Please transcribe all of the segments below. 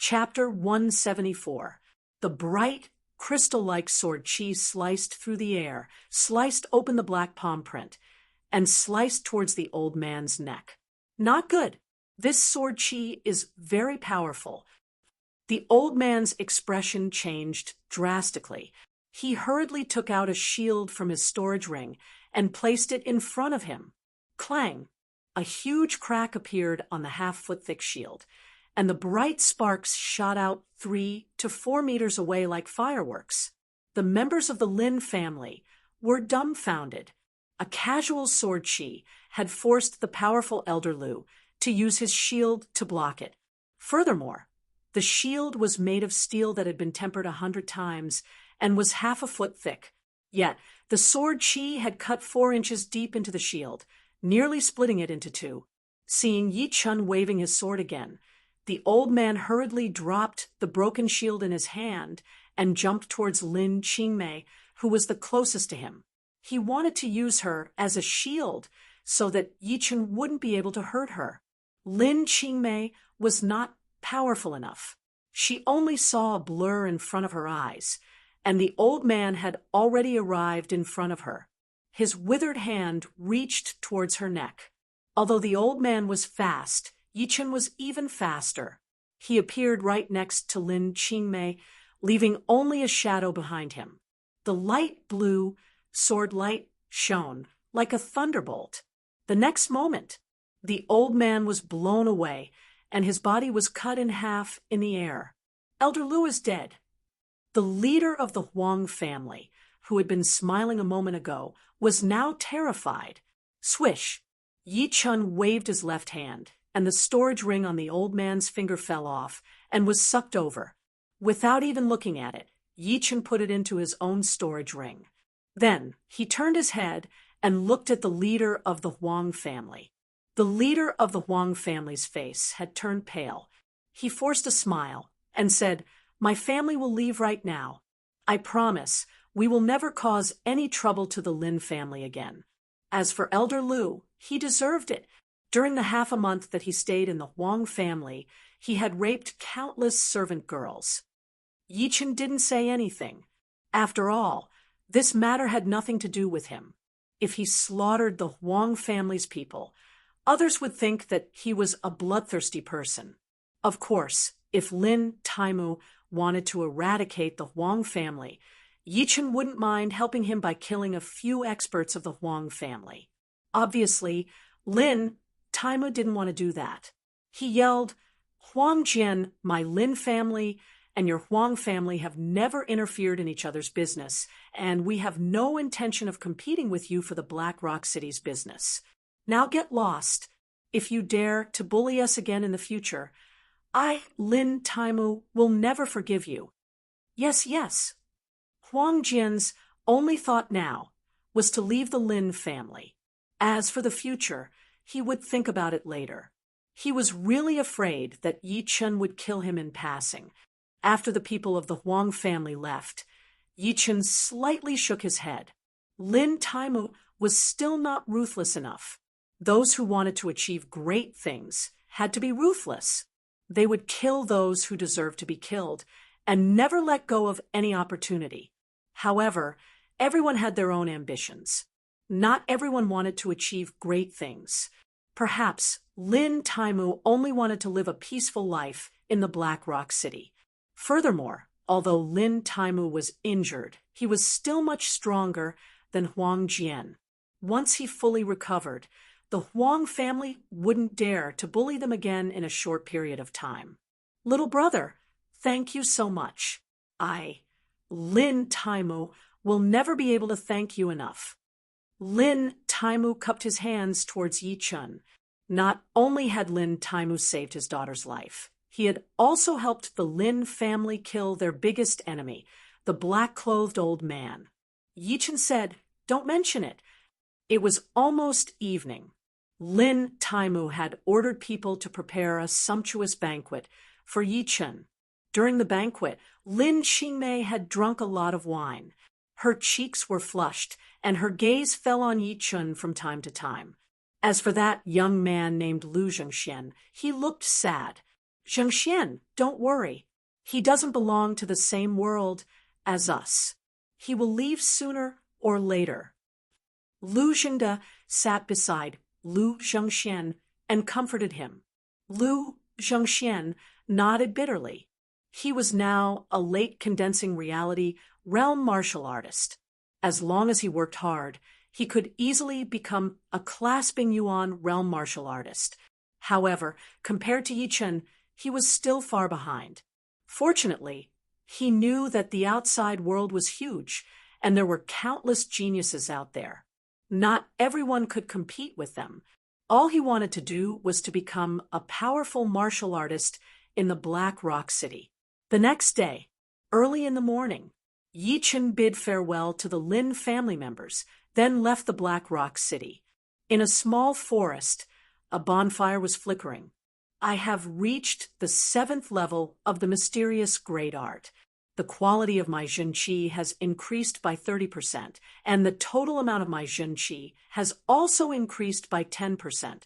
Chapter 174. The bright, crystal-like sword chi sliced through the air, sliced open the black palm print, and sliced towards the old man's neck. Not good. This sword chi is very powerful. The old man's expression changed drastically. He hurriedly took out a shield from his storage ring and placed it in front of him. Clang! A huge crack appeared on the half-foot-thick shield, and the bright sparks shot out 3 to 4 meters away like fireworks. The members of the Lin family were dumbfounded. A casual sword chi had forced the powerful Elder Lu to use his shield to block it. Furthermore, the shield was made of steel that had been tempered 100 times and was half a foot thick. Yet, the sword chi had cut 4 inches deep into the shield, nearly splitting it into 2. Seeing Yi Chun waving his sword again, the old man hurriedly dropped the broken shield in his hand and jumped towards Lin Qingmei, who was the closest to him. He wanted to use her as a shield so that Yi Chun wouldn't be able to hurt her. Lin Qingmei was not powerful enough. She only saw a blur in front of her eyes, and the old man had already arrived in front of her. His withered hand reached towards her neck. Although the old man was fast, Yi Chun was even faster. He appeared right next to Lin Qingmei, leaving only a shadow behind him. The light blue sword light shone like a thunderbolt. The next moment, the old man was blown away, and his body was cut in half in the air. Elder Lu is dead. The leader of the Huang family, who had been smiling a moment ago, was now terrified. Swish! Yi Chun waved his left hand, and the storage ring on the old man's finger fell off and was sucked over. Without even looking at it, Yi Chun put it into his own storage ring. Then he turned his head and looked at the leader of the Huang family. The leader of the Huang family's face had turned pale. He forced a smile and said, "My family will leave right now. I promise we will never cause any trouble to the Lin family again." As for Elder Lu, he deserved it. During the half a month that he stayed in the Huang family, he had raped countless servant girls. Yi Chun didn't say anything. After all, this matter had nothing to do with him. If he slaughtered the Huang family's people, others would think that he was a bloodthirsty person. Of course, if Lin Taimu wanted to eradicate the Huang family, Yi Chun wouldn't mind helping him by killing a few experts of the Huang family. Obviously, Lin Taimu didn't want to do that. He yelled, "Huang Jian, my Lin family and your Huang family have never interfered in each other's business, and we have no intention of competing with you for the Black Rock City's business. Now get lost. If you dare to bully us again in the future, I, Lin Taimu, will never forgive you." Yes, yes. Huang Jian's only thought now was to leave the Lin family. As for the future, he would think about it later. He was really afraid that Yi Chun would kill him in passing. After the people of the Huang family left, Yi Chun slightly shook his head. Lin Taimu was still not ruthless enough. Those who wanted to achieve great things had to be ruthless. They would kill those who deserved to be killed and never let go of any opportunity. However, everyone had their own ambitions. Not everyone wanted to achieve great things. Perhaps Lin Taimu only wanted to live a peaceful life in the Black Rock City. Furthermore, although Lin Taimu was injured, he was still much stronger than Huang Jian. Once he fully recovered, the Huang family wouldn't dare to bully them again in a short period of time. "Little brother, thank you so much. Lin Taimu, will never be able to thank you enough." Lin Taimu cupped his hands towards Yi Chun. Not only had Lin Taimu saved his daughter's life, he had also helped the Lin family kill their biggest enemy, the black-clothed old man. Yi Chun said, "Don't mention it." It was almost evening. Lin Taimu had ordered people to prepare a sumptuous banquet for Yi Chun. During the banquet, Lin Qingmei had drunk a lot of wine. Her cheeks were flushed, and her gaze fell on Yi Chun from time to time. As for that young man named Lu Zhengxian, he looked sad. Zhengxian, don't worry. He doesn't belong to the same world as us. He will leave sooner or later. Lu Xingde sat beside Lu Zhengxian and comforted him. Lu Zhengxian nodded bitterly. He was now a late condensing reality realm martial artist. As long as he worked hard, he could easily become a clasping yuan realm martial artist. However, compared to Yi Chen, he was still far behind. Fortunately, he knew that the outside world was huge, and there were countless geniuses out there. Not everyone could compete with them. All he wanted to do was to become a powerful martial artist in the Black Rock City. The next day, early in the morning, Yi Chen bid farewell to the Lin family members, then left the Black Rock City. In a small forest, a bonfire was flickering. I have reached the 7th level of the mysterious great art. The quality of my Jin Qi has increased by 30%, and the total amount of my Jin Qi has also increased by 10%.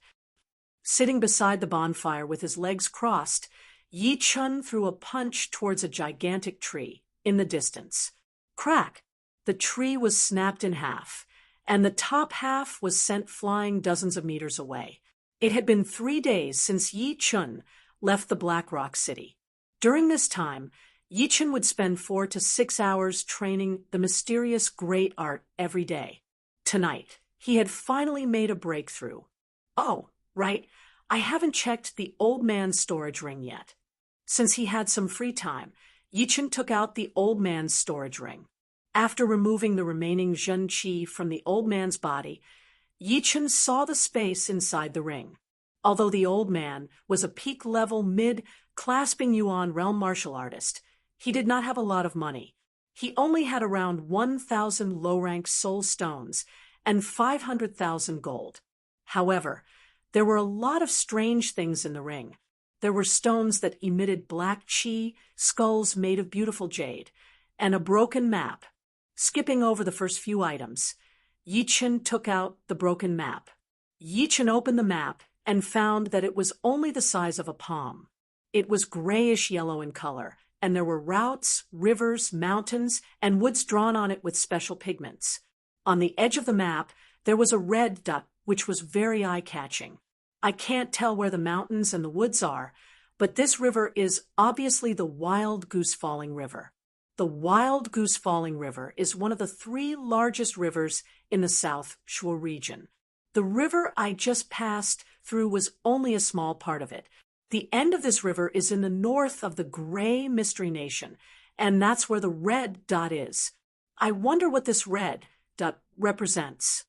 Sitting beside the bonfire with his legs crossed, Yi Chen threw a punch towards a gigantic tree in the distance. Crack! The tree was snapped in half, and the top half was sent flying dozens of meters away. It had been 3 days since Yi Chen left the Black Rock City. During this time, Yi Chen would spend 4 to 6 hours training the mysterious great art every day. Tonight, he had finally made a breakthrough. Oh, right, I haven't checked the old man's storage ring yet. Since he had some free time, Yi Chen took out the old man's storage ring. After removing the remaining Jin Qi from the old man's body, Yi Chen saw the space inside the ring. Although the old man was a peak-level mid-clasping yuan realm martial artist, he did not have a lot of money. He only had around 1,000 low-rank soul stones and 500,000 gold. However, there were a lot of strange things in the ring. There were stones that emitted black qi, skulls made of beautiful jade, and a broken map. Skipping over the first few items, Yi Chen took out the broken map. Yi Chen opened the map and found that it was only the size of a palm. It was grayish-yellow in color, and there were routes, rivers, mountains, and woods drawn on it with special pigments. On the edge of the map, there was a red dot, which was very eye-catching. I can't tell where the mountains and the woods are, but this river is obviously the Wild Goose Falling River. The Wild Goose Falling River is one of the 3 largest rivers in the South Shuo region. The river I just passed through was only a small part of it. The end of this river is in the north of the Gray Mystery Nation, and that's where the red dot is. I wonder what this red dot represents.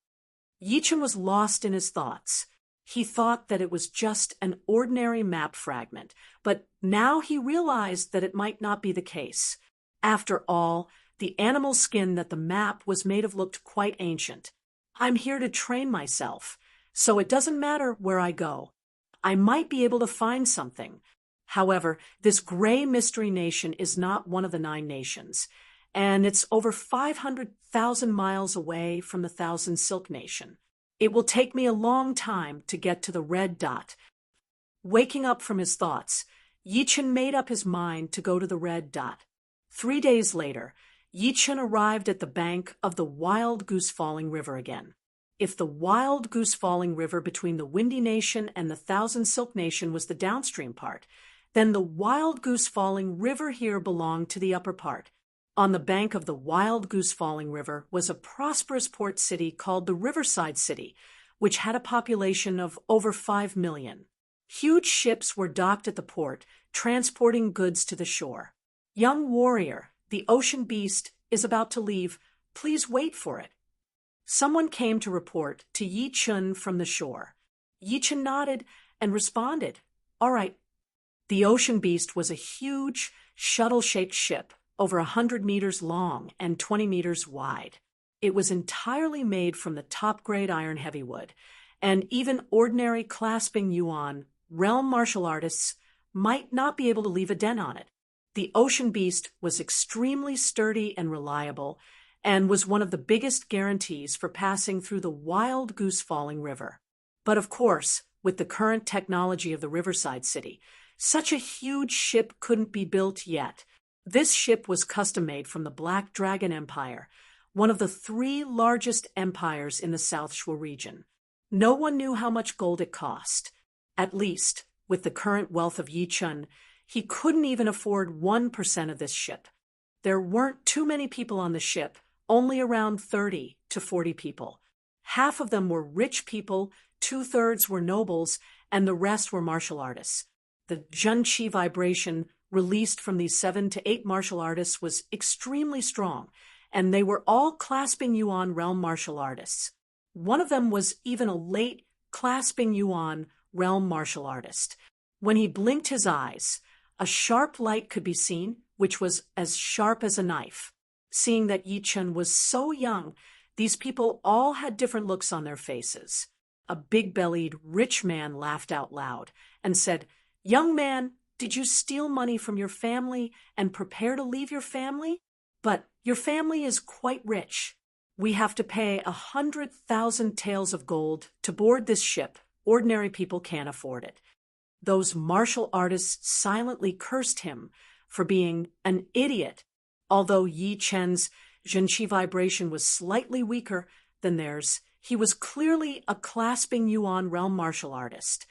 Yi Chen was lost in his thoughts. He thought that it was just an ordinary map fragment, but now he realized that it might not be the case. After all, the animal skin that the map was made of looked quite ancient. I'm here to train myself, so it doesn't matter where I go. I might be able to find something. However, this Gray Mystery Nation is not one of the 9 nations, and it's over 500,000 miles away from the Thousand Silk Nation. It will take me a long time to get to the red dot. Waking up from his thoughts, Yi Chen made up his mind to go to the red dot. 3 days later, Yi Chen arrived at the bank of the Wild Goose Falling River again. If the Wild Goose Falling River between the Windy Nation and the Thousand Silk Nation was the downstream part, then the Wild Goose Falling River here belonged to the upper part. On the bank of the Wild Goose Falling River was a prosperous port city called the Riverside City, which had a population of over 5 million. Huge ships were docked at the port, transporting goods to the shore. Young warrior, the ocean beast, is about to leave. Please wait for it. Someone came to report to Yi Chen from the shore. Yi Chen nodded and responded, "All right." The ocean beast was a huge, shuttle-shaped ship, over 100 meters long and 20 meters wide. It was entirely made from the top-grade iron heavywood, and even ordinary clasping yuan realm martial artists might not be able to leave a dent on it. The ocean beast was extremely sturdy and reliable, and was one of the biggest guarantees for passing through the Wild Goose Falling River. But of course, with the current technology of the Riverside City, Such a huge ship couldn't be built yet. This ship was custom-made from the Black Dragon Empire, one of the 3 largest empires in the South Shore region. No one knew how much gold it cost. At least, with the current wealth of Yi Chun, he couldn't even afford 1% of this ship. There weren't too many people on the ship, only around 30 to 40 people. Half of them were rich people, 2/3 were nobles, and the rest were martial artists. The Jun Qi vibration released from these 7 to 8 martial artists was extremely strong, and they were all clasping Yuan realm martial artists. One of them was even a late clasping Yuan realm martial artist. When he blinked his eyes, a sharp light could be seen, which was as sharp as a knife. Seeing that Yi Chun was so young, these people all had different looks on their faces. A big-bellied, rich man laughed out loud and said, "Young man, did you steal money from your family and prepare to leave your family? But your family is quite rich. We have to pay 100,000 taels of gold to board this ship. Ordinary people can't afford it." Those martial artists silently cursed him for being an idiot. Although Yi Chen's Zhenqi vibration was slightly weaker than theirs, he was clearly a clasping Yuan realm martial artist.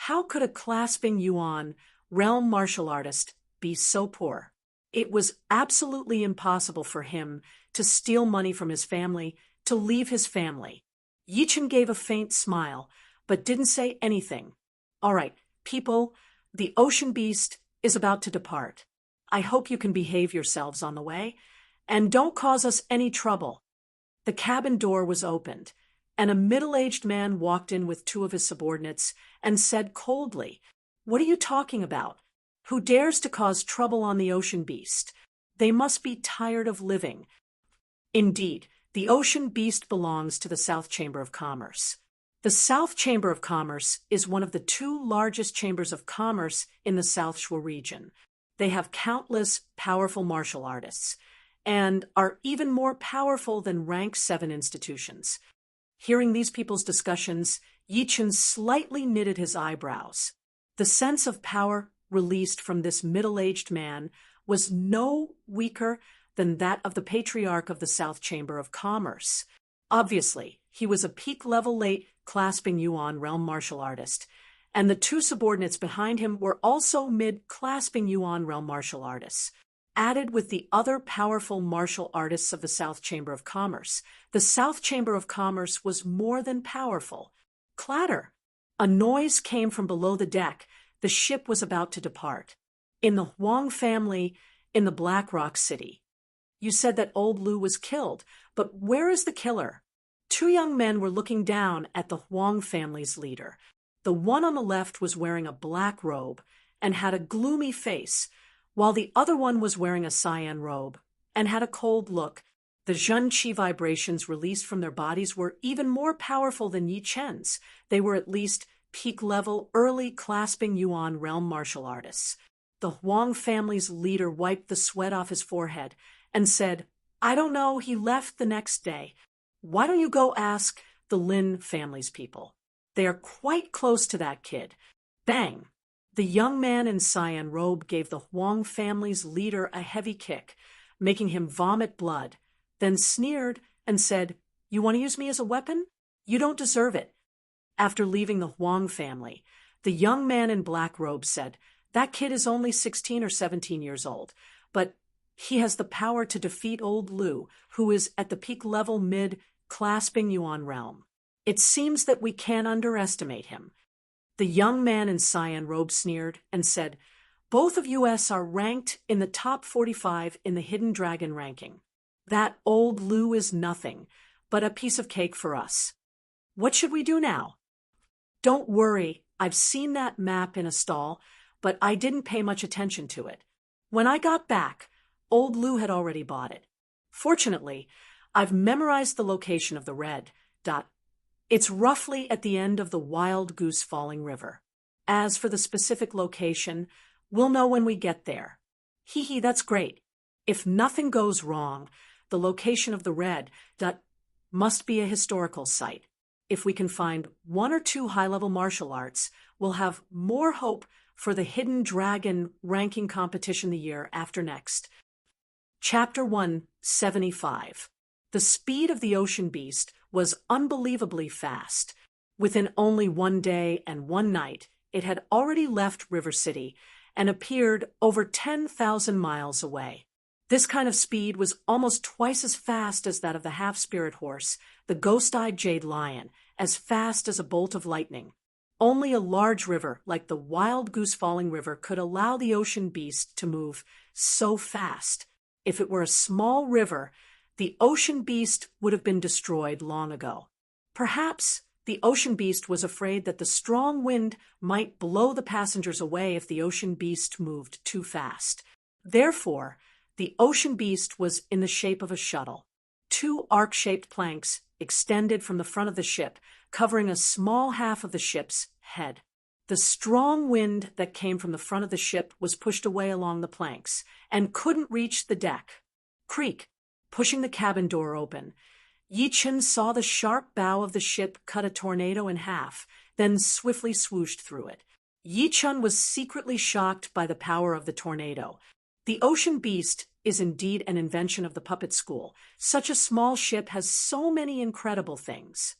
How could a clasping Yuan realm martial artist be so poor? It was absolutely impossible for him to steal money from his family, to leave his family. Yi Chen gave a faint smile, but didn't say anything. "All right, people, the ocean beast is about to depart. I hope you can behave yourselves on the way, and don't cause us any trouble." The cabin door was opened, and a middle-aged man walked in with 2 of his subordinates and said coldly, "What are you talking about? Who dares to cause trouble on the ocean beast? They must be tired of living." Indeed, the ocean beast belongs to the South Chamber of Commerce. The South Chamber of Commerce is one of the 2 largest chambers of commerce in the South Shore region. They have countless powerful martial artists, and are even more powerful than rank 7 institutions. Hearing these people's discussions, Yi Chen slightly knitted his eyebrows. The sense of power released from this middle-aged man was no weaker than that of the patriarch of the South Chamber of Commerce. Obviously, he was a peak-level late clasping Yuan realm martial artist, and the 2 subordinates behind him were also mid-clasping Yuan realm martial artists. Added with the other powerful martial artists of the South Chamber of Commerce, the South Chamber of Commerce was more than powerful. Clatter! A noise came from below the deck. The ship was about to depart. In the Huang family in the Black Rock City. "You said that old Lu was killed, but where is the killer?" 2 young men were looking down at the Huang family's leader. The one on the left was wearing a black robe and had a gloomy face, while the other one was wearing a cyan robe and had a cold look. The Zhen Qi vibrations released from their bodies were even more powerful than Yi Chen's. They were at least peak-level, early clasping Yuan realm martial artists. The Huang family's leader wiped the sweat off his forehead and said, "I don't know, he left the next day. Why don't you go ask the Lin family's people? They are quite close to that kid." Bang! The young man in cyan robe gave the Huang family's leader a heavy kick, making him vomit blood, then sneered and said, "You want to use me as a weapon? You don't deserve it." After leaving the Huang family, the young man in black robe said, "That kid is only 16 or 17 years old, but he has the power to defeat old Lu, who is at the peak level mid-clasping Yuan realm. It seems that we can't underestimate him." The young man in cyan robe sneered and said, "Both of us are ranked in the top 45 in the Hidden Dragon ranking. That old Lu is nothing but a piece of cake for us. What should we do now?" "Don't worry, I've seen that map in a stall, but I didn't pay much attention to it. When I got back, old Lu had already bought it. Fortunately, I've memorized the location of the red dot. It's roughly at the end of the Wild Goose Falling River. As for the specific location, we'll know when we get there." "Hee hee, that's great. If nothing goes wrong, the location of the red dot must be a historical site. If we can find 1 or 2 high-level martial arts, we'll have more hope for the Hidden Dragon ranking competition the year after next. Chapter 175. The speed of the ocean beast was unbelievably fast. Within only 1 day and 1 night, it had already left River City and appeared over 10,000 miles away. This kind of speed was almost twice as fast as that of the half-spirit horse, the ghost-eyed jade lion, as fast as a bolt of lightning. Only a large river like the Wild Goose Falling River could allow the ocean beast to move so fast. If it were a small river, the ocean beast would have been destroyed long ago. Perhaps the ocean beast was afraid that the strong wind might blow the passengers away if the ocean beast moved too fast. Therefore, the ocean beast was in the shape of a shuttle. 2 arc-shaped planks extended from the front of the ship, covering a small half of the ship's head. The strong wind that came from the front of the ship was pushed away along the planks and couldn't reach the deck. Creak, pushing the cabin door open. Yi-Chun saw the sharp bow of the ship cut a tornado in half, then swiftly swooshed through it. Yi-Chun was secretly shocked by the power of the tornado. The ocean beast is indeed an invention of the puppet school. Such a small ship has so many incredible things.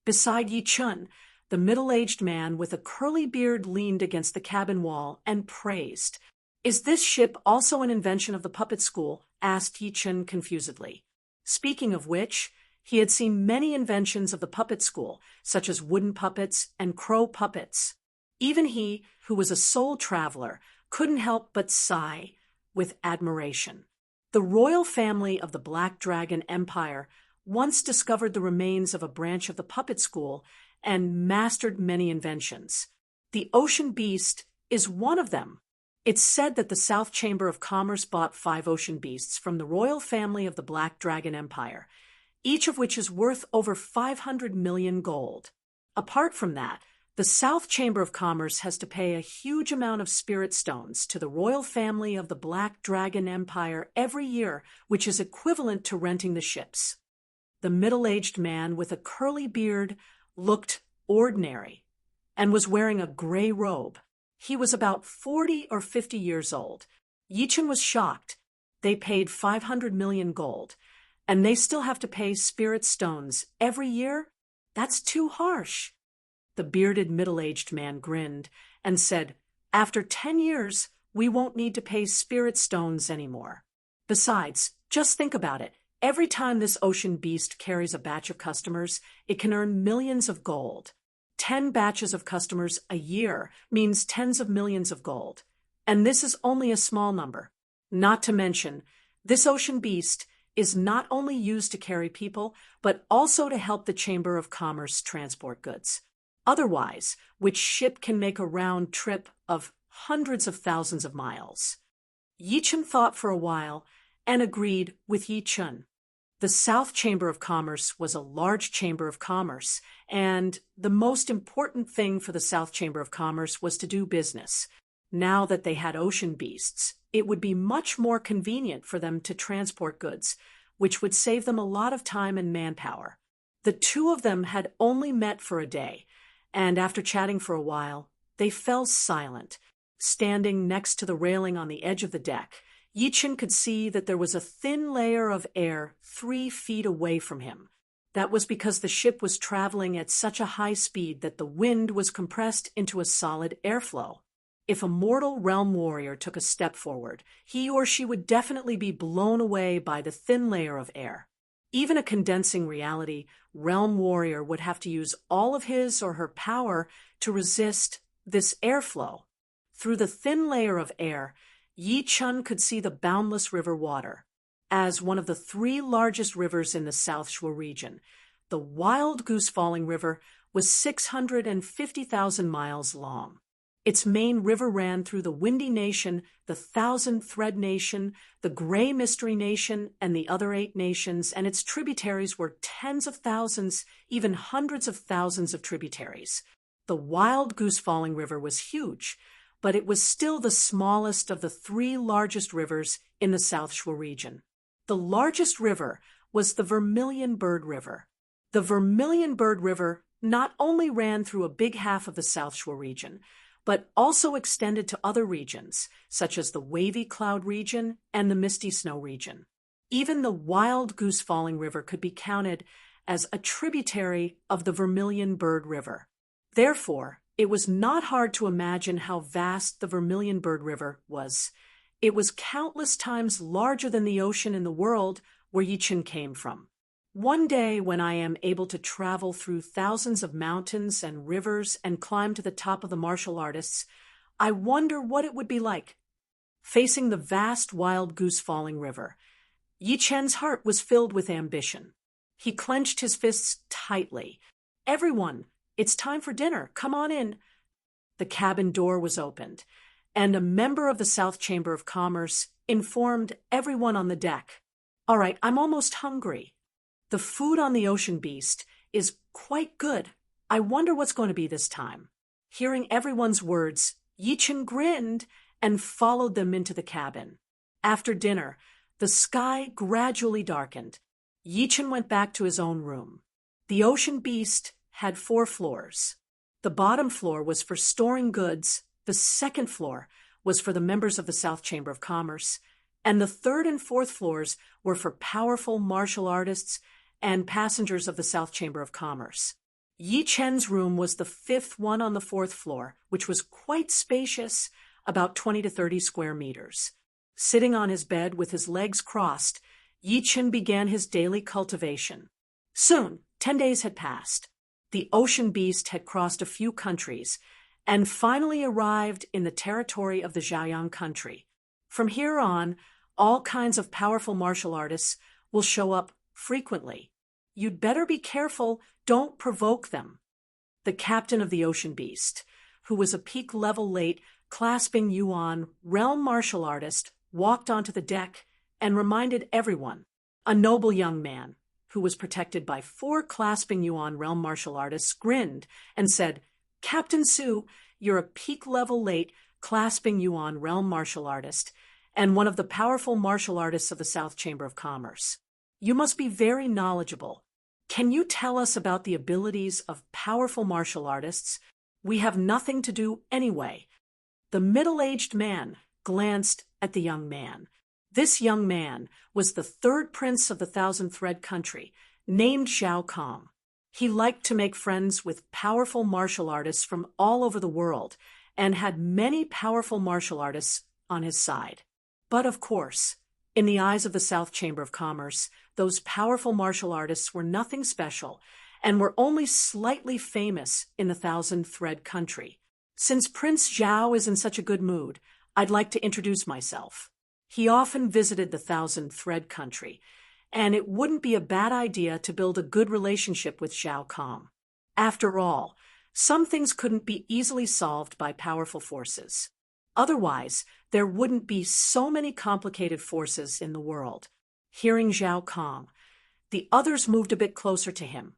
Beside Yi-Chun, the middle-aged man with a curly beard leaned against the cabin wall and praised. "Is this ship also an invention of the puppet school?" asked Yi-Chun confusedly. Speaking of which, he had seen many inventions of the puppet school, such as wooden puppets and crow puppets. Even he, who was a soul traveler, couldn't help but sigh with admiration. The royal family of the Black Dragon Empire once discovered the remains of a branch of the puppet school and mastered many inventions. The ocean beast is one of them. It's said that the South Chamber of Commerce bought 5 ocean beasts from the royal family of the Black Dragon Empire, each of which is worth over 500 million gold. Apart from that, the South Chamber of Commerce has to pay a huge amount of spirit stones to the royal family of the Black Dragon Empire every year, which is equivalent to renting the ships. The middle-aged man with a curly beard looked ordinary and was wearing a gray robe. He was about 40 or 50 years old. Yi-Chun was shocked. They paid 500 million gold, and they still have to pay spirit stones every year? That's too harsh. The bearded middle-aged man grinned and said, "After 10 years, we won't need to pay spirit stones anymore. Besides, just think about it. Every time this ocean beast carries a batch of customers, it can earn millions of gold. 10 batches of customers a year means tens of millions of gold. And this is only a small number. Not to mention, this ocean beast is not only used to carry people, but also to help the Chamber of Commerce transport goods. Otherwise, which ship can make a round trip of hundreds of thousands of miles?" Yi-Chun thought for a while and agreed with Yi-Chun. The South Chamber of Commerce was a large chamber of commerce, and the most important thing for the South Chamber of Commerce was to do business. Now that they had ocean beasts, it would be much more convenient for them to transport goods, which would save them a lot of time and manpower. The 2 of them had only met for a day, and after chatting for a while, they fell silent. Standing next to the railing on the edge of the deck, Yi-Chun could see that there was a thin layer of air 3 feet away from him. That was because the ship was traveling at such a high speed that the wind was compressed into a solid airflow. If a mortal realm warrior took a step forward, he or she would definitely be blown away by the thin layer of air. Even a condensing reality realm warrior would have to use all of his or her power to resist this airflow. Through the thin layer of air, Yi-Chun could see the boundless river water. As one of the 3 largest rivers in the South Shore region, the Wild Goose Falling River was 650,000 miles long. Its main river ran through the Windy Nation, the Thousand Thread Nation, the Gray Mystery Nation, and the other 8 nations, and its tributaries were tens of thousands, even hundreds of thousands of tributaries. The Wild Goose Falling River was huge, but it was still the smallest of the 3 largest rivers in the South Shore region. The largest river was the Vermilion Bird River. The Vermilion Bird River not only ran through a big half of the South Shore region, but also extended to other regions, such as the wavy cloud region and the misty snow region. Even the Wild Goose Falling River could be counted as a tributary of the Vermilion Bird River. Therefore, it was not hard to imagine how vast the Vermilion Bird River was. It was countless times larger than the ocean in the world where Yichen came from. One day, when I am able to travel through thousands of mountains and rivers and climb to the top of the martial artists, I wonder what it would be like. Facing the vast Wild Goose Falling River, Yichen's heart was filled with ambition. He clenched his fists tightly. "Everyone, it's time for dinner. Come on in." The cabin door was opened, and a member of the South Chamber of Commerce informed everyone on the deck, "All right, I'm almost hungry. The food on the Ocean Beast is quite good. I wonder what's going to be this time." Hearing everyone's words, Yichen grinned and followed them into the cabin. After dinner, the sky gradually darkened. Yichen went back to his own room. The Ocean Beast had 4 floors. The bottom floor was for storing goods, the second floor was for the members of the South Chamber of Commerce, and the third and fourth floors were for powerful martial artists and passengers of the South Chamber of Commerce. Yichen's room was the 5th one on the 4th floor, which was quite spacious, about 20 to 30 square meters. Sitting on his bed with his legs crossed, Yichen began his daily cultivation. Soon, 10 days had passed. The Ocean Beast had crossed a few countries and finally arrived in the territory of the Zhaoyang country. From here on, all kinds of powerful martial artists will show up frequently. You'd better be careful, don't provoke them. The captain of the Ocean Beast, who was a peak-level late clasping Yuan realm martial artist, walked onto the deck and reminded everyone. A noble young man, who was protected by 4 clasping Yuan realm martial artists, grinned and said, "Captain Su, you're a peak-level late clasping Yuan realm martial artist and one of the powerful martial artists of the South Chamber of Commerce. You must be very knowledgeable. Can you tell us about the abilities of powerful martial artists? We have nothing to do anyway." The middle-aged man glanced at the young man. This young man was the 3rd prince of the Thousand Thread country, named Zhao Kong. He liked to make friends with powerful martial artists from all over the world and had many powerful martial artists on his side. But of course, in the eyes of the South Chamber of Commerce, those powerful martial artists were nothing special and were only slightly famous in the Thousand Thread country. Since Prince Zhao is in such a good mood, I'd like to introduce myself. He often visited the Thousand Thread country, and it wouldn't be a bad idea to build a good relationship with Zhao Kong. After all, some things couldn't be easily solved by powerful forces. Otherwise, there wouldn't be so many complicated forces in the world. Hearing Zhao Kong, the others moved a bit closer to him,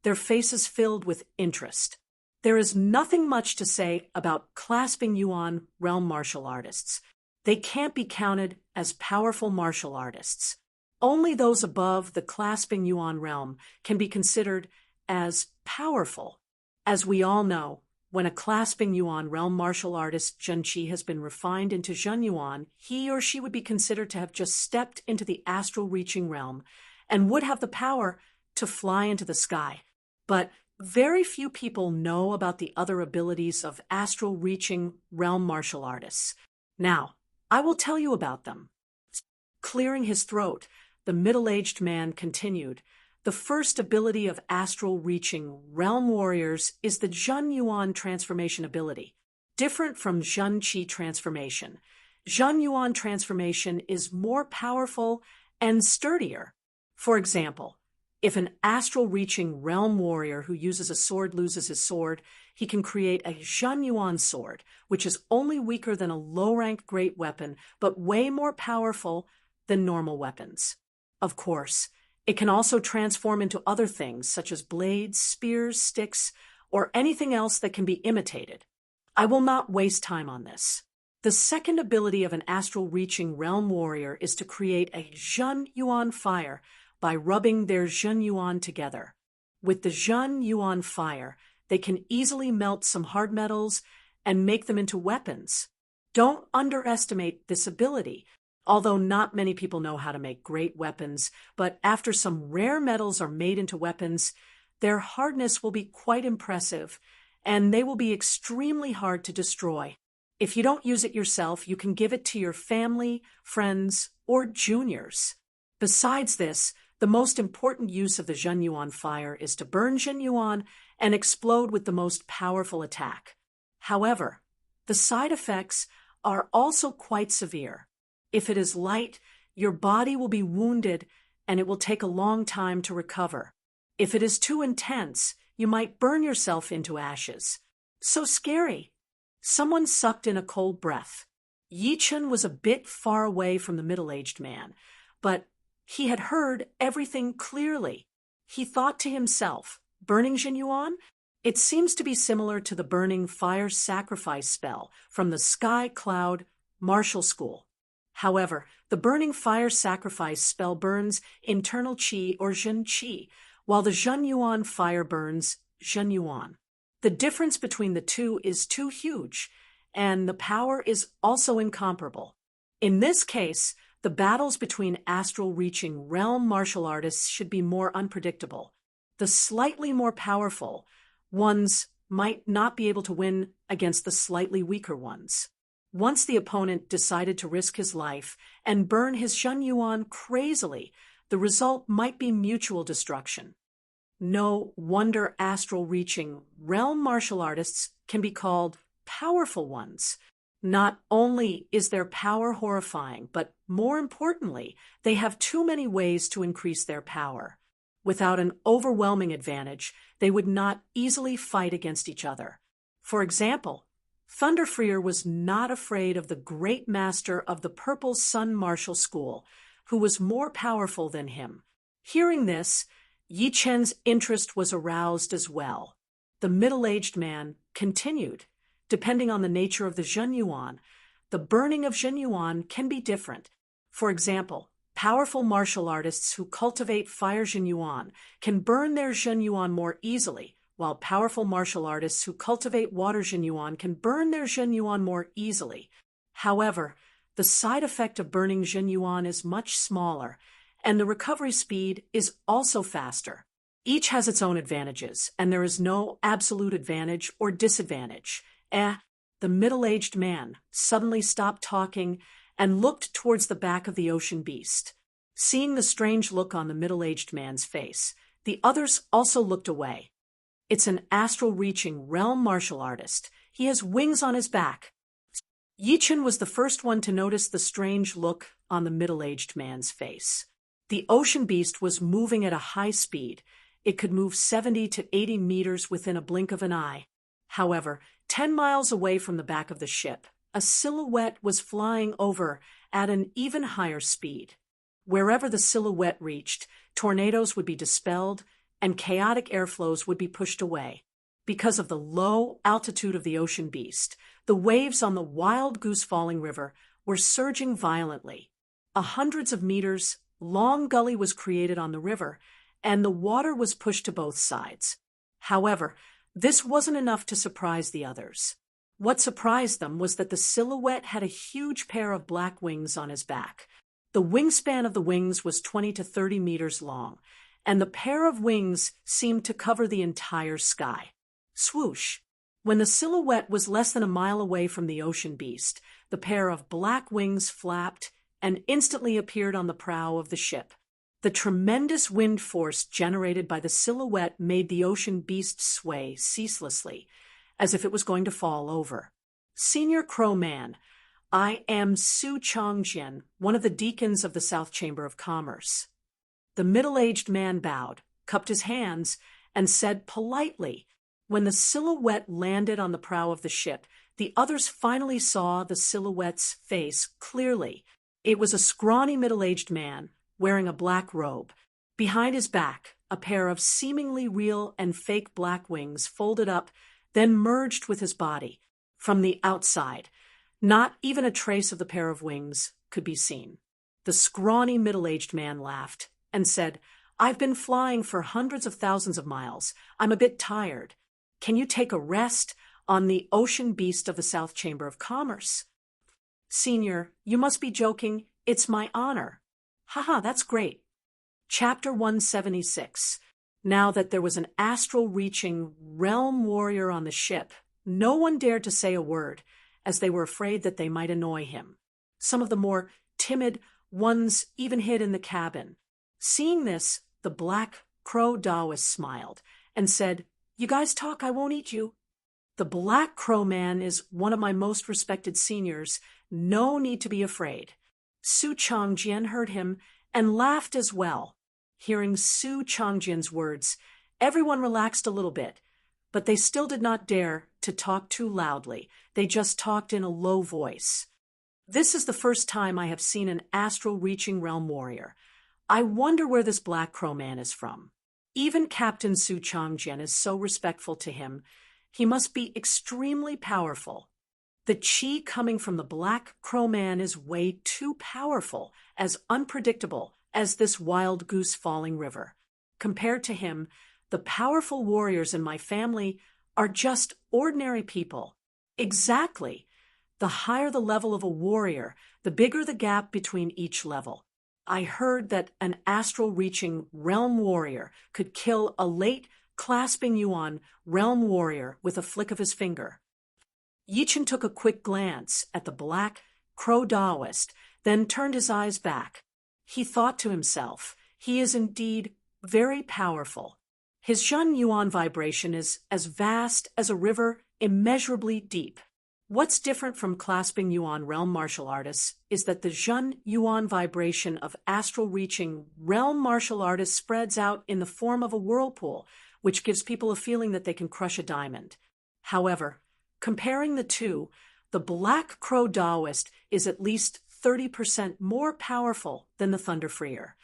their faces filled with interest. There is nothing much to say about clasping Yuan realm martial artists. They can't be counted as powerful martial artists. Only those above the clasping Yuan realm can be considered as powerful. As we all know, when a clasping Yuan realm martial artist Zhenqi has been refined into Zhen Yuan, he or she would be considered to have just stepped into the astral reaching realm and would have the power to fly into the sky. But very few people know about the other abilities of astral reaching realm martial artists. Now, I will tell you about them. Clearing his throat, the middle-aged man continued, "The first ability of astral reaching realm warriors is the Zhen Yuan transformation ability. Different from Zhen Qi transformation, Zhen Yuan transformation is more powerful and sturdier. For example, if an astral reaching realm warrior who uses a sword loses his sword, he can create a Zhen Yuan sword, which is only weaker than a low-rank great weapon, but way more powerful than normal weapons. Of course, it can also transform into other things, such as blades, spears, sticks, or anything else that can be imitated. I will not waste time on this. The second ability of an astral reaching realm warrior is to create a Zhen Yuan fire by rubbing their Zhen Yuan together. With the Zhen Yuan fire, they can easily melt some hard metals and make them into weapons. Don't underestimate this ability. Although not many people know how to make great weapons, but after some rare metals are made into weapons, their hardness will be quite impressive, and they will be extremely hard to destroy. If you don't use it yourself, you can give it to your family, friends, or juniors. Besides this, the most important use of the Zhenyuan fire is to burn Zhenyuan and explode with the most powerful attack. However, the side effects are also quite severe. If it is light, your body will be wounded and it will take a long time to recover. If it is too intense, you might burn yourself into ashes. So scary. Someone sucked in a cold breath. Yi Chen was a bit far away from the middle-aged man, but he had heard everything clearly. He thought to himself, burning Zhenyuan? It seems to be similar to the burning fire sacrifice spell from the Sky Cloud Martial School. However, the burning fire sacrifice spell burns internal qi or Zhen qi, while the Zhenyuan fire burns Zhenyuan. The difference between the two is too huge, and the power is also incomparable. In this case, the battles between astral-reaching realm martial artists should be more unpredictable. The slightly more powerful ones might not be able to win against the slightly weaker ones. Once the opponent decided to risk his life and burn his Zhenyuan crazily, the result might be mutual destruction. No wonder astral-reaching realm martial artists can be called powerful ones. Not only is their power horrifying, but more importantly, they have too many ways to increase their power. Without an overwhelming advantage, they would not easily fight against each other. For example, Thunderfreer was not afraid of the great master of the Purple Sun Martial School, who was more powerful than him. Hearing this, Yi Chen's interest was aroused as well. The middle-aged man continued. Depending on the nature of the Zhenyuan, the burning of Zhenyuan can be different. For example, powerful martial artists who cultivate fire Zhenyuan can burn their Zhenyuan more easily, while powerful martial artists who cultivate water Zhenyuan can burn their Zhenyuan more easily. However, the side effect of burning Zhenyuan is much smaller, and the recovery speed is also faster. Each has its own advantages, and there is no absolute advantage or disadvantage. The middle-aged man suddenly stopped talking and looked towards the back of the ocean beast. Seeing the strange look on the middle-aged man's face, the others also looked away. It's an astral-reaching realm martial artist. He has wings on his back. Yi Chen was the first one to notice the strange look on the middle-aged man's face. The ocean beast was moving at a high speed. It could move 70 to 80 meters within a blink of an eye. However, 10 miles away from the back of the ship, a silhouette was flying over at an even higher speed. Wherever the silhouette reached, tornadoes would be dispelled and chaotic airflows would be pushed away. Because of the low altitude of the ocean beast, the waves on the Wild Goose Falling River were surging violently. A hundreds of meters long gully was created on the river, and the water was pushed to both sides. However, this wasn't enough to surprise the others. What surprised them was that the silhouette had a huge pair of black wings on his back. The wingspan of the wings was 20 to 30 meters long, and the pair of wings seemed to cover the entire sky. Swoosh! When the silhouette was less than a mile away from the ocean beast, the pair of black wings flapped and instantly appeared on the prow of the ship. The tremendous wind force generated by the silhouette made the ocean beast sway ceaselessly, as if it was going to fall over. Senior Crow Man, I am Su Chongjian, one of the deacons of the South Chamber of Commerce. The middle-aged man bowed, cupped his hands, and said politely. When the silhouette landed on the prow of the ship, the others finally saw the silhouette's face clearly. It was a scrawny middle-aged man, wearing a black robe. Behind his back, a pair of seemingly real and fake black wings folded up, then merged with his body. From the outside, not even a trace of the pair of wings could be seen. The scrawny middle-aged man laughed and said, I've been flying for hundreds of thousands of miles. I'm a bit tired. Can you take a rest? on the ocean beast of the South Chamber of Commerce. Senior, you must be joking. It's my honor. Haha, that's great. Chapter 176. Now that there was an astral-reaching realm warrior on the ship, no one dared to say a word, as they were afraid that they might annoy him. Some of the more timid ones even hid in the cabin. Seeing this, the Black Crow Taoist smiled and said, "You guys talk, I won't eat you." The Black Crow Man is one of my most respected seniors. No need to be afraid. Su Changjian heard him and laughed as well. Hearing Su Changjian's words, everyone relaxed a little bit, but they still did not dare to talk too loudly. They just talked in a low voice. This is the first time I have seen an astral-reaching realm warrior. I wonder where this Black Crow Man is from. Even Captain Su Changjian is so respectful to him. He must be extremely powerful. The chi coming from the Black Crow Man is way too powerful, as unpredictable as this wild goose falling river. Compared to him, the powerful warriors in my family are just ordinary people. Exactly. The higher the level of a warrior, the bigger the gap between each level. I heard that an astral-reaching realm warrior could kill a late clasping Yuan realm warrior with a flick of his finger. Yichen took a quick glance at the Black Crow Taoist, then turned his eyes back. He thought to himself, he is indeed very powerful. His Zhen Yuan vibration is as vast as a river, immeasurably deep. What's different from clasping Yuan realm martial artists is that the Zhen Yuan vibration of astral-reaching realm martial artists spreads out in the form of a whirlpool, which gives people a feeling that they can crush a diamond. However, comparing the two, the Black Crow Taoist is at least 30% more powerful than the Thunder Freer.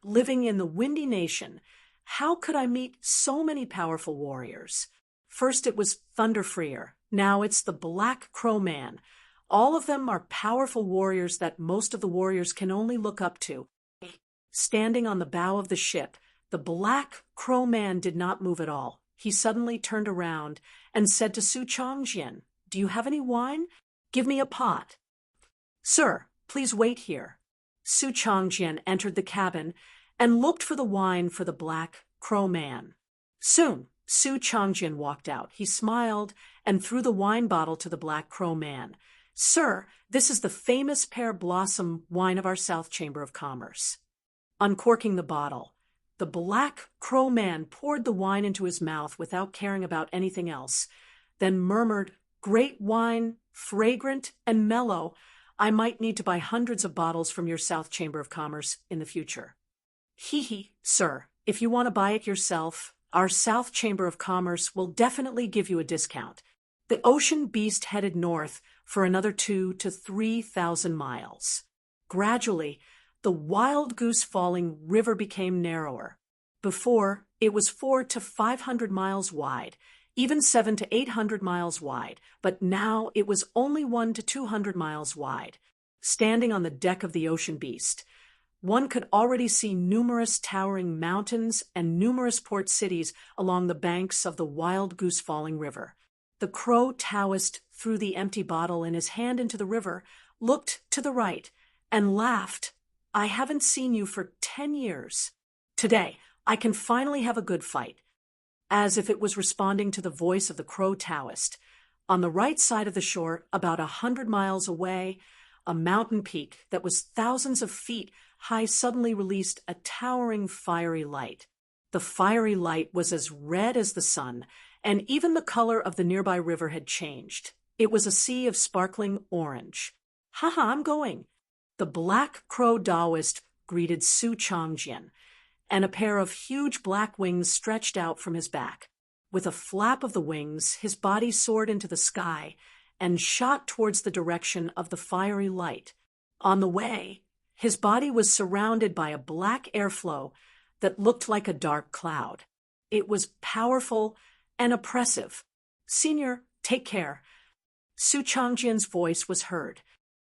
Living in the Windy Nation, how could I meet so many powerful warriors? First it was Thunder Freer, now it's the Black Crow Man. All of them are powerful warriors that most of the warriors can only look up to. Standing on the bow of the ship, the Black Crow Man did not move at all. He suddenly turned around and said to Su Changjian, "Do you have any wine? Give me a pot." "Sir, please wait here." Su Changjian entered the cabin and looked for the wine for the Black Crow Man. Soon, Su Changjian walked out. He smiled and threw the wine bottle to the Black Crow Man. "Sir, this is the famous Pear Blossom wine of our South Chamber of Commerce." Uncorking the bottle, the Black Crow Man poured the wine into his mouth without caring about anything else, then murmured, "Great wine, fragrant and mellow. I might need to buy hundreds of bottles from your South Chamber of Commerce in the future." "Hee, sir, if you want to buy it yourself, our South Chamber of Commerce will definitely give you a discount." The ocean beast headed north for another 2,000 to 3,000 miles. Gradually, the wild goose falling river became narrower. Before, it was 400 to 500 miles wide, even 700 to 800 miles wide, but now it was only 100 to 200 miles wide. Standing on the deck of the ocean beast, one could already see numerous towering mountains and numerous port cities along the banks of the wild goose falling river. The Crow Taoist threw the empty bottle in his hand into the river, looked to the right, and laughed. "I haven't seen you for 10 years. Today, I can finally have a good fight." As if it was responding to the voice of the Crow Taoist. On the right side of the shore, about 100 miles away, a mountain peak that was thousands of feet high suddenly released a towering fiery light. The fiery light was as red as the sun, and even the color of the nearby river had changed. It was a sea of sparkling orange. "Haha, I'm going." The Black Crow Taoist greeted Su Changjian, and a pair of huge black wings stretched out from his back. With a flap of the wings, his body soared into the sky and shot towards the direction of the fiery light. On the way, his body was surrounded by a black airflow that looked like a dark cloud. It was powerful and oppressive. "Senior, take care." Su Changjian's voice was heard.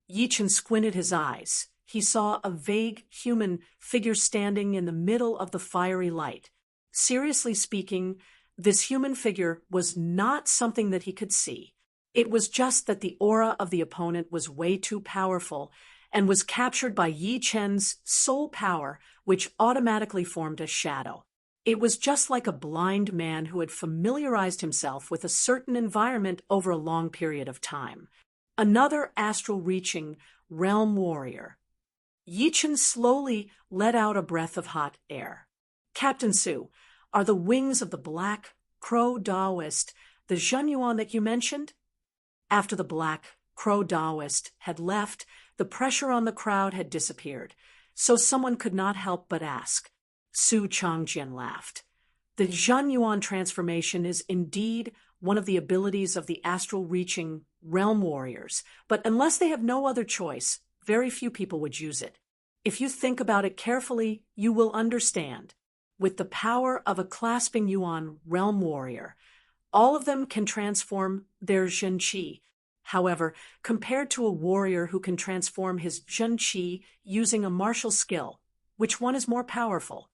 Yichen squinted his eyes. He saw a vague human figure standing in the middle of the fiery light. Seriously speaking, This human figure was not something that he could see. It was just that the aura of the opponent was way too powerful and was captured by Yi Chen's soul power, which automatically formed a shadow. It was just like a blind man who had familiarized himself with a certain environment over a long period of time. Another astral-reaching realm warrior. Yi Chen slowly let out a breath of hot air. Captain Su, are the wings of the Black Crow Taoist the Zhenyuan that you mentioned? After the Black Crow Taoist had left, the pressure on the crowd had disappeared, so someone could not help but ask. Su Changjian laughed. The Zhenyuan transformation is indeed one of the abilities of the astral-reaching realm warriors, but unless they have no other choice, very few people would use it. If you think about it carefully, you will understand. With the power of a clasping yuan realm warrior, all of them can transform their zhenqi. However, compared to a warrior who can transform his zhenqi using a martial skill, which one is more powerful?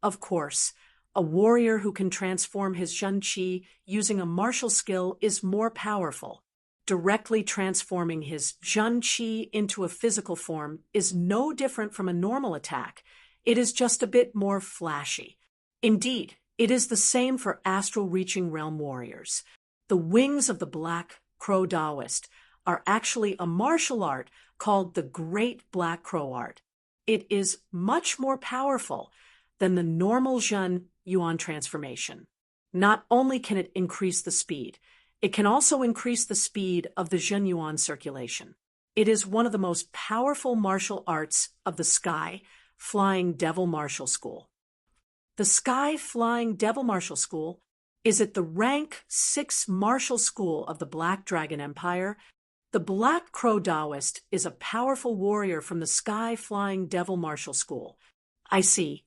Of course, a warrior who can transform his zhenqi using a martial skill is more powerful. Directly transforming his zhenqi into a physical form is no different from a normal attack. It is just a bit more flashy. Indeed, it is the same for astral-reaching realm warriors. The wings of the Black Crow Taoist are actually a martial art called the Great Black Crow Art. It is much more powerful than the normal Zhen Yuan transformation. Not only can it increase the speed, it can also increase the speed of the Zhen Yuan circulation. It is one of the most powerful martial arts of the Sky Flying Devil Martial School. The Sky Flying Devil Martial School is at the rank 6 martial school of the Black Dragon Empire. The Black Crow Taoist is a powerful warrior from the Sky Flying Devil Martial School. I see.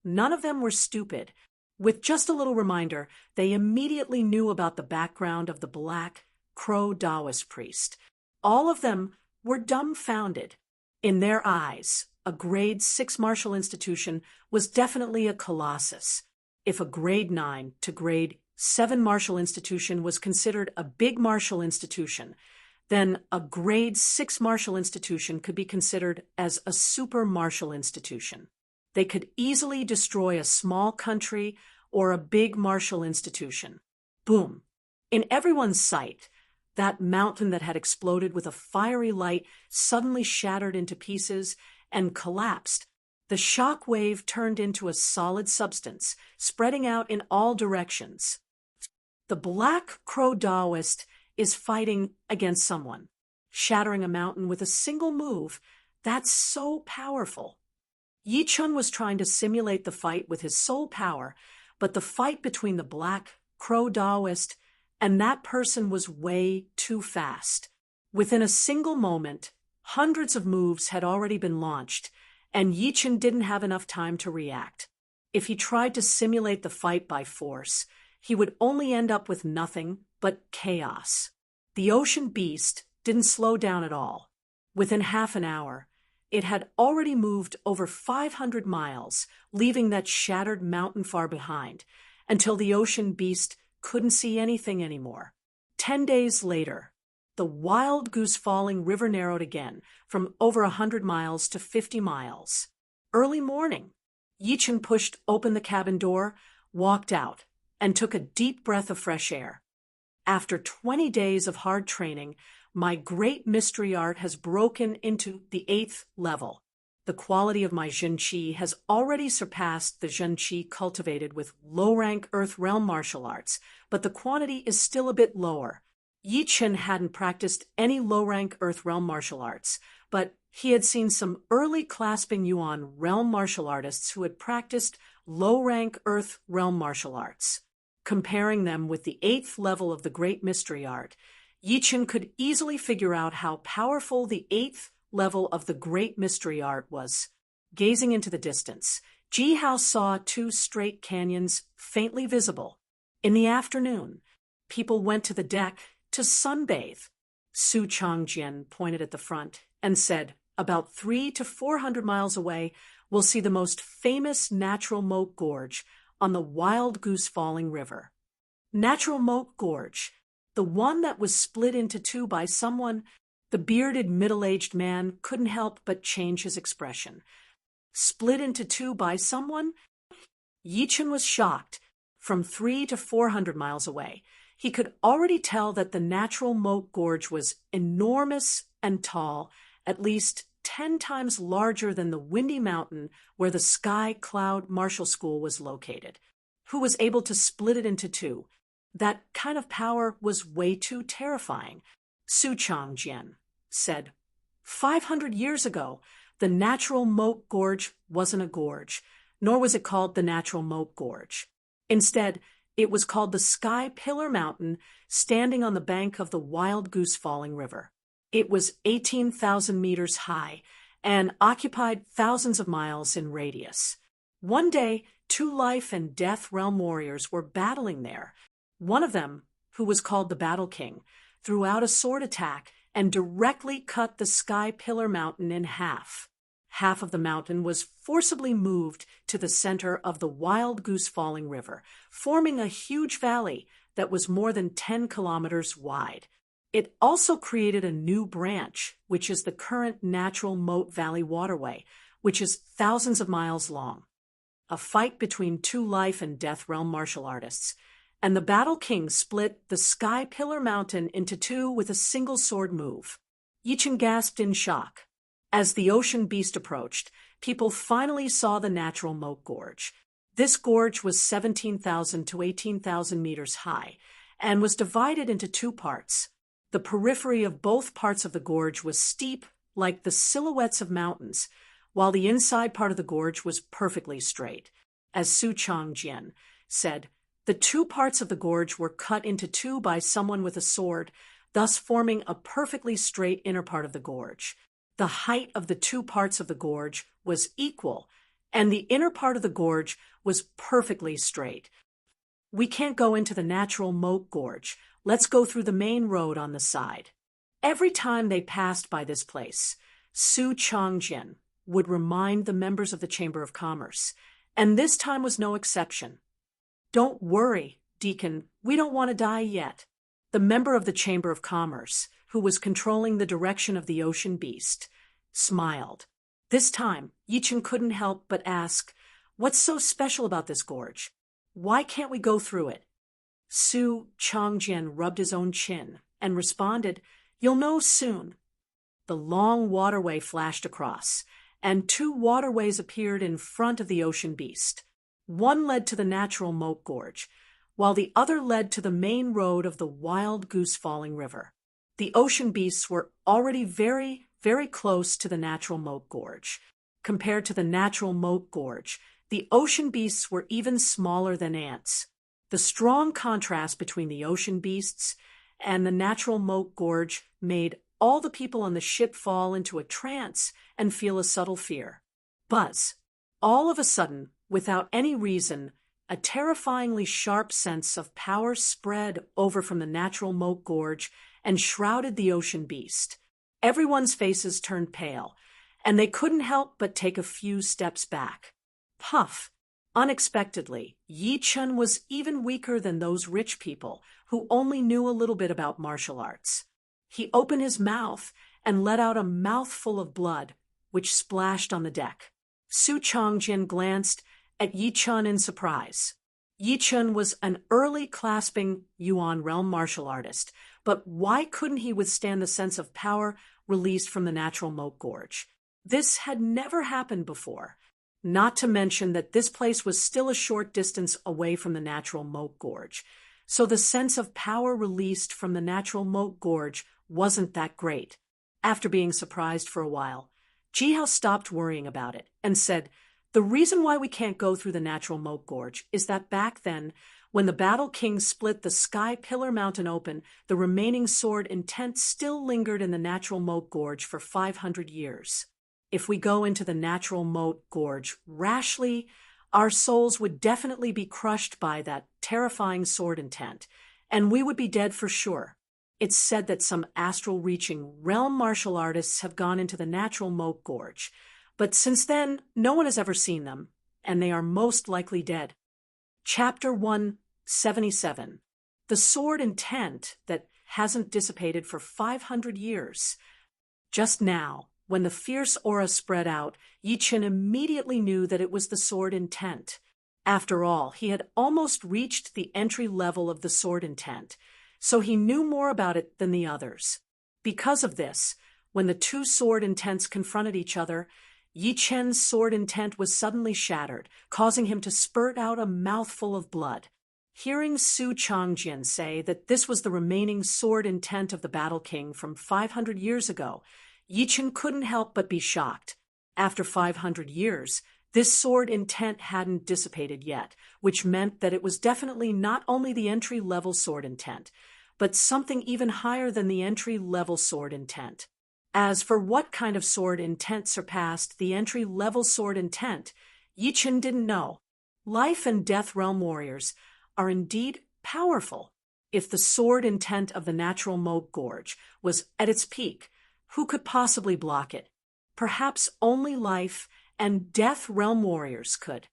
None of them were stupid. With just a little reminder, they immediately knew about the background of the Black Crow Taoist priest. All of them were dumbfounded. In their eyes, a grade 6 martial institution was definitely a colossus. If a grade 9 to grade 7 martial institution was considered a big martial institution, then a grade 6 martial institution could be considered as a super martial institution. They could easily destroy a small country or a big martial institution. Boom! In everyone's sight, that mountain that had exploded with a fiery light suddenly shattered into pieces and collapsed. The shock wave turned into a solid substance, spreading out in all directions. The Black Crow Taoist is fighting against someone, shattering a mountain with a single move. That's so powerful. Yi Chen was trying to simulate the fight with his soul power, but the fight between the Black Crow Taoist and that person was way too fast. Within a single moment, hundreds of moves had already been launched, and Yi Chen didn't have enough time to react. If he tried to simulate the fight by force, he would only end up with nothing but chaos. The ocean beast didn't slow down at all. Within half an hour, it had already moved over 500 miles, leaving that shattered mountain far behind, until the ocean beast couldn't see anything anymore. 10 days later, the Wild Goose Falling River narrowed again, from over 100 miles to 50 miles. Early morning, Yi Chen pushed open the cabin door, walked out, and took a deep breath of fresh air. After 20 days of hard training, my great mystery art has broken into the 8th level. The quality of my zhenqi has already surpassed the zhenqi cultivated with low-rank Earth Realm martial arts, but the quantity is still a bit lower. Yi Chen hadn't practiced any low-rank Earth Realm martial arts, but he had seen some early clasping yuan realm martial artists who had practiced low-rank Earth Realm martial arts. Comparing them with the 8th level of the Great Mystery Art, Yi Chen could easily figure out how powerful the 8th level of the Great Mystery Art was. Gazing into the distance, Ji Hao saw 2 straight canyons faintly visible. In the afternoon, people went to the deck to sunbathe. Su Changjian pointed at the front and said, about 300 to 400 miles away, we'll see the most famous natural moat gorge on the Wild Goose Falling River. Natural Moat Gorge, the one that was split into two by someone. The bearded middle-aged man couldn't help but change his expression. Split into two by someone? Yichun was shocked. From 300 to 400 miles away, he could already tell that the Natural Moat Gorge was enormous and tall, at least 10 times larger than the windy mountain where the Sky Cloud Martial School was located. Who was able to split it into two? That kind of power was way too terrifying. Su Changjian said, 500 years ago, the Natural Moat Gorge wasn't a gorge, nor was it called the Natural Moat Gorge. Instead, it was called the Sky Pillar Mountain, standing on the bank of the Wild Goose Falling River. It was 18,000 meters high and occupied thousands of miles in radius. One day, two life and death realm warriors were battling there. One of them, who was called the Battle King, threw out a sword attack and directly cut the Sky Pillar Mountain in half. Half of the mountain was forcibly moved to the center of the Wild Goose Falling River, forming a huge valley that was more than 10 kilometers wide. It also created a new branch, which is the current Natural Moat Valley Waterway, which is thousands of miles long. A fight between two life and death realm martial artists, and the Battle King split the Sky Pillar Mountain into two with a single sword move. Yichun gasped in shock. As the ocean beast approached, people finally saw the Natural Moat Gorge. This gorge was 17,000 to 18,000 meters high and was divided into two parts. The periphery of both parts of the gorge was steep, like the silhouettes of mountains, while the inside part of the gorge was perfectly straight. As Su Changjian said, the two parts of the gorge were cut into two by someone with a sword, thus forming a perfectly straight inner part of the gorge. The height of the two parts of the gorge was equal, and the inner part of the gorge was perfectly straight. We can't go into the Natural Moat Gorge. Let's go through the main road on the side. Every time they passed by this place, Su Changjian would remind the members of the Chamber of Commerce, and this time was no exception. Don't worry, Deacon, we don't want to die yet. The member of the Chamber of Commerce, who was controlling the direction of the ocean beast, smiled. This time, Yichun couldn't help but ask, what's so special about this gorge? Why can't we go through it? Su Changjian rubbed his own chin and responded, you'll know soon. The long waterway flashed across, and two waterways appeared in front of the ocean beast. One led to the Natural Moat Gorge, while the other led to the main road of the Wild Goose Falling River. The ocean beasts were already very, very close to the Natural Moat Gorge. Compared to the Natural Moat Gorge, the ocean beasts were even smaller than ants. The strong contrast between the ocean beasts and the Natural Moat Gorge made all the people on the ship fall into a trance and feel a subtle fear. Buzz! All of a sudden, without any reason, a terrifyingly sharp sense of power spread over from the Natural Moat Gorge and shrouded the ocean beast. Everyone's faces turned pale, and they couldn't help but take a few steps back. Puff! Unexpectedly, Yichun was even weaker than those rich people who only knew a little bit about martial arts. He opened his mouth and let out a mouthful of blood, which splashed on the deck. Su Changjian glanced at Yichun in surprise. Yichun was an early clasping Yuan realm martial artist, but why couldn't he withstand the sense of power released from the Natural Moat Gorge? This had never happened before. Not to mention that this place was still a short distance away from the Natural Moat Gorge, so the sense of power released from the Natural Moat Gorge wasn't that great. After being surprised for a while, Jihao stopped worrying about it and said, the reason why we can't go through the Natural Moat Gorge is that back then, when the Battle King split the Sky Pillar Mountain open, the remaining sword intent still lingered in the Natural Moat Gorge for 500 years. If we go into the Natural Moat Gorge rashly, our souls would definitely be crushed by that terrifying sword intent, and we would be dead for sure. It's said that some astral-reaching realm martial artists have gone into the Natural Moat Gorge, but since then, no one has ever seen them, and they are most likely dead. Chapter 177. The sword intent that hasn't dissipated for 500 years. Just now, when the fierce aura spread out, Yi Chen immediately knew that it was the sword intent. After all, he had almost reached the entry level of the sword intent, so he knew more about it than the others. Because of this, when the two sword intents confronted each other, Yi Chen's sword intent was suddenly shattered, causing him to spurt out a mouthful of blood. Hearing Su Changjian say that this was the remaining sword intent of the Battle King from 500 years ago, Yi Chen couldn't help but be shocked. After 500 years, this sword intent hadn't dissipated yet, which meant that it was definitely not only the entry-level sword intent, but something even higher than the entry-level sword intent. As for what kind of sword intent surpassed the entry-level sword intent, Yi Chen didn't know. Life and death realm warriors are indeed powerful. If the sword intent of the natural Moat Gorge was at its peak, who could possibly block it? Perhaps only life and death realm warriors could.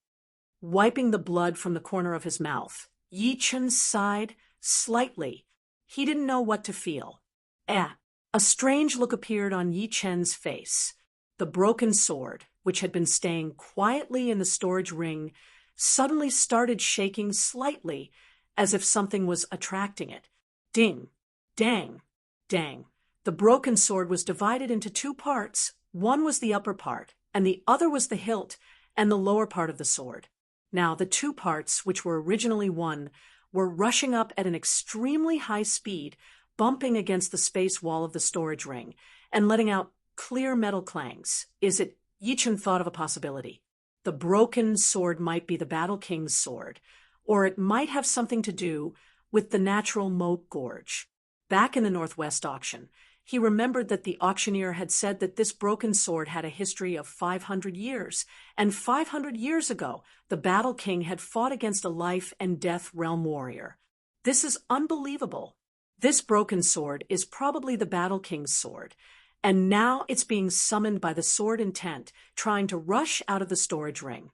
Wiping the blood from the corner of his mouth, Yi Chen sighed slightly. He didn't know what to feel. A strange look appeared on Yi Chen's face. The broken sword, which had been staying quietly in the storage ring, suddenly started shaking slightly, as if something was attracting it. Ding! Dang! Dang! The broken sword was divided into two parts. One was the upper part, and the other was the hilt and the lower part of the sword. Now, the two parts, which were originally one, were rushing up at an extremely high speed, bumping against the space wall of the storage ring, and letting out clear metal clangs. Yi Chen thought of a possibility. The broken sword might be the Battle King's sword, or it might have something to do with the natural Moat Gorge. Back in the Northwest auction, he remembered that the auctioneer had said that this broken sword had a history of 500 years, and 500 years ago, the Battle King had fought against a life and death realm warrior. This is unbelievable. This broken sword is probably the Battle King's sword, and now it's being summoned by the sword intent, trying to rush out of the storage ring.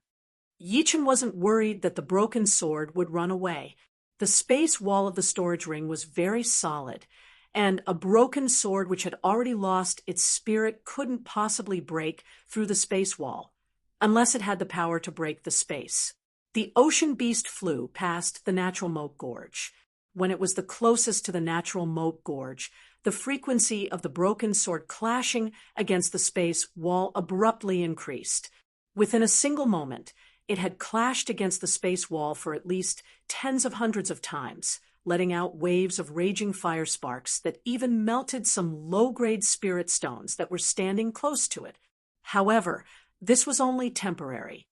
Yi Chen wasn't worried that the broken sword would run away. The space wall of the storage ring was very solid, and a broken sword which had already lost its spirit couldn't possibly break through the space wall, unless it had the power to break the space. The ocean beast flew past the natural Moat Gorge. When it was the closest to the natural Moat Gorge, the frequency of the broken sword clashing against the space wall abruptly increased. Within a single moment, it had clashed against the space wall for at least tens of hundreds of times, letting out waves of raging fire sparks that even melted some low-grade spirit stones that were standing close to it. However, this was only temporary.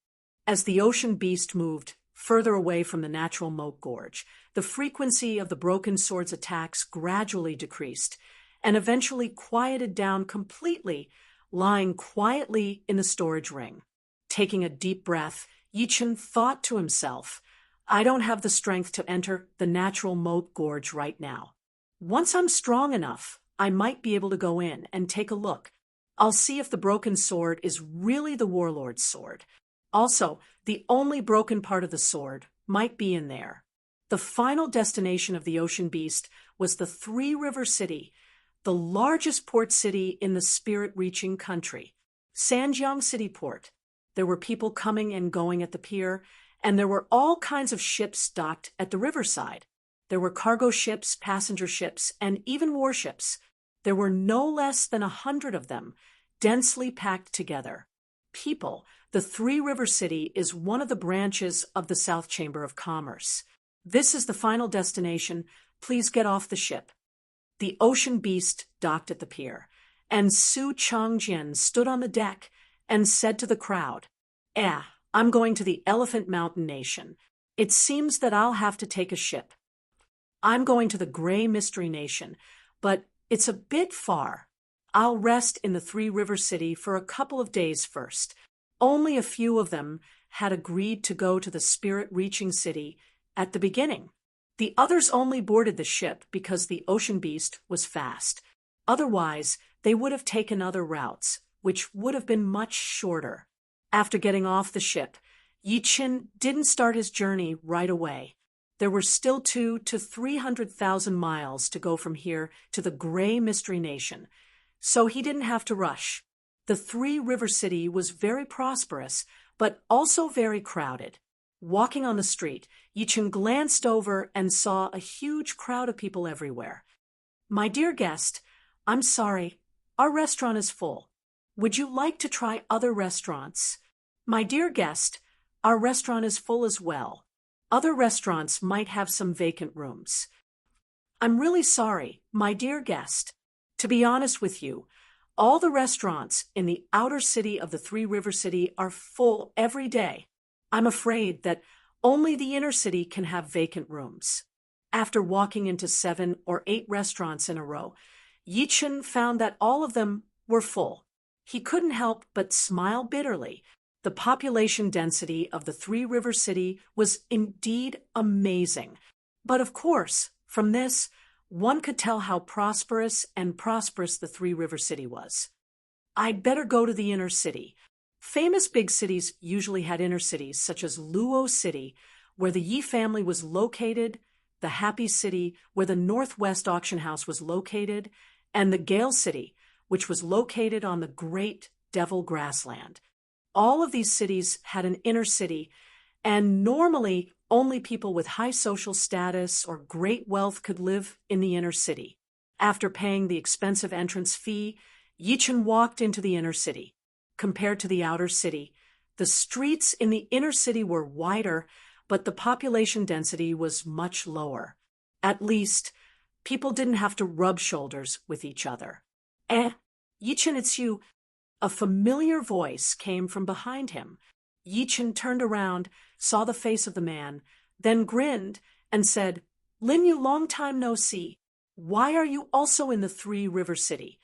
As the ocean beast moved further away from the natural Moat Gorge, the frequency of the broken sword's attacks gradually decreased and eventually quieted down completely, lying quietly in the storage ring. Taking a deep breath, Yi Chen thought to himself, I don't have the strength to enter the natural Moat Gorge right now. Once I'm strong enough, I might be able to go in and take a look. I'll see if the broken sword is really the warlord's sword. Also, the only broken part of the sword might be in there. The final destination of the ocean beast was the Three River City, the largest port city in the spirit-reaching country, Sanjiang City Port. There were people coming and going at the pier, and there were all kinds of ships docked at the riverside. There were cargo ships, passenger ships, and even warships. There were no less than 100 of them, densely packed together. People, the Three River City is one of the branches of the South Chamber of Commerce. This is the final destination. Please get off the ship. The ocean beast docked at the pier, and Su Changjian stood on the deck and said to the crowd, I'm going to the Elephant Mountain Nation. It seems that I'll have to take a ship. I'm going to the Gray Mystery Nation, but it's a bit far. I'll rest in the Three River City for a couple of days first. Only a few of them had agreed to go to the spirit-reaching city at the beginning. The others only boarded the ship because the ocean beast was fast. Otherwise, they would have taken other routes, which would have been much shorter. After getting off the ship, Yi Chen didn't start his journey right away. There were still 200,000 to 300,000 miles to go from here to the Gray Mystery Nation, so he didn't have to rush. The Three River City was very prosperous, but also very crowded. Walking on the street, Yi Chen glanced over and saw a huge crowd of people everywhere. "My dear guest, I'm sorry, our restaurant is full. Would you like to try other restaurants?" "My dear guest, our restaurant is full as well. Other restaurants might have some vacant rooms." "I'm really sorry, my dear guest. To be honest with you, all the restaurants in the outer city of the Three River City are full every day. I'm afraid that only the inner city can have vacant rooms." After walking into 7 or 8 restaurants in a row, Yi Chen found that all of them were full. He couldn't help but smile bitterly. The population density of the Three River City was indeed amazing. But of course, from this, one could tell how prosperous the Three River City was. "I'd better go to the inner city." Famous big cities usually had inner cities, such as Luo City, where the Yi family was located, the Happy City, where the Northwest Auction House was located, and the Gale City, which was located on the Great Devil Grassland. All of these cities had an inner city, and normally only people with high social status or great wealth could live in the inner city. After paying the expensive entrance fee, Yi Chen walked into the inner city. Compared to the outer city, the streets in the inner city were wider, but the population density was much lower. At least, people didn't have to rub shoulders with each other. Yi Chen, it's you." A familiar voice came from behind him. Yi Chen turned around, saw the face of the man, then grinned and said, "Lin Yu, long time no see. Why are you also in the Three River City?"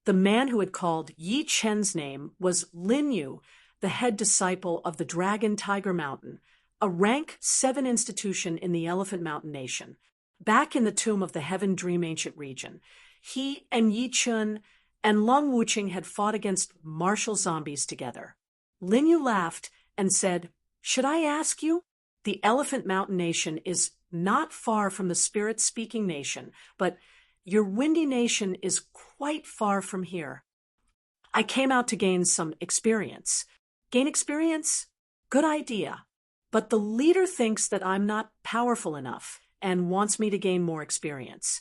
The man who had called Yi Chen's name was Lin Yu, the head disciple of the Dragon Tiger Mountain, a rank 7 institution in the Elephant Mountain Nation. Back in the Tomb of the Heaven Dream Ancient region, he and Yi Chen and Lung Wuqing had fought against martial zombies together. Lin Yu laughed and said, "Should I ask you? The Elephant Mountain Nation is not far from the Spirit-Speaking Nation, but your Windy Nation is quite far from here." "I came out to gain some experience." "Gain experience? Good idea. But the leader thinks that I'm not powerful enough and wants me to gain more experience."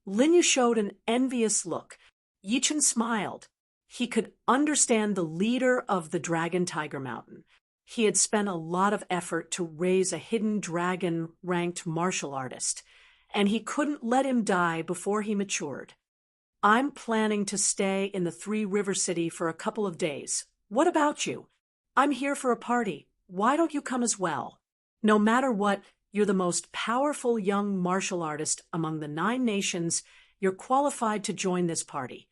Lin Yu showed an envious look. Yi Chen smiled. He could understand the leader of the Dragon Tiger Mountain. He had spent a lot of effort to raise a hidden dragon-ranked martial artist, and he couldn't let him die before he matured. "I'm planning to stay in the Three River City for a couple of days. What about you? I'm here for a party. Why don't you come as well? No matter what, you're the most powerful young martial artist among the 9 nations. You're qualified to join this party."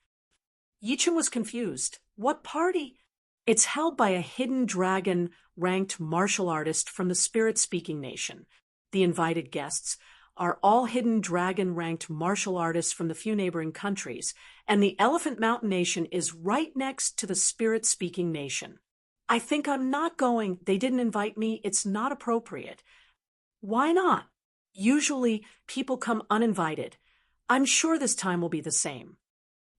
Yi Chen was confused. "What party?" "It's held by a hidden dragon-ranked martial artist from the Spirit-Speaking Nation. The invited guests are all hidden dragon-ranked martial artists from the few neighboring countries, and the Elephant Mountain Nation is right next to the Spirit-Speaking Nation." "I think I'm not going. They didn't invite me. It's not appropriate." "Why not? Usually people come uninvited. I'm sure this time will be the same."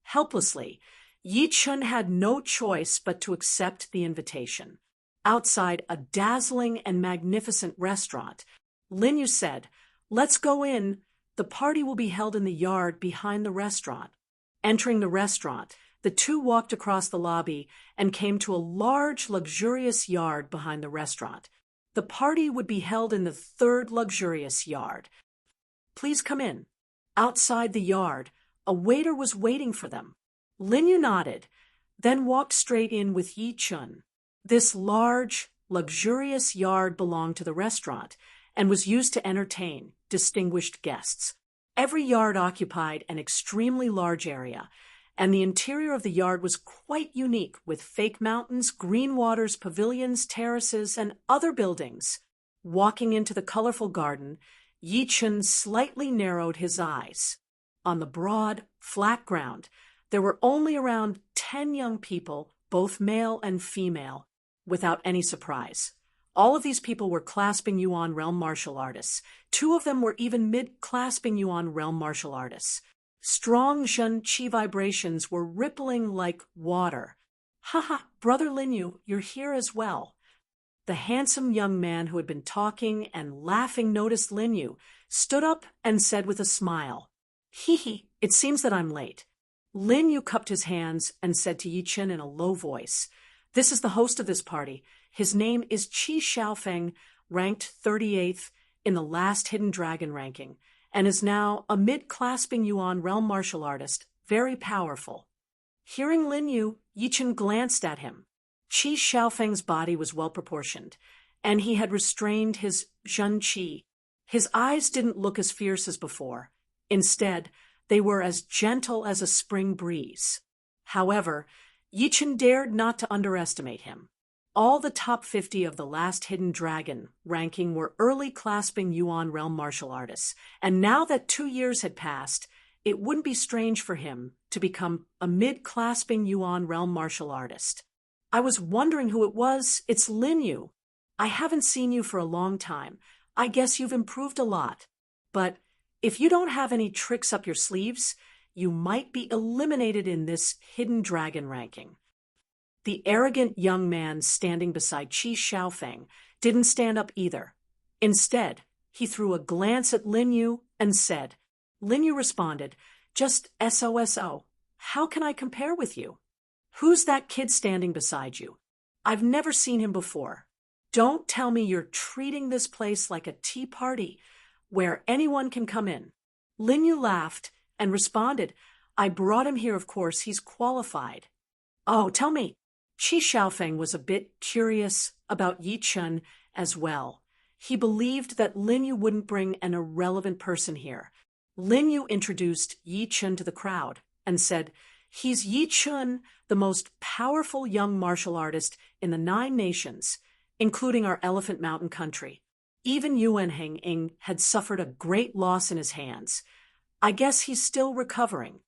Helplessly, Yi Chen had no choice but to accept the invitation. Outside a dazzling and magnificent restaurant, Lin Yu said, "Let's go in. The party will be held in the yard behind the restaurant." Entering the restaurant, the two walked across the lobby and came to a large, luxurious yard behind the restaurant. The party would be held in the 3rd luxurious yard. "Please come in." Outside the yard, a waiter was waiting for them. Lin Yu nodded, then walked straight in with Yi Chen. This large, luxurious yard belonged to the restaurant and was used to entertain distinguished guests. Every yard occupied an extremely large area, and the interior of the yard was quite unique, with fake mountains, green waters, pavilions, terraces, and other buildings. Walking into the colorful garden, Yi Chen slightly narrowed his eyes. On the broad, flat ground, there were only around 10 young people, both male and female. Without any surprise, All of these people were clasping Yuan realm martial artists. Two of them were even mid-clasping Yuan realm martial artists. Strong Zhen Qi vibrations were rippling like water. Haha, Brother Linyu, you're here as well. The handsome young man who had been talking and laughing noticed Linyu, stood up and said with a smile, "Hee, it seems that I'm late." Linyu cupped his hands and said to Yichen in a low voice, "This is the host of this party. His name is Qi Xiaofeng, ranked 38th in the last Hidden Dragon ranking, and is now a mid-clasping Yuan realm martial artist, very powerful." Hearing Linyu, Yichen glanced at him. Qi Xiaofeng's body was well-proportioned, and he had restrained his Zhen Qi. His eyes didn't look as fierce as before. Instead, they were as gentle as a spring breeze. However, Yichen dared not to underestimate him. All the top 50 of the last Hidden Dragon ranking were early clasping Yuan realm martial artists, and now that 2 years had passed, it wouldn't be strange for him to become a mid-clasping Yuan realm martial artist. "I was wondering who it was. It's Linyu. I haven't seen you for a long time. I guess you've improved a lot. But if you don't have any tricks up your sleeves, you might be eliminated in this Hidden Dragon ranking." The arrogant young man standing beside Qi Xiaofeng didn't stand up either. Instead, he threw a glance at Linyu and said. Linyu responded, "Just SOSO. How can I compare with you? Who's that kid standing beside you? I've never seen him before. Don't tell me you're treating this place like a tea party where anyone can come in." Linyu laughed and responded, "I brought him here, of course. He's qualified." "Oh, tell me." Qi Xiaofeng was a bit curious about Yichen as well. He believed that Linyu wouldn't bring an irrelevant person here. Linyu introduced Yichen to the crowd and said, "He's Yichen, the most powerful young martial artist in the 9 nations, including our Elephant Mountain country. Even Yuan Heng had suffered a great loss in his hands. I guess he's still recovering."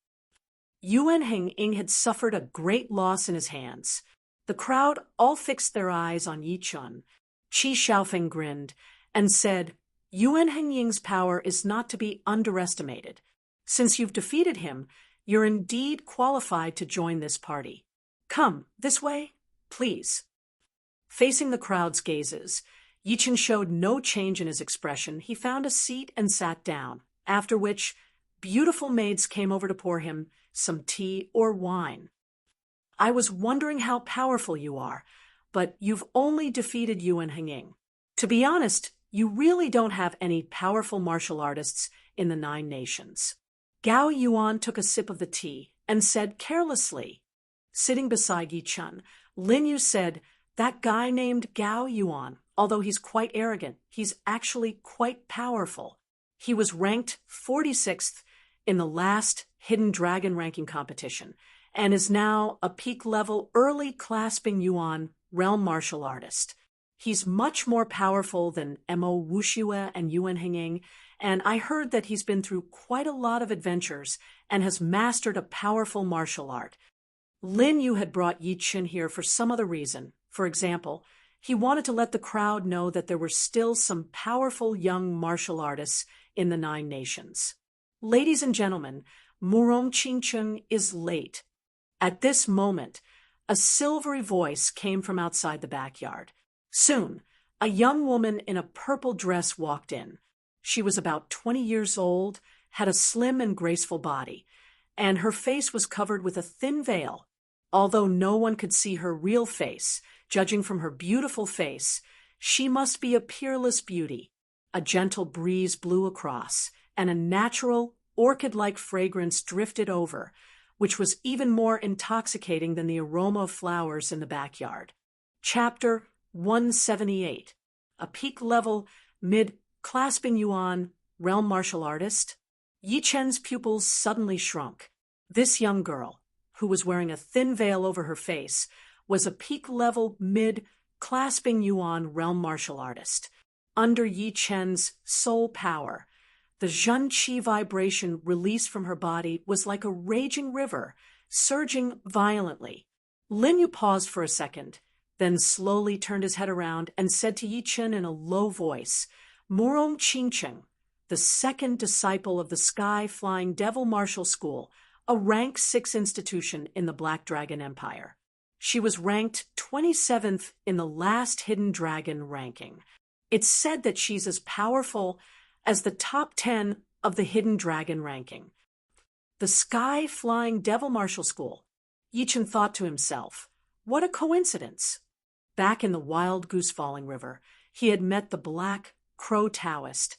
Yuan Heng had suffered a great loss in his hands. The crowd all fixed their eyes on Yichen. Qi Xiaofeng grinned and said, "Yuan Hengying's power is not to be underestimated. Since you've defeated him, you're indeed qualified to join this party. Come, this way, please." Facing the crowd's gazes, Yichen showed no change in his expression. He found a seat and sat down, after which beautiful maids came over to pour him some tea or wine. "I was wondering how powerful you are, but you've only defeated Yuan Hengying. To be honest, you really don't have any powerful martial artists in the 9 nations." Gao Yuan took a sip of the tea and said carelessly. Sitting beside Yichen, Linyu said, "That guy named Gao Yuan, although he's quite arrogant, he's actually quite powerful. He was ranked 46th in the last Hidden Dragon ranking competition and is now a peak-level early clasping Yuan realm martial artist. He's much more powerful than Mo Wuxue and Yuan Hengying, and I heard that he's been through quite a lot of adventures and has mastered a powerful martial art." Linyu had brought Yichen here for some other reason. For example, he wanted to let the crowd know that there were still some powerful young martial artists in the 9 nations. "Ladies and gentlemen, Murong Qingcheng is late." At this moment, a silvery voice came from outside the backyard. Soon, a young woman in a purple dress walked in. She was about 20 years old, had a slim and graceful body, and her face was covered with a thin veil. Although no one could see her real face, judging from her beautiful face, she must be a peerless beauty. A gentle breeze blew across, and a natural, orchid-like fragrance drifted over, which was even more intoxicating than the aroma of flowers in the backyard. Chapter 178. A peak-level, mid-clasping Yuan realm martial artist? Yichen's pupils suddenly shrunk. This young girl, who was wearing a thin veil over her face, was a peak-level, mid-clasping Yuan realm martial artist. Under Yichen's soul power, the Zhen Qi vibration released from her body was like a raging river, surging violently. Linyu paused for a second, then slowly turned his head around and said to Yi Chen in a low voice, "Murong Qingcheng, the second disciple of the Sky Flying Devil Martial School, a rank 6 institution in the Black Dragon Empire. She was ranked 27th in the last Hidden Dragon ranking. It's said that she's as powerful as the top 10 of the Hidden Dragon ranking." The Sky Flying Devil Martial School. Yi Chen thought to himself, what a coincidence. Back in the Wild Goose Falling River, he had met the Black Crow Taoist,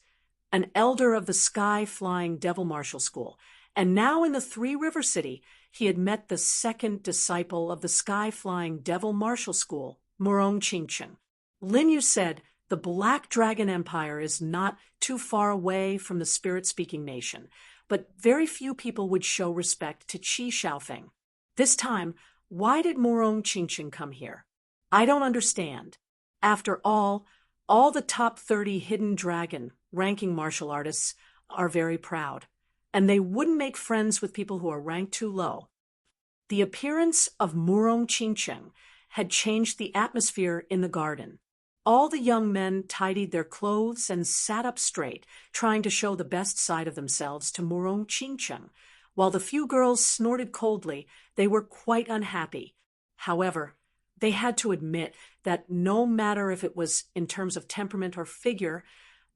an elder of the Sky Flying Devil Martial School, and now in the Three River City, he had met the second disciple of the Sky Flying Devil Martial School, Murong Qingcheng. Lin Yu said the Black Dragon Empire is not too far away from the Spirit-speaking nation, but very few people would show respect to Qi Xiaofeng. This time, why did Murong Qingcheng come here? I don't understand. After all the top 30 Hidden Dragon ranking martial artists are very proud, and they wouldn't make friends with people who are ranked too low. The appearance of Murong Qingcheng had changed the atmosphere in the garden. All the young men tidied their clothes and sat up straight, trying to show the best side of themselves to Murong Qingcheng. While the few girls snorted coldly, they were quite unhappy. However, they had to admit that no matter if it was in terms of temperament or figure,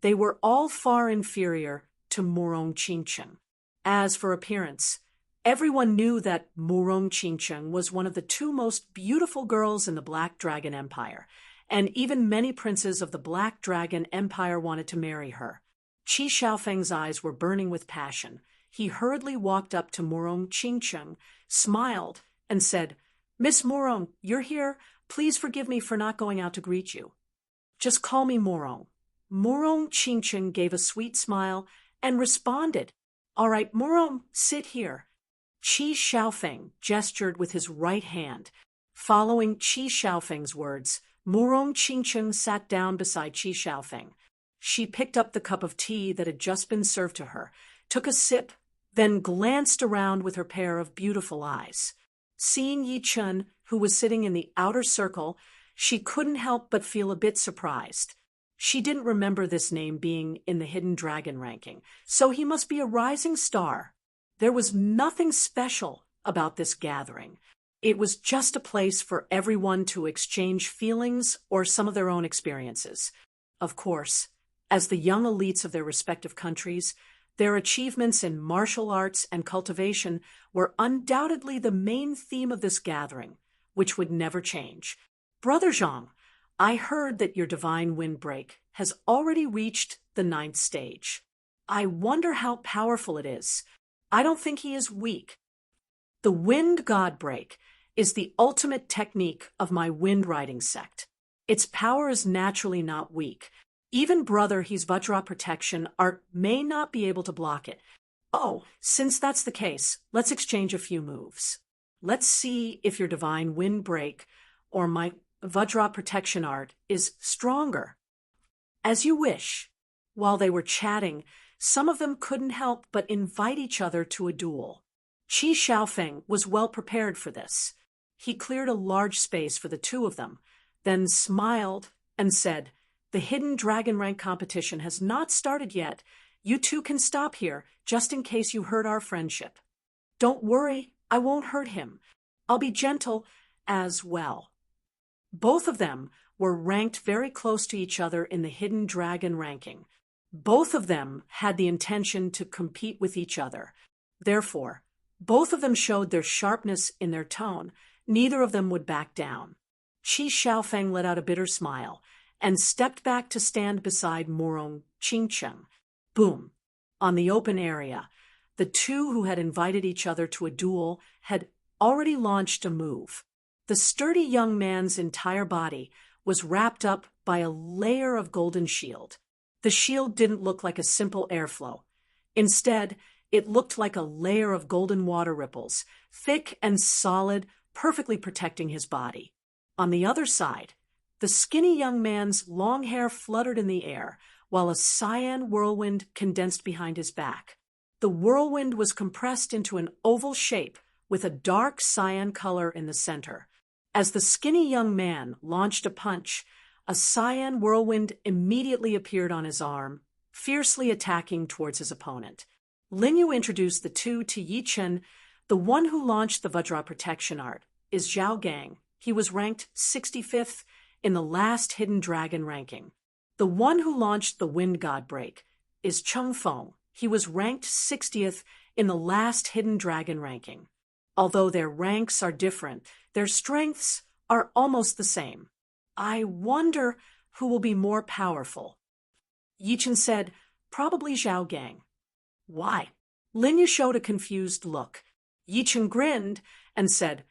they were all far inferior to Murong Qingcheng. As for appearance, everyone knew that Murong Qingcheng was one of the 2 most beautiful girls in the Black Dragon Empire, and even many princes of the Black Dragon Empire wanted to marry her. Qi Xiaofeng's eyes were burning with passion. He hurriedly walked up to Murong Qingcheng, smiled, and said, "Miss Murong, you're here. Please forgive me for not going out to greet you. Just call me Murong." Murong Qingcheng gave a sweet smile and responded, "All right, Murong, sit here." Qi Xiaofeng gestured with his right hand. Following Qi Xiaofeng's words, Murong Qingcheng sat down beside Qi Xiaofeng. She picked up the cup of tea that had just been served to her, took a sip, then glanced around with her pair of beautiful eyes. Seeing Yi Chen, who was sitting in the outer circle, she couldn't help but feel a bit surprised. She didn't remember this name being in the Hidden Dragon ranking, so he must be a rising star. There was nothing special about this gathering. It was just a place for everyone to exchange feelings or some of their own experiences. Of course, as the young elites of their respective countries, their achievements in martial arts and cultivation were undoubtedly the main theme of this gathering, which would never change. Brother Zhang, I heard that your divine windbreak has already reached the 9th stage. I wonder how powerful it is. I don't think he is weak. The wind god break is the ultimate technique of my wind riding sect. Its power is naturally not weak. Even Brother He's Vajra protection art may not be able to block it. Oh, since that's the case, let's exchange a few moves. Let's see if your divine wind break or my Vajra protection art is stronger. As you wish. While they were chatting, some of them couldn't help but invite each other to a duel. Qi Xiaofeng was well prepared for this. He cleared a large space for the 2 of them, then smiled and said, "The Hidden Dragon rank competition has not started yet. You 2 can stop here, just in case you hurt our friendship." "Don't worry, I won't hurt him. I'll be gentle as well." Both of them were ranked very close to each other in the Hidden Dragon ranking. Both of them had the intention to compete with each other. Therefore, both of them showed their sharpness in their tone. Neither of them would back down. Qi Xiaofeng let out a bitter smile and stepped back to stand beside Murong Qingcheng. Boom! On the open area, the 2 who had invited each other to a duel had already launched a move. The sturdy young man's entire body was wrapped up by a layer of golden shield. The shield didn't look like a simple airflow. Instead, it looked like a layer of golden water ripples, thick and solid, perfectly protecting his body. On the other side, the skinny young man's long hair fluttered in the air, while a cyan whirlwind condensed behind his back. The whirlwind was compressed into an oval shape with a dark cyan color in the center. As the skinny young man launched a punch, a cyan whirlwind immediately appeared on his arm, fiercely attacking towards his opponent. Lin Yu introduced the two to Yi Chen. The one who launched the Vajra protection art is Zhao Gang. He was ranked 65th in the last Hidden Dragon ranking. The one who launched the Wind God Break is Cheng Feng. He was ranked 60th in the last Hidden Dragon ranking. Although their ranks are different, their strengths are almost the same. I wonder who will be more powerful. Yi Chen said, probably Zhao Gang. Why? Lin Yu showed a confused look. Yi Chen grinned and said,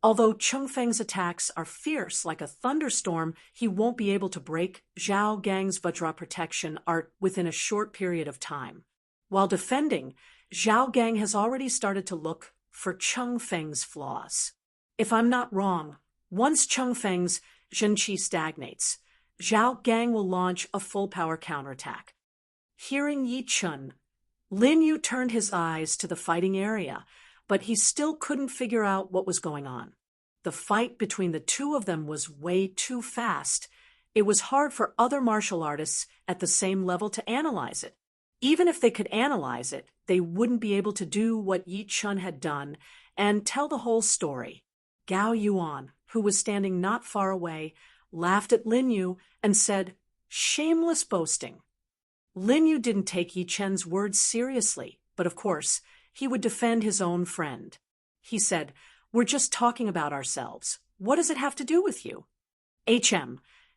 although Cheng Feng's attacks are fierce like a thunderstorm, he won't be able to break Zhao Gang's Vajra protection art within a short period of time. While defending, Zhao Gang has already started to look for Cheng Feng's flaws. If I'm not wrong, once Cheng Feng's Zhenqi stagnates, Zhao Gang will launch a full-power counterattack. Hearing Yi Chen, Lin Yu turned his eyes to the fighting area, but he still couldn't figure out what was going on. The fight between the two of them was way too fast. It was hard for other martial artists at the same level to analyze it. Even if they could analyze it, they wouldn't be able to do what Yi Chen had done and tell the whole story. Gao Yuan, who was standing not far away, laughed at Lin Yu and said, shameless boasting. Lin Yu didn't take Yi Chen's words seriously, but of course, he would defend his own friend. He said, we're just talking about ourselves. What does it have to do with you?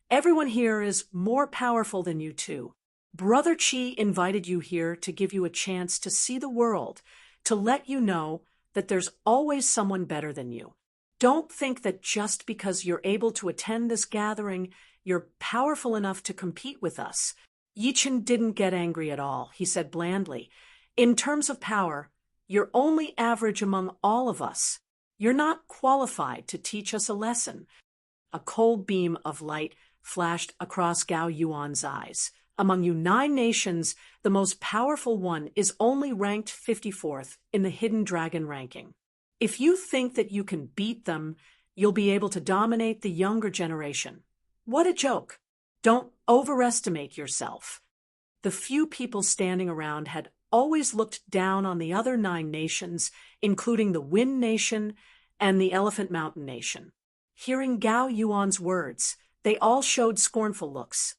Everyone here is more powerful than you two. Brother Qi invited you here to give you a chance to see the world, to let you know that there's always someone better than you. Don't think that just because you're able to attend this gathering, you're powerful enough to compete with us. Yi Chen didn't get angry at all. He said blandly, in terms of power, you're only average among all of us. You're not qualified to teach us a lesson. A cold beam of light flashed across Gao Yuan's eyes. Among you 9 nations, the most powerful one is only ranked 54th in the Hidden Dragon ranking. If you think that you can beat them, you'll be able to dominate the younger generation. What a joke! Don't overestimate yourself. The few people standing around had always looked down on the other 9 nations, including the Wind Nation and the Elephant Mountain Nation. Hearing Gao Yuan's words, they all showed scornful looks.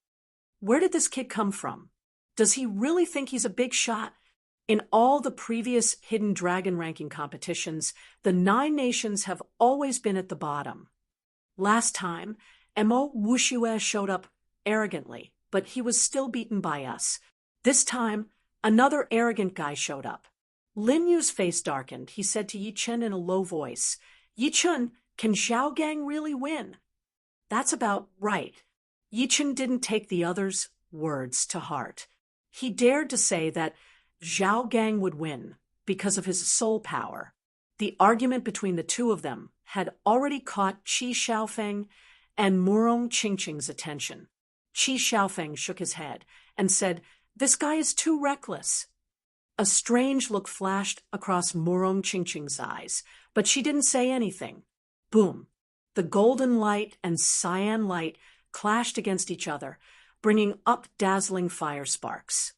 Where did this kid come from? Does he really think he's a big shot? In all the previous Hidden Dragon ranking competitions, the 9 nations have always been at the bottom. Last time, Mo Wuxue showed up arrogantly, but he was still beaten by us. This time, another arrogant guy showed up. Lin Yu's face darkened. He said to Yi Chen in a low voice, Yi Chen, can Zhao Gang really win? That's about right. Yi Chen didn't take the other's words to heart. He dared to say that Zhao Gang would win because of his soul power. The argument between the two of them had already caught Qi Xiaofeng and Murong Qingqing's attention. Qi Xiaofeng shook his head and said, this guy is too reckless. A strange look flashed across Murong Qingqing's eyes, but she didn't say anything. Boom! The golden light and cyan light clashed against each other, bringing up dazzling fire sparks.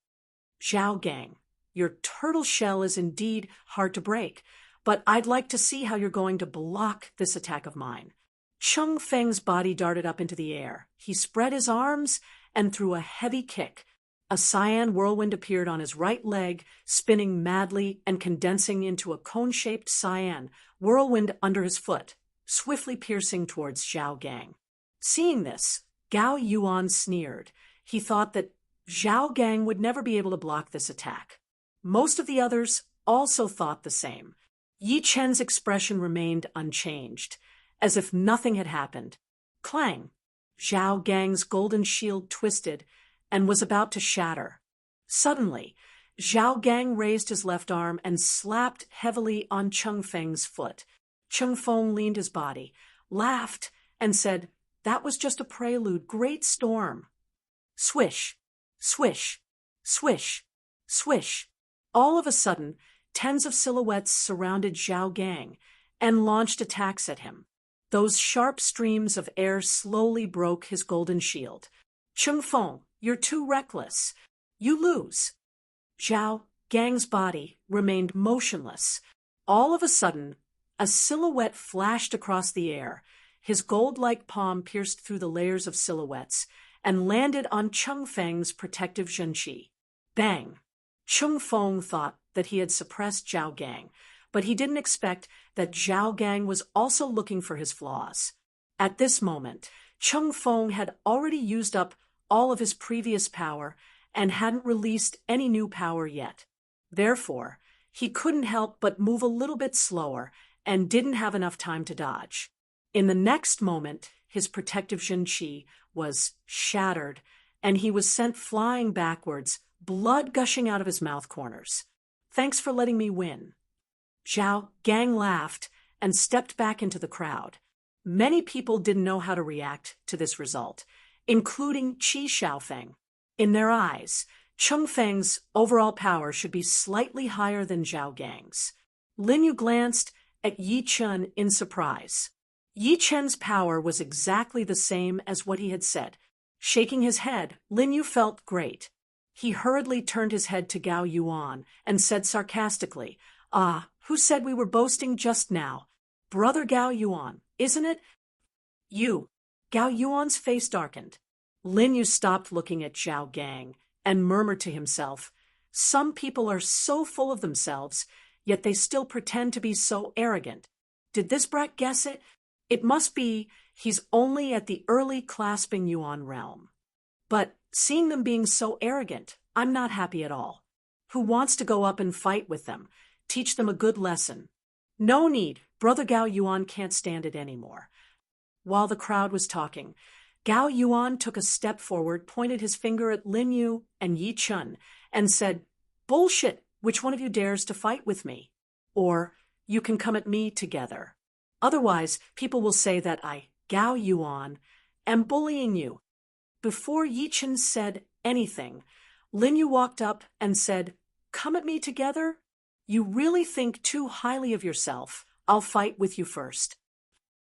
Zhao Gang, your turtle shell is indeed hard to break, but I'd like to see how you're going to block this attack of mine. Cheng Feng's body darted up into the air. He spread his arms and threw a heavy kick. A cyan whirlwind appeared on his right leg, spinning madly and condensing into a cone-shaped cyan whirlwind under his foot, swiftly piercing towards Zhao Gang. Seeing this, Gao Yuan sneered. He thought that Zhao Gang would never be able to block this attack. Most of the others also thought the same. Yi Chen's expression remained unchanged, as if nothing had happened. Clang! Zhao Gang's golden shield twisted and was about to shatter. Suddenly, Zhao Gang raised his left arm and slapped heavily on Cheng Feng's foot. Cheng Feng leaned his body, laughed, and said, that was just a prelude. Great storm. Swish, swish, swish, swish. All of a sudden, tens of silhouettes surrounded Zhao Gang and launched attacks at him. Those sharp streams of air slowly broke his golden shield. Cheng Feng, you're too reckless. You lose. Zhao Gang's body remained motionless. All of a sudden, a silhouette flashed across the air. His gold-like palm pierced through the layers of silhouettes and landed on Cheng Feng's protective zhenqi. Bang! Cheng Feng thought that he had suppressed Zhao Gang, but he didn't expect that Zhao Gang was also looking for his flaws. At this moment, Cheng Feng had already used up all of his previous power and hadn't released any new power yet. Therefore, he couldn't help but move a little bit slower and didn't have enough time to dodge. In the next moment, his protective zhenqi was shattered, and he was sent flying backwards, blood gushing out of his mouth corners. Thanks for letting me win. Zhao Gang laughed and stepped back into the crowd. Many people didn't know how to react to this result, including Qi Xiaofeng. In their eyes, Cheng Feng's overall power should be slightly higher than Zhao Gang's. Lin Yu glanced at Yi Chen in surprise. Yi Chen's power was exactly the same as what he had said. Shaking his head, Lin Yu felt great. He hurriedly turned his head to Gao Yuan and said sarcastically, "Ah, who said we were boasting just now? Brother Gao Yuan, isn't it?" "You." Gao Yuan's face darkened. Lin Yu stopped looking at Zhao Gang and murmured to himself, "Some people are so full of themselves, yet they still pretend to be so arrogant. Did this brat guess it? It must be he's only at the early clasping Yuan realm. But seeing them being so arrogant, I'm not happy at all. Who wants to go up and fight with them? Teach them a good lesson." "No need. Brother Gao Yuan can't stand it anymore." While the crowd was talking, Gao Yuan took a step forward, pointed his finger at Lin Yu and Yi Chen, and said, "Bullshit, which one of you dares to fight with me? Or, you can come at me together. Otherwise, people will say that I, Gao Yuan, am bullying you." Before Yi Chen said anything, Lin Yu walked up and said, "Come at me together? You really think too highly of yourself. I'll fight with you first."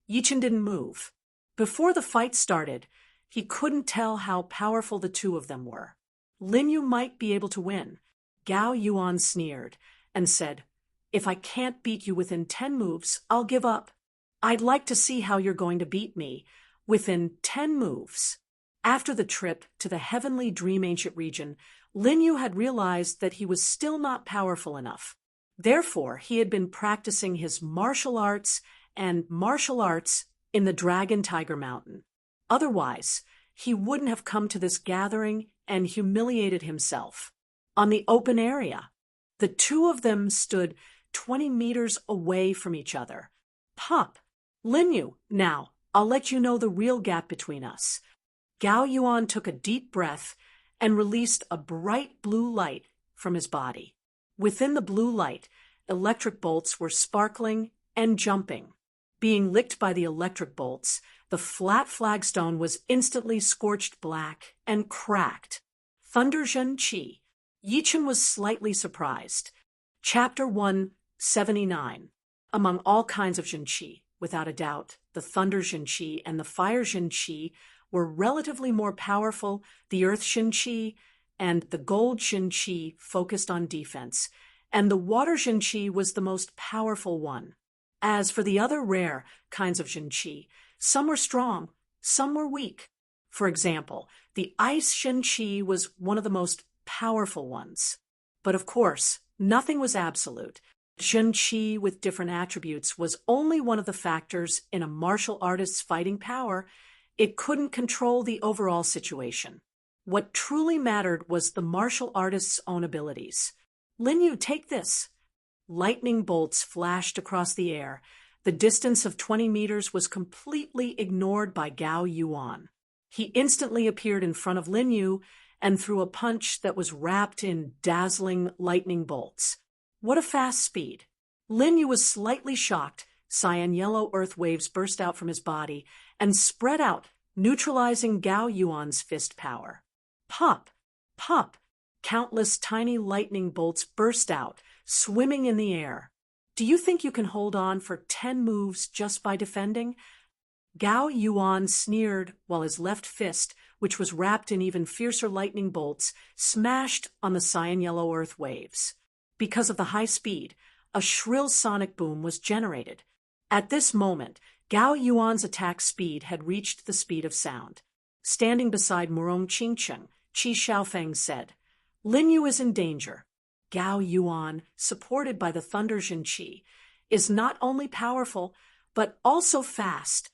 Yi Chen didn't move. Before the fight started, he couldn't tell how powerful the two of them were. Lin Yu might be able to win. Gao Yuan sneered and said, "If I can't beat you within 10 moves, I'll give up. I'd like to see how you're going to beat me within 10 moves. After the trip to the heavenly dream ancient region, Lin Yu had realized that he was still not powerful enough. Therefore, he had been practicing his martial arts in the Dragon Tiger Mountain. Otherwise, he wouldn't have come to this gathering and humiliated himself. On the open area, the two of them stood 20 meters away from each other. "Pop, Lin Yu, now, I'll let you know the real gap between us." Gao Yuan took a deep breath and released a bright blue light from his body. Within the blue light, electric bolts were sparkling and jumping. Being licked by the electric bolts, the flat flagstone was instantly scorched black and cracked. Thunder Zhenqi. Yi Chen was slightly surprised. Chapter 179. Among all kinds of Zhenqi, without a doubt, the Thunder Zhenqi and the Fire Zhenqi were relatively more powerful. The Earth Zhenqi and the Gold Zhenqi focused on defense, and the Water Zhenqi was the most powerful one. As for the other rare kinds of Zhenqi, some were strong, some were weak. For example, the Ice Zhenqi was one of the most powerful ones. But of course, nothing was absolute. Zhenqi with different attributes was only one of the factors in a martial artist's fighting power. It couldn't control the overall situation. What truly mattered was the martial artist's own abilities. "Lin Yu, take this." Lightning bolts flashed across the air. The distance of 20 meters was completely ignored by Gao Yuan. He instantly appeared in front of Lin Yu and threw a punch that was wrapped in dazzling lightning bolts. What a fast speed! Lin Yu was slightly shocked. Cyan yellow earth waves burst out from his body and spread out, neutralizing Gao Yuan's fist power. Pop! Pop! Countless tiny lightning bolts burst out, swimming in the air. "Do you think you can hold on for 10 moves just by defending? Gao Yuan sneered while his left fist, which was wrapped in even fiercer lightning bolts, smashed on the cyan-yellow earth waves. Because of the high speed, a shrill sonic boom was generated. At this moment, Gao Yuan's attack speed had reached the speed of sound. Standing beside Murong Qingcheng, Qi Xiaofeng said, "Lin Yu is in danger." Gao Yuan, supported by the Thunder Jinqi, is not only powerful, but also fast.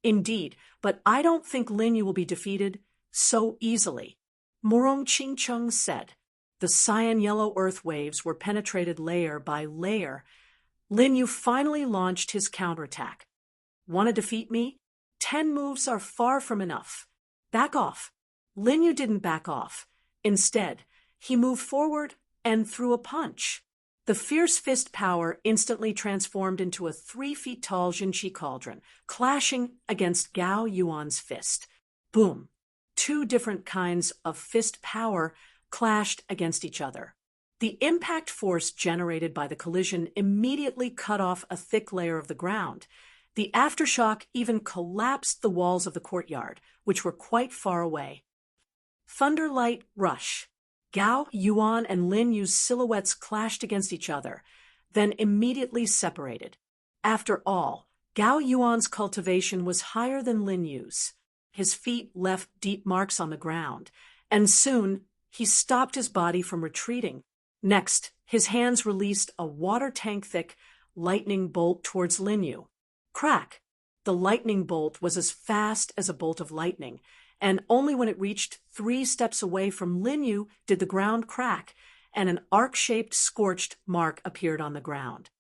Indeed, but I don't think Lin Yu will be defeated so easily, Murong Qingcheng said. The cyan-yellow earth waves were penetrated layer by layer. Lin Yu finally launched his counterattack. "Want to defeat me? 10 moves are far from enough. Back off." Lin Yu didn't back off. Instead, he moved forward and threw a punch. The fierce fist power instantly transformed into a 3 feet tall Jinqi cauldron, clashing against Gao Yuan's fist. Boom! 2 different kinds of fist power clashed against each other. The impact force generated by the collision immediately cut off a thick layer of the ground. The aftershock even collapsed the walls of the courtyard, which were quite far away. Thunderlight rush. Gao Yuan and Lin Yu's silhouettes clashed against each other, then immediately separated. After all, Gao Yuan's cultivation was higher than Lin Yu's. His feet left deep marks on the ground, and soon he stopped his body from retreating. Next, his hands released a water tank-thick lightning bolt towards Lin Yu. Crack! The lightning bolt was as fast as a bolt of lightning, and only when it reached 3 steps away from Lin Yu did the ground crack, and an arc-shaped scorched mark appeared on the ground.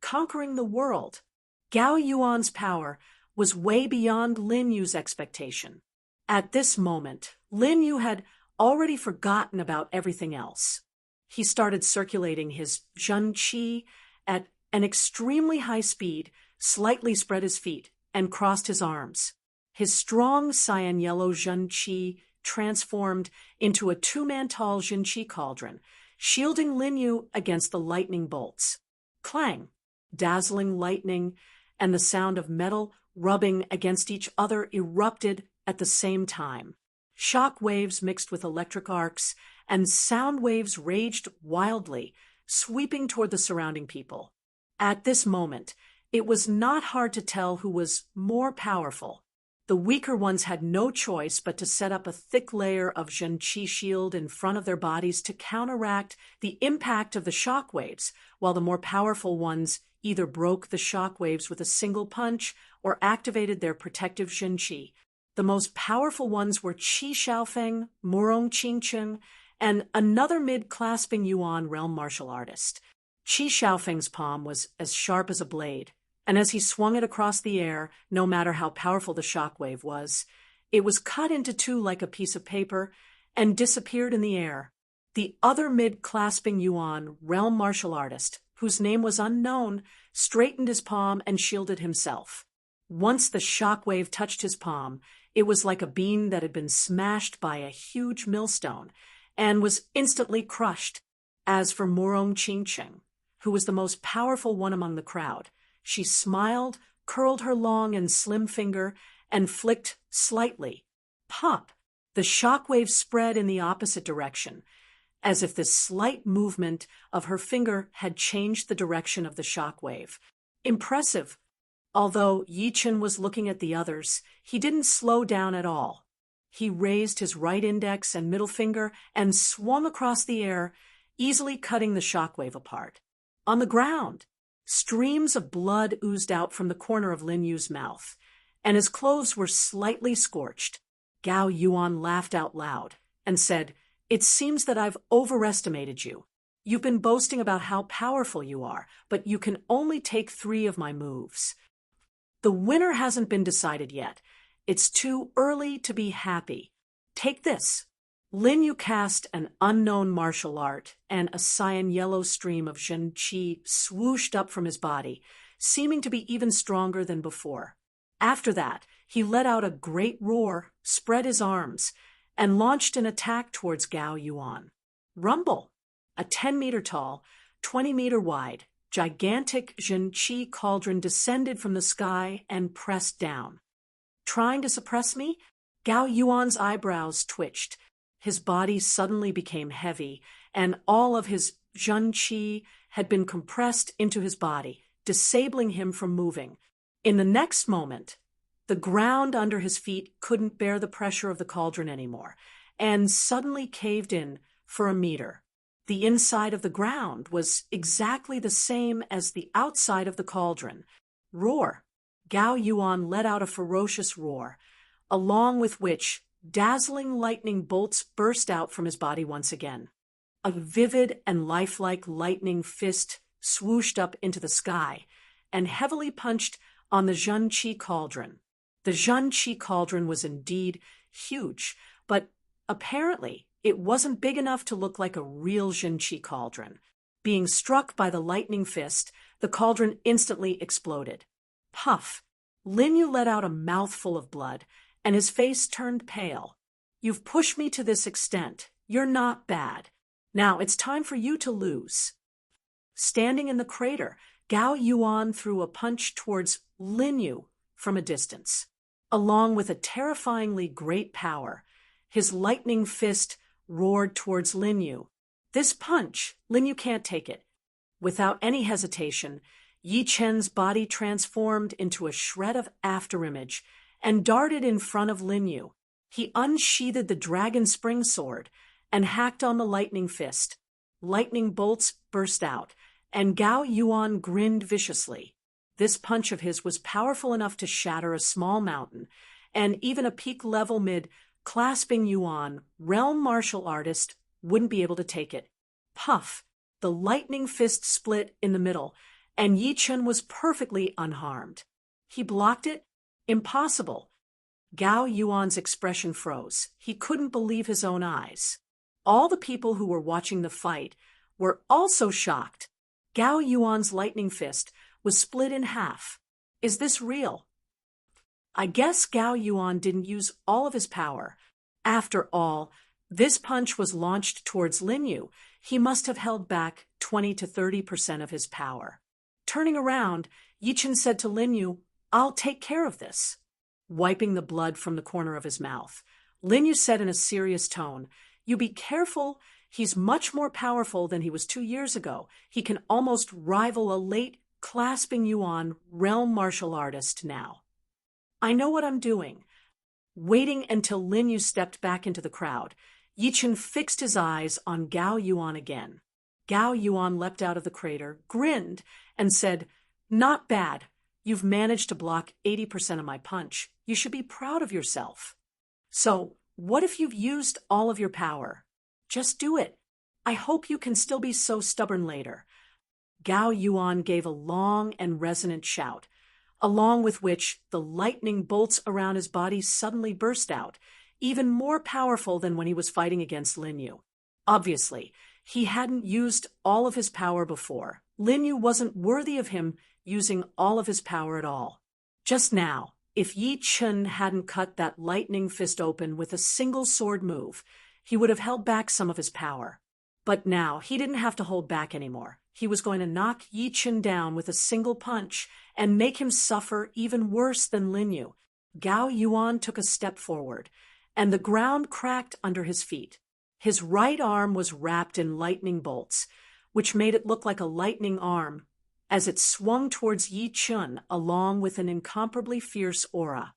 Conquering the world. Gao Yuan's power was way beyond Lin Yu's expectation. At this moment, Lin Yu had already forgotten about everything else. He started circulating his Zhen Qi at an extremely high speed, slightly spread his feet, and crossed his arms. His strong cyan-yellow Zhen Qi transformed into a 2-man-tall Jinqi cauldron, shielding Lin Yu against the lightning bolts. Clang! Dazzling lightning and the sound of metal rubbing against each other erupted at the same time. Shock waves mixed with electric arcs, and sound waves raged wildly, sweeping toward the surrounding people. At this moment, it was not hard to tell who was more powerful. The weaker ones had no choice but to set up a thick layer of Jinqi shield in front of their bodies to counteract the impact of the shock waves, while the more powerful ones either broke the shock waves with a single punch or activated their protective Jinqi. The most powerful ones were Qi Xiaofeng, Murong Qingcheng, and another mid-clasping Yuan realm martial artist. Qi Xiaofeng's palm was as sharp as a blade, and as he swung it across the air, no matter how powerful the shockwave was, it was cut into 2 like a piece of paper and disappeared in the air. The other mid-clasping Yuan realm martial artist, whose name was unknown, straightened his palm and shielded himself. Once the shockwave touched his palm, it was like a bean that had been smashed by a huge millstone and was instantly crushed. As for Murong Qingcheng, who was the most powerful one among the crowd, she smiled, curled her long and slim finger, and flicked slightly. Pop! The shockwave spread in the opposite direction, as if this slight movement of her finger had changed the direction of the shockwave. Impressive. Although Yichen was looking at the others, he didn't slow down at all. He raised his right index and middle finger and swung across the air, easily cutting the shockwave apart. On the ground, streams of blood oozed out from the corner of Lin Yu's mouth, and his clothes were slightly scorched. Gao Yuan laughed out loud and said, "It seems that I've overestimated you. You've been boasting about how powerful you are, but you can only take 3 of my moves. The winner hasn't been decided yet. It's too early to be happy. Take this." Lin Yu cast an unknown martial art, and a cyan-yellow stream of Zhen Qi swooshed up from his body, seeming to be even stronger than before. After that, he let out a great roar, spread his arms, and launched an attack towards Gao Yuan. Rumble! A 10-meter tall, 20-meter wide, gigantic Zhen-Qi cauldron descended from the sky and pressed down. Trying to suppress me? Gao Yuan's eyebrows twitched. His body suddenly became heavy, and all of his Zhen-Qi had been compressed into his body, disabling him from moving. In the next moment, the ground under his feet couldn't bear the pressure of the cauldron anymore, and suddenly caved in for a meter. The inside of the ground was exactly the same as the outside of the cauldron. Roar! Gao Yuan let out a ferocious roar, along with which dazzling lightning bolts burst out from his body once again. A vivid and lifelike lightning fist swooshed up into the sky and heavily punched on the Zhen-Qi cauldron. The Zhen-Qi cauldron was indeed huge, but apparently it wasn't big enough to look like a real Zhen-Qi cauldron. Being struck by the lightning fist, the cauldron instantly exploded. Puff! Lin Yu let out a mouthful of blood, and his face turned pale. You've pushed me to this extent. You're not bad. Now it's time for you to lose. Standing in the crater, Gao Yuan threw a punch towards Lin Yu from a distance. Along with a terrifyingly great power, his lightning fist roared towards Lin Yu. This punch, Lin Yu can't take it. Without any hesitation, Yi Chen's body transformed into a shred of afterimage and darted in front of Lin Yu. He unsheathed the dragon spring sword and hacked on the lightning fist. Lightning bolts burst out, and Gao Yuan grinned viciously. This punch of his was powerful enough to shatter a small mountain, and even a peak-level mid-clasping Yuan realm martial artist wouldn't be able to take it. Puff! The lightning fist split in the middle, and Yi Chen was perfectly unharmed. He blocked it? Impossible. Gao Yuan's expression froze. He couldn't believe his own eyes. All the people who were watching the fight were also shocked. Gao Yuan's lightning fist was split in half. Is this real? I guess Gao Yuan didn't use all of his power. After all, this punch was launched towards Lin Yu. He must have held back 20 to 30% of his power. Turning around, Yi Chen said to Lin Yu, "I'll take care of this." Wiping the blood from the corner of his mouth, Lin Yu said in a serious tone, "You be careful. He's much more powerful than he was 2 years ago. He can almost rival a late clasping Yuan realm martial artist now." I know what I'm doing. Waiting until Lin Yu stepped back into the crowd, Yi Chen fixed his eyes on Gao Yuan again. Gao Yuan leapt out of the crater, grinned, and said, "Not bad. You've managed to block 80% of my punch. You should be proud of yourself." So, what if you've used all of your power? Just do it. I hope you can still be so stubborn later. Gao Yuan gave a long and resonant shout, along with which the lightning bolts around his body suddenly burst out, even more powerful than when he was fighting against Lin Yu. Obviously, he hadn't used all of his power before. Lin Yu wasn't worthy of him using all of his power at all. Just now, if Yi Chen hadn't cut that lightning fist open with a single sword move, he would have held back some of his power. But now, he didn't have to hold back anymore. He was going to knock Yi Chen down with a single punch and make him suffer even worse than Lin Yu. Gao Yuan took a step forward, and the ground cracked under his feet. His right arm was wrapped in lightning bolts, which made it look like a lightning arm as it swung towards Yi Chen along with an incomparably fierce aura.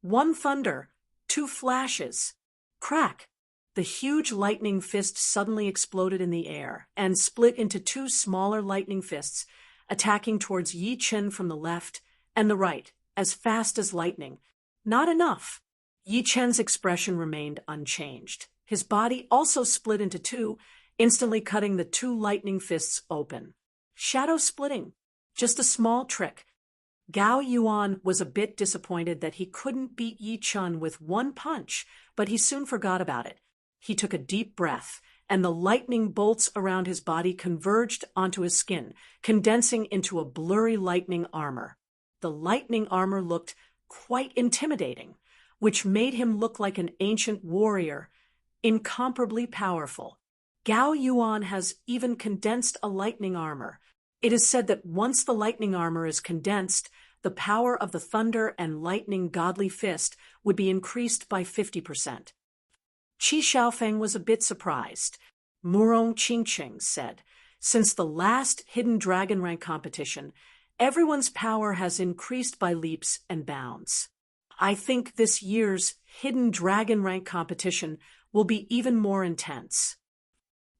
One thunder, two flashes. Crack! The huge lightning fist suddenly exploded in the air and split into two smaller lightning fists, attacking towards Yi Chen from the left and the right, as fast as lightning. Not enough. Yi Chen's expression remained unchanged. His body also split into two, instantly cutting the two lightning fists open. Shadow splitting. Just a small trick. Gao Yuan was a bit disappointed that he couldn't beat Yi Chen with one punch, but he soon forgot about it. He took a deep breath, and the lightning bolts around his body converged onto his skin, condensing into a blurry lightning armor. The lightning armor looked quite intimidating, which made him look like an ancient warrior, incomparably powerful. Gao Yuan has even condensed a lightning armor. It is said that once the lightning armor is condensed, the power of the thunder and lightning godly fist would be increased by 50%. Qi Xiaofeng was a bit surprised. Murong Qingqing said, "Since the last hidden dragon rank competition, everyone's power has increased by leaps and bounds. I think this year's hidden dragon rank competition will be even more intense."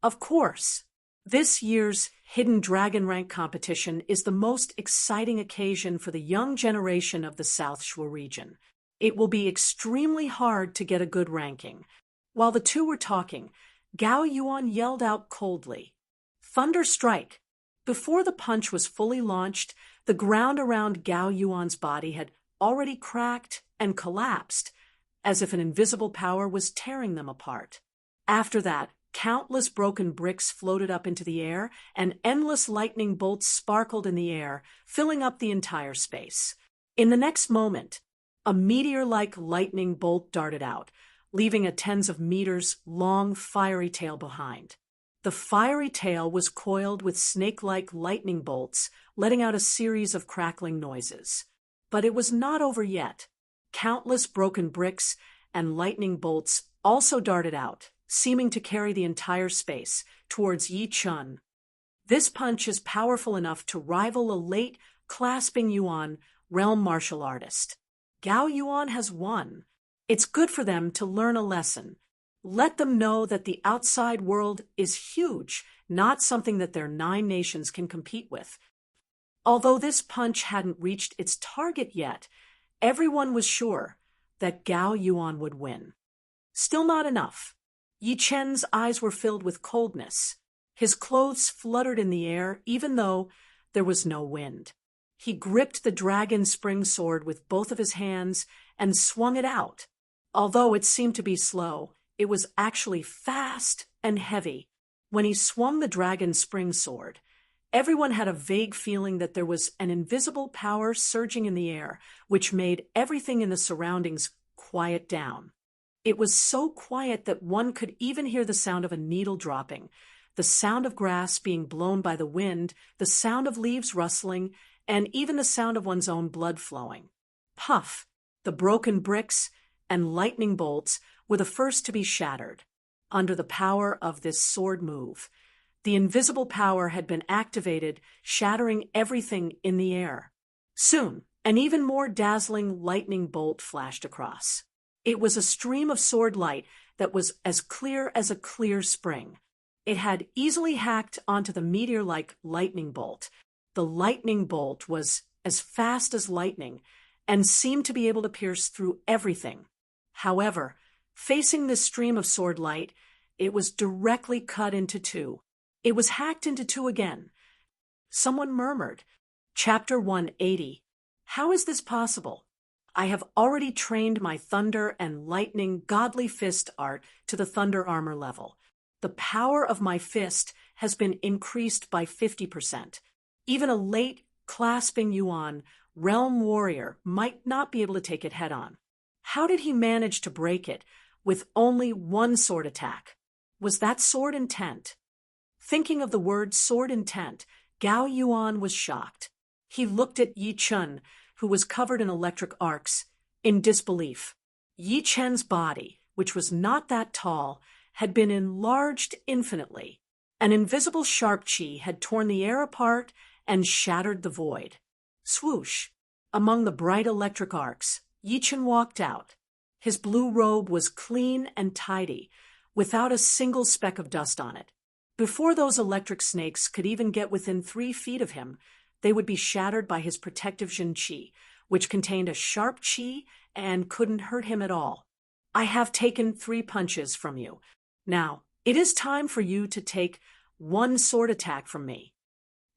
Of course, this year's hidden dragon rank competition is the most exciting occasion for the young generation of the South Shui region. It will be extremely hard to get a good ranking. While the two were talking, Gao Yuan yelled out coldly, "Thunder strike!" Before the punch was fully launched, the ground around Gao Yuan's body had already cracked and collapsed, as if an invisible power was tearing them apart. After that, countless broken bricks floated up into the air, and endless lightning bolts sparkled in the air, filling up the entire space. In the next moment, a meteor-like lightning bolt darted out, leaving a tens of meters long fiery tail behind. The fiery tail was coiled with snake-like lightning bolts, letting out a series of crackling noises. But it was not over yet. Countless broken bricks and lightning bolts also darted out, seeming to carry the entire space towards Yi Chun. This punch is powerful enough to rival a late clasping Yuan realm martial artist. Gao Yuan has won. It's good for them to learn a lesson. Let them know that the outside world is huge, not something that their 9 nations can compete with. Although this punch hadn't reached its target yet, everyone was sure that Gao Yuan would win. Still not enough. Yi Chen's eyes were filled with coldness. His clothes fluttered in the air, even though there was no wind. He gripped the dragon spring sword with both of his hands and swung it out. Although it seemed to be slow, it was actually fast and heavy. When he swung the dragon spring sword, everyone had a vague feeling that there was an invisible power surging in the air, which made everything in the surroundings quiet down. It was so quiet that one could even hear the sound of a needle dropping, the sound of grass being blown by the wind, the sound of leaves rustling, and even the sound of one's own blood flowing. Puff! The broken bricks and lightning bolts were the first to be shattered. Under the power of this sword move, the invisible power had been activated, shattering everything in the air. Soon, an even more dazzling lightning bolt flashed across. It was a stream of sword light that was as clear as a clear spring. It had easily hacked onto the meteor-like lightning bolt. The lightning bolt was as fast as lightning and seemed to be able to pierce through everything. However, facing this stream of sword light, it was directly cut into 2. It was hacked into 2 again. Someone murmured, "Chapter 180. How is this possible? I have already trained my thunder and lightning godly fist art to the thunder armor level. The power of my fist has been increased by 50%. Even a late clasping Yuan realm warrior might not be able to take it head on. How did he manage to break it with only 1 sword attack? Was that sword intent?" Thinking of the word sword intent, Gao Yuan was shocked. He looked at Yi Chun, who was covered in electric arcs, in disbelief. Yi Chen's body, which was not that tall, had been enlarged infinitely. An invisible sharp qi had torn the air apart and shattered the void. Swoosh! Among the bright electric arcs, Yi Chen walked out. His blue robe was clean and tidy, without a single speck of dust on it. Before those electric snakes could even get within 3 feet of him, they would be shattered by his protective Jin Qi, which contained a sharp qi and couldn't hurt him at all. "I have taken 3 punches from you. Now, it is time for you to take 1 sword attack from me."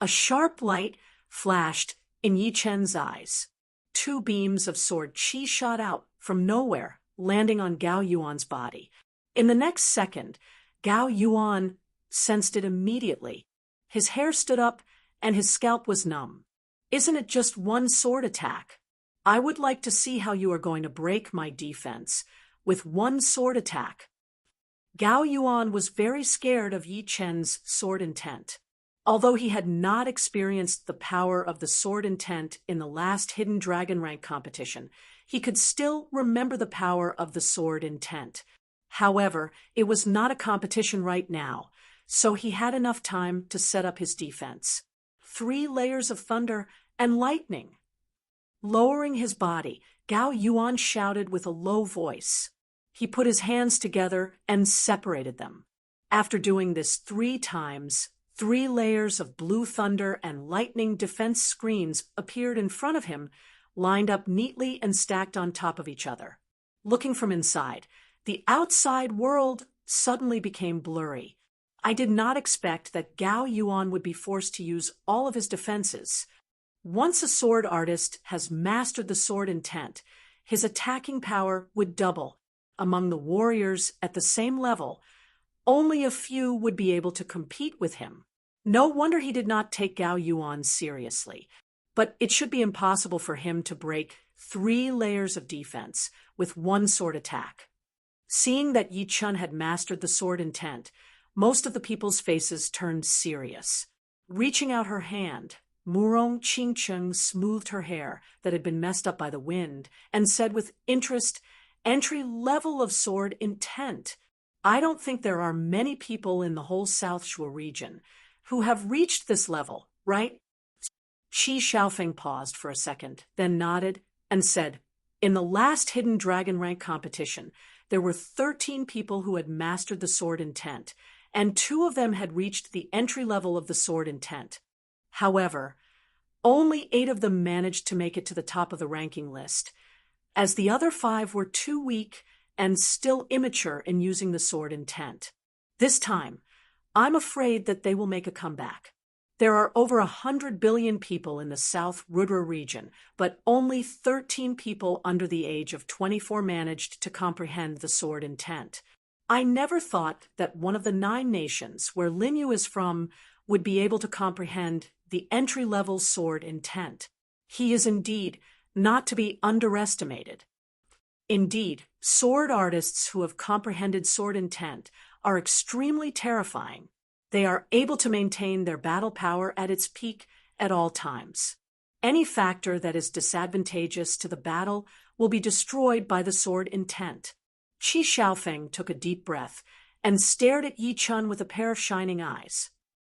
A sharp light flashed in Yi Chen's eyes. 2 beams of sword qi shot out from nowhere, landing on Gao Yuan's body. In the next second, Gao Yuan sensed it immediately. His hair stood up and his scalp was numb. "Isn't it just 1 sword attack? I would like to see how you are going to break my defense with 1 sword attack." Gao Yuan was very scared of Yi Chen's sword intent. Although he had not experienced the power of the sword intent in the last hidden dragon rank competition, he could still remember the power of the sword intent. However, it was not a competition right now, so he had enough time to set up his defense. 3 layers of thunder and lightning. Lowering his body, Gao Yuan shouted with a low voice. He put his hands together and separated them. After doing this 3 times, 3 layers of blue thunder and lightning defense screens appeared in front of him, lined up neatly and stacked on top of each other. Looking from inside, the outside world suddenly became blurry. I did not expect that Gao Yuan would be forced to use all of his defenses. Once a sword artist has mastered the sword intent, his attacking power would double. Among the warriors at the same level, only a few would be able to compete with him. No wonder he did not take Gao Yuan seriously. But it should be impossible for him to break 3 layers of defense with 1 sword attack. Seeing that Yi Chun had mastered the sword intent, most of the people's faces turned serious. Reaching out her hand, Murong Qingcheng smoothed her hair that had been messed up by the wind and said with interest, "Entry level of sword intent. I don't think there are many people in the whole South Shui region who have reached this level, right?" Qi Xiaofeng paused for a second, then nodded and said, "In the last hidden dragon rank competition, there were 13 people who had mastered the sword intent, and 2 of them had reached the entry level of the sword intent. However, only 8 of them managed to make it to the top of the ranking list, as the other 5 were too weak and still immature in using the sword intent. This time, I'm afraid that they will make a comeback. There are over 100 billion people in the South Rudra region, but only 13 people under the age of 24 managed to comprehend the sword intent. I never thought that one of the 9 nations where Lin Yu is from would be able to comprehend the entry-level sword intent. He is indeed not to be underestimated. Indeed, sword artists who have comprehended sword intent are extremely terrifying. They are able to maintain their battle power at its peak at all times. Any factor that is disadvantageous to the battle will be destroyed by the sword intent." Qi Xiaofeng took a deep breath and stared at Yi Chun with a pair of shining eyes.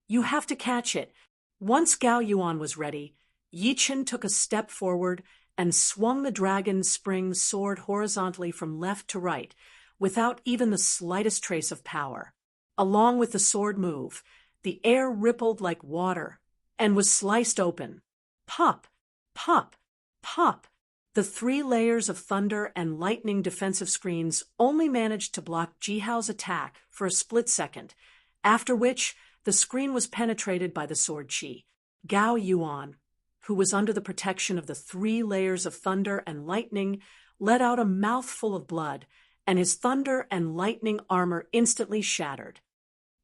"You have to catch it." Once Gao Yuan was ready, Yi Chun took a step forward and swung the dragon spring sword horizontally from left to right, without even the slightest trace of power. Along with the sword move, the air rippled like water and was sliced open. Pop, pop, pop. The 3 layers of thunder and lightning defensive screens only managed to block Jihao's attack for a split second, after which the screen was penetrated by the sword chi. Gao Yuan, who was under the protection of the 3 layers of thunder and lightning, let out a mouthful of blood, and his thunder and lightning armor instantly shattered.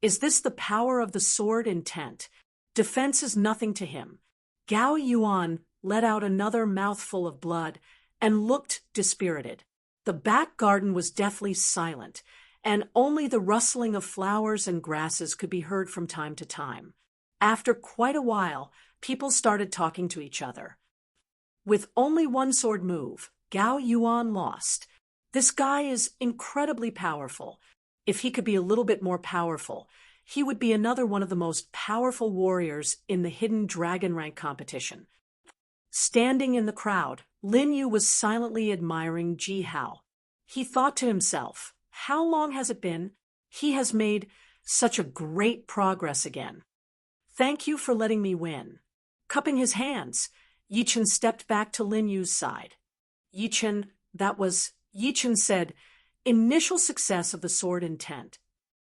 Is this the power of the sword intent? Defense is nothing to him. Gao Yuan let out another mouthful of blood and looked dispirited. The back garden was deathly silent, and only the rustling of flowers and grasses could be heard from time to time. After quite a while, people started talking to each other. With only 1 sword move, Gao Yuan lost. This guy is incredibly powerful. If he could be a little bit more powerful, he would be another one of the most powerful warriors in the hidden dragon rank competition. Standing in the crowd, Lin Yu was silently admiring Jihao. He thought to himself, how long has it been? He has made such a great progress again. Thank you for letting me win. Cupping his hands, Yi Chun stepped back to Lin Yu's side. Yi Chun said, initial success of the sword intent.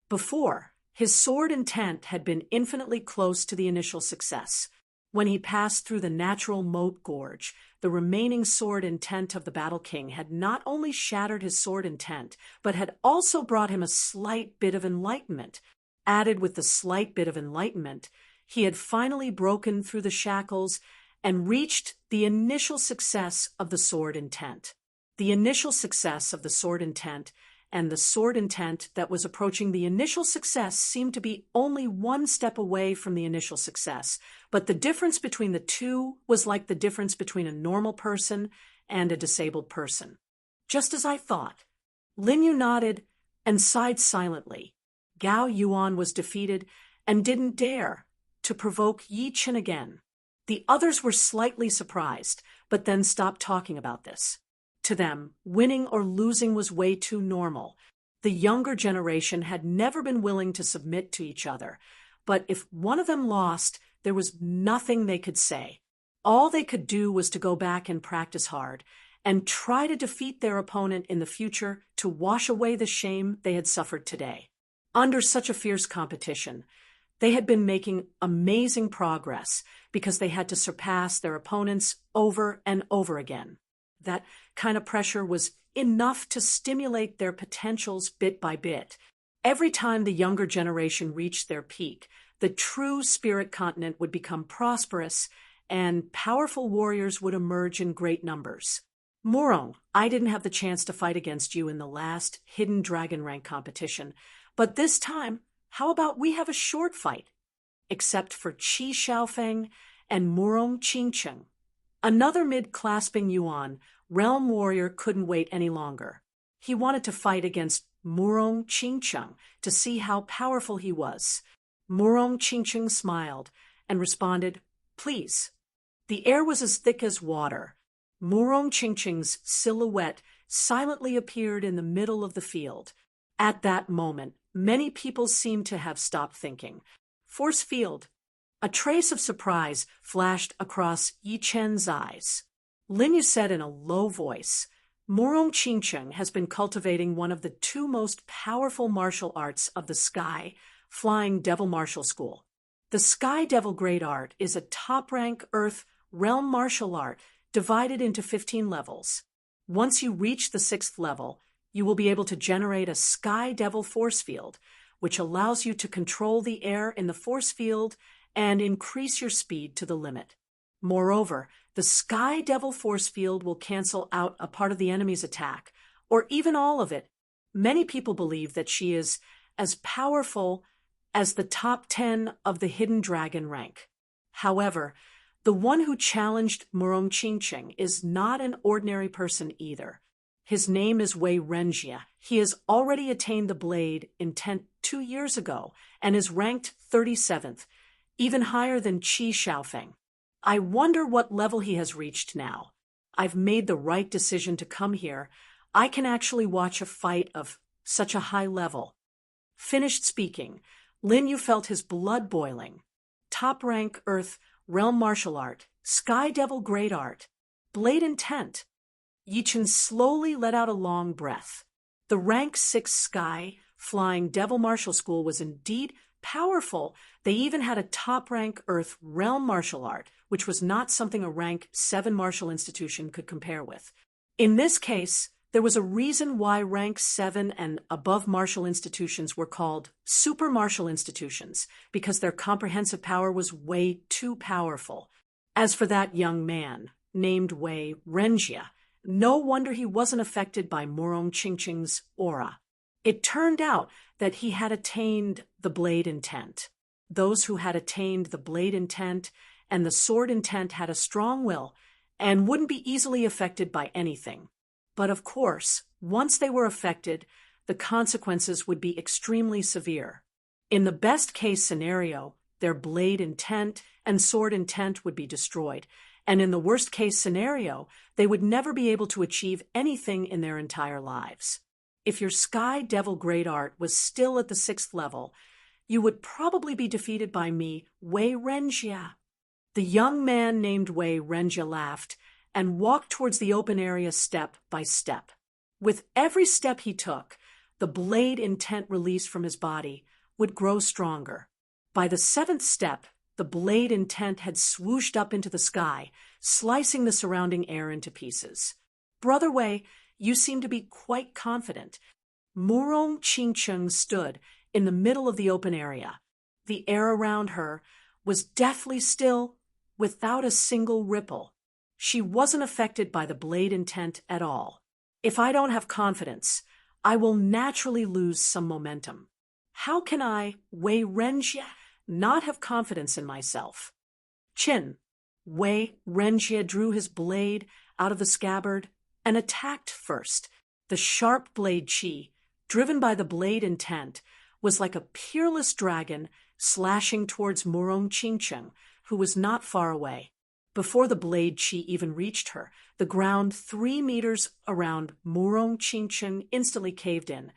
Before, his sword intent had been infinitely close to the initial success. When he passed through the natural moat gorge, the remaining sword intent of the Battle King had not only shattered his sword intent, but had also brought him a slight bit of enlightenment. Added with the slight bit of enlightenment, he had finally broken through the shackles and reached the initial success of the sword intent. The initial success of the sword intent and the sword intent that was approaching the initial success seemed to be only one step away from the initial success. But the difference between the two was like the difference between a normal person and a disabled person. Just as I thought. Lin Yu nodded and sighed silently. Gao Yuan was defeated and didn't dare to provoke Yi Chen again. The others were slightly surprised, but then stopped talking about this. To them, winning or losing was way too normal. The younger generation had never been willing to submit to each other, but if one of them lost, there was nothing they could say. All they could do was to go back and practice hard, and try to defeat their opponent in the future to wash away the shame they had suffered today. Under such a fierce competition, they had been making amazing progress because they had to surpass their opponents over and over again. That kind of pressure was enough to stimulate their potentials bit by bit. Every time the younger generation reached their peak, the true spirit continent would become prosperous and powerful warriors would emerge in great numbers. Murong, I didn't have the chance to fight against you in the last Hidden Dragon rank competition, but this time, how about we have a short fight? Except for Qi Xiaofeng and Murong Qingcheng. Another mid-clasping Yuan, realm warrior, couldn't wait any longer. He wanted to fight against Murong Qingcheng to see how powerful he was. Murong Qingcheng smiled and responded, "Please." The air was as thick as water. Murong Qingcheng's silhouette silently appeared in the middle of the field. At that moment, many people seemed to have stopped thinking. Force field. A trace of surprise flashed across Yi Chen's eyes. Lin Yu said in a low voice, "Murong Qingcheng has been cultivating one of the two most powerful martial arts of the Sky, Flying Devil Martial School. The Sky Devil Great Art is a top-rank Earth realm martial art divided into 15 levels. Once you reach the 6th level, you will be able to generate a Sky Devil force field, which allows you to control the air in the force field and increase your speed to the limit. Moreover, the Sky Devil force field will cancel out a part of the enemy's attack, or even all of it. Many people believe that she is as powerful as the top 10 of the Hidden Dragon rank. However, the one who challenged Murong Qingcheng is not an ordinary person either. His name is Wei Renjia. He has already attained the blade intent 2 years ago and is ranked 37th, even higher than Qi Xiaofeng. I wonder what level he has reached now. I've made the right decision to come here. I can actually watch a fight of such a high level." Finished speaking, Lin Yu felt his blood boiling. Top-rank Earth realm martial art, Sky Devil Great Art, blade intent. Yi Chen slowly let out a long breath. The rank 6 Sky Flying Devil Martial School was indeed powerful. They even had a top-rank Earth realm martial art, which was not something a rank 7 martial institution could compare with. In this case, there was a reason why rank 7 and above martial institutions were called super martial institutions, because their comprehensive power was way too powerful. As for that young man, named Wei Renjia, no wonder he wasn't affected by Murong Qingcheng's aura. It turned out that he had attained the blade intent. Those who had attained the blade intent and the sword intent had a strong will and wouldn't be easily affected by anything. But of course, once they were affected, the consequences would be extremely severe. In the best-case scenario, their blade intent and sword intent would be destroyed, and in the worst-case scenario, they would never be able to achieve anything in their entire lives. If your Sky Devil Great Art was still at the 6th level, you would probably be defeated by me, Wei Renjia. The young man named Wei Renjia laughed and walked towards the open area step by step. With every step he took, the blade intent released from his body would grow stronger. By the 7th step, the blade intent had swooshed up into the sky, slicing the surrounding air into pieces. "Brother Wei, you seem to be quite confident." Murong Qingcheng stood in the middle of the open area. The air around her was deathly still, without a single ripple. She wasn't affected by the blade intent at all. "If I don't have confidence, I will naturally lose some momentum. How can I, Wei Renjie, not have confidence in myself? Chin. Wei Renjie drew his blade out of the scabbard and attacked first. The sharp blade Qi, driven by the blade intent, was like a peerless dragon slashing towards Murong Qingcheng, who was not far away. Before the blade Qi even reached her, the ground 3 meters around Murong Qingcheng instantly caved in,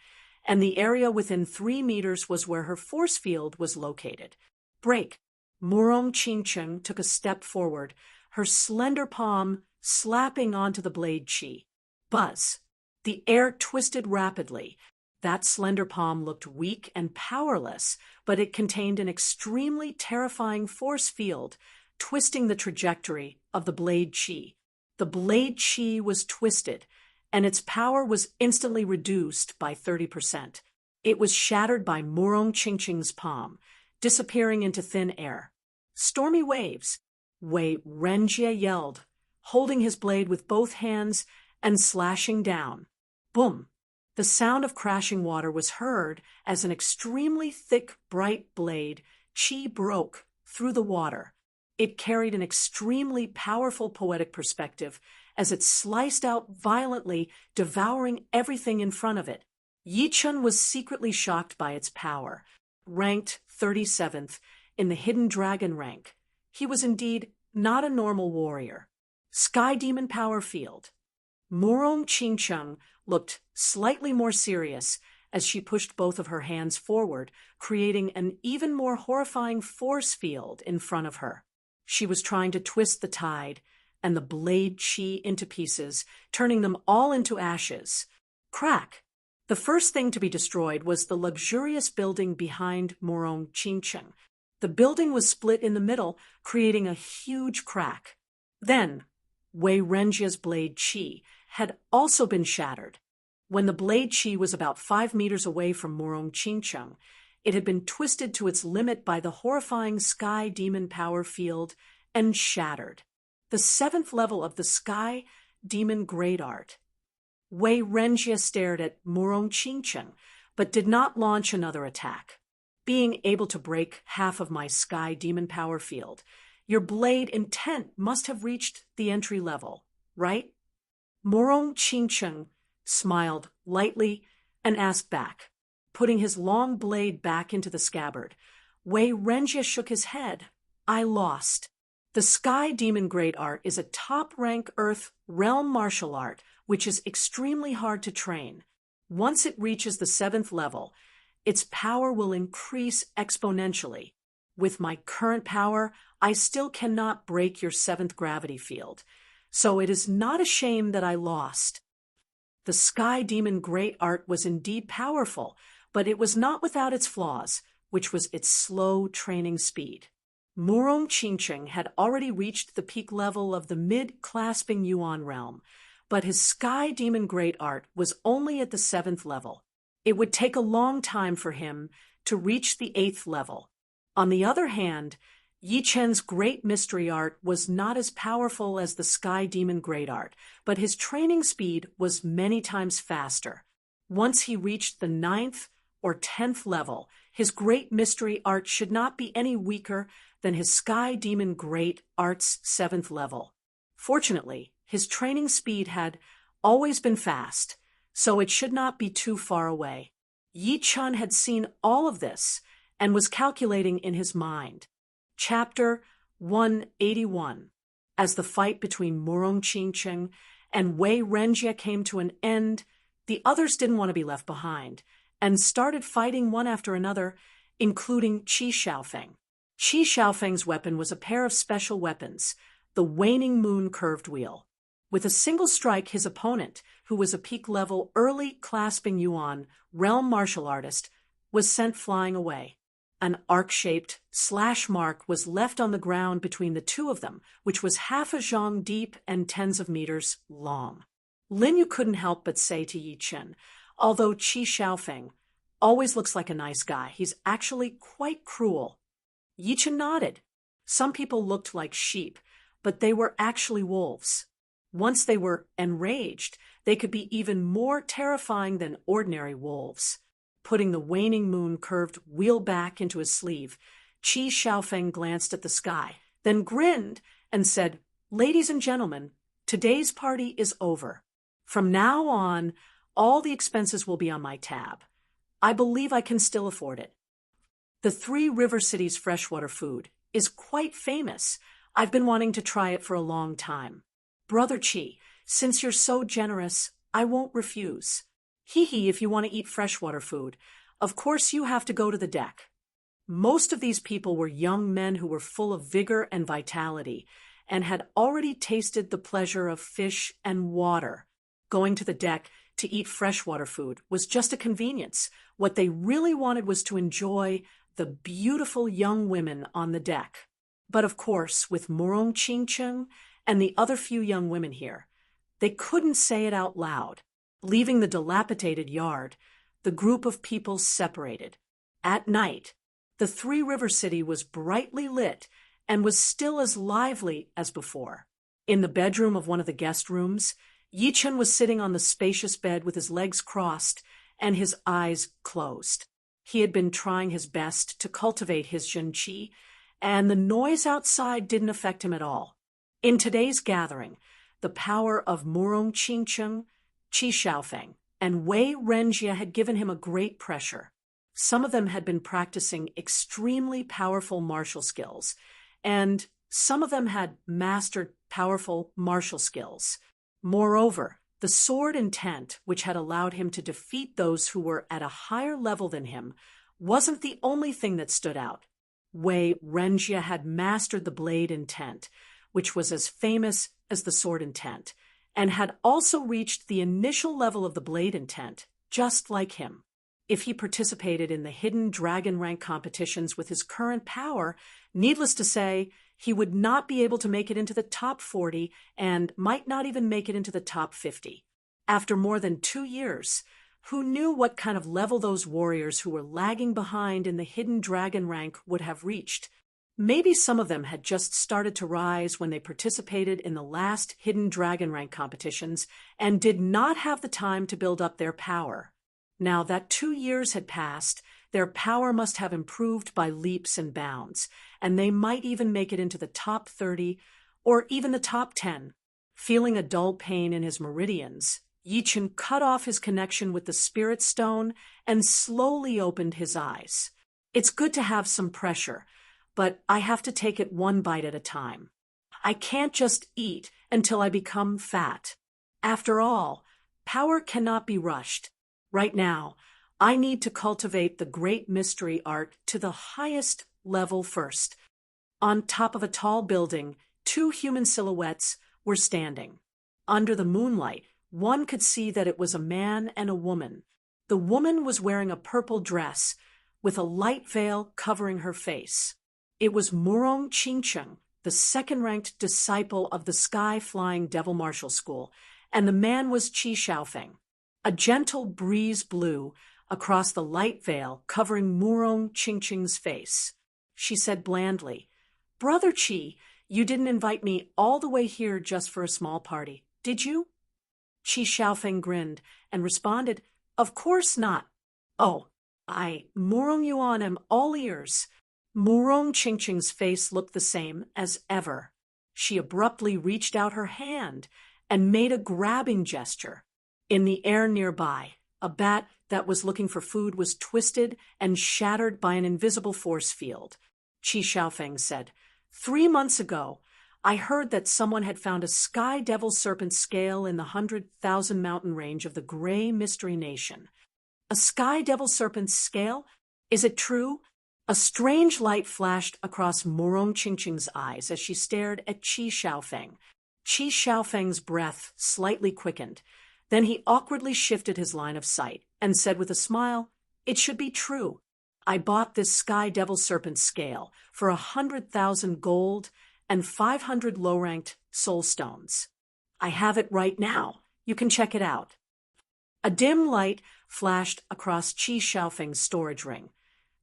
and the area within 3 meters was where her force field was located. Break! Murong Qingcheng took a step forward, her slender palm slapping onto the blade Qi. Buzz! The air twisted rapidly. That slender palm looked weak and powerless, but it contained an extremely terrifying force field, twisting the trajectory of the blade Qi. The blade Qi was twisted, and its power was instantly reduced by 30%. It was shattered by Murong Qingcheng's palm, disappearing into thin air. Stormy waves! Wei Renjie yelled, holding his blade with both hands and slashing down. Boom! The sound of crashing water was heard as an extremely thick, bright blade Qi broke through the water. It carried an extremely powerful poetic perspective as it sliced out violently, devouring everything in front of it. Yi Chun was secretly shocked by its power. Ranked 37th in the hidden dragon rank, he was indeed not a normal warrior. Sky Demon Power Field. Murong Qingcheng looked slightly more serious as she pushed both of her hands forward, creating an even more horrifying force field in front of her. She was trying to twist the tide and the blade Qi into pieces, turning them all into ashes. Crack! The first thing to be destroyed was the luxurious building behind Murong Qingcheng. The building was split in the middle, creating a huge crack. Then, Wei Renjie's blade Qi had also been shattered. When the blade Qi was about 5 meters away from Murong Qingcheng, it had been twisted to its limit by the horrifying Sky Demon Power Field and shattered. The 7th level of the Sky Demon Great Art. Wei Renjie stared at Murong Qingcheng, but did not launch another attack. Being able to break half of my Sky Demon Power Field, your blade intent must have reached the entry level, right? Murong Qingcheng smiled lightly and asked back, putting his long blade back into the scabbard. Wei Renjie shook his head. I lost. The Sky Demon Great Art is a top-rank Earth realm martial art, which is extremely hard to train. Once it reaches the 7th level, its power will increase exponentially. With my current power, I still cannot break your 7th gravity field, so it is not a shame that I lost. The Sky Demon Great Art was indeed powerful, but it was not without its flaws, which was its slow training speed. Murong Qingcheng had already reached the peak level of the mid-clasping Yuan realm, but his Sky Demon Great Art was only at the 7th level. It would take a long time for him to reach the 8th level. On the other hand, Yi Chen's Great Mystery Art was not as powerful as the Sky Demon Great Art, but his training speed was many times faster. Once he reached the 9th or 10th level, his Great Mystery Art should not be any weaker than his Sky Demon Great Art's 7th level. Fortunately, his training speed had always been fast, so it should not be too far away. Yi Chun had seen all of this and was calculating in his mind. Chapter 181. As the fight between Murong Qingcheng and Wei Renjie came to an end, the others didn't want to be left behind and started fighting one after another, including Qi Xiaofeng. Qi Xiaofeng's weapon was a pair of special weapons, the Waning Moon Curved Wheel. With a single strike, his opponent, who was a peak-level early clasping Yuan realm martial artist, was sent flying away. An arc-shaped slash mark was left on the ground between the two of them, which was half a zhang deep and tens of meters long. Lin Yu couldn't help but say to Yi Chen, although Qi Xiaofeng always looks like a nice guy, he's actually quite cruel. Yi Chen nodded. Some people looked like sheep, but they were actually wolves. Once they were enraged, they could be even more terrifying than ordinary wolves. Putting the waning moon curved wheel back into his sleeve, Qi Xiaofeng glanced at the sky, then grinned and said, "Ladies and gentlemen, today's party is over. From now on, all the expenses will be on my tab. I believe I can still afford it. The Three River City's freshwater food is quite famous. I've been wanting to try it for a long time. Brother Qi, since you're so generous, I won't refuse. Hee if you want to eat freshwater food. Of course you have to go to the deck." Most of these people were young men who were full of vigor and vitality, and had already tasted the pleasure of fish and water. Going to the deck to eat freshwater food was just a convenience. What they really wanted was to enjoy the beautiful young women on the deck. But of course, with Murong Qingcheng and the other few young women here, they couldn't say it out loud. Leaving the dilapidated yard, the group of people separated. At night, the Three River City was brightly lit and was still as lively as before. In the bedroom of one of the guest rooms, Yichen was sitting on the spacious bed with his legs crossed and his eyes closed. He had been trying his best to cultivate his zhenqi, and the noise outside didn't affect him at all. In today's gathering, the power of Murong Qingcheng, Qi Xiaofeng, and Wei Renjie had given him a great pressure. Some of them had been practicing extremely powerful martial skills, and some of them had mastered powerful martial skills. Moreover, the sword intent, which had allowed him to defeat those who were at a higher level than him, wasn't the only thing that stood out. Wei Renjie had mastered the blade intent, which was as famous as the sword intent, and had also reached the initial level of the blade intent, just like him. If he participated in the hidden dragon rank competitions with his current power, needless to say, he would not be able to make it into the top 40 and might not even make it into the top 50. After more than 2 years, who knew what kind of level those warriors who were lagging behind in the hidden dragon rank would have reached? Maybe some of them had just started to rise when they participated in the last hidden dragon rank competitions and did not have the time to build up their power. Now that 2 years had passed, their power must have improved by leaps and bounds, and they might even make it into the top 30 or even the top 10. Feeling a dull pain in his meridians, Yichen cut off his connection with the spirit stone and slowly opened his eyes. It's good to have some pressure, but I have to take it one bite at a time. I can't just eat until I become fat. After all, power cannot be rushed. Right now, I need to cultivate the great mystery art to the highest level first. On top of a tall building, 2 human silhouettes were standing. Under the moonlight, one could see that it was a man and a woman. The woman was wearing a purple dress with a light veil covering her face. It was Murong Qingcheng, the second-ranked disciple of the Sky-Flying Devil Martial School, and the man was Qi Xiaofeng. A gentle breeze blew across the light veil covering Murong Qingcheng's face. She said blandly, "Brother Qi, you didn't invite me all the way here just for a small party, did you?" Qi Xiaofeng grinned and responded, "Of course not. Oh, Murong Yuan am all ears." Murong Qingcheng's face looked the same as ever. She abruptly reached out her hand and made a grabbing gesture. In the air nearby, a bat that was looking for food was twisted and shattered by an invisible force field. Qi Xiaofeng said, 3 months ago, I heard that someone had found a sky devil serpent scale in the 100,000 mountain range of the Gray Mystery Nation. A sky devil serpent scale? Is it true? A strange light flashed across Murong Qingcheng's eyes as she stared at Qi Xiaofeng. Qi Xiaofeng's breath slightly quickened. Then he awkwardly shifted his line of sight and said with a smile, "It should be true. I bought this sky devil serpent scale for 100,000 gold and 500 low-ranked soul stones. I have it right now. You can check it out." A dim light flashed across Qi Xiaofeng's storage ring.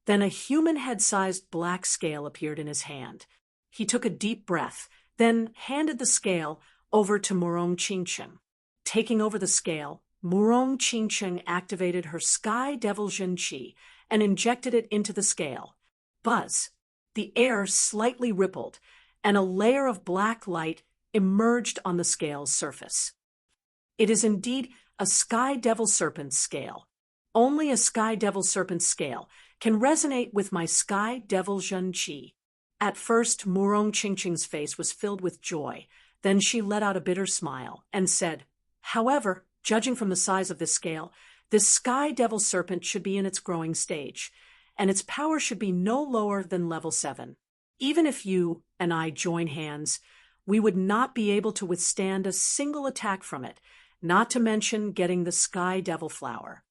Then a human head-sized black scale appeared in his hand. He took a deep breath, then handed the scale over to Murong Qingcheng. Taking over the scale, Murong Qingcheng activated her Sky Devil Zhen Qi and injected it into the scale. Buzz! The air slightly rippled, and a layer of black light emerged on the scale's surface. It is indeed a Sky Devil Serpent scale. Only a Sky Devil Serpent scale can resonate with my Sky Devil Zhen Qi. At first, Murong Qingcheng's face was filled with joy. Then she let out a bitter smile and said, "However, judging from the size of this scale, this Sky Devil Serpent should be in its growing stage, and its power should be no lower than level 7. Even if you and I join hands, we would not be able to withstand a single attack from it, not to mention getting the Sky Devil Flower."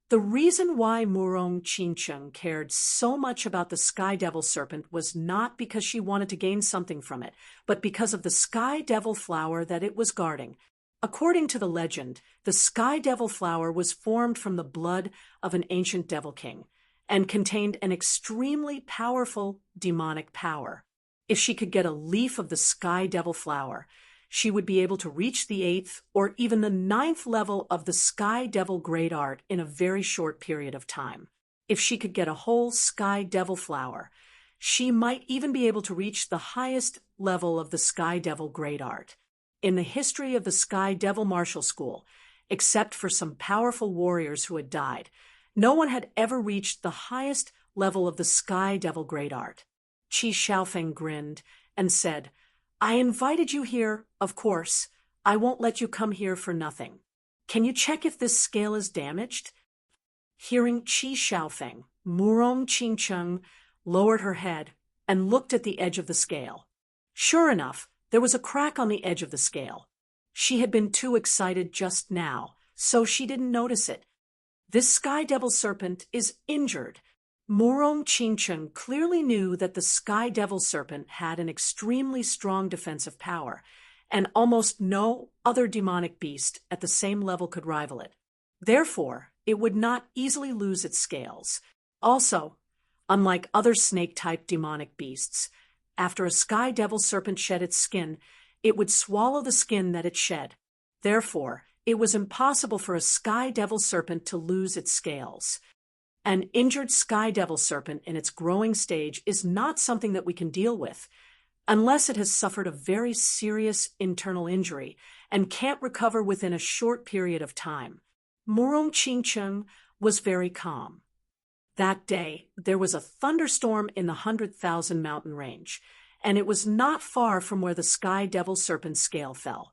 The reason why Murong Qingcheng cared so much about the Sky Devil Serpent was not because she wanted to gain something from it, but because of the Sky Devil Flower that it was guarding. According to the legend, the Sky Devil Flower was formed from the blood of an ancient Devil King and contained an extremely powerful demonic power. If she could get a leaf of the Sky Devil Flower, she would be able to reach the 8th or even the 9th level of the Sky Devil Great Art in a very short period of time. If she could get a whole Sky Devil Flower, she might even be able to reach the highest level of the Sky Devil Great Art. In the history of the Sky Devil Martial School, except for some powerful warriors who had died, no one had ever reached the highest level of the Sky Devil Great Art. Qi Xiaofeng grinned and said, "I invited you here, of course. I won't let you come here for nothing. Can you check if this scale is damaged?" Hearing Qi Xiaofeng, Murong Qingcheng lowered her head and looked at the edge of the scale. Sure enough, there was a crack on the edge of the scale. She had been too excited just now, so she didn't notice it. This Sky Devil Serpent is injured. Murong Qingcheng clearly knew that the Sky Devil Serpent had an extremely strong defensive power, and almost no other demonic beast at the same level could rival it. Therefore, it would not easily lose its scales. Also, unlike other snake-type demonic beasts, after a Sky Devil Serpent shed its skin, it would swallow the skin that it shed. Therefore, it was impossible for a Sky Devil Serpent to lose its scales. An injured Sky Devil Serpent in its growing stage is not something that we can deal with, unless it has suffered a very serious internal injury and can't recover within a short period of time. Murong Qingcheng was very calm. That day, there was a thunderstorm in the 100,000 mountain range, and it was not far from where the Sky Devil Serpent scale fell.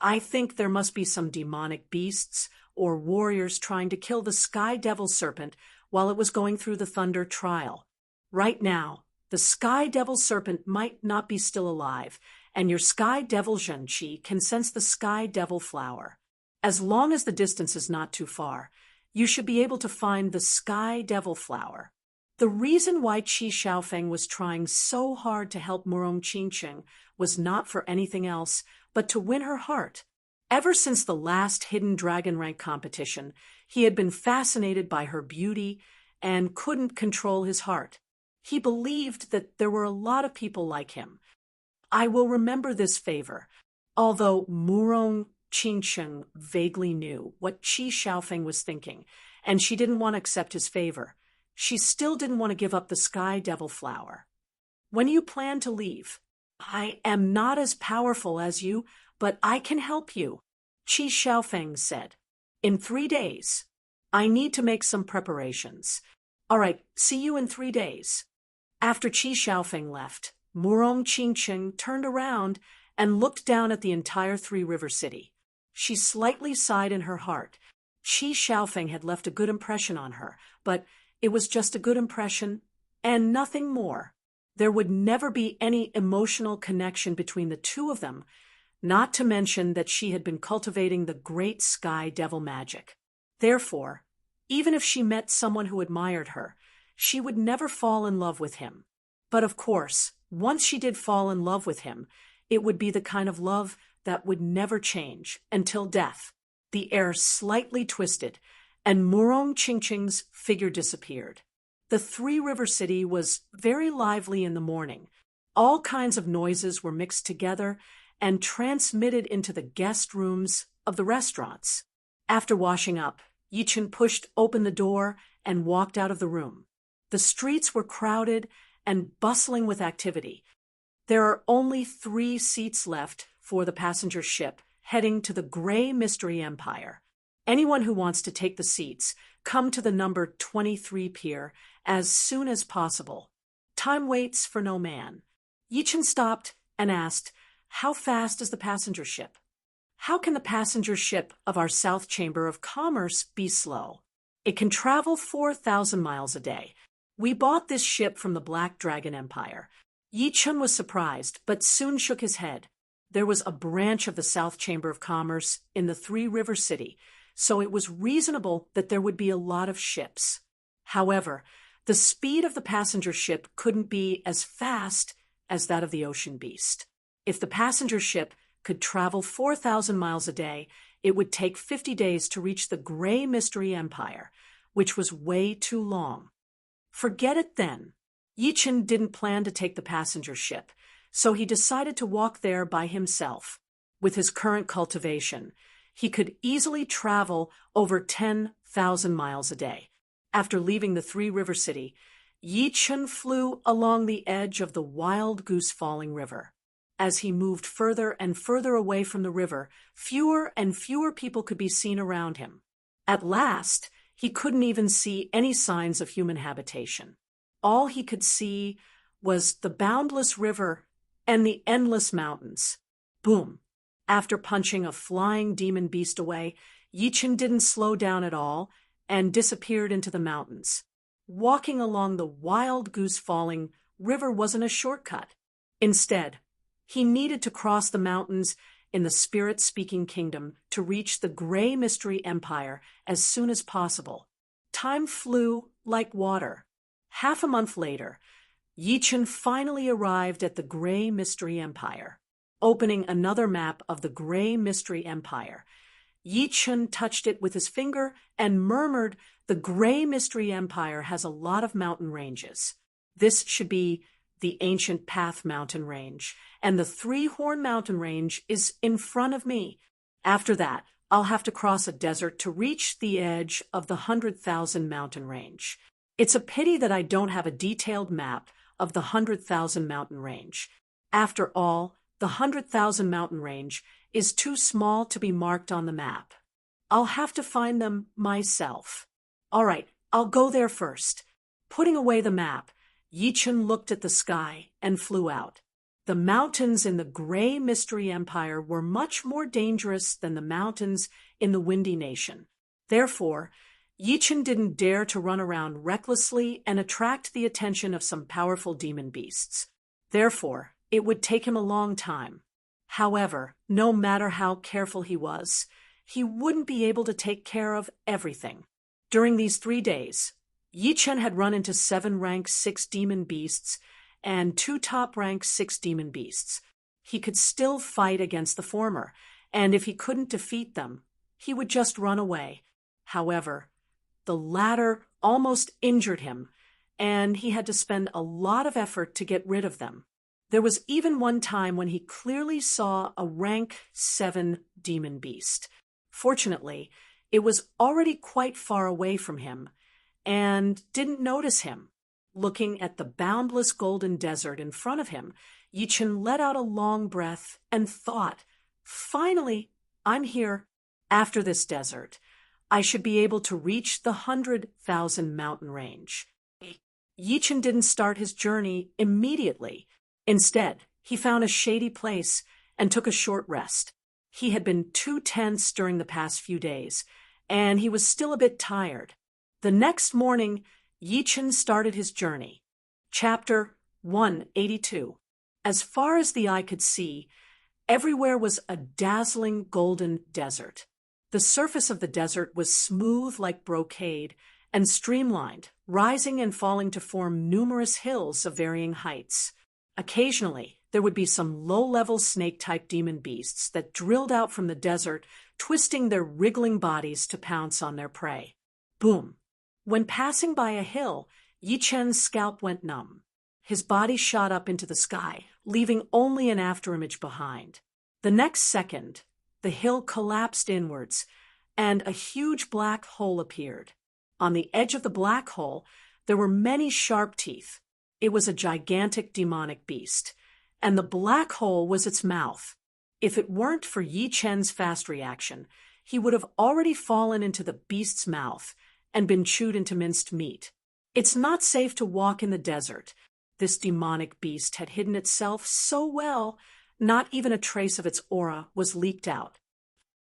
I think there must be some demonic beasts or warriors trying to kill the Sky Devil Serpent while it was going through the thunder trial. Right now, the Sky Devil Serpent might not be still alive, and your Sky Devil Zhen Qi can sense the Sky Devil Flower. As long as the distance is not too far, you should be able to find the Sky Devil Flower. The reason why Qi Xiaofeng was trying so hard to help Murong Qingcheng was not for anything else, but to win her heart. Ever since the last Hidden Dragon Rank competition, he had been fascinated by her beauty and couldn't control his heart. He believed that there were a lot of people like him. I will remember this favor. Although Murong Qingcheng vaguely knew what Qi Xiaofeng was thinking, and she didn't want to accept his favor, she still didn't want to give up the Sky Devil Flower. "When you plan to leave?" "I am not as powerful as you, but I can help you," Qi Xiaofeng said. "In 3 days. I need to make some preparations. All right, see you in 3 days." After Qi Xiaofeng left, Murong Qingcheng turned around and looked down at the entire Three River City. She slightly sighed in her heart. Qi Xiaofeng had left a good impression on her, but it was just a good impression and nothing more. There would never be any emotional connection between the two of them, not to mention that she had been cultivating the great Sky Devil magic. Therefore, even if she met someone who admired her, she would never fall in love with him. But of course, once she did fall in love with him, it would be the kind of love that would never change until death. The air slightly twisted, and Murong Qingcheng's figure disappeared. The Three River City was very lively in the morning. All kinds of noises were mixed together, and transmitted into the guest rooms of the restaurants. After washing up, Yichen pushed open the door and walked out of the room. The streets were crowded and bustling with activity. There are only 3 seats left for the passenger ship heading to the Gray Mystery Empire. Anyone who wants to take the seats, come to the number 23 pier as soon as possible. Time waits for no man. Yichen stopped and asked, "How fast is the passenger ship?" "How can the passenger ship of our South Chamber of Commerce be slow? It can travel 4,000 miles a day. We bought this ship from the Black Dragon Empire." Yichen was surprised, but soon shook his head. There was a branch of the South Chamber of Commerce in the Three River City, so it was reasonable that there would be a lot of ships. However, the speed of the passenger ship couldn't be as fast as that of the ocean beast. If the passenger ship could travel 4,000 miles a day, it would take 50 days to reach the Gray Mystery Empire, which was way too long. Forget it then. Yichen didn't plan to take the passenger ship, so he decided to walk there by himself. With his current cultivation, he could easily travel over 10,000 miles a day. After leaving the Three River City, Yichen flew along the edge of the Wild Goose Falling River. As he moved further and further away from the river, fewer and fewer people could be seen around him. At last, he couldn't even see any signs of human habitation. All he could see was the boundless river and the endless mountains. Boom! After punching a flying demon beast away, Yichen didn't slow down at all and disappeared into the mountains. Walking along the Wild Goose Falling River wasn't a shortcut. Instead, he needed to cross the mountains in the Spirit-Speaking Kingdom to reach the Gray Mystery Empire as soon as possible. Time flew like water. Half a month later, Yichen finally arrived at the Gray Mystery Empire. Opening another map of the Gray Mystery Empire, Yichen touched it with his finger and murmured, "The Gray Mystery Empire has a lot of mountain ranges. This should be the Ancient Path Mountain Range, and the Three-Horn Mountain Range is in front of me. After that, I'll have to cross a desert to reach the edge of the 100,000 Mountain Range. It's a pity that I don't have a detailed map of the 100,000 Mountain Range. After all, the 100,000 Mountain Range is too small to be marked on the map. I'll have to find them myself. All right, I'll go there first." Putting away the map, Yichen looked at the sky and flew out. The mountains in the Gray Mystery Empire were much more dangerous than the mountains in the Windy Nation. Therefore, Yichen didn't dare to run around recklessly and attract the attention of some powerful demon beasts. Therefore, it would take him a long time. However, no matter how careful he was, he wouldn't be able to take care of everything. During these 3 days, Yichen had run into 7 rank 6 demon beasts and 2 top rank 6 demon beasts. He could still fight against the former, and if he couldn't defeat them, he would just run away. However, the latter almost injured him, and he had to spend a lot of effort to get rid of them. There was even one time when he clearly saw a rank 7 demon beast. Fortunately, it was already quite far away from him and didn't notice him. Looking at the boundless golden desert in front of him, Yichen let out a long breath and thought, "Finally, I'm here. After this desert, I should be able to reach the 100,000 mountain range." Yichen didn't start his journey immediately. Instead, he found a shady place and took a short rest. He had been too tense during the past few days, and he was still a bit tired. The next morning, Yichen started his journey. Chapter 182. As far as the eye could see, everywhere was a dazzling golden desert. The surface of the desert was smooth like brocade and streamlined, rising and falling to form numerous hills of varying heights. Occasionally, there would be some low-level snake-type demon beasts that drilled out from the desert, twisting their wriggling bodies to pounce on their prey. Boom! When passing by a hill, Yichen's scalp went numb. His body shot up into the sky, leaving only an afterimage behind. The next second, the hill collapsed inwards, and a huge black hole appeared. On the edge of the black hole, there were many sharp teeth. It was a gigantic demonic beast, and the black hole was its mouth. If it weren't for Yi Chen's fast reaction, he would have already fallen into the beast's mouth and been chewed into minced meat. It's not safe to walk in the desert. This demonic beast had hidden itself so well, not even a trace of its aura was leaked out.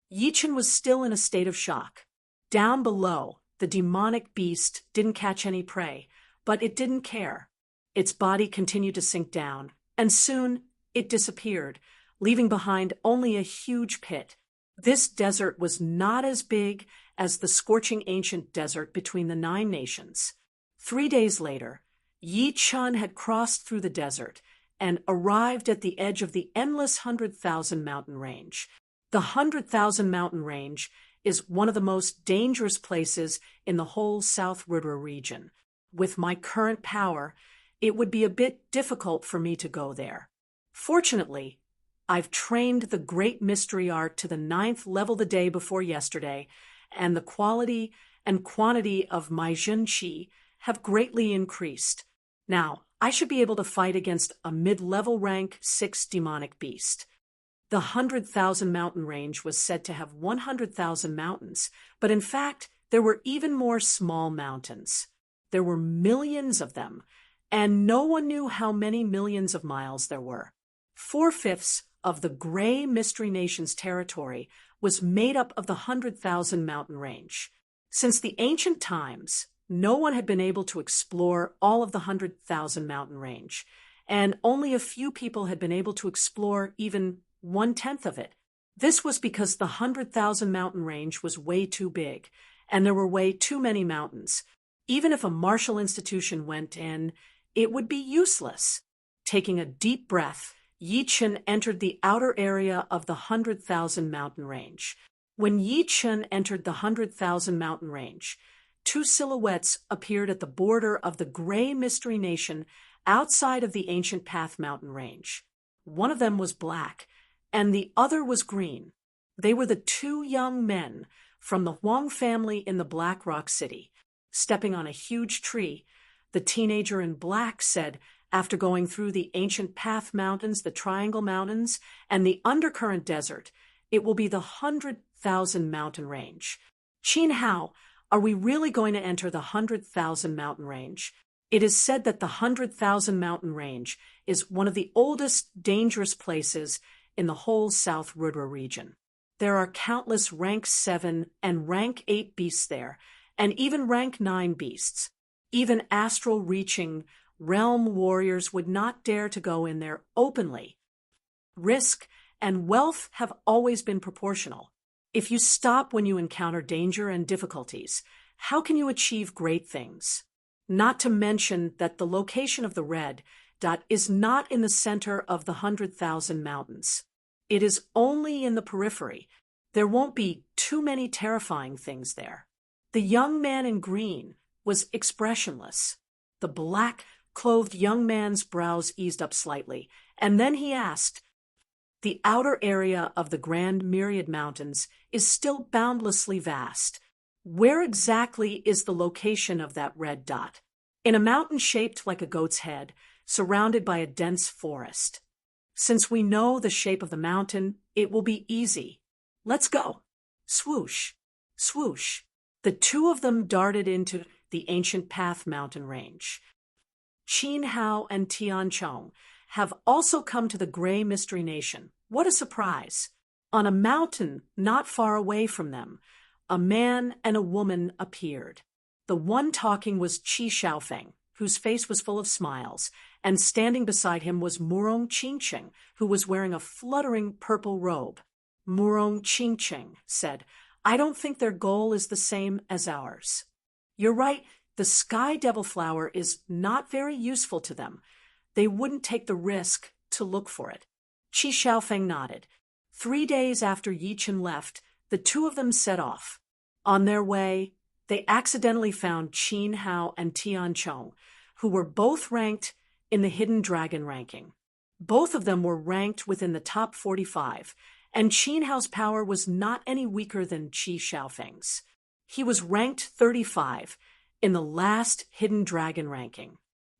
Yi Chen was still in a state of shock. Down below, the demonic beast didn't catch any prey, but it didn't care. Its body continued to sink down, and soon it disappeared, leaving behind only a huge pit. This desert was not as big as the scorching ancient desert between the 9 nations. 3 days later, Yi Chen had crossed through the desert and arrived at the edge of the endless 100,000 mountain range. The 100,000 mountain range is one of the most dangerous places in the whole South River region. With my current power, it would be a bit difficult for me to go there. Fortunately, I've trained the great mystery art to the 9th level the day before yesterday, and the quality and quantity of my Jin Qi have greatly increased. Now, I should be able to fight against a mid-level rank 6 demonic beast. The 100,000 mountain range was said to have 100,000 mountains, but in fact, there were even more small mountains. There were millions of them, and no one knew how many millions of miles there were. 4/5 of the Gray Mystery Nation's territory was made up of the 100,000 mountain range. Since the ancient times, no one had been able to explore all of the 100,000 mountain range, and only a few people had been able to explore even 1/10 of it. This was because the 100,000 mountain range was way too big, and there were way too many mountains. Even if a martial institution went in, it would be useless. Taking a deep breath, Yi Chen entered the outer area of the 100,000 mountain range. When Yi Chen entered the 100,000 mountain range, 2 silhouettes appeared at the border of the Gray Mystery Nation outside of the Ancient Path mountain range. One of them was black, and the other was green. They were the 2 young men from the Huang family in the Black Rock City. Stepping on a huge tree, the teenager in black said, after going through the Ancient Path Mountains, the Triangle Mountains, and the Undercurrent Desert, it will be the 100,000 mountain range. Qin Hao, are we really going to enter the 100,000 mountain range? It is said that the 100,000 mountain range is one of the oldest dangerous places in the whole South River region. There are countless rank 7 and rank 8 beasts there, and even rank 9 beasts. Even astral-reaching realm warriors would not dare to go in there openly. Risk and wealth have always been proportional. If you stop when you encounter danger and difficulties, how can you achieve great things? Not to mention that the location of the red dot is not in the center of the 100,000 mountains. It is only in the periphery. There won't be too many terrifying things there. The young man in green was expressionless. The black-clothed young man's brows eased up slightly, and then he asked, "The outer area of the Grand Myriad Mountains is still boundlessly vast. Where exactly is the location of that red dot?" "In a mountain shaped like a goat's head, surrounded by a dense forest." "Since we know the shape of the mountain, it will be easy. Let's go." Swoosh, swoosh. The 2 of them darted into the Ancient Path mountain range. Qin Hao and Tian Chong have also come to the Gray Mystery Nation. What a surprise! On a mountain not far away from them, a man and a woman appeared. The one talking was Qi Xiaofeng, whose face was full of smiles, and standing beside him was Murong Qingqing, who was wearing a fluttering purple robe. Murong Qingqing said, "I don't think their goal is the same as ours." "You're right, the sky devil flower is not very useful to them. They wouldn't take the risk to look for it." Qi Xiaofeng nodded. 3 days after Yi Chen left, the 2 of them set off. On their way, they accidentally found Qin Hao and Tian Chong, who were both ranked in the Hidden Dragon ranking. Both of them were ranked within the top 45, and Qin Hao's power was not any weaker than Qi Xiaofeng's. He was ranked 35 in the last hidden dragon ranking.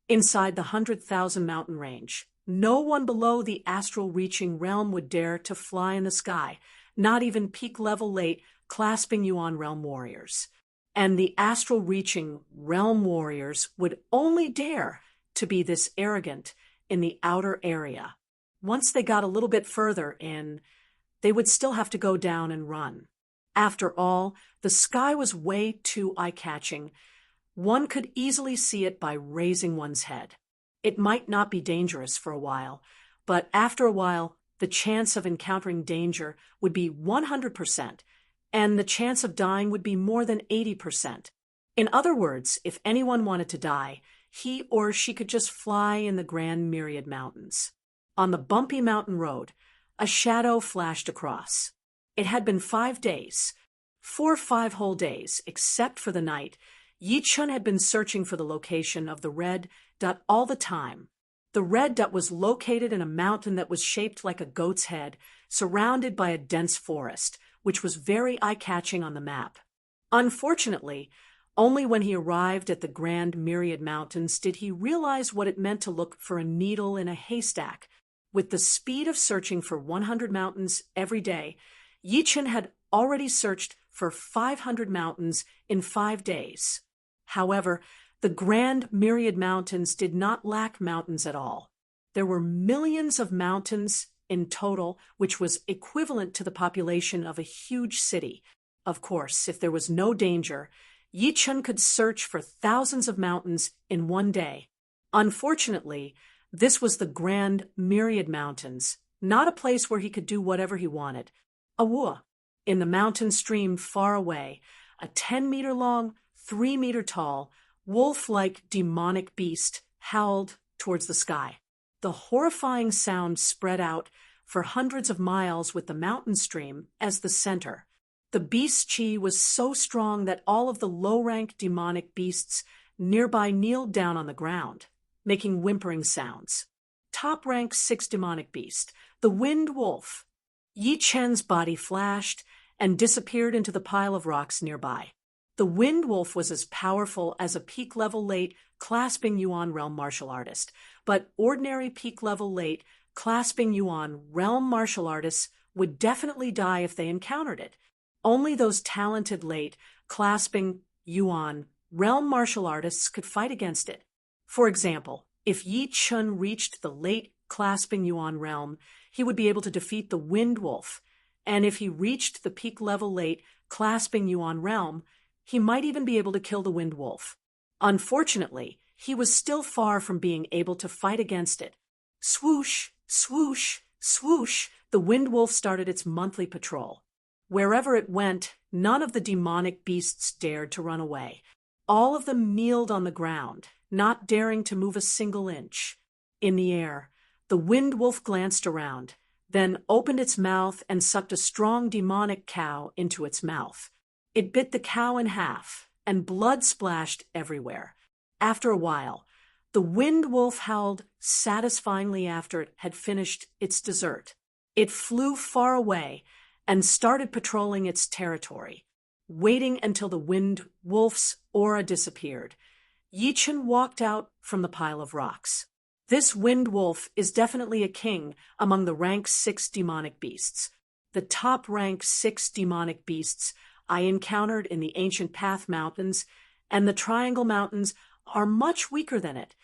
Inside the 100,000 mountain range, no one below the astral-reaching realm would dare to fly in the sky, not even peak-level late clasping Yuan realm warriors. And the astral-reaching realm warriors would only dare to be this arrogant in the outer area. Once they got a little bit further in, they would still have to go down and run. After all, the sky was way too eye-catching. One could easily see it by raising one's head. It might not be dangerous for a while, but after a while, the chance of encountering danger would be 100%, and the chance of dying would be more than 80%. In other words, if anyone wanted to die, he or she could just fly in the Grand Myriad Mountains. On the bumpy mountain road, a shadow flashed across. It had been 5 days, 5 whole days, except for the night. Yi Chun had been searching for the location of the red dot all the time. The red dot was located in a mountain that was shaped like a goat's head, surrounded by a dense forest, which was very eye-catching on the map. Unfortunately, only when he arrived at the Grand Myriad Mountains did he realize what it meant to look for a needle in a haystack. With the speed of searching for 100 mountains every day, Yi Chun had already searched for 500 mountains in 5 days. However, the Grand Myriad Mountains did not lack mountains at all. There were millions of mountains in total, which was equivalent to the population of a huge city. Of course, if there was no danger, Yi Chun could search for thousands of mountains in one day. Unfortunately, this was the Grand Myriad Mountains, not a place where he could do whatever he wanted. In the mountain stream far away, a 10-meter-long, 3-meter-tall, wolf-like demonic beast howled towards the sky. The horrifying sound spread out for hundreds of miles with the mountain stream as the center. The beast's chi was so strong that all of the low-rank demonic beasts nearby kneeled down on the ground, making whimpering sounds. Top-rank 6 demonic beast, the Wind Wolf. Yi Chen's body flashed and disappeared into the pile of rocks nearby. The Wind Wolf was as powerful as a peak-level late clasping Yuan realm martial artist, but ordinary peak-level late clasping Yuan realm martial artists would definitely die if they encountered it. Only those talented late clasping Yuan realm martial artists could fight against it. For example, if Yi Chun reached the late clasping Yuan realm, he would be able to defeat the Wind Wolf, and if he reached the peak-level late clasping Yuan realm, he might even be able to kill the Wind Wolf. Unfortunately, he was still far from being able to fight against it. Swoosh, swoosh, swoosh, the Wind Wolf started its monthly patrol. Wherever it went, none of the demonic beasts dared to run away. All of them kneeled on the ground, not daring to move a single inch. In the air, the Wind Wolf glanced around, then opened its mouth and sucked a strong demonic cow into its mouth. It bit the cow in half, and blood splashed everywhere. After a while, the Wind Wolf howled satisfyingly after it had finished its dessert. It flew far away and started patrolling its territory, waiting until the Wind Wolf's aura disappeared. Yi Chun walked out from the pile of rocks. This Wind Wolf is definitely a king among the rank 6 demonic beasts. The top rank 6 demonic beasts I encountered in the Ancient Path Mountains and the Triangle Mountains are much weaker than it.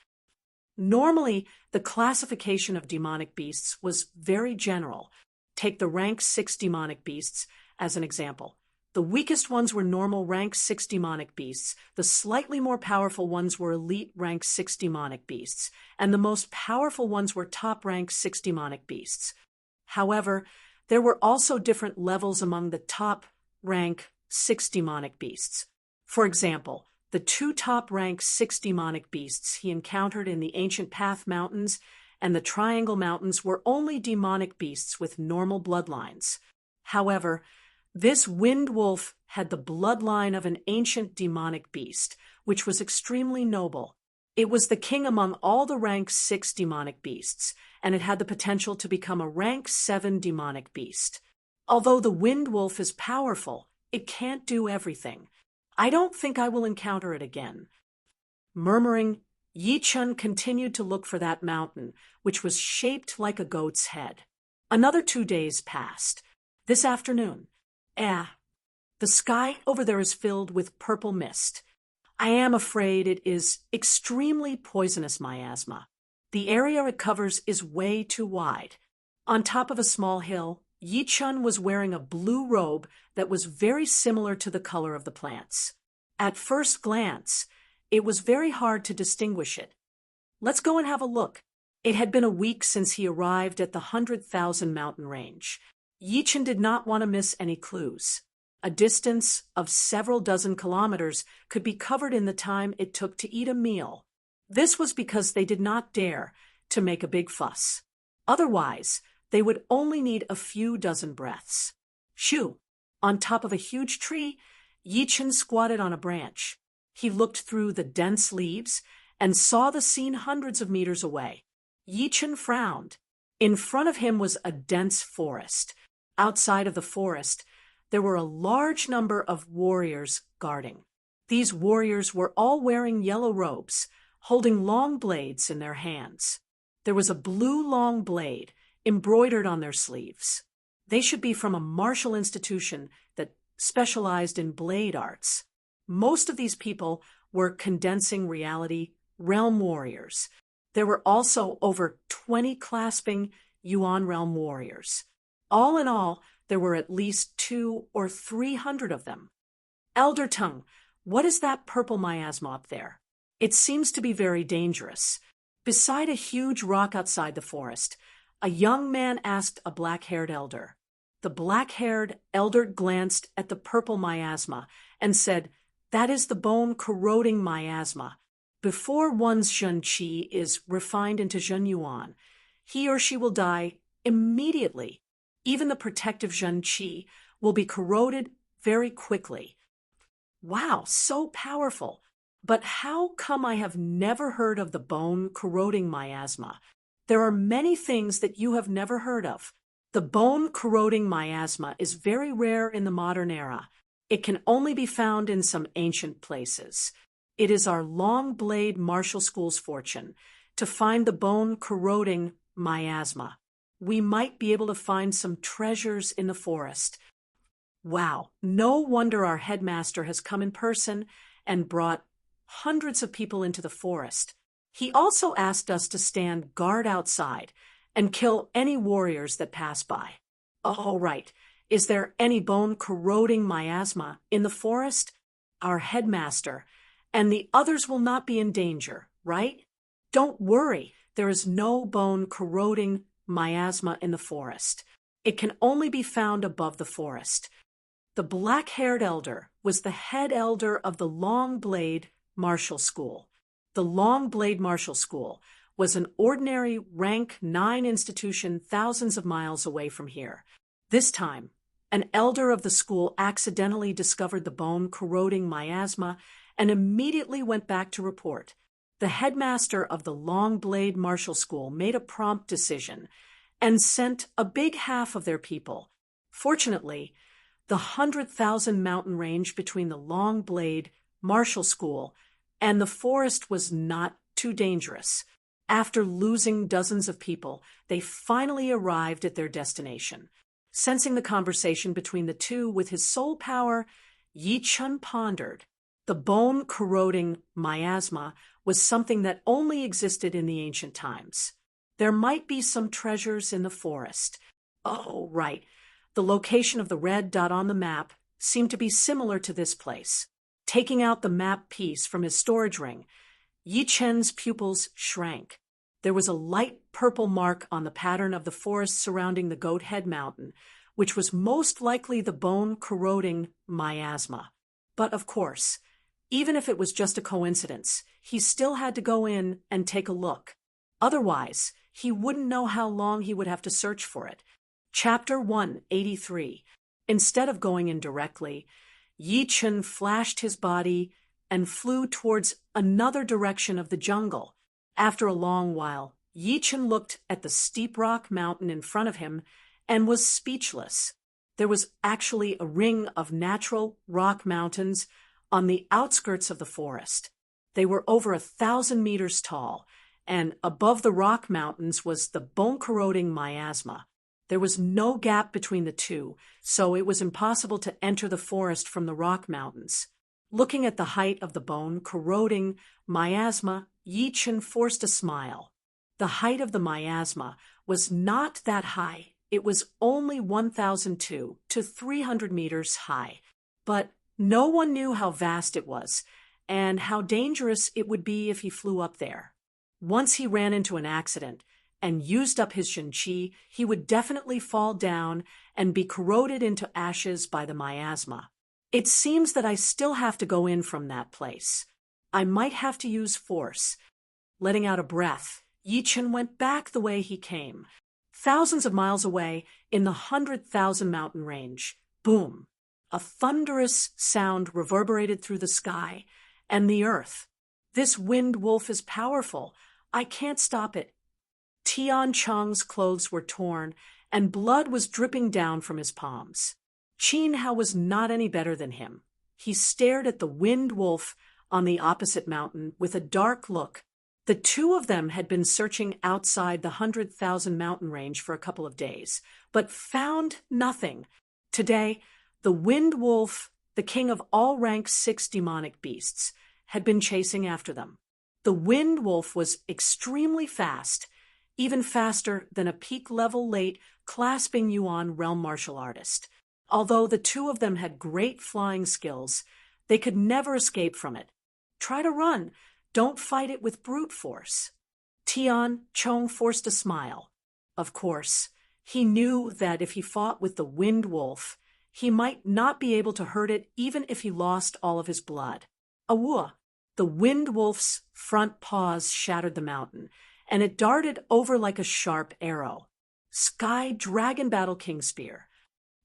Normally, the classification of demonic beasts was very general. Take the rank 6 demonic beasts as an example. The weakest ones were normal rank 6 demonic beasts, the slightly more powerful ones were elite rank 6 demonic beasts, and the most powerful ones were top rank 6 demonic beasts. However, there were also different levels among the top rank 6 demonic beasts. For example, the 2 top rank 6 demonic beasts he encountered in the Ancient Path Mountains and the Triangle Mountains were only demonic beasts with normal bloodlines. However, this Wind Wolf had the bloodline of an ancient demonic beast, which was extremely noble. It was the king among all the rank 6 demonic beasts, and it had the potential to become a rank 7 demonic beast. Although the wind wolf is powerful, it can't do everything. I don't think I will encounter it again. Murmuring, Yi Chun continued to look for that mountain, which was shaped like a goat's head. Another 2 days passed. This afternoon, the sky over there is filled with purple mist. I am afraid it is extremely poisonous miasma. The area it covers is way too wide. On top of a small hill, Yi Chun was wearing a blue robe that was very similar to the color of the plants. At first glance, it was very hard to distinguish it. Let's go and have a look. It had been a week since he arrived at the 100,000 mountain range. Yi Chun did not want to miss any clues. A distance of several dozen kilometers could be covered in the time it took to eat a meal. This was because they did not dare to make a big fuss. Otherwise, they would only need a few dozen breaths. Shoo! On top of a huge tree, Yi Chun squatted on a branch. He looked through the dense leaves and saw the scene hundreds of meters away. Yi Chun frowned. In front of him was a dense forest. Outside of the forest, there were a large number of warriors guarding. These warriors were all wearing yellow robes, holding long blades in their hands. There was a blue long blade embroidered on their sleeves. They should be from a martial institution that specialized in blade arts. Most of these people were condensing reality realm warriors. There were also over 20 clasping Yuan realm warriors. All in all, there were at least 200 or 300 of them. Elder Tongue, what is that purple miasma up there? It seems to be very dangerous. Beside a huge rock outside the forest, a young man asked a black-haired elder. The black-haired elder glanced at the purple miasma and said, "That is the bone-corroding miasma. Before one's Zhen Qi is refined into Zhen Yuan, he or she will die immediately. Even the protective Zhen Qi will be corroded very quickly." Wow, so powerful. But how come I have never heard of the bone-corroding miasma? There are many things that you have never heard of. The bone-corroding miasma is very rare in the modern era. It can only be found in some ancient places. It is our long blade martial school's fortune to find the bone-corroding miasma. We might be able to find some treasures in the forest. Wow, no wonder our headmaster has come in person and brought hundreds of people into the forest. He also asked us to stand guard outside and kill any warriors that pass by. Oh, right. Is there any bone-corroding miasma in the forest? Our headmaster and the others will not be in danger, right? Don't worry, there is no bone-corroding miasma in the forest. It can only be found above the forest. The black-haired elder was the head elder of the Long Blade Martial School. The Long Blade Martial School was an ordinary rank 9 institution thousands of miles away from here. This time, an elder of the school accidentally discovered the bone-corroding miasma and immediately went back to report. The headmaster of the Long Blade Martial School made a prompt decision and sent a big half of their people. Fortunately, the 100,000 mountain range between the Long Blade Martial School and the forest was not too dangerous. After losing dozens of people, they finally arrived at their destination. Sensing the conversation between the two with his soul power, Yi Chun pondered. The bone-corroding miasma was something that only existed in the ancient times. There might be some treasures in the forest. Oh, right. The location of the red dot on the map seemed to be similar to this place. Taking out the map piece from his storage ring, Yi Chen's pupils shrank. There was a light purple mark on the pattern of the forest surrounding the Goat Head Mountain, which was most likely the bone-corroding miasma. But of course, even if it was just a coincidence, he still had to go in and take a look. Otherwise, he wouldn't know how long he would have to search for it. Chapter 183. Instead of going in directly, Yi Chun flashed his body and flew towards another direction of the jungle. After a long while, Yichen looked at the steep rock mountain in front of him and was speechless. There was actually a ring of natural rock mountains on the outskirts of the forest. They were over 1,000 meters tall, and above the rock mountains was the bone-corroding miasma. There was no gap between the two, so it was impossible to enter the forest from the rock mountains. Looking at the height of the bone-corroding miasma, Yichen forced a smile. The height of the miasma was not that high. It was only 1,002 to 300 meters high, but no one knew how vast it was and how dangerous it would be if he flew up there. Once he ran into an accident and used up his Shenqi, he would definitely fall down and be corroded into ashes by the miasma. It seems that I still have to go in from that place. I might have to use force. Letting out a breath, Yichen went back the way he came. Thousands of miles away, in the 100,000 mountain range, boom! A thunderous sound reverberated through the sky and the earth. This wind wolf is powerful. I can't stop it. Tian Cheng's clothes were torn, and blood was dripping down from his palms. Qin Hao was not any better than him. He stared at the wind wolf on the opposite mountain with a dark look. The two of them had been searching outside the 100,000 mountain range for a couple of days, but found nothing. Today, the wind wolf, the king of all rank 6 demonic beasts, had been chasing after them. The wind wolf was extremely fast, even faster than a peak-level late clasping Yuan realm martial artist. Although the two of them had great flying skills, they could never escape from it. Try to run. Don't fight it with brute force. Tian Cheng forced a smile. Of course, he knew that if he fought with the wind wolf, he might not be able to hurt it even if he lost all of his blood. Awua! The wind wolf's front paws shattered the mountain, and it darted over like a sharp arrow. Sky Dragon Battle King Spear.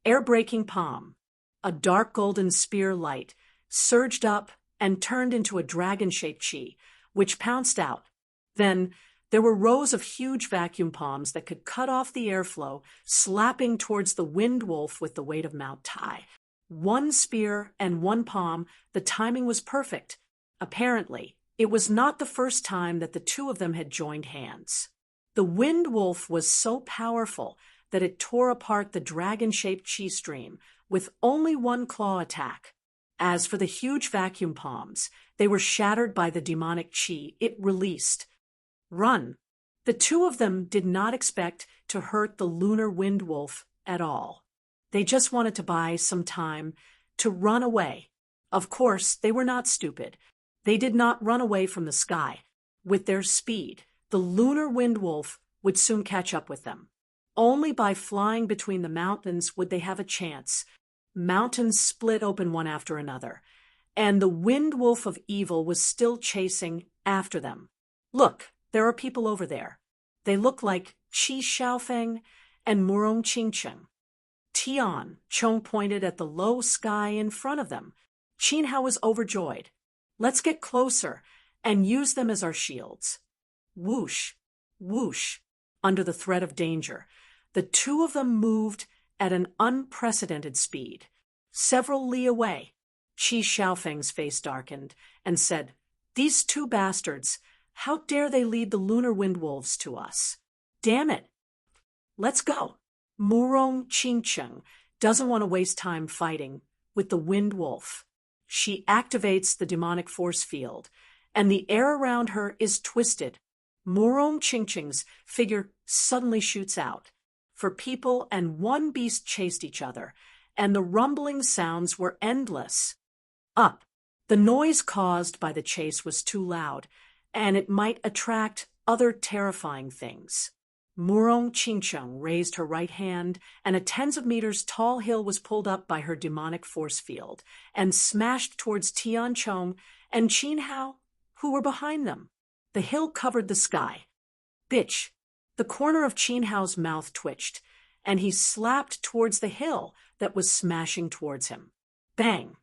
Air-breaking palm. A dark golden spear light surged up and turned into a dragon-shaped chi, which pounced out. Then there were rows of huge vacuum palms that could cut off the airflow, slapping towards the wind wolf with the weight of Mount Tai. One spear and one palm, the timing was perfect. Apparently, it was not the first time that the two of them had joined hands. The wind wolf was so powerful that it tore apart the dragon-shaped chi stream with only one claw attack. As for the huge vacuum palms, they were shattered by the demonic chi it released. Run! The two of them did not expect to hurt the lunar wind wolf at all. They just wanted to buy some time to run away. Of course, they were not stupid. They did not run away from the sky. With their speed, the lunar wind wolf would soon catch up with them. Only by flying between the mountains would they have a chance. Mountains split open one after another, and the wind wolf of evil was still chasing after them. Look, there are people over there. They look like Qi Xiaofeng and Murong Qingcheng. Tian Cheng pointed at the low sky in front of them. Qin Hao was overjoyed. Let's get closer and use them as our shields. Whoosh, whoosh. Under the threat of danger, the two of them moved at an unprecedented speed. Several li away, Qi Xiaofeng's face darkened and said, "These two bastards, how dare they lead the lunar wind wolves to us? Damn it! Let's go." Murong Qingcheng doesn't want to waste time fighting with the wind wolf. She activates the demonic force field, and the air around her is twisted. Murong Qingcheng's figure suddenly shoots out. For people and one beast chased each other, and the rumbling sounds were endless. Up. The noise caused by the chase was too loud, and it might attract other terrifying things. Murong Qingcheng raised her right hand, and a tens of meters tall hill was pulled up by her demonic force field and smashed towards Tian Cheng and Qin Hao, who were behind them. The hill covered the sky. Bitch! The corner of Qin Hao's mouth twitched, and he slapped towards the hill that was smashing towards him. Bang!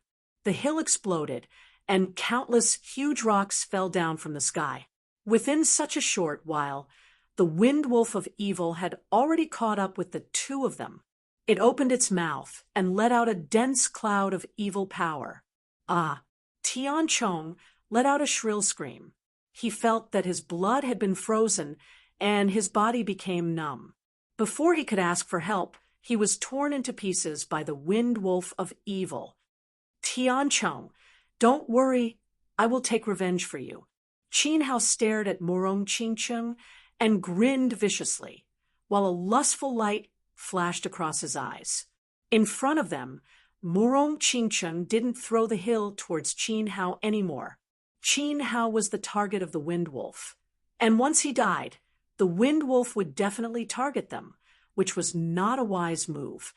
The hill exploded, and countless huge rocks fell down from the sky. Within such a short while, the wind wolf of evil had already caught up with the two of them. It opened its mouth and let out a dense cloud of evil power. Tian Chong let out a shrill scream. He felt that his blood had been frozen and his body became numb. Before he could ask for help, he was torn into pieces by the wind wolf of evil. Tian Chong, don't worry, I will take revenge for you. Qin Hao stared at Murong Qingcheng and grinned viciously, while a lustful light flashed across his eyes. In front of them, Murong Qingcheng didn't throw the hill towards Qin Hao anymore. Qin Hao was the target of the wind wolf, and once he died, the wind wolf would definitely target them, which was not a wise move.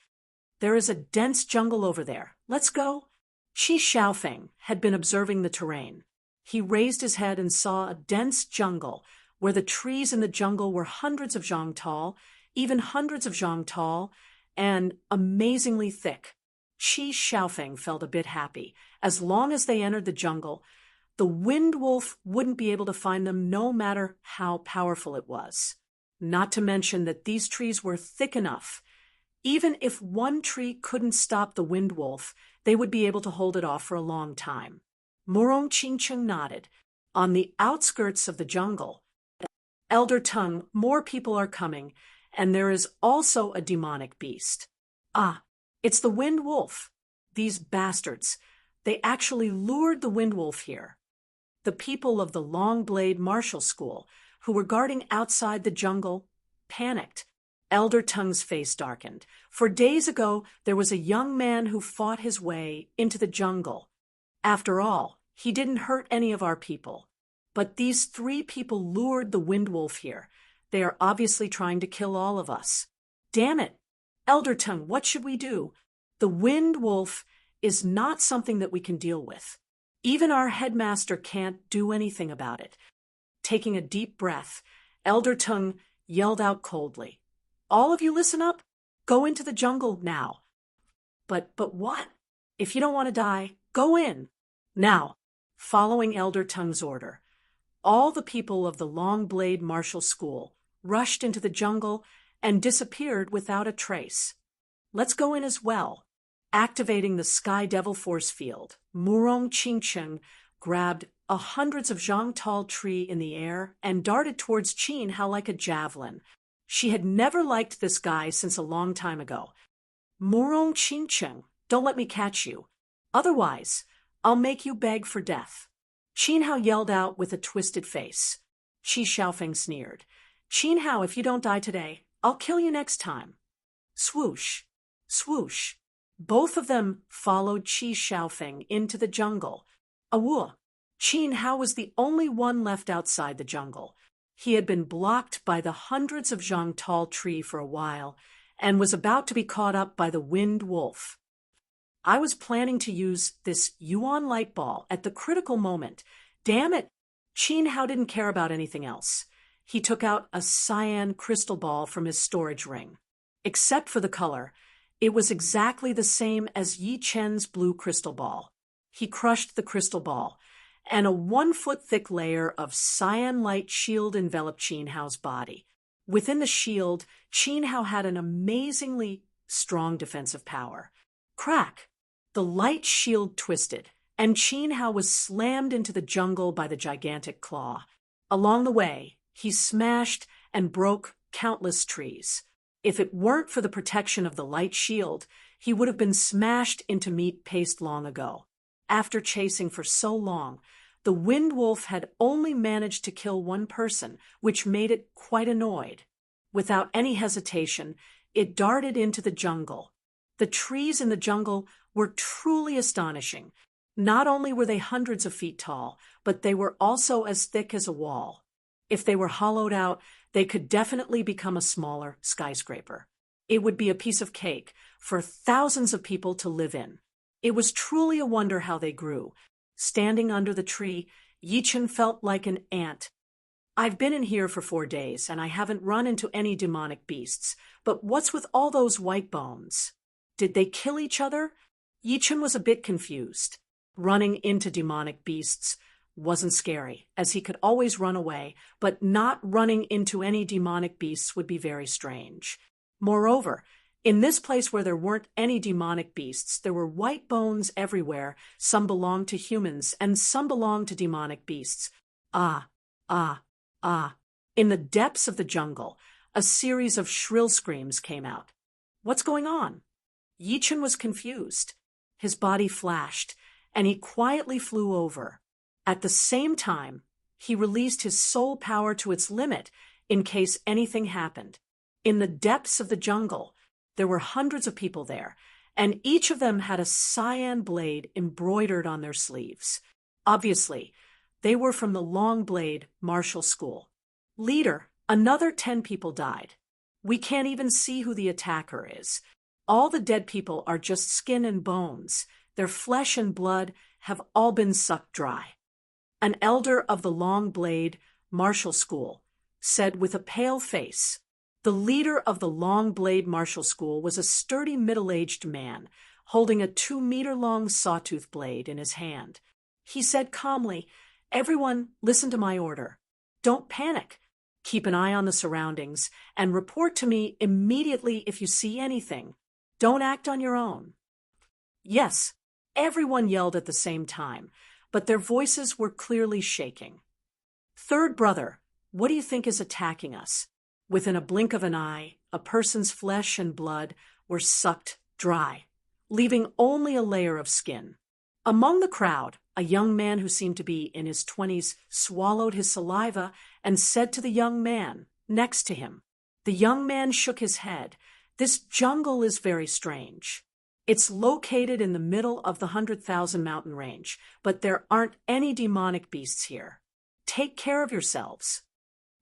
There is a dense jungle over there. Let's go. Qi Xiaofeng had been observing the terrain. He raised his head and saw a dense jungle where the trees in the jungle were hundreds of zhang tall, even hundreds of zhang tall, and amazingly thick. Qi Xiaofeng felt a bit happy. As long as they entered the jungle, the wind wolf wouldn't be able to find them no matter how powerful it was. Not to mention that these trees were thick enough. Even if one tree couldn't stop the wind wolf, they would be able to hold it off for a long time. Murong Qingcheng nodded. On the outskirts of the jungle, Elder Tongue, more people are coming, and there is also a demonic beast. It's the wind wolf. These bastards. They actually lured the wind wolf here. The people of the Long Blade Martial School, who were guarding outside the jungle, panicked. Elder Tongue's face darkened. For days ago, there was a young man who fought his way into the jungle. After all, he didn't hurt any of our people. But these 3 people lured the wind wolf here. They are obviously trying to kill all of us. Damn it! Elder Tongue, what should we do? The wind wolf is not something that we can deal with. Even our headmaster can't do anything about it. Taking a deep breath, Elder Tongue yelled out coldly. All of you listen up. Go into the jungle now. But what? If you don't want to die, go in. Now, following Elder Tongue's order, all the people of the Long Blade Martial School rushed into the jungle and disappeared without a trace. Let's go in as well. Activating the Sky Devil Force Field, Murong Qingcheng grabbed hundreds of zhang tall tree in the air and darted towards Qin Hao like a javelin. She had never liked this guy since a long time ago. Murong Qingcheng, don't let me catch you. Otherwise, I'll make you beg for death. Qin Hao yelled out with a twisted face. Qi Xiaofeng sneered. Qin Hao, if you don't die today, I'll kill you next time. Swoosh, swoosh. Both of them followed Qi Xiaofeng into the jungle. Awoo! Qin Hao was the only one left outside the jungle. He had been blocked by the hundreds of zhang tall tree for a while and was about to be caught up by the wind wolf. I was planning to use this Yuan light ball at the critical moment. Damn it! Qin Hao didn't care about anything else. He took out a cyan crystal ball from his storage ring. Except for the color, it was exactly the same as Yi Chen's blue crystal ball. He crushed the crystal ball, and a 1-foot-thick layer of cyan light shield enveloped Qin Hao's body. Within the shield, Qin Hao had an amazingly strong defensive power. Crack! The light shield twisted, and Qin Hao was slammed into the jungle by the gigantic claw. Along the way, he smashed and broke countless trees. If it weren't for the protection of the light shield, he would have been smashed into meat paste long ago. After chasing for so long, the wind wolf had only managed to kill one person, which made it quite annoyed. Without any hesitation, it darted into the jungle. The trees in the jungle were truly astonishing. Not only were they hundreds of feet tall, but they were also as thick as a wall. If they were hollowed out, they could definitely become a smaller skyscraper. It would be a piece of cake for thousands of people to live in. It was truly a wonder how they grew. Standing under the tree, Yichen felt like an ant. I've been in here for 4 days, and I haven't run into any demonic beasts. But what's with all those white bones? Did they kill each other? Yichen was a bit confused. Running into demonic beasts wasn't scary, as he could always run away, but not running into any demonic beasts would be very strange. Moreover, in this place where there weren't any demonic beasts, there were white bones everywhere. Some belonged to humans, and some belonged to demonic beasts. Ah, ah, ah. In the depths of the jungle, a series of shrill screams came out. What's going on? Yichen was confused. His body flashed, and he quietly flew over. At the same time, he released his soul power to its limit in case anything happened. In the depths of the jungle, there were hundreds of people there, and each of them had a cyan blade embroidered on their sleeves. Obviously, they were from the Long Blade Martial School. Leader, another 10 people died. We can't even see who the attacker is. All the dead people are just skin and bones. Their flesh and blood have all been sucked dry. An elder of the Long Blade Martial School said with a pale face. The leader of the Long Blade Martial School was a sturdy middle-aged man, holding a 2-meter-long sawtooth blade in his hand. He said calmly, "Everyone, listen to my order. Don't panic. Keep an eye on the surroundings and report to me immediately if you see anything. Don't act on your own." Yes, everyone yelled at the same time, but their voices were clearly shaking. "Third brother, what do you think is attacking us?" Within a blink of an eye, a person's flesh and blood were sucked dry, leaving only a layer of skin. Among the crowd, a young man who seemed to be in his 20s swallowed his saliva and said to the young man next to him. The young man shook his head. "This jungle is very strange. It's located in the middle of the 100,000 mountain range, but there aren't any demonic beasts here. Take care of yourselves."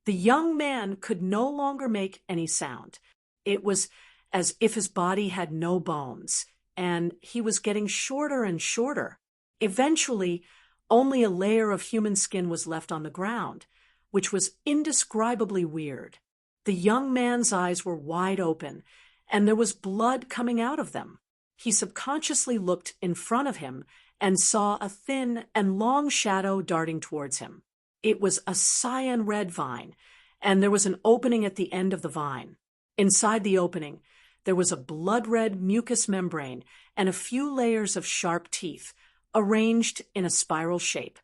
The young man could no longer make any sound. It was as if his body had no bones, and he was getting shorter and shorter. Eventually, only a layer of human skin was left on the ground, which was indescribably weird. The young man's eyes were wide open, and there was blood coming out of them. He subconsciously looked in front of him and saw a thin and long shadow darting towards him. It was a cyan red vine, and there was an opening at the end of the vine. Inside the opening, there was a blood-red mucous membrane and a few layers of sharp teeth, arranged in a spiral shape.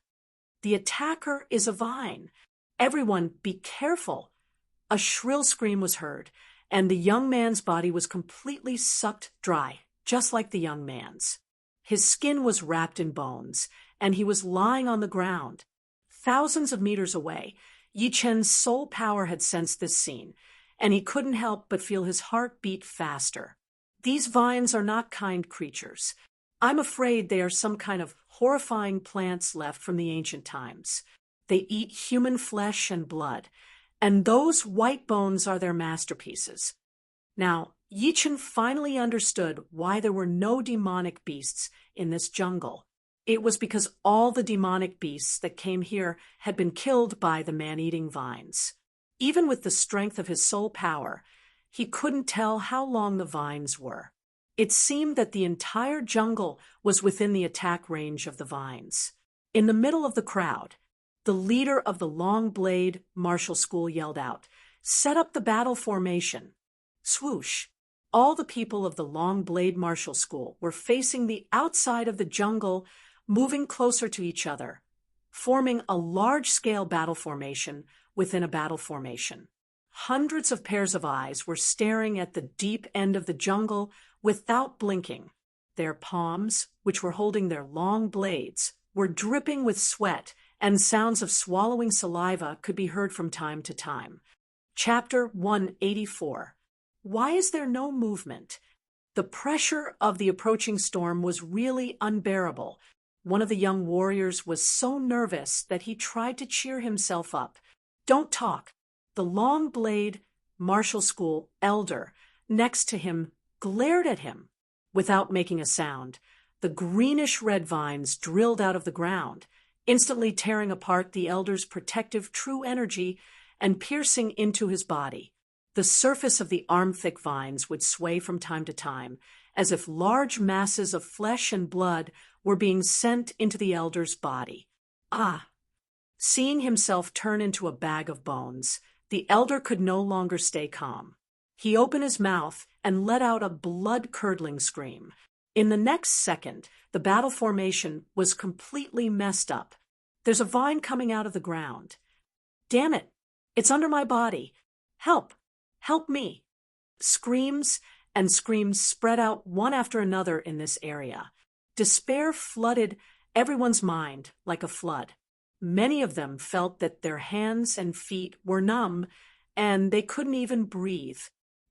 The attacker is a vine. Everyone, be careful. A shrill scream was heard, and the young man's body was completely sucked dry, just like the young man's. His skin was wrapped in bones, and he was lying on the ground. Thousands of meters away, Yichen's soul power had sensed this scene, and he couldn't help but feel his heart beat faster. These vines are not kind creatures. I'm afraid they are some kind of horrifying plants left from the ancient times. They eat human flesh and blood, and those white bones are their masterpieces. Now, Yichen finally understood why there were no demonic beasts in this jungle. It was because all the demonic beasts that came here had been killed by the man-eating vines. Even with the strength of his soul power, he couldn't tell how long the vines were. It seemed that the entire jungle was within the attack range of the vines. In the middle of the crowd, the leader of the Long Blade Martial School yelled out, "Set up the battle formation." Swoosh! All the people of the Long Blade Martial School were facing the outside of the jungle, moving closer to each other, forming a large-scale battle formation within a battle formation. Hundreds of pairs of eyes were staring at the deep end of the jungle without blinking. Their palms, which were holding their long blades, were dripping with sweat, and sounds of swallowing saliva could be heard from time to time. Chapter 184. Why is there no movement? The pressure of the approaching storm was really unbearable. One of the young warriors was so nervous that he tried to cheer himself up. "Don't talk." The Long Blade Martial School elder next to him glared at him. Without making a sound, the greenish-red vines drilled out of the ground, instantly tearing apart the elder's protective true energy and piercing into his body. The The surface of the arm-thick vines would sway from time to time, as if large masses of flesh and blood were being sent into the elder's body. Ah! Seeing himself turn into a bag of bones, the elder could no longer stay calm. He opened his mouth and let out a blood-curdling scream. In the next second, the battle formation was completely messed up. There's a vine coming out of the ground. Damn it! It's under my body. Help! Help me! Screams and screams spread out one after another in this area. Despair flooded everyone's mind like a flood. Many of them felt that their hands and feet were numb, and they couldn't even breathe.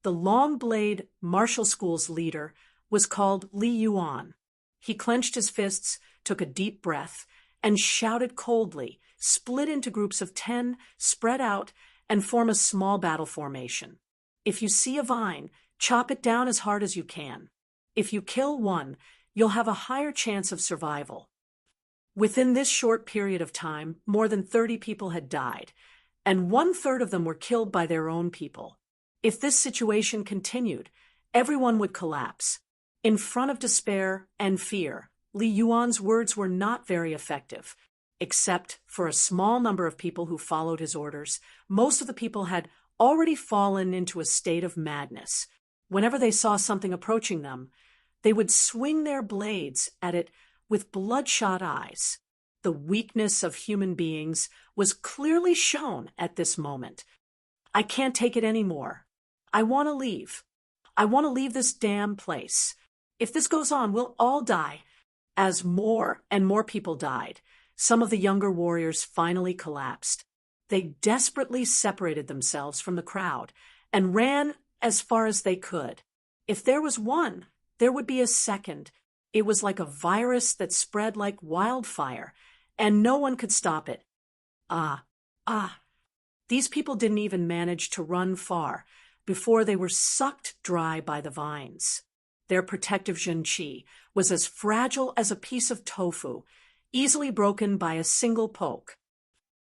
The long-blade martial school's leader was called Li Yuan. He clenched his fists, took a deep breath, and shouted coldly, split into groups of 10, spread out, and form a small battle formation. If you see a vine, chop it down as hard as you can. If you kill one, you'll have a higher chance of survival. Within this short period of time, more than 30 people had died, and 1/3 of them were killed by their own people. If this situation continued, everyone would collapse. In front of despair and fear, Li Yuan's words were not very effective. Except for a small number of people who followed his orders, most of the people had already fallen into a state of madness. Whenever they saw something approaching them, they would swing their blades at it with bloodshot eyes. The weakness of human beings was clearly shown at this moment. I can't take it anymore. I want to leave. I want to leave this damn place. If this goes on, we'll all die. As more and more people died, some of the younger warriors finally collapsed. They desperately separated themselves from the crowd and ran as far as they could. If there was one, there would be a second. It was like a virus that spread like wildfire, and no one could stop it. These people didn't even manage to run far before they were sucked dry by the vines. Their protective Zhenqi was as fragile as a piece of tofu, easily broken by a single poke.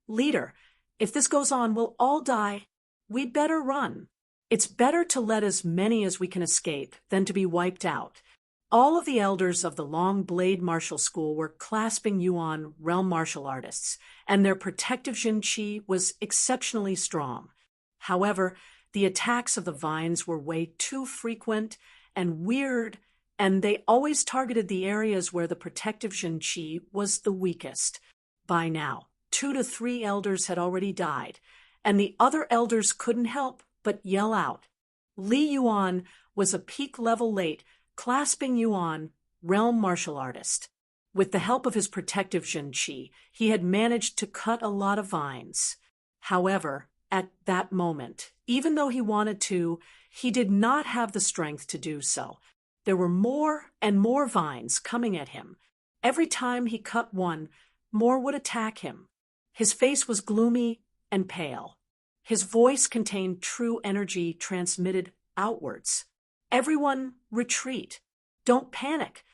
Leader, if this goes on, we'll all die. We'd better run. It's better to let as many as we can escape than to be wiped out. All of the elders of the Long Blade Martial School were clasping Yuan realm martial artists, and their protective Zhenqi was exceptionally strong. However, the attacks of the vines were way too frequent and weird, and they always targeted the areas where the protective Zhenqi was the weakest. By now, 2 to 3 elders had already died, and the other elders couldn't help but yell out. Li Yuan was a peak-level late, clasping Yuan, realm martial artist. With the help of his protective Zhenqi, he had managed to cut a lot of vines. However, at that moment, even though he wanted to, he did not have the strength to do so. There were more and more vines coming at him. Every time he cut one, more would attack him. His face was gloomy and pale. His voice contained true energy transmitted outwards. Everyone, retreat. Don't panic.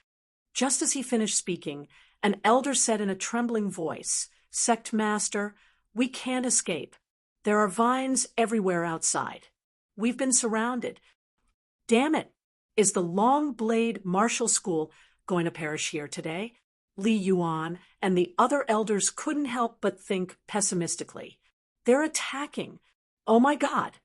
Just as he finished speaking, an elder said in a trembling voice, Sect Master, we can't escape. There are vines everywhere outside. We've been surrounded. Damn it! Is the Long Blade Martial School going to perish here today? Li Yuan and the other elders couldn't help but think pessimistically. They're attacking. Oh my God!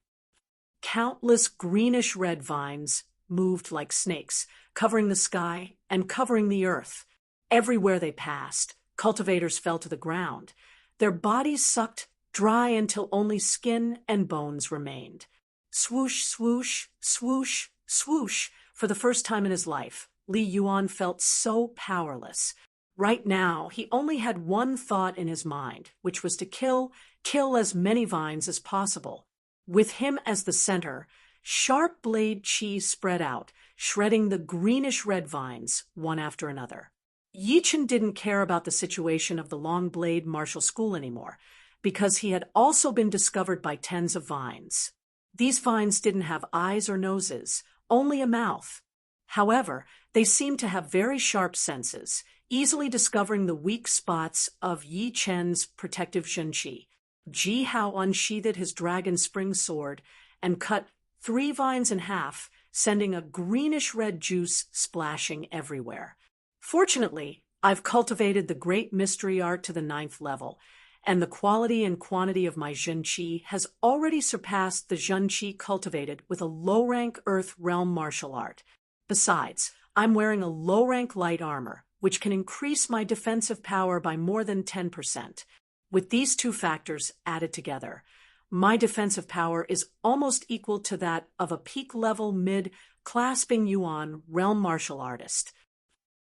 Countless greenish-red vines moved like snakes, covering the sky and covering the earth. Everywhere they passed, cultivators fell to the ground. Their bodies sucked dry until only skin and bones remained. Swoosh, swoosh, swoosh, swoosh. For the first time in his life, Li Yuan felt so powerless. Right now, he only had one thought in his mind, which was to kill as many vines as possible. With him as the center, sharp blade chi spread out, shredding the greenish-red vines one after another. Yichen didn't care about the situation of the Long Blade Martial School anymore, because he had also been discovered by tens of vines. These vines didn't have eyes or noses, only a mouth. However, they seemed to have very sharp senses, easily discovering the weak spots of Yi Chen's protective Zhenqi. Ji Hao unsheathed his dragon spring sword and cut 3 vines in half, sending a greenish-red juice splashing everywhere. Fortunately, I've cultivated the great mystery art to the 9th level, and the quality and quantity of my zhenqi has already surpassed the zhenqi cultivated with a low-rank Earth Realm martial art. Besides, I'm wearing a low-rank light armor, which can increase my defensive power by more than 10%. With these two factors added together, my defensive power is almost equal to that of a peak-level mid-clasping yuan realm martial artist.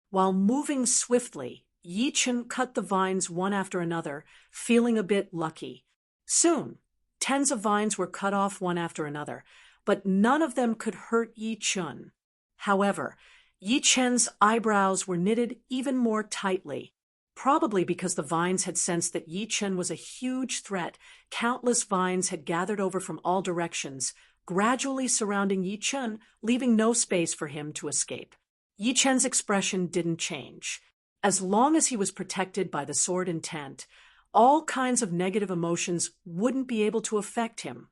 While moving swiftly, Yi Chen cut the vines one after another, feeling a bit lucky. Soon, tens of vines were cut off one after another, but none of them could hurt Yi Chen. However, Yi Chen's eyebrows were knitted even more tightly. Probably because the vines had sensed that Yi Chen was a huge threat, countless vines had gathered over from all directions, gradually surrounding Yi Chen, leaving no space for him to escape. Yi Chen's expression didn't change. As long as he was protected by the sword and tent, all kinds of negative emotions wouldn't be able to affect him,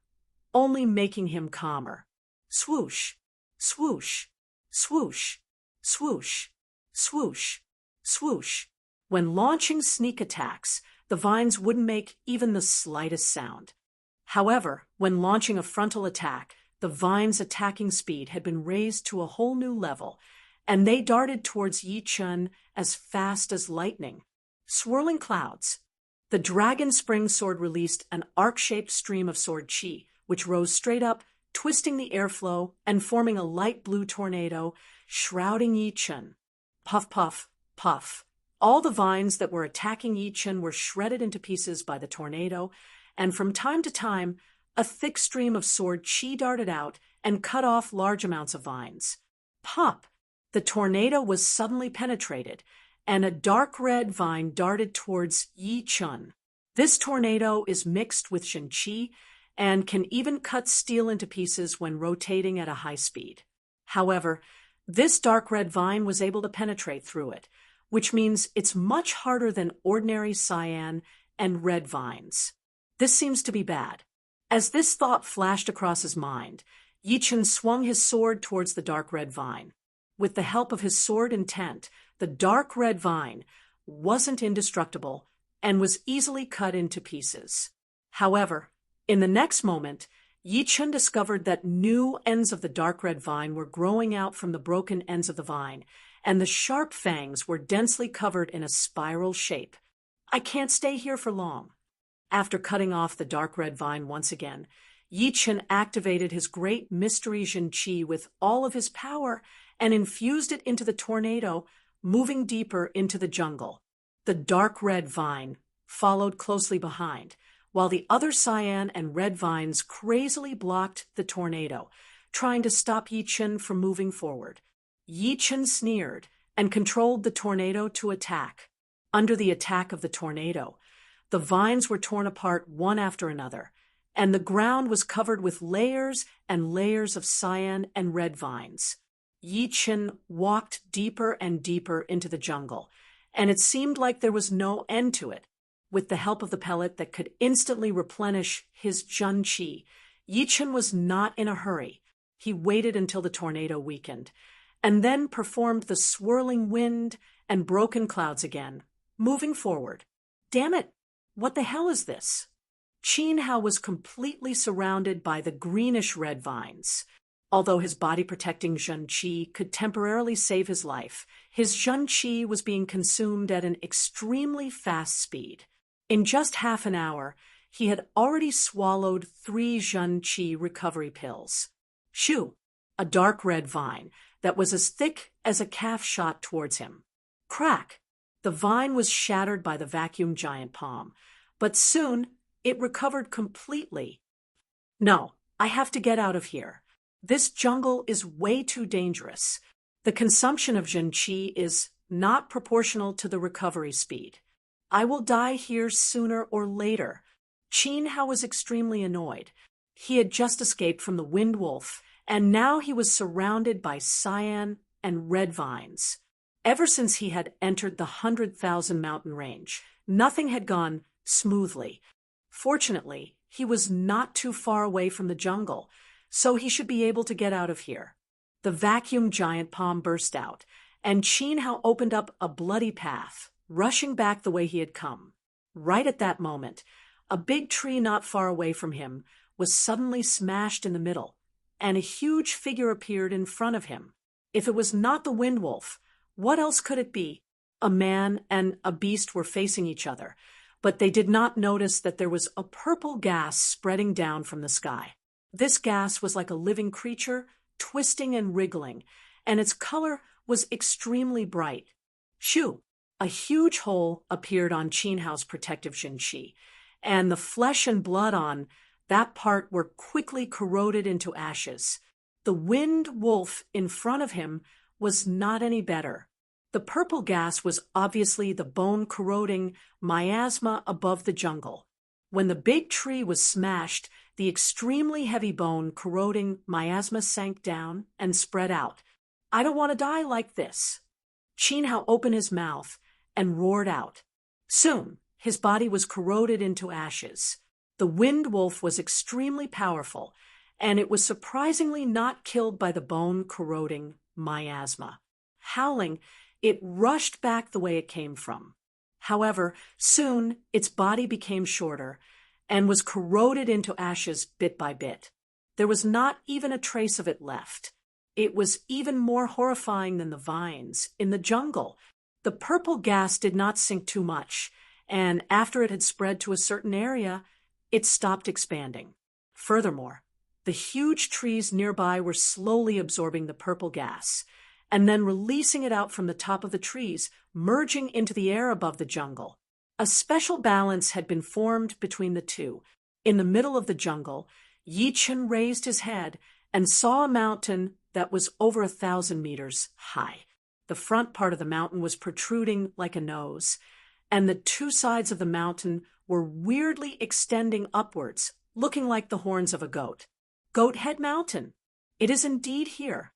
only making him calmer. Swoosh, swoosh, swoosh, swoosh, swoosh, swoosh. When launching sneak attacks, the vines wouldn't make even the slightest sound. However, when launching a frontal attack, the vines' attacking speed had been raised to a whole new level, and they darted towards Yi Chen as fast as lightning. Swirling clouds. The dragon spring sword released an arc-shaped stream of sword chi, which rose straight up, twisting the airflow and forming a light blue tornado, shrouding Yi Chen. Puff, puff, puff. All the vines that were attacking Yi Chen were shredded into pieces by the tornado, and from time to time, a thick stream of sword chi darted out and cut off large amounts of vines. Pop! The tornado was suddenly penetrated, and a dark red vine darted towards Yi Chen. This tornado is mixed with zhenqi and can even cut steel into pieces when rotating at a high speed. However, this dark red vine was able to penetrate through it, which means it's much harder than ordinary cyan and red vines. This seems to be bad. As this thought flashed across his mind, Yi Chen swung his sword towards the dark red vine. With the help of his sword and tent, the dark red vine wasn't indestructible and was easily cut into pieces. However, in the next moment, Yi Chen discovered that new ends of the dark red vine were growing out from the broken ends of the vine, and the sharp fangs were densely covered in a spiral shape. I can't stay here for long. After cutting off the dark red vine once again, Yi Chen activated his great mystery zhenqi with all of his power and infused it into the tornado, moving deeper into the jungle. The dark red vine followed closely behind, while the other cyan and red vines crazily blocked the tornado, trying to stop Yi Chen from moving forward. Yi Chen sneered and controlled the tornado to attack. Under the attack of the tornado, the vines were torn apart one after another, and the ground was covered with layers and layers of cyan and red vines. Yi Chen walked deeper and deeper into the jungle, and it seemed like there was no end to it. With the help of the pellet that could instantly replenish his zhenqi, Yi Chen was not in a hurry. He waited until the tornado weakened, and then performed the swirling wind and broken clouds again, moving forward. Damn it! What the hell is this? Qin Hao was completely surrounded by the greenish-red vines. Although his body-protecting zhenqi could temporarily save his life, his zhenqi was being consumed at an extremely fast speed. In just half an hour, he had already swallowed 3 zhenqi recovery pills. Shoo! A dark red vine that was as thick as a calf shot towards him. Crack! The vine was shattered by the vacuum giant palm, but soon it recovered completely. No, I have to get out of here. This jungle is way too dangerous. The consumption of zhenqi is not proportional to the recovery speed. I will die here sooner or later. Qin Hao was extremely annoyed. He had just escaped from the Wind Wolf, and now he was surrounded by cyan and red vines. Ever since he had entered the 100,000 mountain range, nothing had gone smoothly. Fortunately, he was not too far away from the jungle, so he should be able to get out of here. The vacuum giant palm burst out, and Qinhao opened up a bloody path, rushing back the way he had come. Right at that moment, a big tree not far away from him was suddenly smashed in the middle, and a huge figure appeared in front of him. If it was not the wind wolf, what else could it be? A man and a beast were facing each other, but they did not notice that there was a purple gas spreading down from the sky. This gas was like a living creature, twisting and wriggling, and its color was extremely bright. Shoo! A huge hole appeared on Qinhao's protective Jinqi, and the flesh and blood on that part were quickly corroded into ashes. The wind wolf in front of him was not any better. The purple gas was obviously the bone-corroding miasma above the jungle. When the big tree was smashed, the extremely heavy bone-corroding miasma sank down and spread out. "I don't want to die like this." Qinhao opened his mouth and roared out. Soon, his body was corroded into ashes. The wind wolf was extremely powerful, and it was surprisingly not killed by the bone-corroding miasma. Howling, it rushed back the way it came from. However, soon its body became shorter and was corroded into ashes bit by bit. There was not even a trace of it left. It was even more horrifying than the vines in the jungle. The purple gas did not sink too much, and after it had spread to a certain area, it stopped expanding. Furthermore, the huge trees nearby were slowly absorbing the purple gas, and then releasing it out from the top of the trees, merging into the air above the jungle. A special balance had been formed between the two. In the middle of the jungle, Yi Chen raised his head and saw a mountain that was over 1,000 meters high. The front part of the mountain was protruding like a nose, and the two sides of the mountain were weirdly extending upwards, looking like the horns of a goat. Goat Head Mountain. It is indeed here.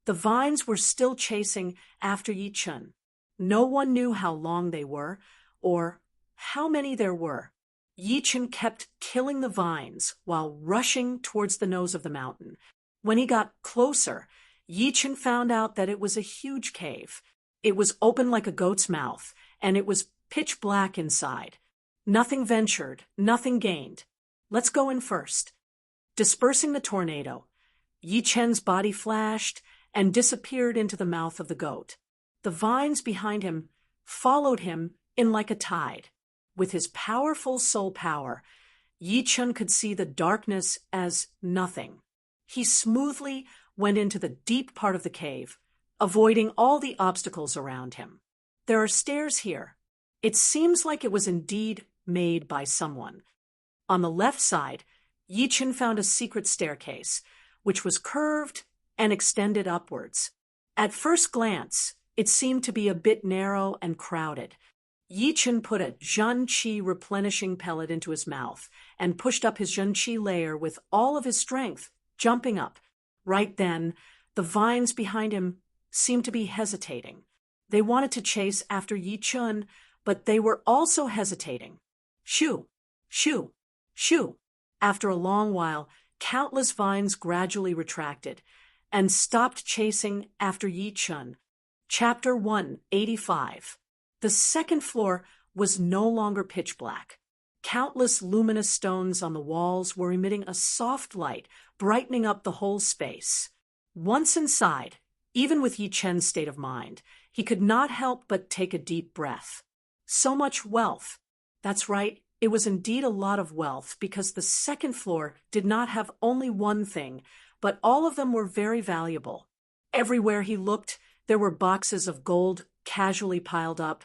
The vines were still chasing after Yi Chen. No one knew how long they were, or how many there were. Yi Chen kept killing the vines while rushing towards the nose of the mountain. When he got closer, Yi Chen found out that it was a huge cave. It was open like a goat's mouth, and it was pitch black inside. Nothing ventured, nothing gained. Let's go in first. Dispersing the tornado, Yi Chen's body flashed and disappeared into the mouth of the goat. The vines behind him followed him in like a tide. With his powerful soul power, Yi Chen could see the darkness as nothing. He smoothly went into the deep part of the cave, avoiding all the obstacles around him. There are stairs here. It seems like it was indeed made by someone. On the left side, Yi Chen found a secret staircase, which was curved and extended upwards. At first glance, it seemed to be a bit narrow and crowded. Yi Chen put a Zhen-Qi replenishing pellet into his mouth and pushed up his Zhen-Qi layer with all of his strength, jumping up. Right then, the vines behind him seemed to be hesitating. They wanted to chase after Yi Chen, but they were also hesitating. Shoo! Shoo! Shoo! After a long while, countless vines gradually retracted and stopped chasing after Yi Chen. Chapter 185. The second floor was no longer pitch black. Countless luminous stones on the walls were emitting a soft light, brightening up the whole space. Once inside, even with Yi Chen's state of mind, he could not help but take a deep breath. So much wealth. That's right, it was indeed a lot of wealth, because the second floor did not have only one thing, but all of them were very valuable. Everywhere he looked, there were boxes of gold casually piled up.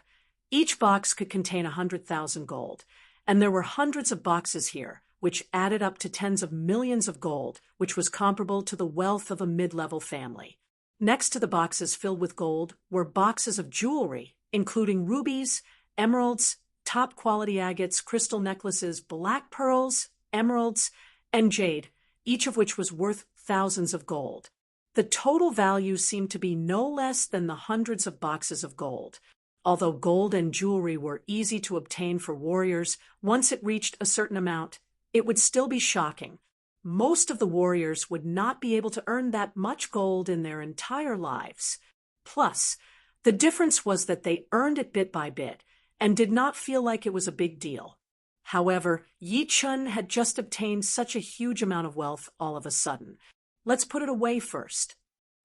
Each box could contain 100,000 gold, and there were hundreds of boxes here, which added up to tens of millions of gold, which was comparable to the wealth of a mid-level family. Next to the boxes filled with gold were boxes of jewelry, including rubies, emeralds, top-quality agates, crystal necklaces, black pearls, emeralds, and jade, each of which was worth thousands of gold. The total value seemed to be no less than the hundreds of boxes of gold. Although gold and jewelry were easy to obtain for warriors, once it reached a certain amount, it would still be shocking. Most of the warriors would not be able to earn that much gold in their entire lives. Plus, the difference was that they earned it bit by bit and did not feel like it was a big deal. However, Yi Chun had just obtained such a huge amount of wealth all of a sudden. Let's put it away first.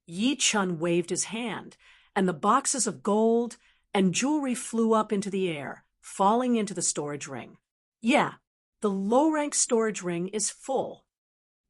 Yi Chun waved his hand, and the boxes of gold and jewelry flew up into the air, falling into the storage ring. Yeah, the low-rank storage ring is full.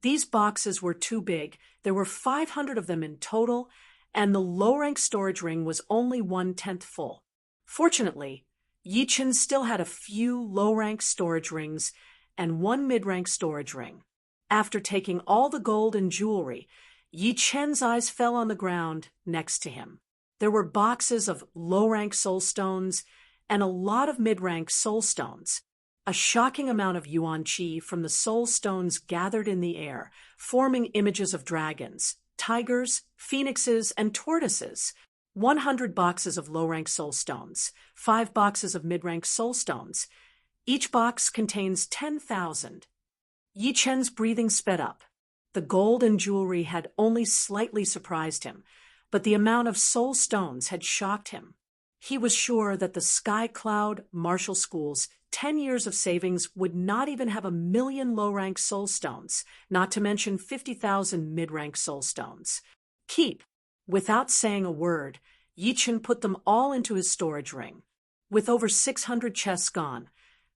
These boxes were too big. There were 500 of them in total, and the low-rank storage ring was only 1/10 full. Fortunately, Yi Chun still had a few low-rank storage rings and one mid-rank storage ring. After taking all the gold and jewelry, Yi Chun's eyes fell on the ground next to him. There were boxes of low-rank soul stones and a lot of mid-rank soul stones. A shocking amount of yuan qi from the soul stones gathered in the air, forming images of dragons, tigers, phoenixes, and tortoises. 100 boxes of low-rank soul stones, 5 boxes of mid-rank soul stones. Each box contains 10,000. Yi Chun's breathing sped up. The gold and jewelry had only slightly surprised him, but the amount of soul stones had shocked him. He was sure that the Sky Cloud Martial School's 10 years of savings would not even have 1,000,000 low-rank soul stones, not to mention 50,000 mid-rank soul stones. Keep. Without saying a word, Yi Chun put them all into his storage ring. With over 600 chests gone,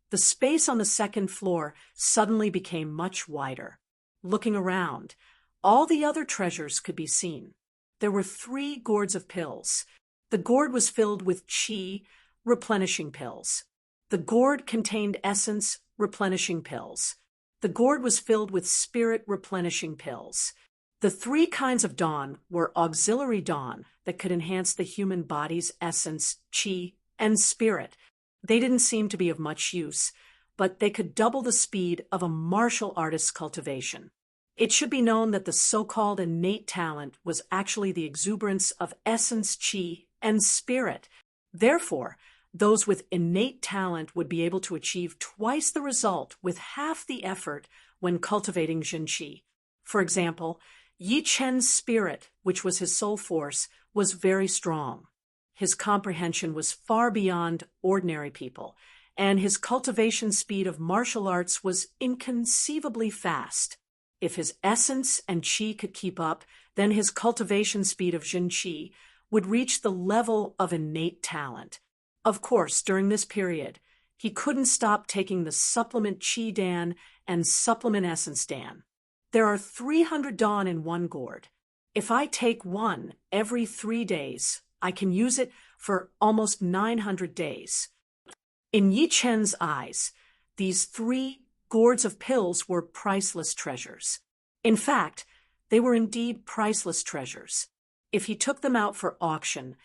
the space on the second floor suddenly became much wider. Looking around, all the other treasures could be seen. There were 3 gourds of pills. The gourd was filled with qi, replenishing pills. The gourd contained essence, replenishing pills. The gourd was filled with spirit, replenishing pills. The 3 kinds of dawn were auxiliary dawn that could enhance the human body's essence, qi, and spirit. They didn't seem to be of much use, but they could double the speed of a martial artist's cultivation. It should be known that the so-called innate talent was actually the exuberance of essence, qi, and spirit. Therefore, those with innate talent would be able to achieve twice the result with half the effort when cultivating Jin Qi. For example, Yi Chun's spirit, which was his soul force, was very strong. His comprehension was far beyond ordinary people, and his cultivation speed of martial arts was inconceivably fast. If his essence and qi could keep up, then his cultivation speed of Jin Qi would reach the level of innate talent. Of course, during this period, he couldn't stop taking the supplement Qi Dan and supplement Essence Dan. There are 300 dawn in one gourd. If I take one every 3 days, I can use it for almost 900 days. In Yi Chun's eyes, these 3 gourds of pills were priceless treasures. In fact, they were indeed priceless treasures. If he took them out for auction,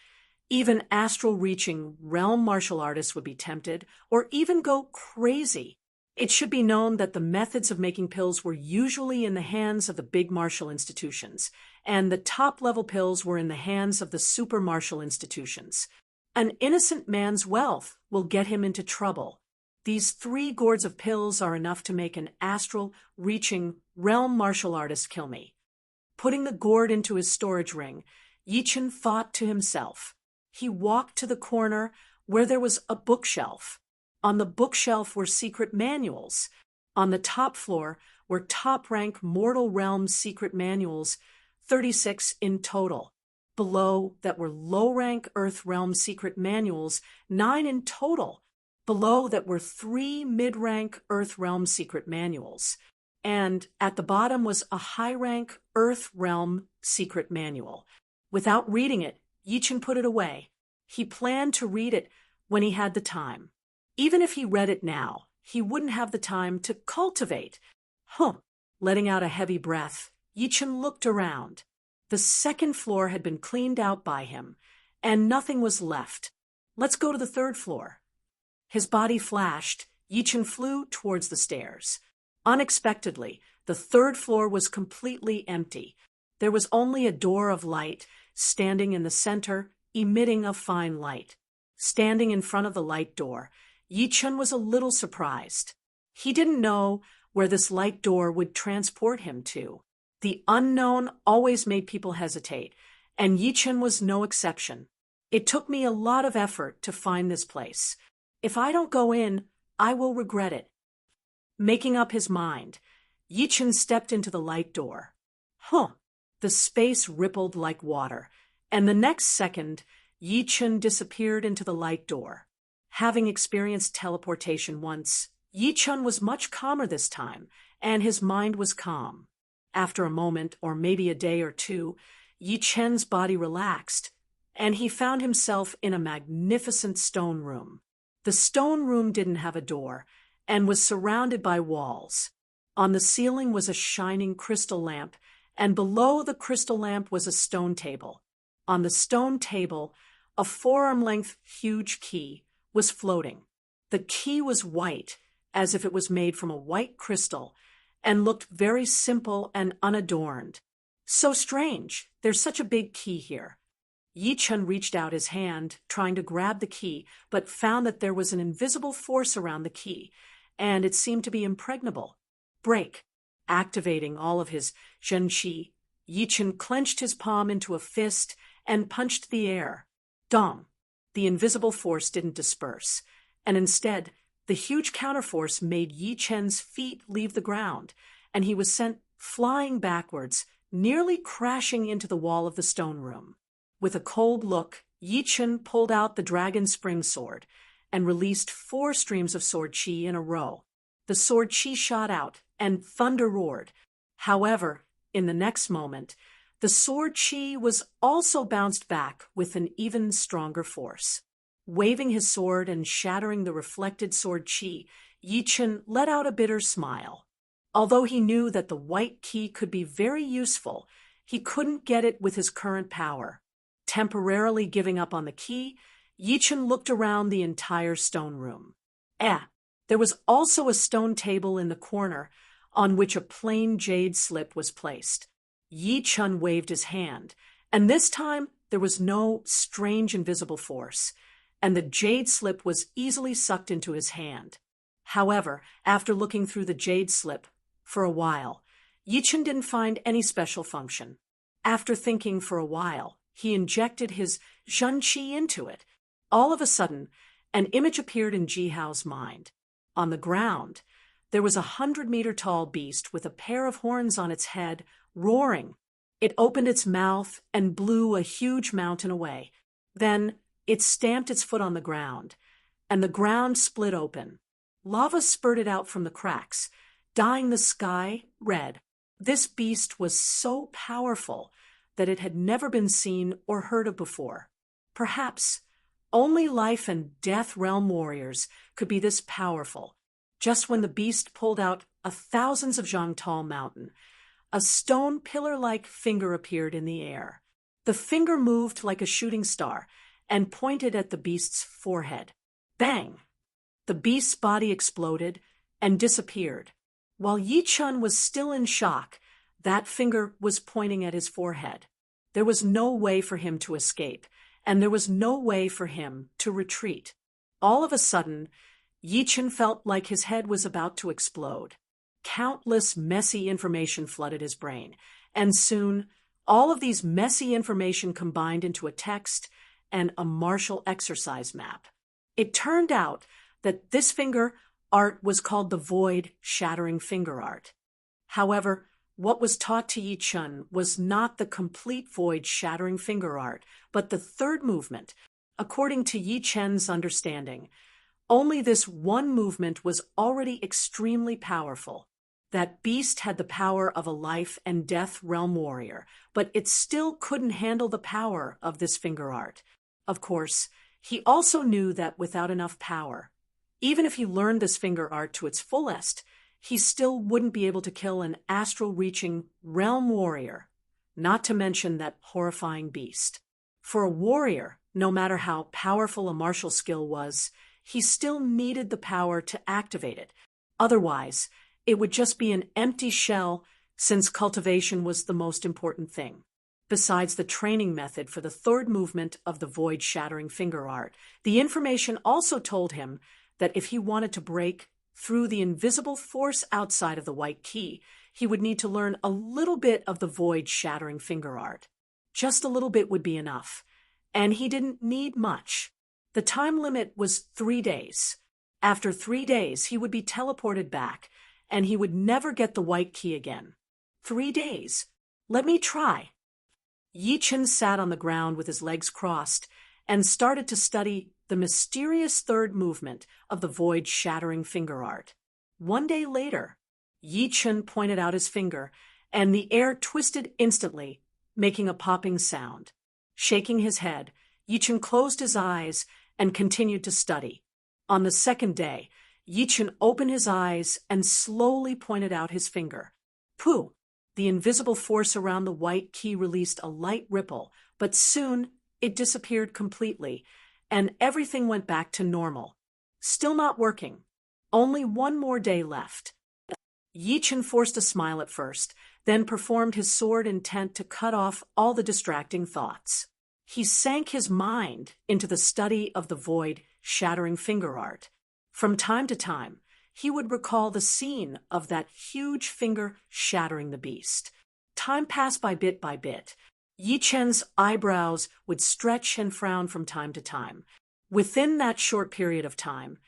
even astral-reaching realm martial artists would be tempted or even go crazy. It should be known that the methods of making pills were usually in the hands of the big martial institutions, and the top-level pills were in the hands of the super martial institutions. An innocent man's wealth will get him into trouble. These 3 gourds of pills are enough to make an astral-reaching realm martial artist kill me. Putting the gourd into his storage ring, Yi Chun thought to himself. He walked to the corner where there was a bookshelf. On the bookshelf were secret manuals. On the top floor were top-rank mortal realm secret manuals, 36 in total. Below that were low-rank earth realm secret manuals, 9 in total. Below that were 3 mid-rank earth realm secret manuals. And at the bottom was a high-rank earth realm secret manual. Without reading it, Yi Chun put it away. He planned to read it when he had the time. Even if he read it now, he wouldn't have the time to cultivate. Letting out a heavy breath, Yi Chun looked around. The second floor had been cleaned out by him, and nothing was left. Let's go to the 3rd floor. His body flashed. Yi Chun flew towards the stairs. Unexpectedly, the 3rd floor was completely empty. There was only a door of light standing in the center, emitting a fine light. Standing in front of the light door, Yi Chun was a little surprised. He didn't know where this light door would transport him to. The unknown always made people hesitate, and Yichen was no exception. It took me a lot of effort to find this place. If I don't go in, I will regret it. Making up his mind, Yichen stepped into the light door. The space rippled like water, and the next second, Yichen disappeared into the light door. Having experienced teleportation once, Yichen was much calmer this time, and his mind was calm. After a moment, or maybe a day or two, Yichen's body relaxed, and he found himself in a magnificent stone room. The stone room didn't have a door, and was surrounded by walls. On the ceiling was a shining crystal lamp, and below the crystal lamp was a stone table. On the stone table, a forearm-length huge key was floating. The key was white, as if it was made from a white crystal, and looked very simple and unadorned. So strange, there's such a big key here. Yichen reached out his hand, trying to grab the key, but found that there was an invisible force around the key, and it seemed to be impregnable. Break. Activating all of his zhenqi, Yichen clenched his palm into a fist and punched the air. Dong! The invisible force didn't disperse, and instead, the huge counterforce made Yichen's feet leave the ground, and he was sent flying backwards, nearly crashing into the wall of the stone room. With a cold look, Yichen pulled out the dragon spring sword and released 4 streams of sword chi in a row. The sword chi shot out, and thunder roared. However, in the next moment, the sword chi was also bounced back with an even stronger force. Waving his sword and shattering the reflected sword chi, Yichen let out a bitter smile. Although he knew that the white key could be very useful, he couldn't get it with his current power. Temporarily giving up on the key, Yichen looked around the entire stone room. There was also a stone table in the corner on which a plain jade slip was placed. Yichen waved his hand, and this time there was no strange invisible force, and the jade slip was easily sucked into his hand. However, after looking through the jade slip for a while, Yichen didn't find any special function. After thinking for a while, he injected his zhenqi into it. All of a sudden, an image appeared in Jihao's mind. On the ground, there was a 100-meter-tall beast with a pair of horns on its head, roaring. It opened its mouth and blew a huge mountain away. Then it stamped its foot on the ground, and the ground split open. Lava spurted out from the cracks, dyeing the sky red. This beast was so powerful that it had never been seen or heard of before. Perhaps only life and death realm warriors could be this powerful. Just when the beast pulled out a thousands of zhang tall mountain, a stone pillar-like finger appeared in the air. The finger moved like a shooting star and pointed at the beast's forehead. Bang! The beast's body exploded and disappeared. While Yichen was still in shock, that finger was pointing at his forehead. There was no way for him to escape, and there was no way for him to retreat. All of a sudden, Yichen felt like his head was about to explode. Countless messy information flooded his brain, and soon all of these messy information combined into a text and a martial exercise map. It turned out that this finger art was called the Void Shattering Finger Art. However, what was taught to Yichen was not the complete Void Shattering Finger Art, but the third movement. According to Yichen's understanding, only this one movement was already extremely powerful. That beast had the power of a life and death realm warrior, but it still couldn't handle the power of this finger art. Of course, he also knew that without enough power, even if he learned this finger art to its fullest, he still wouldn't be able to kill an astral-reaching realm warrior, not to mention that horrifying beast. For a warrior, no matter how powerful a martial skill was, he still needed the power to activate it. Otherwise, it would just be an empty shell, since cultivation was the most important thing. Besides the training method for the third movement of the Void-Shattering Finger Art, the information also told him that if he wanted to break Through the invisible force outside of the white key, he would need to learn a little bit of the void-shattering finger art. Just a little bit would be enough, and he didn't need much. The time limit was 3 days. After 3 days, he would be teleported back, and he would never get the white key again. 3 days. Let me try. Yi Chen sat on the ground with his legs crossed and started to study the mysterious third movement of the void-shattering finger art. 1 day later, Yi Chen pointed out his finger, and the air twisted instantly, making a popping sound. Shaking his head, Yi Chen closed his eyes and continued to study. On the second day, Yi Chen opened his eyes and slowly pointed out his finger. Pooh! The invisible force around the white key released a light ripple, but soon it disappeared completely, and everything went back to normal. Still not working. Only 1 more day left. Yi Chen forced a smile at first, then performed his sword intent to cut off all the distracting thoughts. He sank his mind into the study of the void-shattering finger art. From time to time, he would recall the scene of that huge finger shattering the beast. Time passed by bit. Yi Chen's eyebrows would stretch and frown from time to time. Within that short period of time,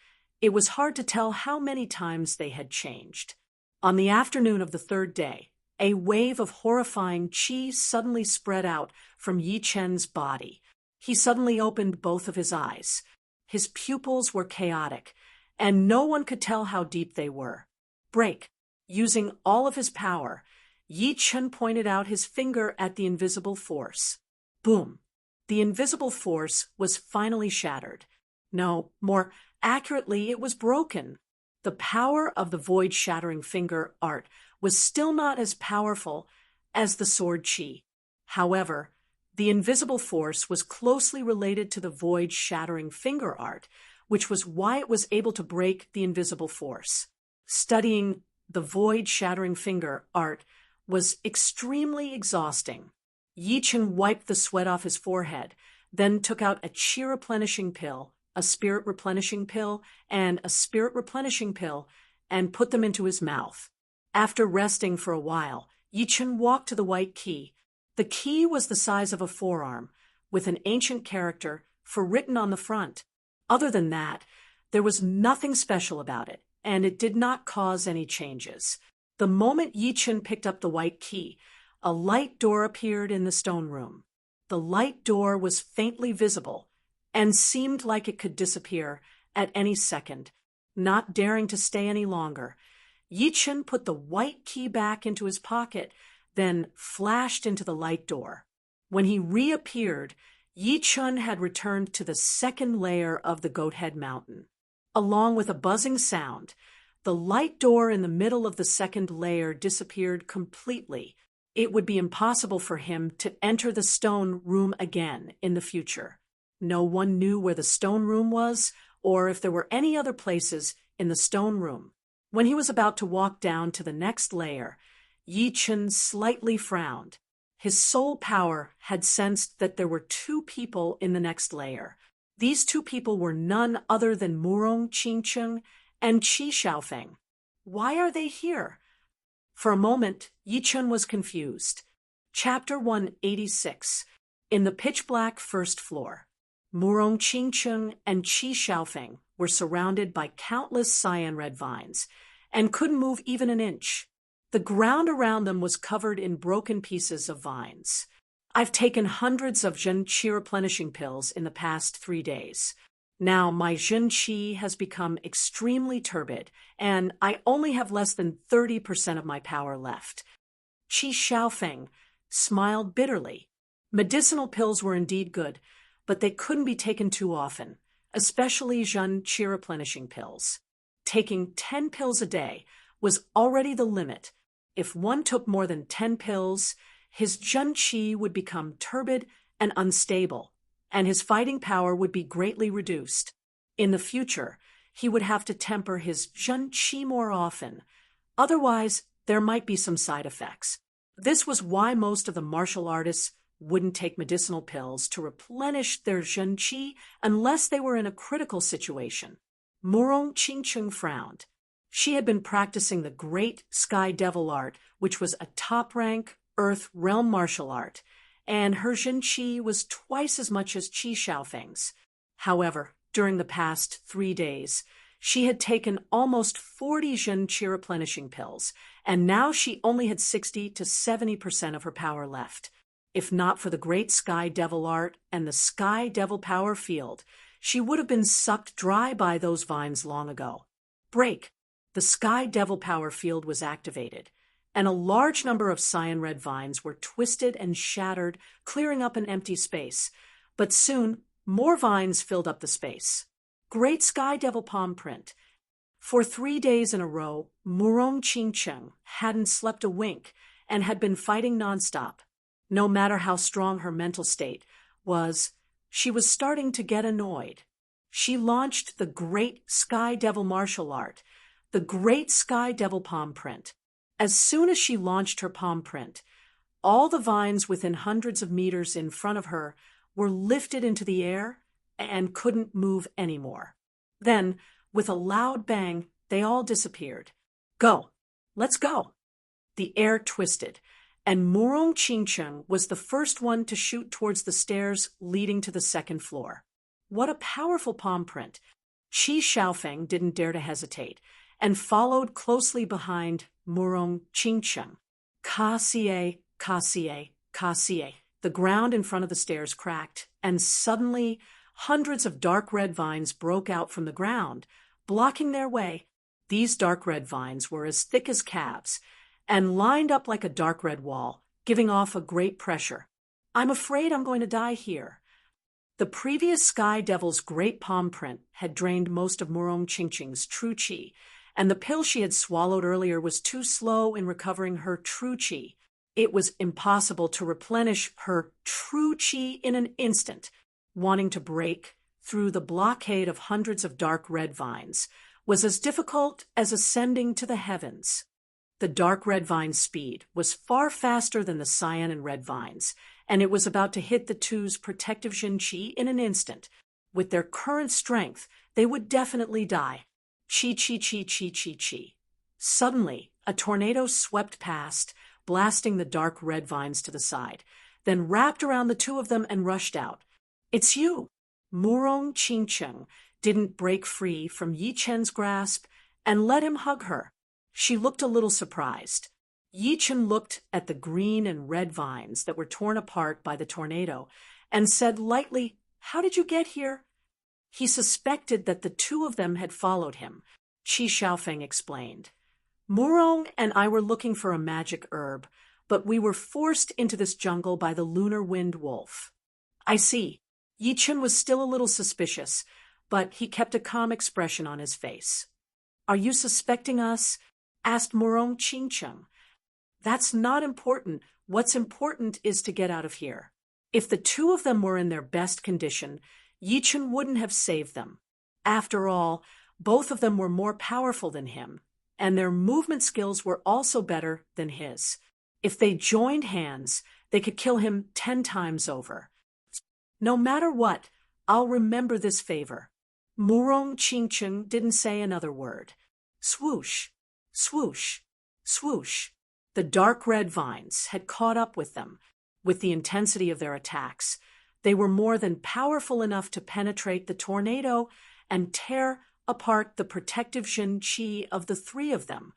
it was hard to tell how many times they had changed. On the afternoon of the 3rd day, a wave of horrifying qi suddenly spread out from Yi Chen's body. He suddenly opened both of his eyes. His pupils were chaotic, and no one could tell how deep they were. Break. Using all of his power, Yi Chen pointed out his finger at the invisible force. Boom. The invisible force was finally shattered. No, more accurately, it was broken. The power of the void-shattering finger art was still not as powerful as the sword qi. However, the invisible force was closely related to the void-shattering finger art, which was why it was able to break the invisible force. Studying the void-shattering finger art was extremely exhausting. Yi Chen wiped the sweat off his forehead, then took out a qi replenishing pill, a spirit replenishing pill, and a spirit replenishing pill, and put them into his mouth. After resting for a while, Yi Chen walked to the white key. The key was the size of a forearm, with an ancient character for written on the front. Other than that, there was nothing special about it, and it did not cause any changes. The moment Yi Chen picked up the white key, a light door appeared in the stone room. The light door was faintly visible and seemed like it could disappear at any second. Not daring to stay any longer, Yi Chen put the white key back into his pocket, then flashed into the light door. When he reappeared, Yi Chen had returned to the 2nd layer of the Goathead Mountain. Along with a buzzing sound, the light door in the middle of the 2nd layer disappeared completely. It would be impossible for him to enter the stone room again in the future. No one knew where the stone room was, or if there were any other places in the stone room. When he was about to walk down to the next layer, Yi Chen slightly frowned. His soul power had sensed that there were 2 people in the next layer. These 2 people were none other than Murong Qingcheng and Qi Xiaofeng. Why are they here? For a moment, Yi Chen was confused. Chapter 186. In the pitch-black 1st floor, Murong Qingcheng and Qi Xiaofeng were surrounded by countless cyan red vines and couldn't move even an inch. The ground around them was covered in broken pieces of vines. I've taken hundreds of Zhen Qi replenishing pills in the past 3 days. Now my Zhen Qi has become extremely turbid, and I only have less than 30% of my power left. Qi Xiaofeng smiled bitterly. Medicinal pills were indeed good, but they couldn't be taken too often, especially Zhen Qi replenishing pills. Taking 10 pills a day was already the limit. If one took more than 10 pills, his Zhen Qi would become turbid and unstable, and his fighting power would be greatly reduced. In the future, he would have to temper his Zhen Qi more often. Otherwise, there might be some side effects. This was why most of the martial artists wouldn't take medicinal pills to replenish their Zhen Qi unless they were in a critical situation. Murong Qingcheng frowned. She had been practicing the great Sky Devil art, which was a top-rank Earth realm martial art, and her Jin Qi was twice as much as Qi Xiaofeng's. However, during the past 3 days, she had taken almost 40 Jin Qi replenishing pills, and now she only had 60 to 70% of her power left. If not for the great Sky Devil art and the Sky Devil power field, she would have been sucked dry by those vines long ago. Break! The Sky Devil power field was activated, and a large number of cyan red vines were twisted and shattered, clearing up an empty space. But soon, more vines filled up the space. Great Sky Devil palm print. For 3 days in a row, Murong Qingcheng hadn't slept a wink and had been fighting nonstop. No matter how strong her mental state was, she was starting to get annoyed. She launched the Great Sky Devil martial art, the Great Sky Devil palm print. As soon as she launched her palm print, all the vines within hundreds of meters in front of her were lifted into the air and couldn't move anymore. Then, with a loud bang, they all disappeared. Go! Let's go! The air twisted, and Murong Qingcheng was the first one to shoot towards the stairs leading to the second floor. What a powerful palm print! Qi Xiaofeng didn't dare to hesitate, and followed closely behind Murong Qingcheng. Ka-xie, ka-xie, ka-xie. The ground in front of the stairs cracked, and suddenly hundreds of dark red vines broke out from the ground, blocking their way. These dark red vines were as thick as calves, and lined up like a dark red wall, giving off a great pressure. I'm afraid I'm going to die here. The previous Sky Devil's great palm print had drained most of Murong Qingcheng's true qi, and the pill she had swallowed earlier was too slow in recovering her true qi. It was impossible to replenish her true qi in an instant. Wanting to break through the blockade of hundreds of dark red vines was as difficult as ascending to the heavens. The dark red vine's speed was far faster than the cyan and red vines, and it was about to hit the two's protective Jin Qi in an instant. With their current strength, they would definitely die. Chi, chi, chi, chi, chi, chi. Suddenly, a tornado swept past, blasting the dark red vines to the side, then wrapped around the two of them and rushed out. It's you! Murong Qingcheng didn't break free from Yi Chen's grasp and let him hug her. She looked a little surprised. Yi Chen looked at the green and red vines that were torn apart by the tornado and said lightly, "How did you get here?" He suspected that the two of them had followed him. Qi Xiaofeng explained. Murong and I were looking for a magic herb, but we were forced into this jungle by the lunar wind wolf. I see. Yi Chen was still a little suspicious, but he kept a calm expression on his face. Are you suspecting us? Asked Murong Qingcheng. That's not important. What's important is to get out of here. If the two of them were in their best condition, Yi Chen wouldn't have saved them. After all, both of them were more powerful than him, and their movement skills were also better than his. If they joined hands, they could kill him 10 times over. No matter what, I'll remember this favor. Murong Qingcheng didn't say another word. Swoosh, swoosh, swoosh. The dark red vines had caught up with them. With the intensity of their attacks, they were more than powerful enough to penetrate the tornado and tear apart the protective Jin Qi of the three of them.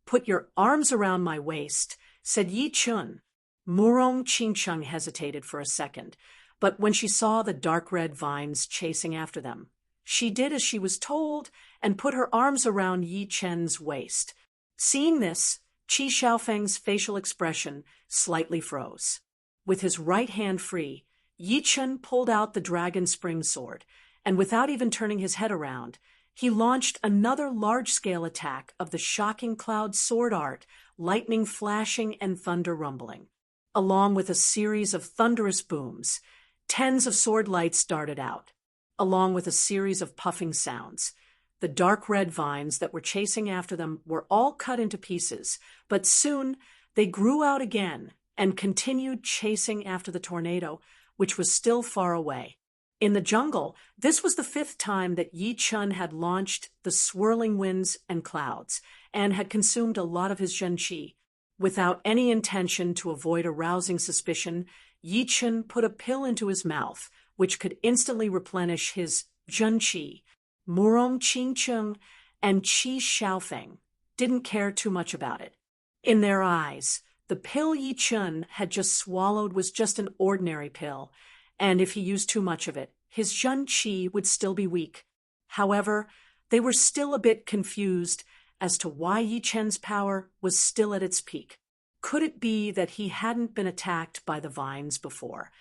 Put your arms around my waist, said Yi Chen. Murong Qingcheng hesitated for a second, but when she saw the dark red vines chasing after them, she did as she was told and put her arms around Yi Chen's waist. Seeing this, Qi Xiaofeng's facial expression slightly froze. With his right hand free, Yi Chen pulled out the dragon spring sword, and without even turning his head around, he launched another large-scale attack of the shocking cloud sword art, lightning flashing and thunder rumbling. Along with a series of thunderous booms, tens of sword lights darted out. Along with a series of puffing sounds, the dark red vines that were chasing after them were all cut into pieces, but soon they grew out again and continued chasing after the tornado, which was still far away. In the jungle, this was the fifth time that Yi Chun had launched the swirling winds and clouds, and had consumed a lot of his Zhen Qi. Without any intention to avoid arousing suspicion, Yi Chun put a pill into his mouth, which could instantly replenish his Zhen Qi. Murong Qingcheng and Qi Xiaofeng didn't care too much about it. In their eyes, the pill Yi Chun had just swallowed was just an ordinary pill, and if he used too much of it, his Zhen Qi would still be weak. However, they were still a bit confused as to why Yi Chen's power was still at its peak. Could it be that he hadn't been attacked by the vines before,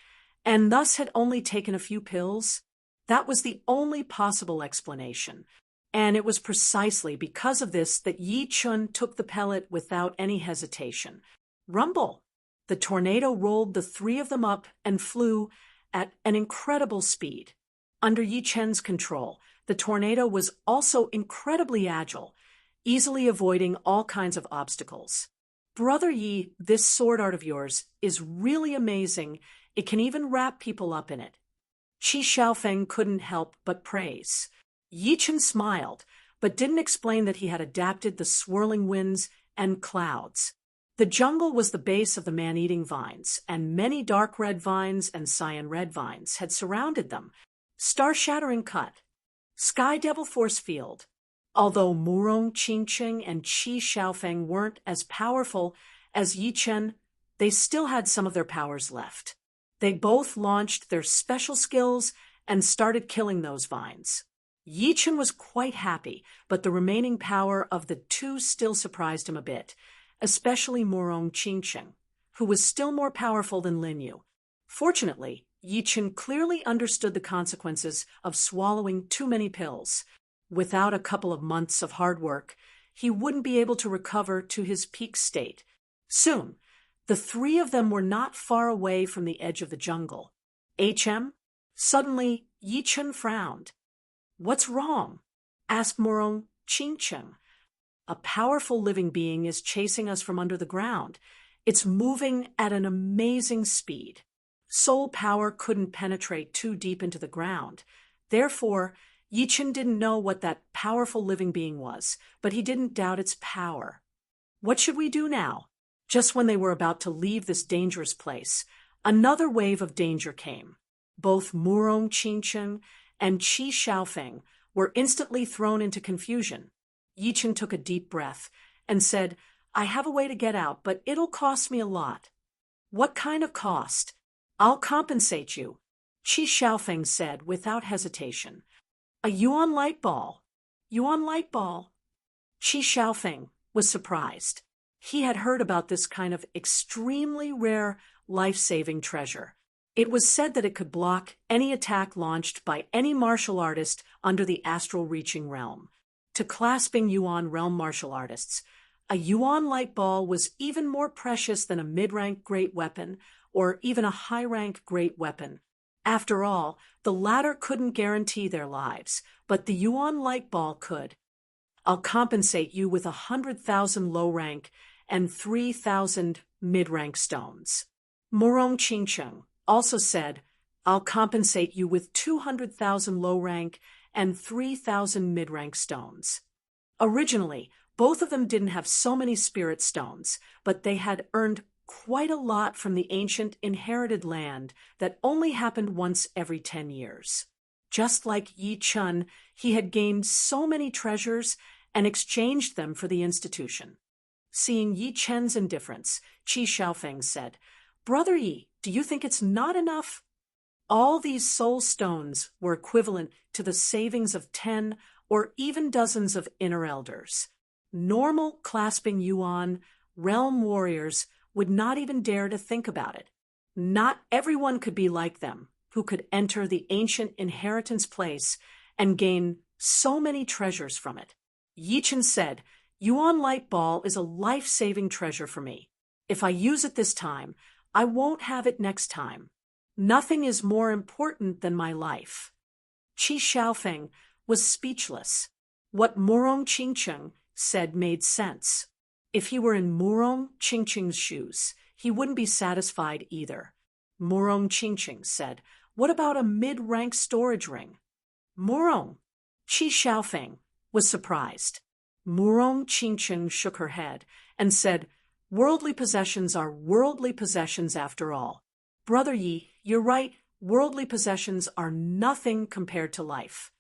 and thus had only taken a few pills? That was the only possible explanation, and it was precisely because of this that Yi Chun took the pellet without any hesitation. Rumble! The tornado rolled the three of them up and flew at an incredible speed. Under Yi Chen's control, the tornado was also incredibly agile, easily avoiding all kinds of obstacles. Brother Yi, this sword art of yours is really amazing. It can even wrap people up in it. Qi Xiaofeng couldn't help but praise. Yi Chen smiled, but didn't explain that he had adapted the swirling winds and clouds. The jungle was the base of the man-eating vines, and many dark red vines and cyan red vines had surrounded them. Star-shattering cut. Sky Devil Force Field. Although Murong Qingcheng and Qi Xiaofeng weren't as powerful as Yi Chen, they still had some of their powers left. They both launched their special skills and started killing those vines. Yi Chen was quite happy, but the remaining power of the two still surprised him a bit, especially Murong Qingcheng, who was still more powerful than Lin Yu. Fortunately, Yi Chen clearly understood the consequences of swallowing too many pills. Without a couple of months of hard work, he wouldn't be able to recover to his peak state. Soon, the three of them were not far away from the edge of the jungle. HM? Suddenly, Yi Chen frowned. "What's wrong?" asked Murong Qingcheng. "A powerful living being is chasing us from under the ground. It's moving at an amazing speed. Soul power couldn't penetrate too deep into the ground. Therefore, Yi Chen didn't know what that powerful living being was, but he didn't doubt its power. What should we do now?" Just when they were about to leave this dangerous place, another wave of danger came. Both Murong Qingcheng and Qi Xiaofeng were instantly thrown into confusion. Yi Chen took a deep breath and said, "I have a way to get out, but it'll cost me a lot." "What kind of cost?" "I'll compensate you," Qi Xiaofeng said without hesitation. "A yuan light ball." "Yuan light ball." Qi Xiaofeng was surprised. He had heard about this kind of extremely rare, life-saving treasure. It was said that it could block any attack launched by any martial artist under the astral reaching realm. To clasping Yuan realm martial artists, a Yuan light ball was even more precious than a mid-rank great weapon or even a high-rank great weapon. After all, the latter couldn't guarantee their lives, but the Yuan light ball could. "I'll compensate you with 100,000 low-rank and 3,000 mid-rank stones." Murong Qingcheng also said, "I'll compensate you with 200,000 low-rank and 3,000 mid-rank stones." Originally, both of them didn't have so many spirit stones, but they had earned quite a lot from the ancient inherited land that only happened once every 10 years. Just like Yi Chun, he had gained so many treasures and exchanged them for the institution. Seeing Yi Chen's indifference, Qi Xiaofeng said, "Brother Yi, do you think it's not enough?" All these soul stones were equivalent to the savings of 10 or even dozens of inner elders. Normal clasping yuan realm warriors would not even dare to think about it. Not everyone could be like them, who could enter the ancient inheritance place and gain so many treasures from it. Yi Chen said, "Yuan light ball is a life-saving treasure for me. If I use it this time, I won't have it next time. Nothing is more important than my life." Qi Xiaofeng was speechless. What Murong Qingcheng said made sense. If he were in Murong Qingcheng's shoes, he wouldn't be satisfied either. Murong Qingcheng said, What about a mid-rank storage ring? Murong, Qi Xiaofeng, was surprised. Murong Qingcheng shook her head and said, "Worldly possessions are worldly possessions after all. Brother Yi, you're right, worldly possessions are nothing compared to life."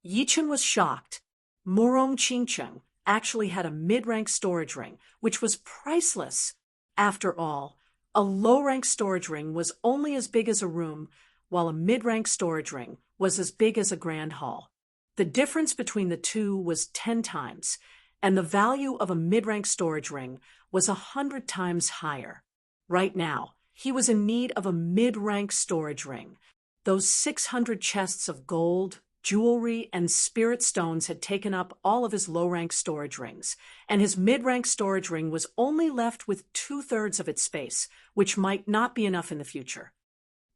Yi Chen was shocked. Murong Qingcheng actually had a mid-rank storage ring, which was priceless. After all, a low-rank storage ring was only as big as a room, while a mid-rank storage ring was as big as a grand hall. The difference between the two was 10 times, and the value of a mid-rank storage ring was 100 times higher. Right now, he was in need of a mid-rank storage ring. Those 600 chests of gold, jewelry, and spirit stones had taken up all of his low-rank storage rings, and his mid-rank storage ring was only left with 2/3 of its space, which might not be enough in the future.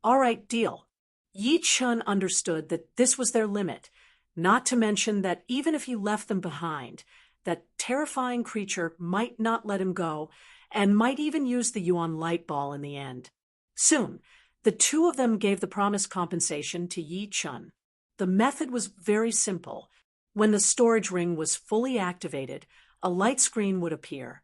All right, deal. Yi Chen understood that this was their limit, not to mention that even if he left them behind, that terrifying creature might not let him go, and might even use the Yuan light ball in the end. Soon, the two of them gave the promised compensation to Yi Chen. The method was very simple. When the storage ring was fully activated, a light screen would appear,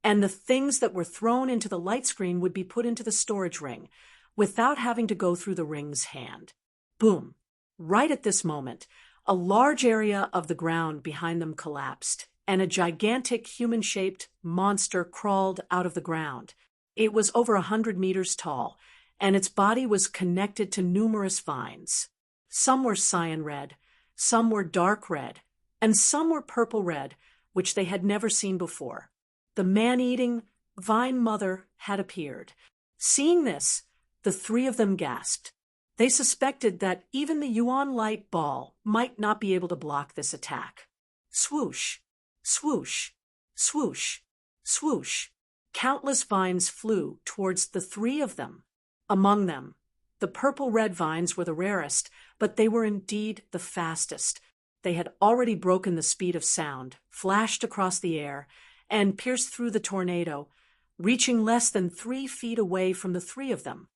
and the things that were thrown into the light screen would be put into the storage ring, without having to go through the ring's hand. Boom! Right at this moment, a large area of the ground behind them collapsed, and a gigantic human-shaped monster crawled out of the ground. It was over 100 meters tall, and its body was connected to numerous vines. Some were cyan red, some were dark red, and some were purple red, which they had never seen before. The man-eating vine mother had appeared. Seeing this, the three of them gasped. They suspected that even the Yuan light ball might not be able to block this attack. Swoosh, swoosh, swoosh, swoosh. Countless vines flew towards the three of them. Among them, the purple-red vines were the rarest, but they were indeed the fastest. They had already broken the speed of sound, flashed across the air, and pierced through the tornado, reaching less than 3 feet away from the three of them.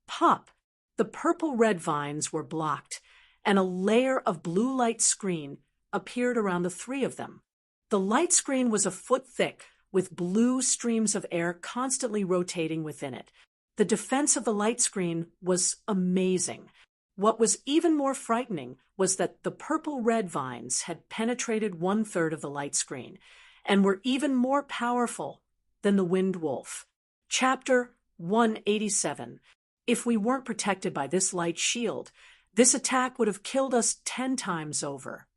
Pop! The purple-red vines were blocked, and a layer of blue light screen appeared around the three of them. The light screen was a foot thick, with blue streams of air constantly rotating within it. The defense of the light screen was amazing. What was even more frightening was that the purple-red vines had penetrated 1/3 of the light screen, and were even more powerful than the Wind Wolf. Chapter 187. If we weren't protected by this light shield, this attack would have killed us 10 times over.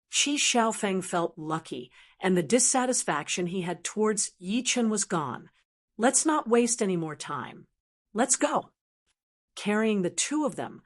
Qi Xiaofeng felt lucky, and the dissatisfaction he had towards Yi Chen was gone. Let's not waste any more time. Let's go. Carrying the two of them,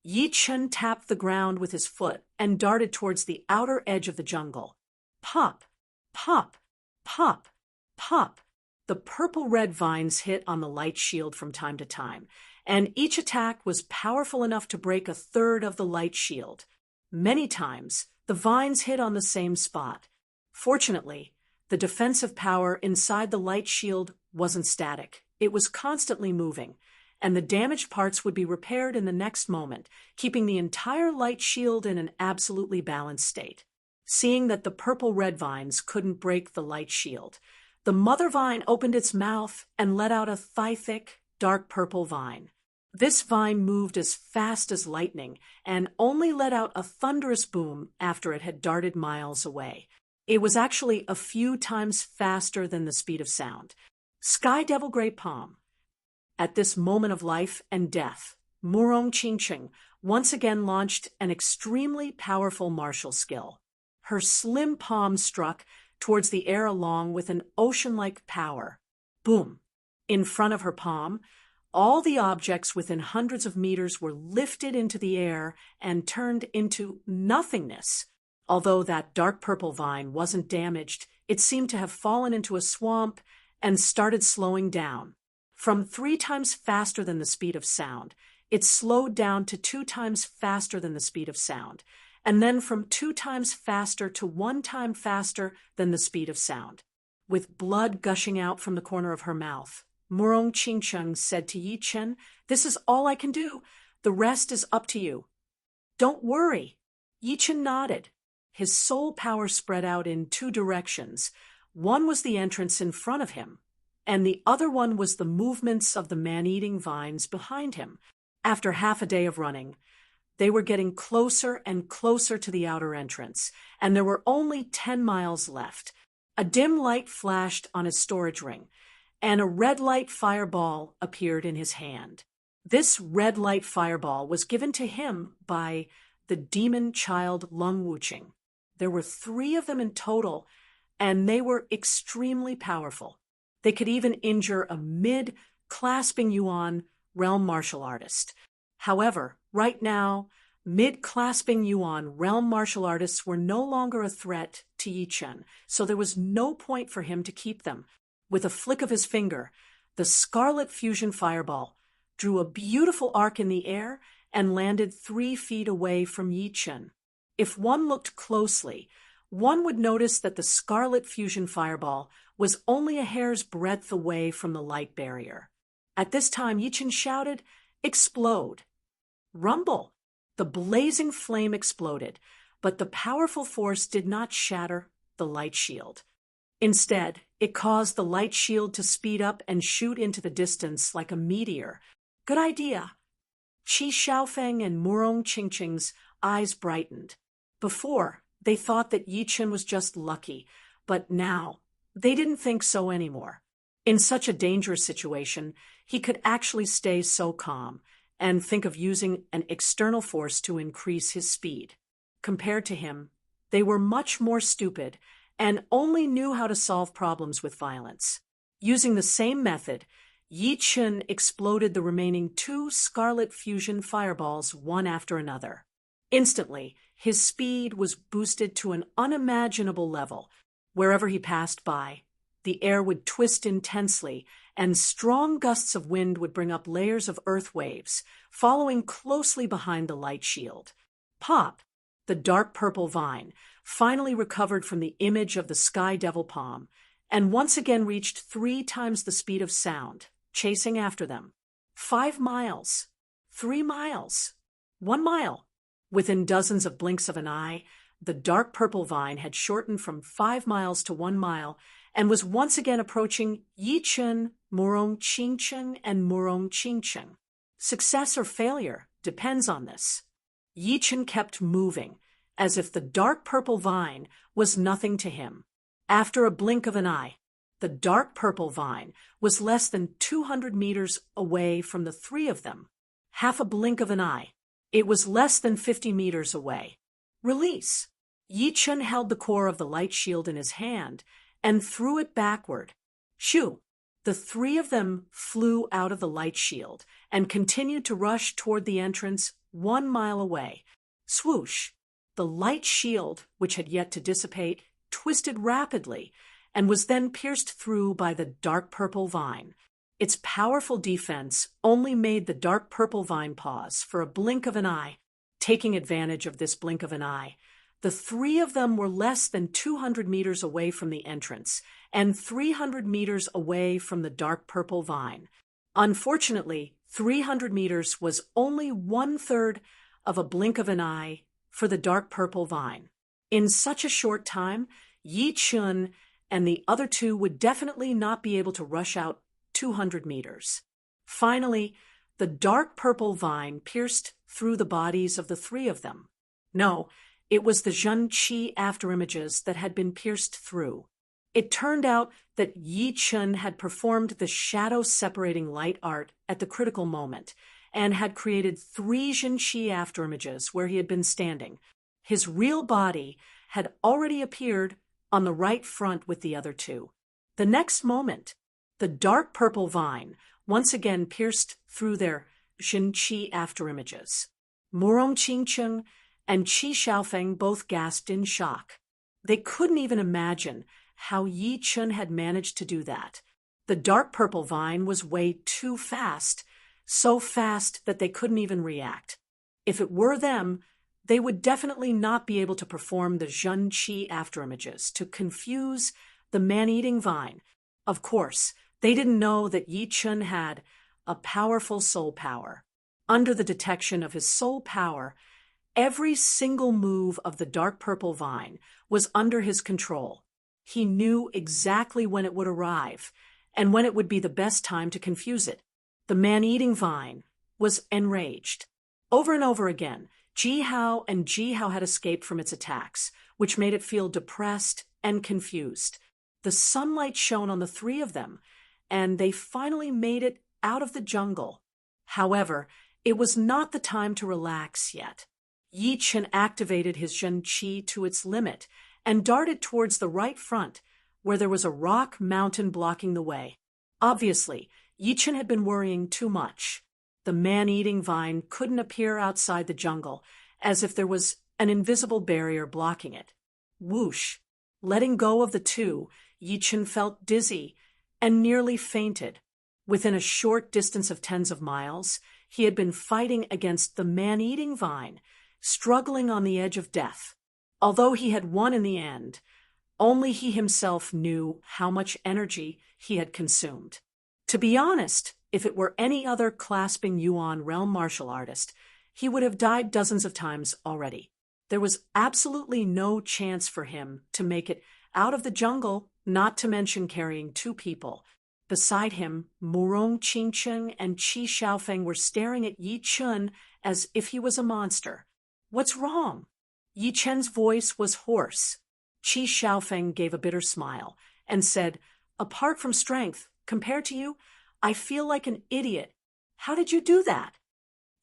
Yi Chen tapped the ground with his foot and darted towards the outer edge of the jungle. Pop, pop, pop, pop. The purple-red vines hit on the light shield from time to time, and each attack was powerful enough to break 1/3 of the light shield. Many times, the vines hit on the same spot. Fortunately, the defensive power inside the light shield wasn't static. It was constantly moving, and the damaged parts would be repaired in the next moment, keeping the entire light shield in an absolutely balanced state. Seeing that the purple-red vines couldn't break the light shield, the mother vine opened its mouth and let out a thigh-thick, dark purple vine. This vine moved as fast as lightning and only let out a thunderous boom after it had darted miles away. It was actually a few times faster than the speed of sound. Sky Devil Grey Palm. At this moment of life and death, Murong Qingcheng once again launched an extremely powerful martial skill. Her slim palm struck towards the air along with an ocean-like power. Boom! In front of her palm, all the objects within hundreds of meters were lifted into the air and turned into nothingness. Although that dark purple vine wasn't damaged, it seemed to have fallen into a swamp and started slowing down. From 3 times faster than the speed of sound, it slowed down to 2 times faster than the speed of sound, and then from 2 times faster to 1 time faster than the speed of sound. With blood gushing out from the corner of her mouth, Murong Qingcheng said to Yi Chen, "This is all I can do. The rest is up to you." "Don't worry." Yi Chen nodded. His soul power spread out in two directions. One was the entrance in front of him, and the other one was the movements of the man-eating vines behind him. After half a day of running, they were getting closer and closer to the outer entrance, and there were only 10 miles left. A dim light flashed on his storage ring, and a red light fireball appeared in his hand. This red light fireball was given to him by the demon child Lung Wuqing. There were 3 of them in total, and they were extremely powerful. They could even injure a mid-clasping Yuan realm martial artist. However, right now, mid-clasping Yuan realm martial artists were no longer a threat to Yi Chen, so there was no point for him to keep them. With a flick of his finger, the Scarlet Fusion Fireball drew a beautiful arc in the air and landed 3 feet away from Yi Chen. If one looked closely, one would notice that the Scarlet Fusion Fireball was only a hair's breadth away from the light barrier. At this time, Yi Chen shouted, "Explode!" Rumble! The blazing flame exploded, but the powerful force did not shatter the light shield. Instead, it caused the light shield to speed up and shoot into the distance like a meteor. "Good idea." Qi Xiaofeng and Murong Qingqing's eyes brightened. Before, they thought that Yi Chen was just lucky, but now, they didn't think so anymore. In such a dangerous situation, he could actually stay so calm and think of using an external force to increase his speed. Compared to him, they were much more stupid and only knew how to solve problems with violence. Using the same method, Yi Chen exploded the remaining 2 Scarlet Fusion Fireballs one after another. Instantly, his speed was boosted to an unimaginable level. Wherever he passed by, the air would twist intensely, and strong gusts of wind would bring up layers of earth waves, following closely behind the light shield. Pop! The dark purple vine finally recovered from the image of the Sky Devil Palm, and once again reached 3 times the speed of sound, chasing after them. 5 miles, 3 miles, 1 mile. Within dozens of blinks of an eye, the dark purple vine had shortened from 5 miles to 1 mile and was once again approaching Yi Chen, Murong Qingqing, and Murong Qingqing. Success or failure depends on this. Yi Chen kept moving, as if the dark purple vine was nothing to him. After a blink of an eye, the dark purple vine was less than 200 meters away from the 3 of them. Half a blink of an eye, it was less than 50 meters away. Release! Yi Chen held the core of the light shield in his hand and threw it backward. Shoo! The 3 of them flew out of the light shield and continued to rush toward the entrance 1 mile away. Swoosh! The light shield, which had yet to dissipate, twisted rapidly and was then pierced through by the dark purple vine. Its powerful defense only made the dark purple vine pause for a blink of an eye. Taking advantage of this blink of an eye, the 3 of them were less than 200 meters away from the entrance and 300 meters away from the dark purple vine. Unfortunately, 300 meters was only 1/3 of a blink of an eye for the dark purple vine. In such a short time, Yi Chen and the other 2 would definitely not be able to rush out 200 meters. Finally, the dark purple vine pierced through the bodies of the 3 of them. No, it was the Zhen Qi afterimages that had been pierced through. It turned out that Yi Chen had performed the shadow-separating light art at the critical moment and had created 3 Zhen Qi afterimages where he had been standing. His real body had already appeared on the right front with the other 2. The next moment, the dark purple vine once again pierced through their Zhen Qi afterimages. Murong Qingqing and Qi Xiaofeng both gasped in shock. They couldn't even imagine how Yi Chen had managed to do that. The dark purple vine was way too fast, so fast that they couldn't even react. If it were them, they would definitely not be able to perform the Zhen Qi afterimages to confuse the man-eating vine. Of course, they didn't know that Yi Chen had a powerful soul power. under the detection of his soul power, every single move of the dark purple vine was under his control. He knew exactly when it would arrive, and when it would be the best time to confuse it. The man-eating vine was enraged. Over and over again, Jihao and Jihao had escaped from its attacks, which made it feel depressed and confused. The sunlight shone on the three of them, and they finally made it out of the jungle. However, it was not the time to relax yet. Yi Chen activated his Zhen Qi to its limit and darted towards the right front, where there was a rock mountain blocking the way. Obviously, Yi Chen had been worrying too much. The man-eating vine couldn't appear outside the jungle, as if there was an invisible barrier blocking it. Whoosh! Letting go of the two, Yi Chen felt dizzy and nearly fainted. Within a short distance of tens of miles, he had been fighting against the man-eating vine, struggling on the edge of death. Although he had won in the end, only he himself knew how much energy he had consumed. To be honest, if it were any other clasping Yuan realm martial artist, he would have died dozens of times already. There was absolutely no chance for him to make it out of the jungle, not to mention carrying two people. Beside him, Murong Qingcheng and Qi Xiaofeng were staring at Yi Chen as if he was a monster. "What's wrong?" Yi Chen's voice was hoarse. Qi Xiaofeng gave a bitter smile and said, "Apart from strength, compared to you, I feel like an idiot. How did you do that?"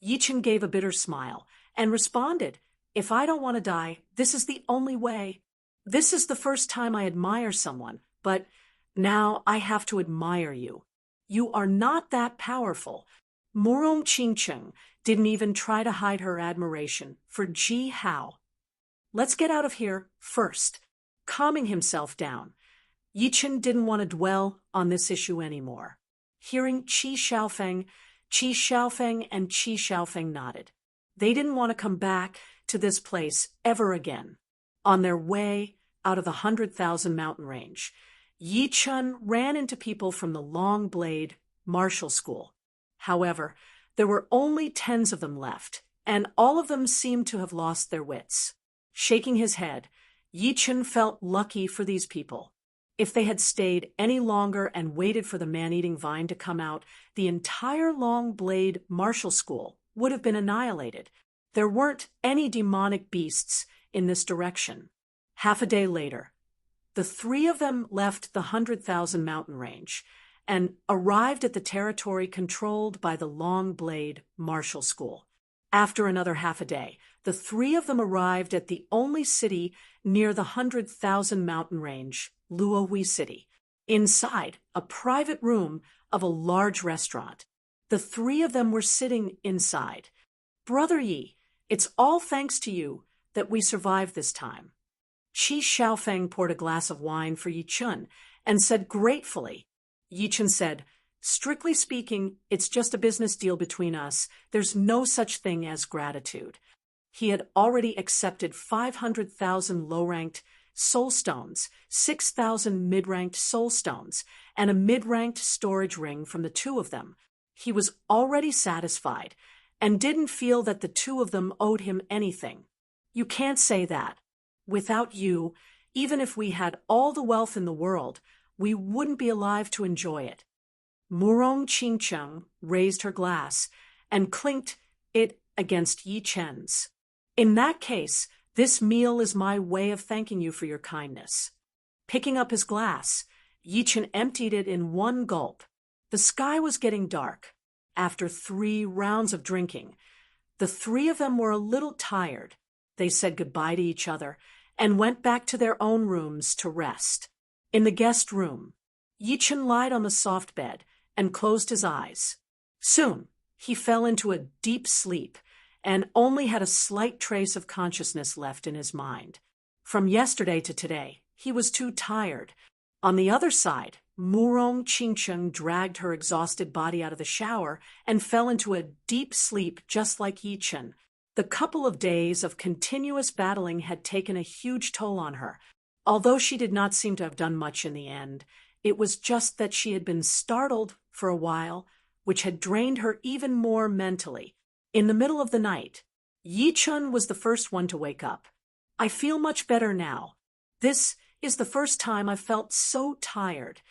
Yi Chen gave a bitter smile and responded, "If I don't want to die, this is the only way. This is the first time I admire someone, but now I have to admire you. You are not that powerful." Murong Qingcheng didn't even try to hide her admiration for Ji Hao. "Let's get out of here first." Calming himself down, Yi Chen didn't want to dwell on this issue anymore. Hearing Qi Xiaofeng and Qi Xiaofeng nodded. They didn't want to come back to this place ever again. On their way out of the 100,000 mountain range, Yi Chen ran into people from the Long Blade Martial School. However, there were only tens of them left, and all of them seemed to have lost their wits. Shaking his head, Yi Chen felt lucky for these people. If they had stayed any longer and waited for the man-eating vine to come out, the entire Long Blade Martial School would have been annihilated. There weren't any demonic beasts in this direction. Half a day later, the three of them left the 100,000 mountain range and arrived at the territory controlled by the Long Blade Martial School. After another half a day, the three of them arrived at the only city near the 100,000 mountain range, Luohui City, inside a private room of a large restaurant. The three of them were sitting inside. "Brother Yi, it's all thanks to you that we survived this time." Qi Xiaofeng poured a glass of wine for Yi Chen and said gratefully. Yi Chen said, "Strictly speaking, it's just a business deal between us. There's no such thing as gratitude." He had already accepted 500,000 low-ranked soul stones, 6,000 mid-ranked soul stones, and a mid-ranked storage ring from the two of them. He was already satisfied and didn't feel that the two of them owed him anything. "You can't say that. Without you, even if we had all the wealth in the world, we wouldn't be alive to enjoy it." Murong Qingcheng raised her glass and clinked it against Yi Chen's. "In that case, this meal is my way of thanking you for your kindness." Picking up his glass, Yi Chen emptied it in one gulp. The sky was getting dark. After 3 rounds of drinking, the three of them were a little tired. They said goodbye to each other and went back to their own rooms to rest. In the guest room, Yi Chen lied on the soft bed and closed his eyes. Soon, he fell into a deep sleep and only had a slight trace of consciousness left in his mind. From yesterday to today, he was too tired. On the other side, Murong Qingcheng dragged her exhausted body out of the shower and fell into a deep sleep just like Yi Chen. The couple of days of continuous battling had taken a huge toll on her. Although she did not seem to have done much in the end, it was just that she had been startled for a while, which had drained her even more mentally. In the middle of the night, Yi-chun was the first one to wake up. I feel much better now. This is the first time I've felt so tired.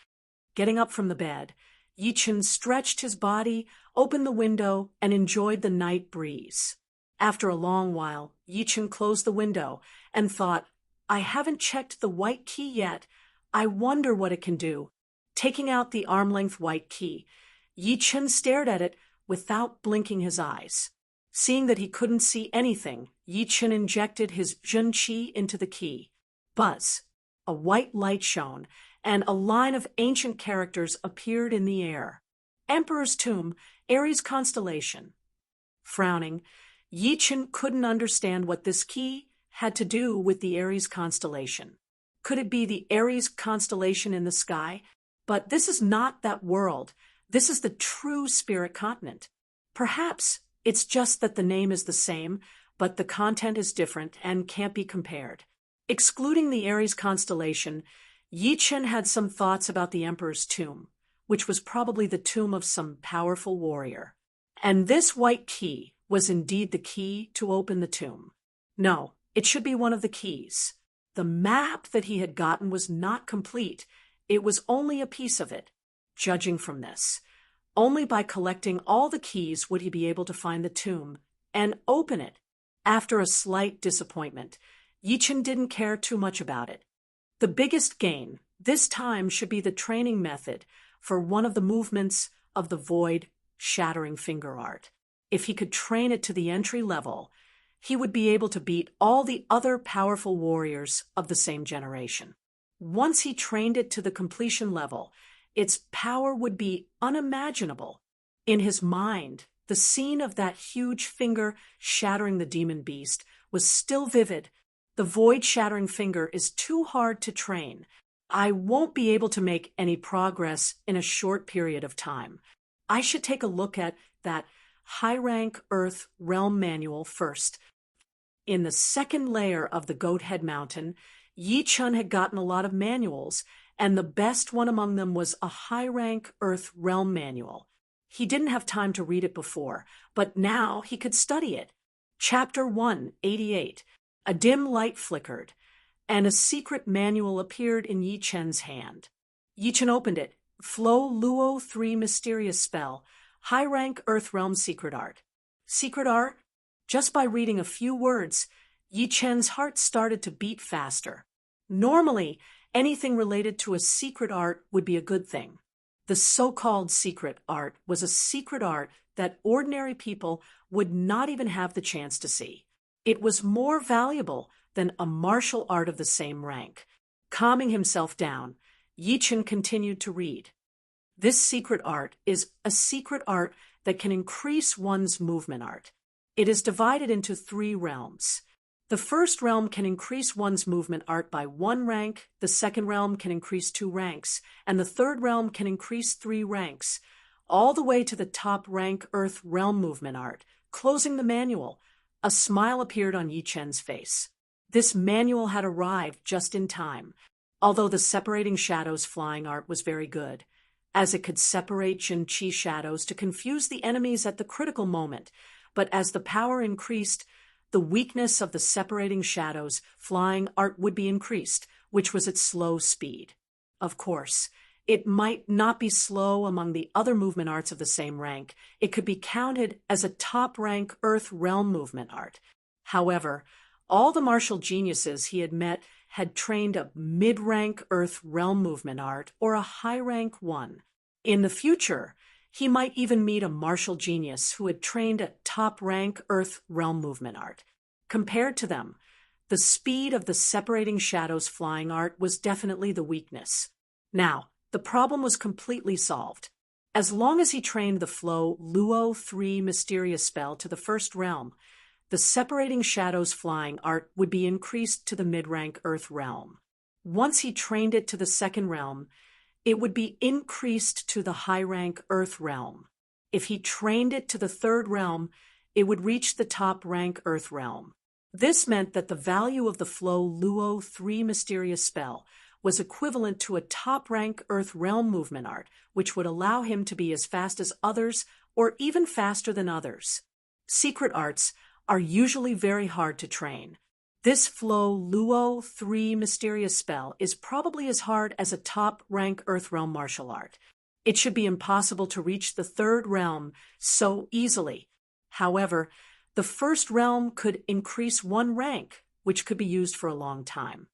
Getting up from the bed, Yi-chun stretched his body, opened the window, and enjoyed the night breeze. After a long while, Yi-chun closed the window and thought, I haven't checked the white key yet. I wonder what it can do. Taking out the arm-length white key, Yi-chun stared at it without blinking his eyes. Seeing that he couldn't see anything, Yi-chun injected his Jun Qi into the key. Buzz! A white light shone, and a line of ancient characters appeared in the air. Emperor's Tomb, Aries constellation. Frowning, Yi-chun couldn't understand what this key had to do with the Aries constellation. Could it be the Aries constellation in the sky? But this is not that world. This is the true spirit continent. Perhaps it's just that the name is the same, but the content is different and can't be compared. Excluding the Aries constellation, Yi-chun had some thoughts about the Emperor's Tomb, which was probably the tomb of some powerful warrior. And this white key was indeed the key to open the tomb. No, it should be one of the keys. The map that he had gotten was not complete. It was only a piece of it. Judging from this, only by collecting all the keys would he be able to find the tomb and open it. After a slight disappointment, Yi-chun didn't care too much about it. The biggest gain this time should be the training method for one of the movements of the void shattering finger art. If he could train it to the entry level, he would be able to beat all the other powerful warriors of the same generation. Once he trained it to the completion level, its power would be unimaginable. In his mind, the scene of that huge finger shattering the demon beast was still vivid. The void-shattering finger is too hard to train. I won't be able to make any progress in a short period of time. I should take a look at that high-rank Earth Realm Manual first. In the second layer of the Goat Head Mountain, Yi-chun had gotten a lot of manuals, and the best one among them was a high-rank Earth Realm Manual. He didn't have time to read it before, but now he could study it. Chapter 188. A dim light flickered, and a secret manual appeared in Yi-chun's hand. Yi-chun opened it. Flow Luo 3 Mysterious Spell, High-Rank Earth Realm Secret Art. Secret art? Just by reading a few words, Yi-chun's heart started to beat faster. Normally, anything related to a secret art would be a good thing. The so-called secret art was a secret art that ordinary people would not even have the chance to see. It was more valuable than a martial art of the same rank. Calming himself down, Yi-chun continued to read. This secret art is a secret art that can increase one's movement art. It is divided into 3 realms. The first realm can increase one's movement art by 1 rank, the second realm can increase 2 ranks, and the third realm can increase 3 ranks, all the way to the top rank Earth Realm movement art. Closing the manual, a smile appeared on Yi-chun's face. This manual had arrived just in time, although the separating shadows flying art was very good, as it could separate Jin Qi shadows to confuse the enemies at the critical moment. But as the power increased, the weakness of the separating shadows flying art would be increased, which was its slow speed. Of course, it might not be slow among the other movement arts of the same rank. It could be counted as a top-rank Earth Realm movement art. However, all the martial geniuses he had met had trained a mid-rank Earth Realm movement art or a high-rank one. In the future, he might even meet a martial genius who had trained a top-rank Earth Realm movement art. Compared to them, the speed of the separating shadows flying art was definitely the weakness. Now, the problem was completely solved. As long as he trained the Flow Luo 3 Mysterious Spell to the first realm, the separating shadows flying art would be increased to the mid-rank Earth Realm. Once he trained it to the second realm, it would be increased to the high-rank Earth Realm. If he trained it to the third realm, it would reach the top-rank Earth Realm. This meant that the value of the Flow Luo 3 Mysterious Spell was equivalent to a top-rank Earth Realm movement art, which would allow him to be as fast as others or even faster than others. Secret arts are usually very hard to train. This Flow Luo 3 mysterious spell is probably as hard as a top-rank Earthrealm martial art. It should be impossible to reach the third realm so easily. However, the first realm could increase one rank, which could be used for a long time.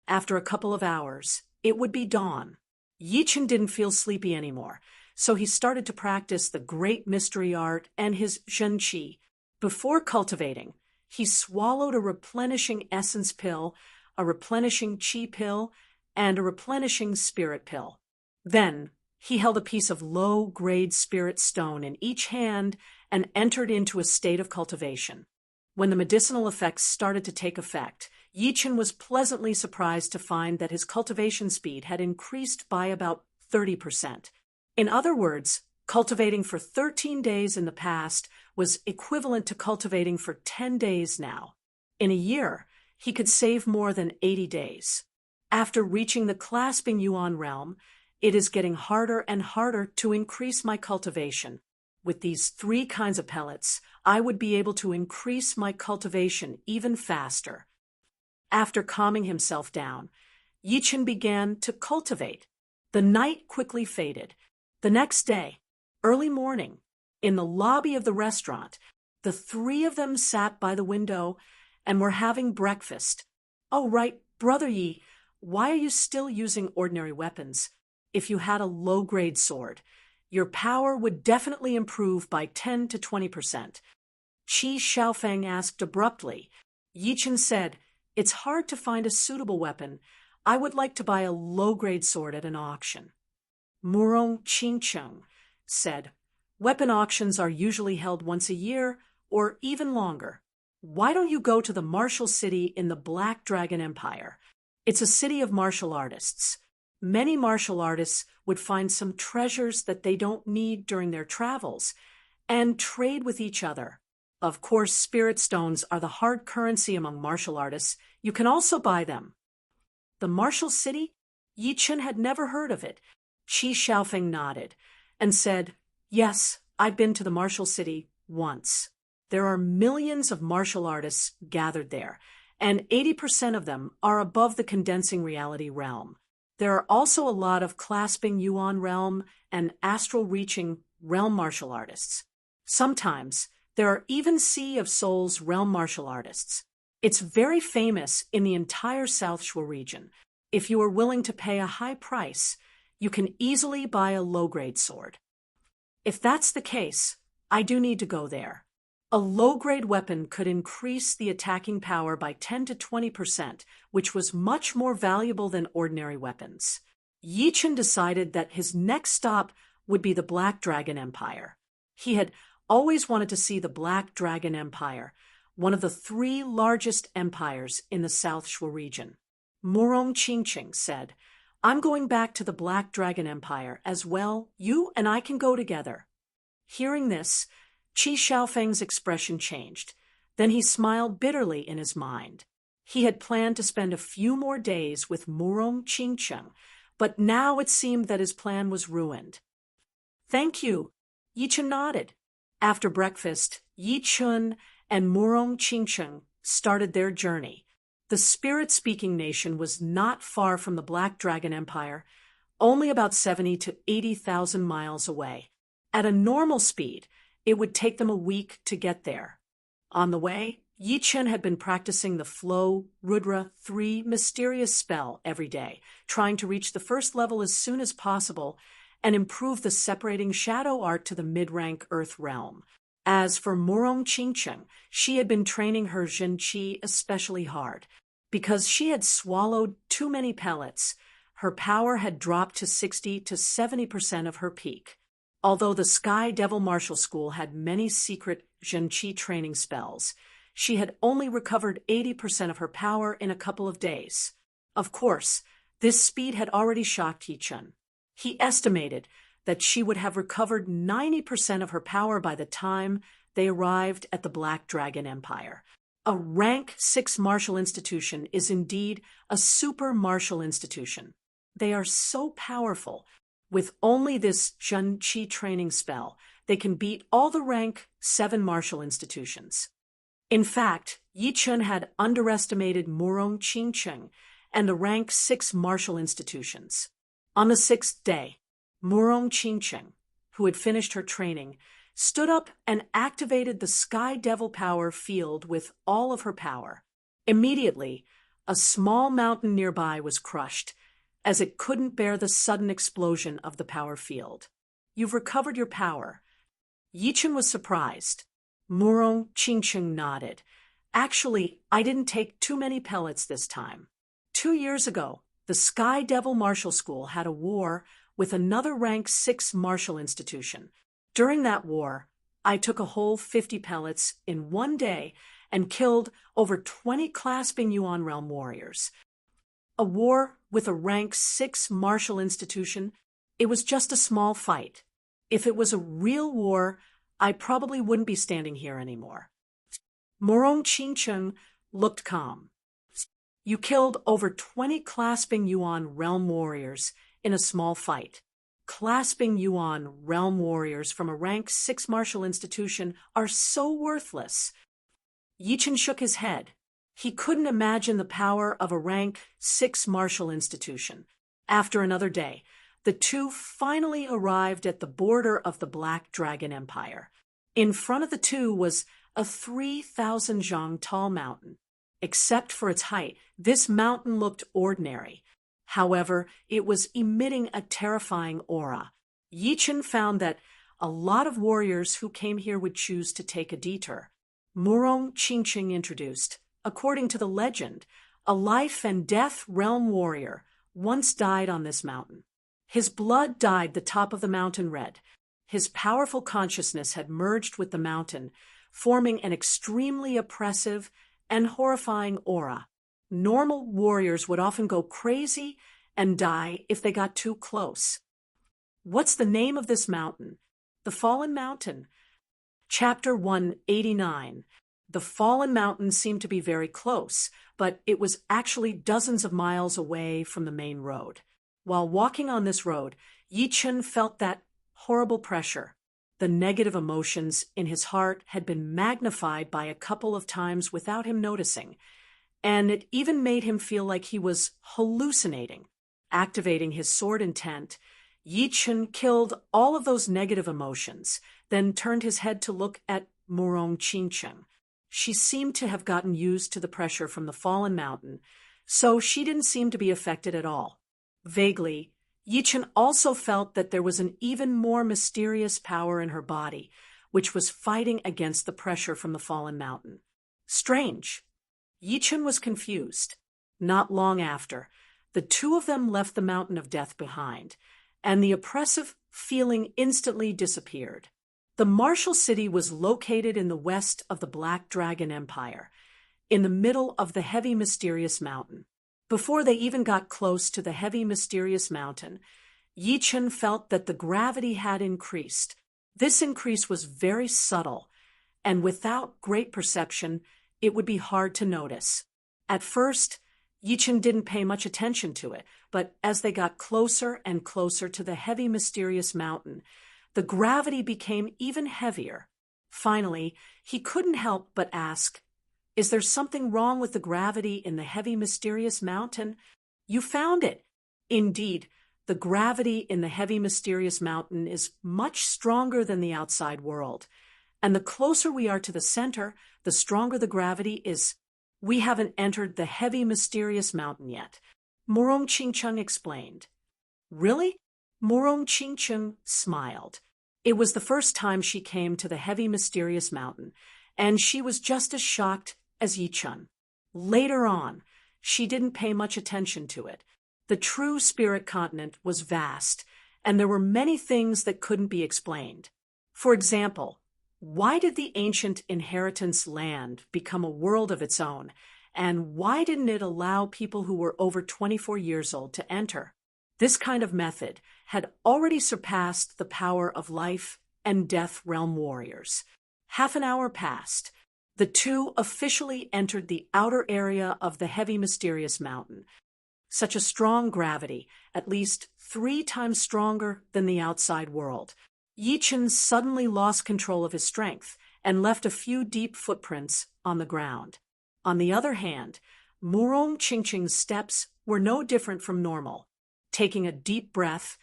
After a couple of hours, it would be dawn. Yichen didn't feel sleepy anymore, so he started to practice the great mystery art and his zhenqi. Before cultivating, he swallowed a replenishing essence pill, a replenishing qi pill, and a replenishing spirit pill. Then, he held a piece of low-grade spirit stone in each hand and entered into a state of cultivation. When the medicinal effects started to take effect, Yichen was pleasantly surprised to find that his cultivation speed had increased by about 30%. In other words, cultivating for 13 days in the past was equivalent to cultivating for 10 days now. In a year, he could save more than 80 days. After reaching the clasping Yuan realm, it is getting harder and harder to increase my cultivation. With these 3 kinds of pellets, I would be able to increase my cultivation even faster. After calming himself down, Yichen began to cultivate. The night quickly faded. The next day, early morning, in the lobby of the restaurant, the 3 of them sat by the window and were having breakfast. "Oh, right, Brother Yi, why are you still using ordinary weapons? If you had a low-grade sword, your power would definitely improve by 10 to 20%. Qi Xiaofeng asked abruptly. Yichen said, "It's hard to find a suitable weapon. I would like to buy a low-grade sword at an auction." Murong Qingcheng said, "Weapon auctions are usually held once a year or even longer. Why don't you go to the martial city in the Black Dragon Empire? It's a city of martial artists. Many martial artists would find some treasures that they don't need during their travels and trade with each other. Of course, spirit stones are the hard currency among martial artists. You can also buy them." The martial city? Yichen had never heard of it. Qi Xiaofeng nodded and said, "Yes, I've been to the martial city once. There are millions of martial artists gathered there, and 80% of them are above the condensing reality realm. There are also a lot of clasping Yuan realm and astral reaching realm martial artists. Sometimes there are even Sea of Souls realm martial artists. It's very famous in the entire South Shui region. If you are willing to pay a high price, you can easily buy a low-grade sword." If that's the case, I do need to go there. A low-grade weapon could increase the attacking power by 10 to 20%, which was much more valuable than ordinary weapons. Yichen decided that his next stop would be the Black Dragon Empire. He had always wanted to see the Black Dragon Empire, one of the 3 largest empires in the South Shui region. Murong Qingcheng said, "I'm going back to the Black Dragon Empire as well. You and I can go together." Hearing this, Qi Xiaofeng's expression changed. Then he smiled bitterly in his mind. He had planned to spend a few more days with Murong Qingcheng, but now it seemed that his plan was ruined. "Thank you." Yichen nodded. After breakfast, Yichen and Murong Qingcheng started their journey. The spirit-speaking nation was not far from the Black Dragon Empire, only about 70 to 80,000 miles away. At a normal speed, it would take them a week to get there. On the way, Yichen had been practicing the Flow Rudra 3 mysterious spell every day, trying to reach the first level as soon as possible and improve the separating shadow art to the mid-rank Earth realm. As for Murong Qingcheng, she had been training her zhenqi especially hard. Because she had swallowed too many pellets, her power had dropped to 60 to 70% of her peak. Although the Sky Devil Martial School had many secret zhenqi training spells, she had only recovered 80% of her power in a couple of days. Of course, this speed had already shocked Yichen. He estimated that she would have recovered 90% of her power by the time they arrived at the Black Dragon Empire. A rank 6 martial institution is indeed a super martial institution. They are so powerful With only this Zhen Qi training spell, they can beat all the rank 7 martial institutions. In fact, Yi Chen had underestimated Murong Qingcheng and the rank 6 martial institutions. On the 6th day, Murong Qingcheng, who had finished her training, stood up and activated the Sky Devil Power field with all of her power. Immediately, a small mountain nearby was crushed, as it couldn't bear the sudden explosion of the power field. "You've recovered your power." Yi Chen was surprised. Murong Qingcheng nodded. "Actually, I didn't take too many pellets this time. 2 years ago, the Sky Devil Martial School had a war with another rank 6 martial institution. During that war, I took a whole 50 pellets in one day and killed over 20 clasping Yuan realm warriors. A war with a rank 6 martial institution, it was just a small fight. If it was a real war, I probably wouldn't be standing here anymore." Murong Qingcheng looked calm. "You killed over 20 clasping Yuan realm warriors in a small fight. Clasping Yuan realm warriors from a rank 6 martial institution are so worthless." Yi Chen shook his head. He couldn't imagine the power of a rank 6 martial institution. After another day, the two finally arrived at the border of the Black Dragon Empire. In front of the two was a 3,000 zhang tall mountain. Except for its height, this mountain looked ordinary. However, it was emitting a terrifying aura. Yi Chen found that a lot of warriors who came here would choose to take a detour. Murong Qingcheng introduced, according to the legend, a life and death realm warrior once died on this mountain. His blood dyed the top of the mountain red. His powerful consciousness had merged with the mountain, forming an extremely oppressive and horrifying aura. Normal warriors would often go crazy and die if they got too close. "What's the name of this mountain?" "The Fallen Mountain." Chapter 189. The Fallen Mountain seemed to be very close, but it was actually dozens of miles away from the main road. While walking on this road, Yi Chen felt that horrible pressure. The negative emotions in his heart had been magnified by a couple of times without him noticing, and it even made him feel like he was hallucinating. Activating his sword intent, Yi Chen killed all of those negative emotions, then turned his head to look at Murong Qingcheng. She seemed to have gotten used to the pressure from the fallen mountain, so she didn't seem to be affected at all. Vaguely, Yi Chen also felt that there was an even more mysterious power in her body, which was fighting against the pressure from the fallen mountain. Strange. Yi Chen was confused. Not long after, the two of them left the mountain of death behind, and the oppressive feeling instantly disappeared. The martial city was located in the west of the Black Dragon Empire, in the middle of the heavy mysterious mountain. Before they even got close to the heavy mysterious mountain, Yi Chen felt that the gravity had increased. This increase was very subtle, and without great perception, it would be hard to notice. At first, Yi Chen didn't pay much attention to it, but as they got closer and closer to the heavy mysterious mountain, the gravity became even heavier. Finally, he couldn't help but ask, "Is there something wrong with the gravity in the heavy mysterious mountain?" "You found it." Indeed, the gravity in the heavy mysterious mountain is much stronger than the outside world, and the closer we are to the center, the stronger the gravity is. "We haven't entered the heavy mysterious mountain yet," Murong Qingcheng explained. "Really?" Murong Qingcheng smiled. It was the first time she came to the heavy mysterious mountain, and she was just as shocked as Yi Chen. Later on, she didn't pay much attention to it. The true spirit continent was vast, and there were many things that couldn't be explained. For example, why did the ancient inheritance land become a world of its own, and why didn't it allow people who were over 24 years old to enter? This kind of method had already surpassed the power of life and death realm warriors. Half an hour passed. The two officially entered the outer area of the heavy mysterious mountain. Such a strong gravity, at least 3 times stronger than the outside world. Yi Chen suddenly lost control of his strength and left a few deep footprints on the ground. On the other hand, Murong Qingqing's steps were no different from normal. Taking a deep breath,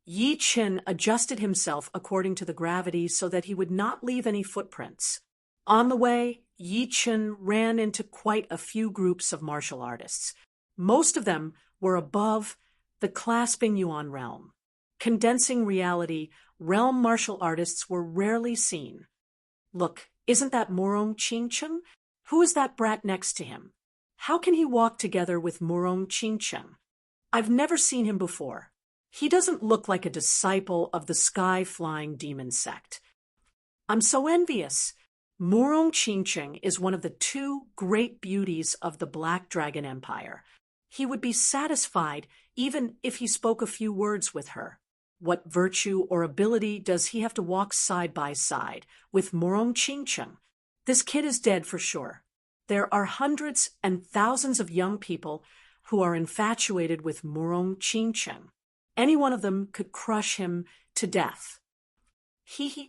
Yi Chen adjusted himself according to the gravity so that he would not leave any footprints. On the way, Yi Chen ran into quite a few groups of martial artists. Most of them were above the clasping yuan realm. Condensing reality, realm martial artists were rarely seen. Look, isn't that Murong Qingqing? Who is that brat next to him? How can he walk together with Murong Qingqing? I've never seen him before. He doesn't look like a disciple of the sky-flying demon sect. I'm so envious. Murong Qingqing is one of the 2 great beauties of the Black Dragon Empire. He would be satisfied even if he spoke a few words with her. What virtue or ability does he have to walk side by side with Murong Qingqing? This kid is dead for sure. There are hundreds and thousands of young people who are infatuated with Murong Qingqing. Any one of them could crush him to death.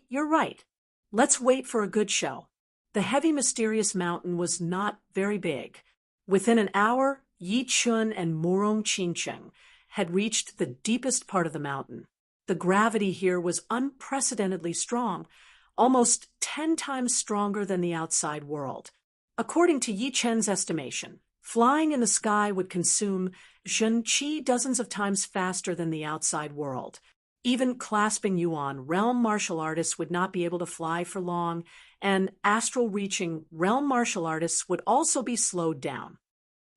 You're right. Let's wait for a good show. The heavy, mysterious mountain was not very big. Within an hour, Yi Chen and Murong Qingqing had reached the deepest part of the mountain. The gravity here was unprecedentedly strong, almost 10 times stronger than the outside world. According to Yi Chen's estimation, flying in the sky would consume Zhen Qi dozens of times faster than the outside world. Even clasping yuan realm martial artists would not be able to fly for long, and astral-reaching realm martial artists would also be slowed down.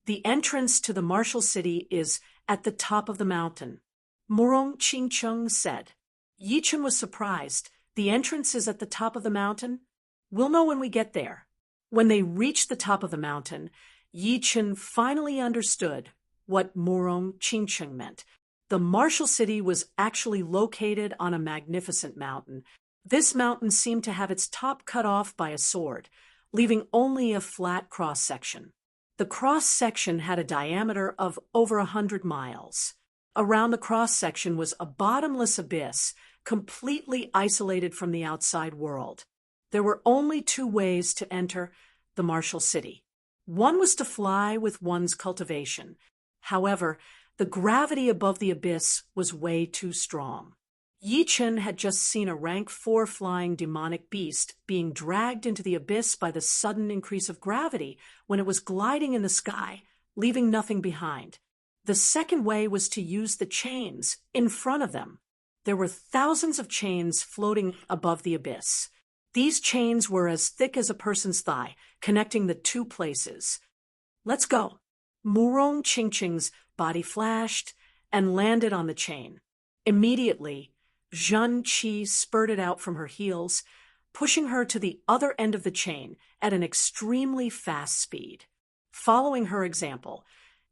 The entrance to the martial city is at the top of the mountain, Murong Qingqing said. Yi Chen was surprised. The entrance is at the top of the mountain? We'll know when we get there. When they reached the top of the mountain, Yi Chen finally understood what Murong Qingqing meant. The martial city was actually located on a magnificent mountain. This mountain seemed to have its top cut off by a sword, leaving only a flat cross-section. The cross-section had a diameter of over 100 miles. Around the cross-section was a bottomless abyss, completely isolated from the outside world. There were only 2 ways to enter the martial city. One was to fly with one's cultivation. However, the gravity above the abyss was way too strong. Yi Chen had just seen a rank 4 flying demonic beast being dragged into the abyss by the sudden increase of gravity when it was gliding in the sky, leaving nothing behind. The second way was to use the chains in front of them. There were thousands of chains floating above the abyss. These chains were as thick as a person's thigh, connecting the 2 places. Let's go. Murong Qingqing's body flashed and landed on the chain. Immediately, Zhen Qi spurted out from her heels, pushing her to the other end of the chain at an extremely fast speed. Following her example,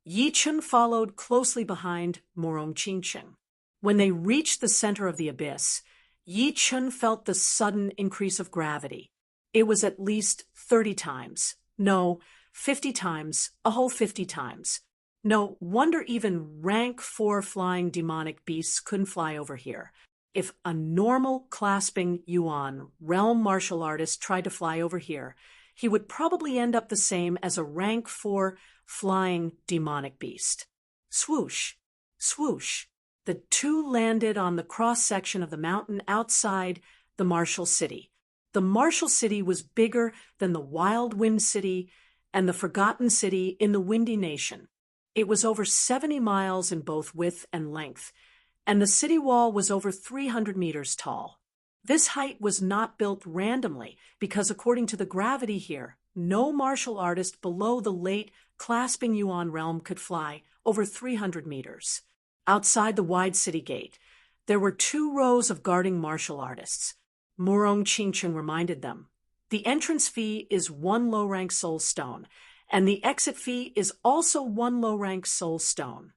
Yi Chen followed closely behind Murong Qingqing. When they reached the center of the abyss, Yi Chen felt the sudden increase of gravity. It was at least 30 times. No, 50 times, a whole 50 times. No wonder even rank 4 flying demonic beasts couldn't fly over here. If a normal clasping yuan realm martial artist tried to fly over here, he would probably end up the same as a rank 4 flying demonic beast. Swoosh, swoosh. The 2 landed on the cross-section of the mountain outside the martial city. The martial city was bigger than the Wild Wind City and the Forgotten City in the Windy Nation. It was over 70 miles in both width and length, and the city wall was over 300 meters tall. This height was not built randomly because, according to the gravity here, no martial artist below the late clasping yuan realm could fly over 300 meters. Outside the wide city gate, there were 2 rows of guarding martial artists. Murong Qingqing reminded them, the entrance fee is 1 low-rank soul stone, and the exit fee is also 1 low-rank soul stone.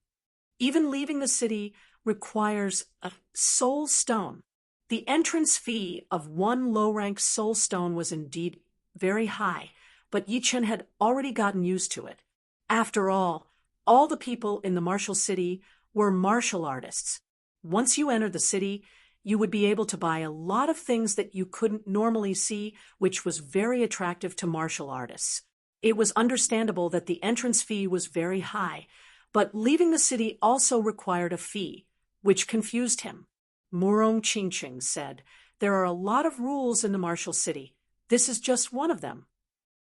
Even leaving the city requires a soul stone. The entrance fee of 1 low-rank soul stone was indeed very high, but Yi Chen had already gotten used to it. After all the people in the martial city were martial artists. Once you entered the city, you would be able to buy a lot of things that you couldn't normally see, which was very attractive to martial artists. It was understandable that the entrance fee was very high, but leaving the city also required a fee, which confused him. Murong Qingqing said, "There are a lot of rules in the martial city. This is just one of them."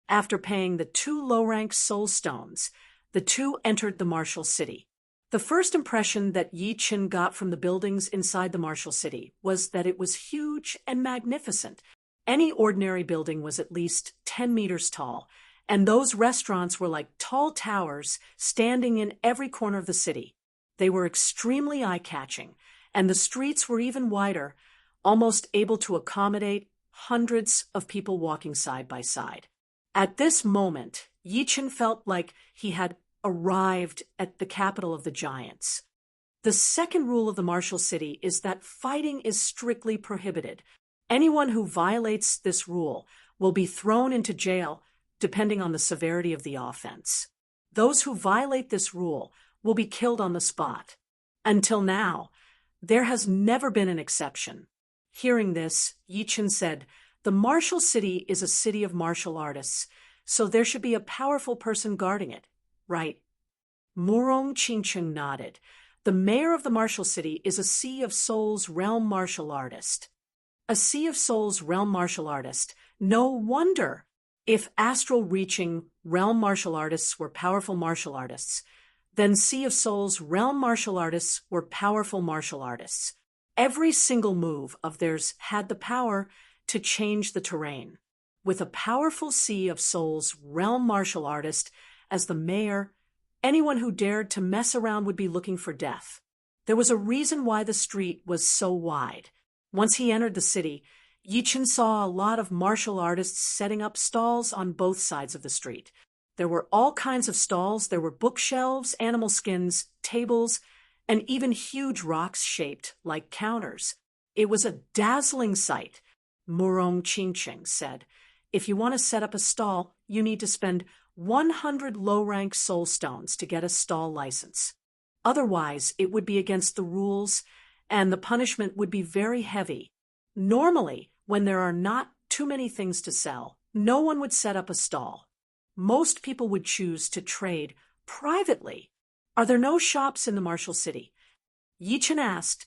After paying the 2 low-rank soul stones, the two entered the martial city. The first impression that Yi Chen got from the buildings inside the martial city was that it was huge and magnificent. Any ordinary building was at least 10 meters tall, and those restaurants were like tall towers standing in every corner of the city. They were extremely eye-catching, and the streets were even wider, almost able to accommodate hundreds of people walking side by side. At this moment, Yi Chen felt like he had arrived at the capital of the giants. The second rule of the martial city is that fighting is strictly prohibited. Anyone who violates this rule will be thrown into jail, depending on the severity of the offense. Those who violate this rule will be killed on the spot. Until now, there has never been an exception. Hearing this, Yi Chen said, "The martial city is a city of martial artists, so there should be a powerful person guarding it, right?" Murong Qingqing nodded. "The mayor of the martial city is a Sea of Souls realm martial artist." A Sea of Souls realm martial artist. No wonder! If astral-reaching realm martial artists were powerful martial artists, then Sea of Souls realm martial artists were powerful martial artists. Every single move of theirs had the power to change the terrain. With a powerful Sea of Souls realm martial artist as the mayor, anyone who dared to mess around would be looking for death. There was a reason why the street was so wide. Once he entered the city, Yi Chen saw a lot of martial artists setting up stalls on both sides of the street. There were all kinds of stalls. There were bookshelves, animal skins, tables, and even huge rocks shaped like counters. It was a dazzling sight. Murong Qingqing said, "If you want to set up a stall, you need to spend 100 low-rank soul stones to get a stall license. Otherwise, it would be against the rules, and the punishment would be very heavy. Normally, when there are not too many things to sell, no one would set up a stall. Most people would choose to trade privately. Are there no shops in the martial city?" Yi Chen asked.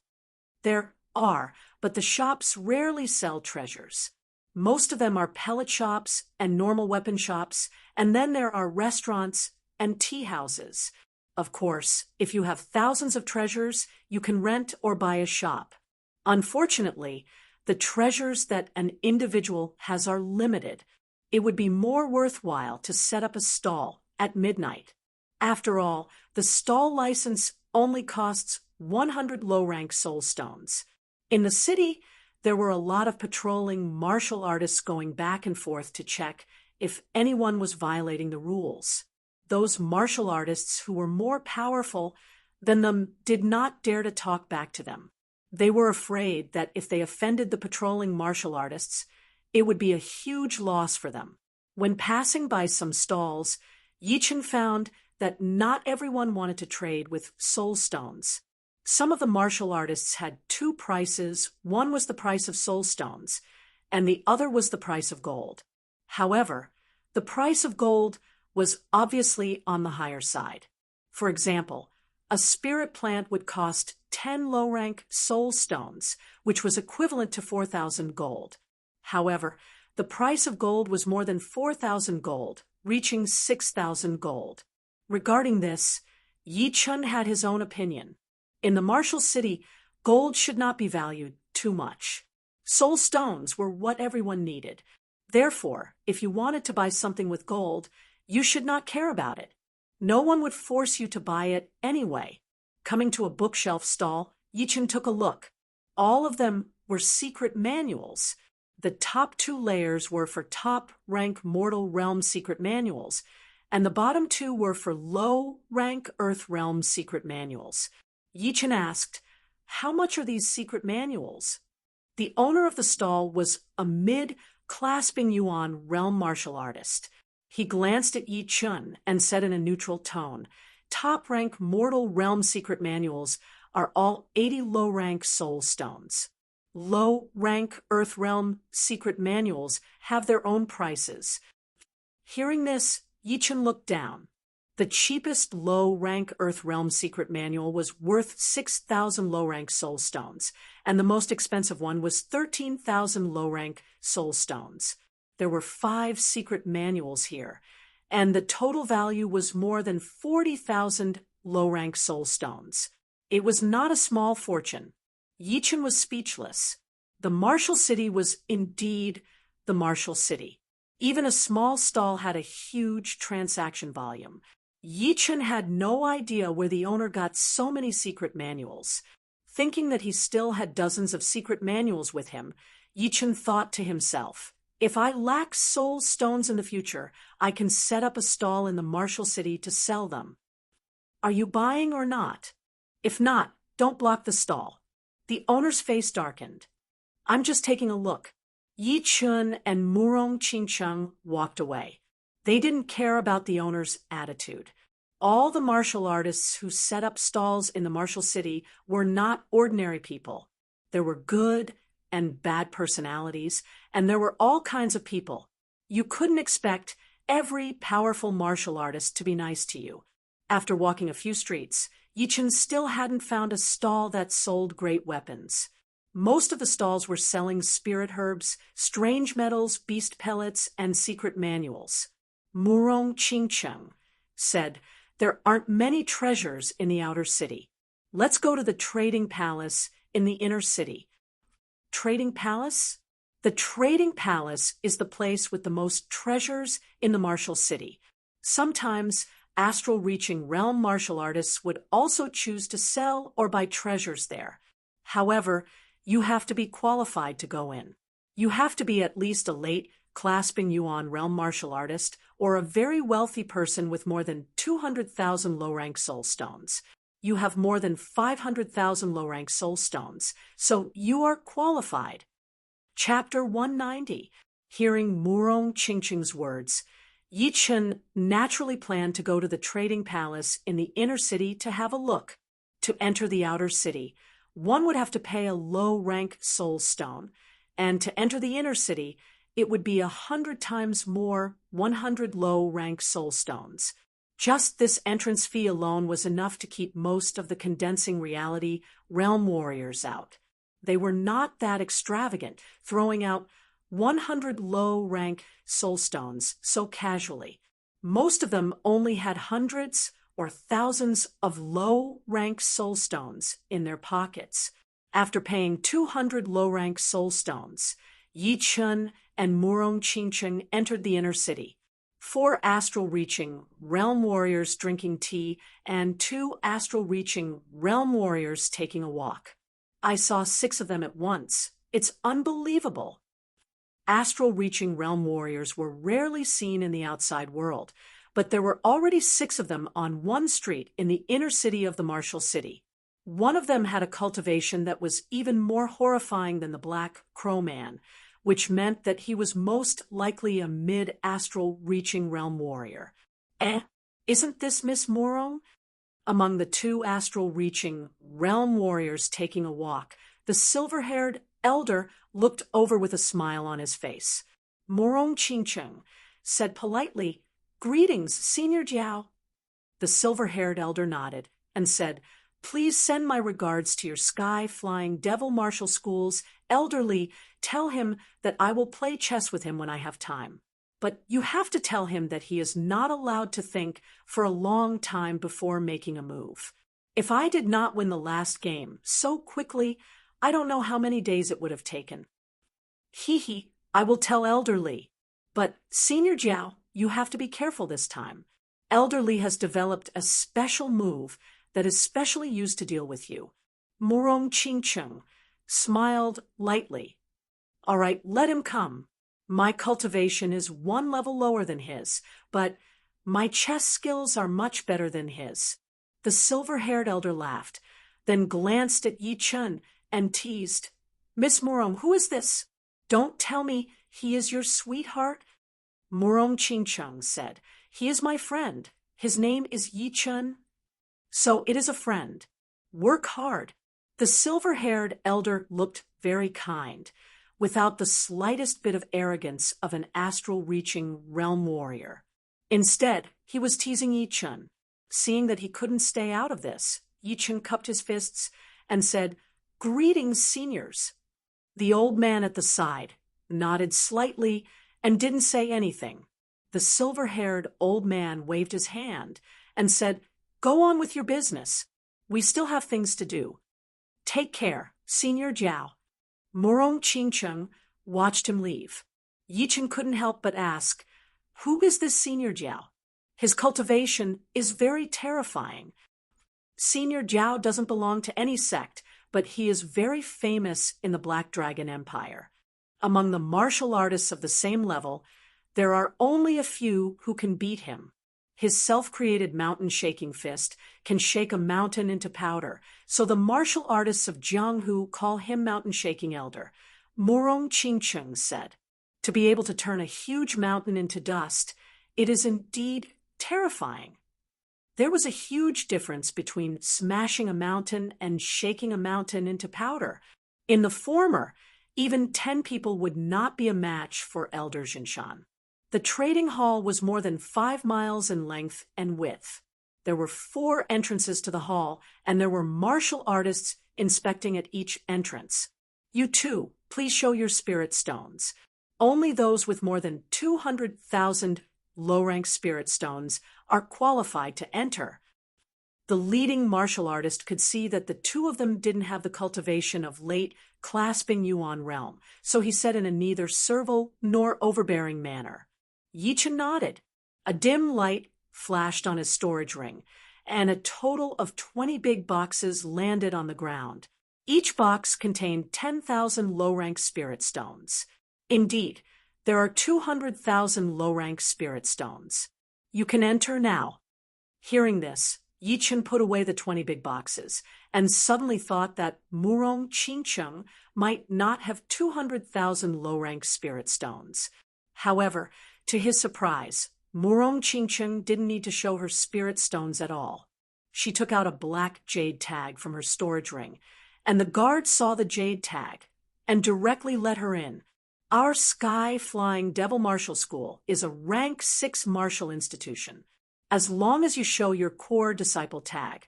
"There are, but the shops rarely sell treasures. Most of them are pellet shops and normal weapon shops, and then there are restaurants and tea houses. Of course, if you have thousands of treasures, you can rent or buy a shop. Unfortunately, the treasures that an individual has are limited. It would be more worthwhile to set up a stall at midnight. After all, the stall license only costs 100 low-rank soul stones." In the city, there were a lot of patrolling martial artists going back and forth to check if anyone was violating the rules. Those martial artists who were more powerful than them did not dare to talk back to them. They were afraid that if they offended the patrolling martial artists, it would be a huge loss for them. When passing by some stalls, Yi Chen found that not everyone wanted to trade with soul stones. Some of the martial artists had 2 prices. One was the price of soul stones, and the other was the price of gold. However, the price of gold was obviously on the higher side. For example, a spirit plant would cost 10 low-rank soul stones, which was equivalent to 4,000 gold. However, the price of gold was more than 4,000 gold, reaching 6,000 gold. Regarding this, Yi Chen had his own opinion. In the martial city, gold should not be valued too much. Soul stones were what everyone needed. Therefore, if you wanted to buy something with gold, you should not care about it. No one would force you to buy it anyway. Coming to a bookshelf stall, Yi Chen took a look. All of them were secret manuals. The top 2 layers were for top-rank mortal realm secret manuals, and the bottom 2 were for low-rank earth realm secret manuals. Yi Chen asked, "How much are these secret manuals?" The owner of the stall was a mid-clasping yuan realm martial artist. He glanced at Yi Chen and said in a neutral tone, "Top-rank mortal realm secret manuals are all 80 low-rank soul stones. Low-rank Earth Realm secret manuals have their own prices. Hearing this, Yichen looked down. The cheapest low-rank Earth Realm secret manual was worth 6,000 low-rank soul stones, and the most expensive one was 13,000 low-rank soul stones. There were 5 secret manuals here, and the total value was more than 40,000 low-rank soul stones. It was not a small fortune. Yichen was speechless. The Martial City was indeed the Martial City. Even a small stall had a huge transaction volume. Yichen had no idea where the owner got so many secret manuals. Thinking that he still had dozens of secret manuals with him, Yichen thought to himself, if I lack soul stones in the future, I can set up a stall in the Martial City to sell them. Are you buying or not? If not, don't block the stall. The owner's face darkened. I'm just taking a look. Yichen and Murong Qingcheng walked away. They didn't care about the owner's attitude. All the martial artists who set up stalls in the Martial City were not ordinary people. There were good and bad personalities, and there were all kinds of people. You couldn't expect every powerful martial artist to be nice to you. After walking a few streets, Yichen still hadn't found a stall that sold great weapons. Most of the stalls were selling spirit herbs, strange metals, beast pellets, and secret manuals. Murong Qingcheng said, there aren't many treasures in the outer city. Let's go to the trading palace in the inner city. Trading palace? The trading palace is the place with the most treasures in the Martial City. Sometimes astral-reaching realm martial artists would also choose to sell or buy treasures there. However, you have to be qualified to go in. You have to be at least a late clasping yuan realm martial artist or a very wealthy person with more than 200,000 low-rank soul stones. You have more than 500,000 low-rank soul stones, so you are qualified. Chapter 190. Hearing Murong Qingcheng's words, Yichen naturally planned to go to the trading palace in the inner city to have a look. To enter the outer city, one would have to pay a low-rank soul stone, and to enter the inner city, it would be 100 times more 100 low-rank soul stones. Just this entrance fee alone was enough to keep most of the condensing reality realm warriors out. They were not that extravagant, throwing out 100 low-rank soul stones so casually. Most of them only had hundreds or thousands of low-rank soul stones in their pockets. After paying 200 low-rank soul stones, Yichen and Murong Qingcheng entered the inner city. 4 astral-reaching realm warriors drinking tea and 2 astral-reaching realm warriors taking a walk. I saw 6 of them at once. It's unbelievable. Astral-reaching realm warriors were rarely seen in the outside world, but there were already 6 of them on one street in the inner city of the Martial City. One of them had a cultivation that was even more horrifying than the Black Crow Man, which meant that he was most likely a mid-astral-reaching realm warrior. Isn't this Miss Murong? Among the 2 astral-reaching realm warriors taking a walk, the silver-haired elder looked over with a smile on his face. Murong Qingcheng said politely, "Greetings, Senior Jiao." The silver-haired elder nodded and said, "Please send my regards to your sky-flying devil martial school's elderly. Tell him that I will play chess with him when I have time. But you have to tell him that he is not allowed to think for a long time before making a move. If I did not win the last game so quickly, I don't know how many days it would have taken." "Hee, I will tell Elderly. But, Senior Jiao, you have to be careful this time. Elderly has developed a special move that is specially used to deal with you." Murong Qingcheng smiled lightly. "All right, let him come. My cultivation is 1 level lower than his, but my chess skills are much better than his." The silver-haired elder laughed, then glanced at Yichen and teased, "Miss Murong, who is this? Don't tell me he is your sweetheart?" Murong Qingcheng said, "He is my friend. His name is Yichen." "So it is a friend. Work hard. The silver-haired elder looked very kind, without the slightest bit of arrogance of an astral-reaching realm warrior. Instead, he was teasing Yichun. Seeing that he couldn't stay out of this, Yichun cupped his fists and said, "Greetings, seniors." The old man at the side nodded slightly and didn't say anything. The silver-haired old man waved his hand and said, "Go on with your business. We still have things to do. Take care, Senior Jiao." Murong Qingcheng watched him leave. Yichun couldn't help but ask, "Who is this Senior Jiao? His cultivation is very terrifying." Senior Jiao doesn't belong to any sect, but he is very famous in the Black Dragon Empire. Among the martial artists of the same level, there are only a few who can beat him. His self-created mountain-shaking fist can shake a mountain into powder, so the martial artists of Jianghu call him Mountain-Shaking Elder. Murong Qingcheng said, "To be able to turn a huge mountain into dust, it is indeed terrifying." There was a huge difference between smashing a mountain and shaking a mountain into powder. In the former, even 10 people would not be a match for Elder Jinshan. The trading hall was more than 5 miles in length and width. There were 4 entrances to the hall, and there were martial artists inspecting at each entrance. "You too, please show your spirit stones. Only those with more than 200,000 low-rank spirit stones are qualified to enter." The leading martial artist could see that the 2 of them didn't have the cultivation of late clasping Yuan realm, so he said in a neither servile nor overbearing manner. Yichun nodded. A dim light flashed on his storage ring, and a total of 20 big boxes landed on the ground. Each box contained 10,000 low-rank spirit stones. Indeed, there are 200,000 low-rank spirit stones. "You can enter now." Hearing this, Yichun put away the 20 big boxes and suddenly thought that Murong Qingcheng might not have 200,000 low-rank spirit stones. However, to his surprise, Murong Qingcheng didn't need to show her spirit stones at all. She took out a black jade tag from her storage ring, and the guard saw the jade tag and directly let her in. "Our Sky-Flying Devil Martial School is a rank 6 martial institution. As long as you show your core disciple tag,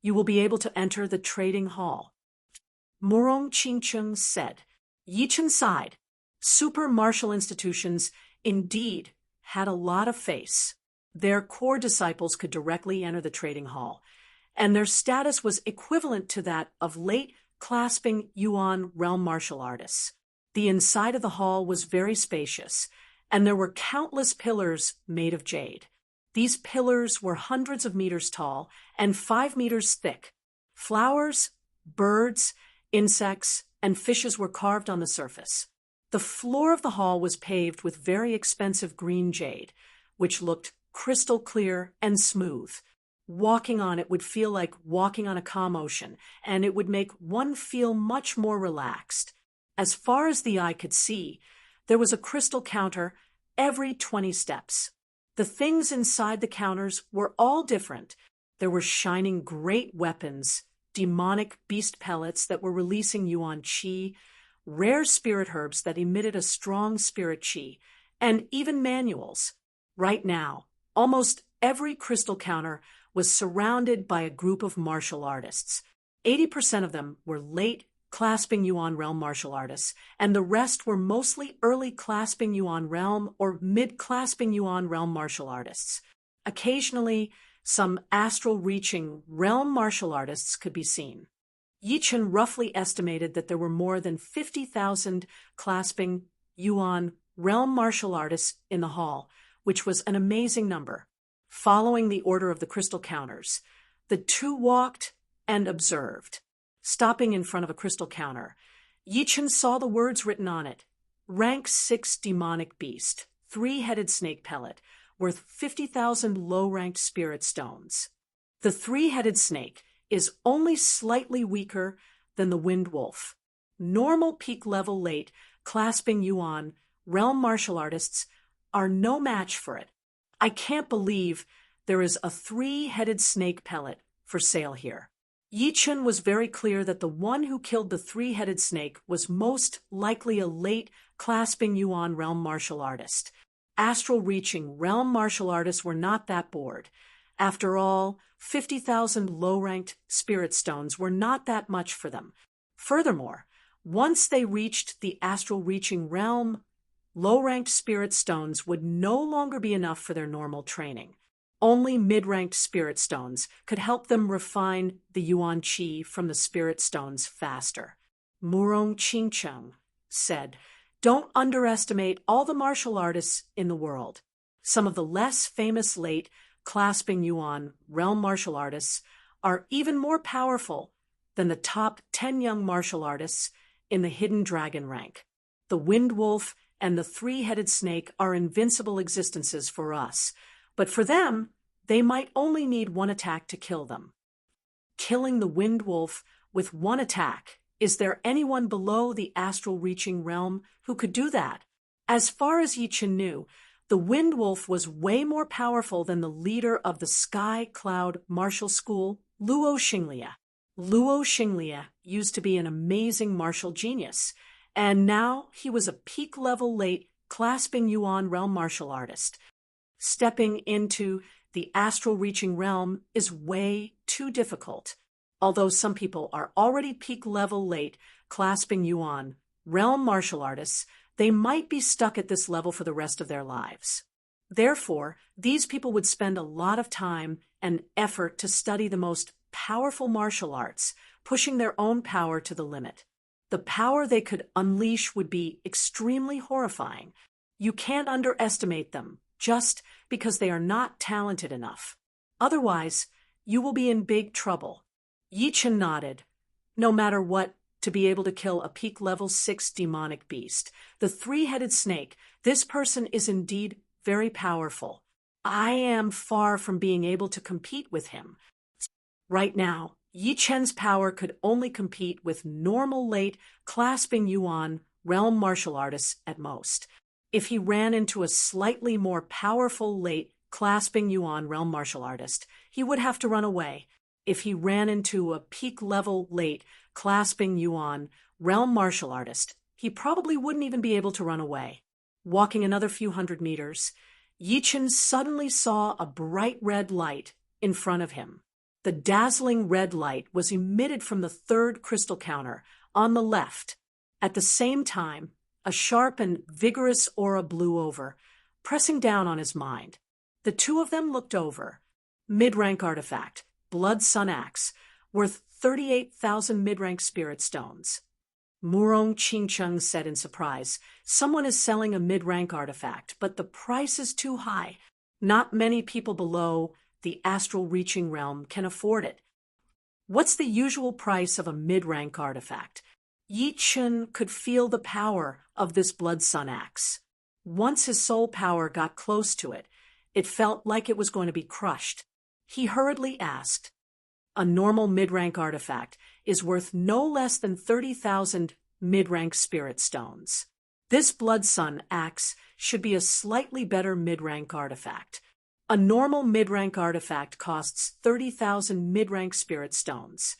you will be able to enter the trading hall." Murong Qingcheng said. Yichun sighed. Super martial institutions indeed had a lot of face. Their core disciples could directly enter the trading hall, and their status was equivalent to that of late clasping Yuan realm martial artists. The inside of the hall was very spacious, and there were countless pillars made of jade. These pillars were hundreds of meters tall and 5 meters thick. Flowers, birds, insects, and fishes were carved on the surface. The floor of the hall was paved with very expensive green jade, which looked crystal clear and smooth. Walking on it would feel like walking on a calm ocean, and it would make one feel much more relaxed. As far as the eye could see, there was a crystal counter every 20 steps. The things inside the counters were all different. There were shining great weapons, demonic beast pellets that were releasing Yuan Qi, rare spirit herbs that emitted a strong spirit Qi, and even manuals. Right now, almost every crystal counter was surrounded by a group of martial artists. 80% of them were late clasping Yuan realm martial artists, and the rest were mostly early clasping Yuan realm or mid-clasping Yuan realm martial artists. Occasionally, some astral-reaching realm martial artists could be seen. Yichun roughly estimated that there were more than 50,000 clasping Yuan realm martial artists in the hall, which was an amazing number. Following the order of the crystal counters, the 2 walked and observed. Stopping in front of a crystal counter, Yichun saw the words written on it: Rank 6 demonic beast, 3-headed snake pellet, worth 50,000 low-ranked spirit stones. The 3-headed snake is only slightly weaker than the wind wolf. Normal peak level late clasping Yuan realm martial artists are no match for it. I can't believe there is a 3-headed snake pellet for sale here. Yi Chen was very clear that the one who killed the three-headed snake was most likely a late clasping yuan realm martial artist. Astral-reaching realm martial artists were not that bored. After all, 50,000 low-ranked spirit stones were not that much for them. Furthermore, once they reached the astral-reaching realm, low-ranked spirit stones would no longer be enough for their normal training. Only mid-ranked spirit stones could help them refine the yuan qi from the spirit stones faster. Murong Qingcheng said, "Don't underestimate all the martial artists in the world. Some of the less famous late clasping yuan realm martial artists are even more powerful than the top 10 young martial artists in the hidden dragon rank. The wind wolf and the three-headed snake are invincible existences for us, but for them, they might only need one attack to kill them. Killing the wind wolf with one attack, is there anyone below the astral-reaching realm who could do that?" As far as Yi Chen knew, the wind wolf was way more powerful than the leader of the Sky Cloud Martial School, Luo Xinglia. Luo Xinglia used to be an amazing martial genius, and now he was a peak-level late clasping yuan realm martial artist. Stepping into the astral-reaching realm is way too difficult. Although some people are already peak-level late clasping yuan realm martial artists, they might be stuck at this level for the rest of their lives. Therefore, these people would spend a lot of time and effort to study the most powerful martial arts, pushing their own power to the limit. The power they could unleash would be extremely horrifying. You can't underestimate them just because they are not talented enough. Otherwise, you will be in big trouble. Yi Chen nodded. No matter what, to be able to kill a peak level 6 demonic beast, the three-headed snake, this person is indeed very powerful. I am far from being able to compete with him. Right now, Yi Chen's power could only compete with normal late clasping yuan realm martial artists at most. If he ran into a slightly more powerful late clasping yuan realm martial artist, he would have to run away. If he ran into a peak-level late clasping yuan realm martial artist, he probably wouldn't even be able to run away. Walking another few hundred meters, Yi Chen suddenly saw a bright red light in front of him. The dazzling red light was emitted from the third crystal counter on the left. At the same time, a sharp and vigorous aura blew over, pressing down on his mind. The two of them looked over. Mid-rank artifact, Blood Sun Axe, worth 38,000 mid-rank spirit stones. Murong Qingcheng said in surprise, "Someone is selling a mid-rank artifact, but the price is too high. Not many people below the astral-reaching realm can afford it." "What's the usual price of a mid-rank artifact?" Yi Chen could feel the power of this Blood Sun Axe. Once his soul power got close to it, it felt like it was going to be crushed. He hurriedly asked, "A normal mid-rank artifact is worth no less than 30,000 mid-rank spirit stones. This Blood Sun Axe should be a slightly better mid-rank artifact. A normal mid-rank artifact costs 30,000 mid-rank spirit stones.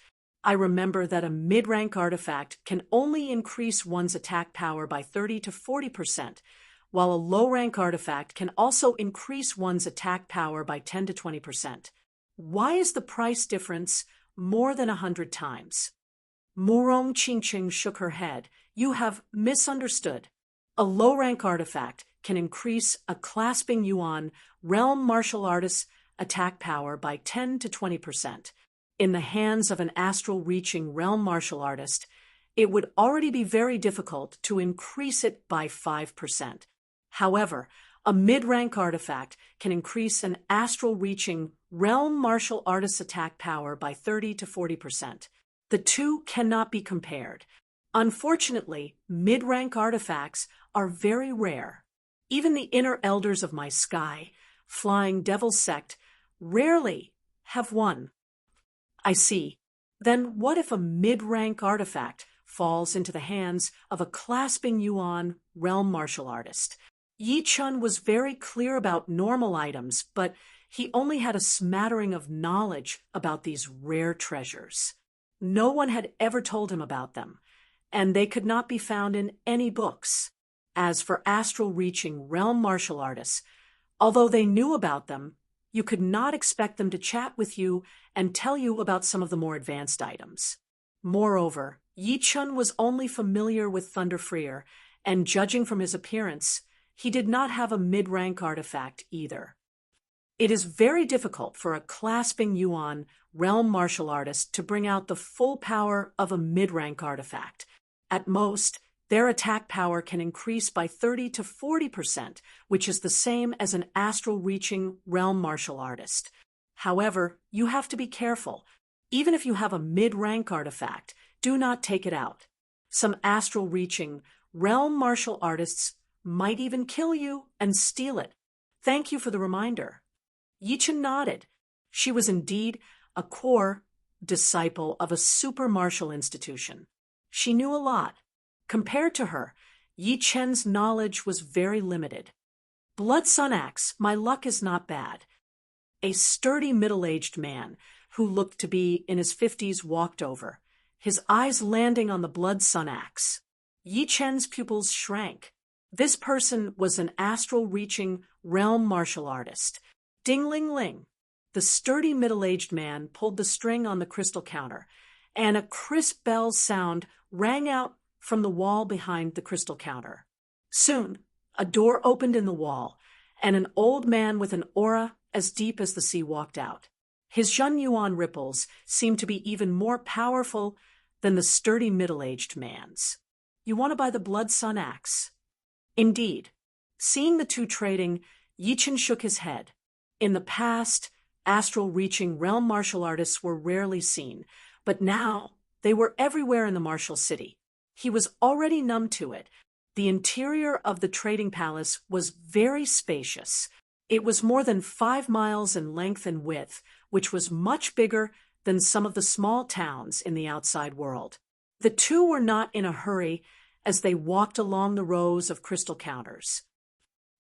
I remember that a mid-rank artifact can only increase one's attack power by 30 to 40%, while a low-rank artifact can also increase one's attack power by 10 to 20%. Why is the price difference more than 100 times?" Murong Qingcheng shook her head. "You have misunderstood. A low-rank artifact can increase a clasping yuan realm martial artist's attack power by 10 to 20%. In the hands of an astral-reaching realm martial artist, it would already be very difficult to increase it by 5%. However, a mid-rank artifact can increase an astral-reaching realm martial artist's attack power by 30 to 40%. The two cannot be compared. Unfortunately, mid-rank artifacts are very rare. Even the inner elders of my Sky Flying Devil sect rarely have one." "I see. Then what if a mid-rank artifact falls into the hands of a clasping yuan realm martial artist?" Yi Chen was very clear about normal items, but he only had a smattering of knowledge about these rare treasures. No one had ever told him about them, and they could not be found in any books. As for astral-reaching realm martial artists, although they knew about them, you could not expect them to chat with you and tell you about some of the more advanced items. Moreover, Yi Chun was only familiar with Thunder Freer, and judging from his appearance, he did not have a mid-rank artifact either. It is very difficult for a clasping Yuan realm martial artist to bring out the full power of a mid-rank artifact. At most, their attack power can increase by 30 to 40%, which is the same as an astral-reaching realm martial artist. However, you have to be careful. Even if you have a mid-rank artifact, do not take it out. Some astral-reaching realm martial artists might even kill you and steal it. Thank you for the reminder. Yi Chun nodded. She was indeed a core disciple of a super martial institution. She knew a lot. Compared to her, Yi Chen's knowledge was very limited. Blood Sun Axe, my luck is not bad. A sturdy middle-aged man, who looked to be in his 50s, walked over, his eyes landing on the Blood Sun Axe. Yi Chen's pupils shrank. This person was an astral-reaching realm martial artist. Ding-ling-ling. The sturdy middle-aged man pulled the string on the crystal counter, and a crisp bell sound rang out from the wall behind the crystal counter. Soon, a door opened in the wall, and an old man with an aura as deep as the sea walked out. His Zhen Yuan ripples seemed to be even more powerful than the sturdy middle-aged man's. You want to buy the Blood Sun Axe? Indeed. Seeing the two trading, Yi Chun shook his head. In the past, astral-reaching realm martial artists were rarely seen, but now they were everywhere in the martial city. He was already numb to it. The interior of the trading palace was very spacious. It was more than 5 miles in length and width, which was much bigger than some of the small towns in the outside world. The two were not in a hurry as they walked along the rows of crystal counters.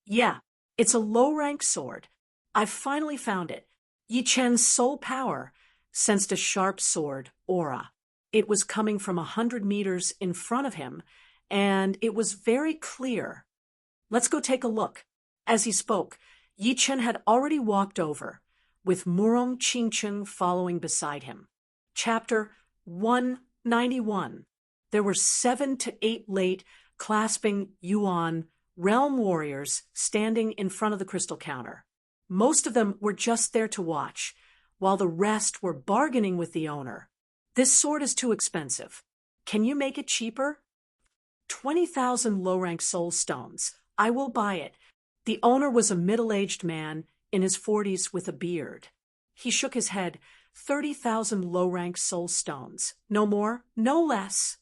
Yeah, it's a low-rank sword. I've finally found it. Yi Chen's soul power sensed a sharp sword aura. It was coming from 100 meters in front of him, and it was very clear. Let's go take a look. As he spoke, Yi Chen had already walked over, with Murong Qingcheng following beside him. Chapter 191. There were 7 to 8 late, clasping Yuan realm warriors standing in front of the crystal counter. Most of them were just there to watch, while the rest were bargaining with the owner. This sword is too expensive. Can you make it cheaper? 20,000 low-rank soul stones. I will buy it. The owner was a middle-aged man in his 40s with a beard. He shook his head. 30,000 low-rank soul stones. No more, no less.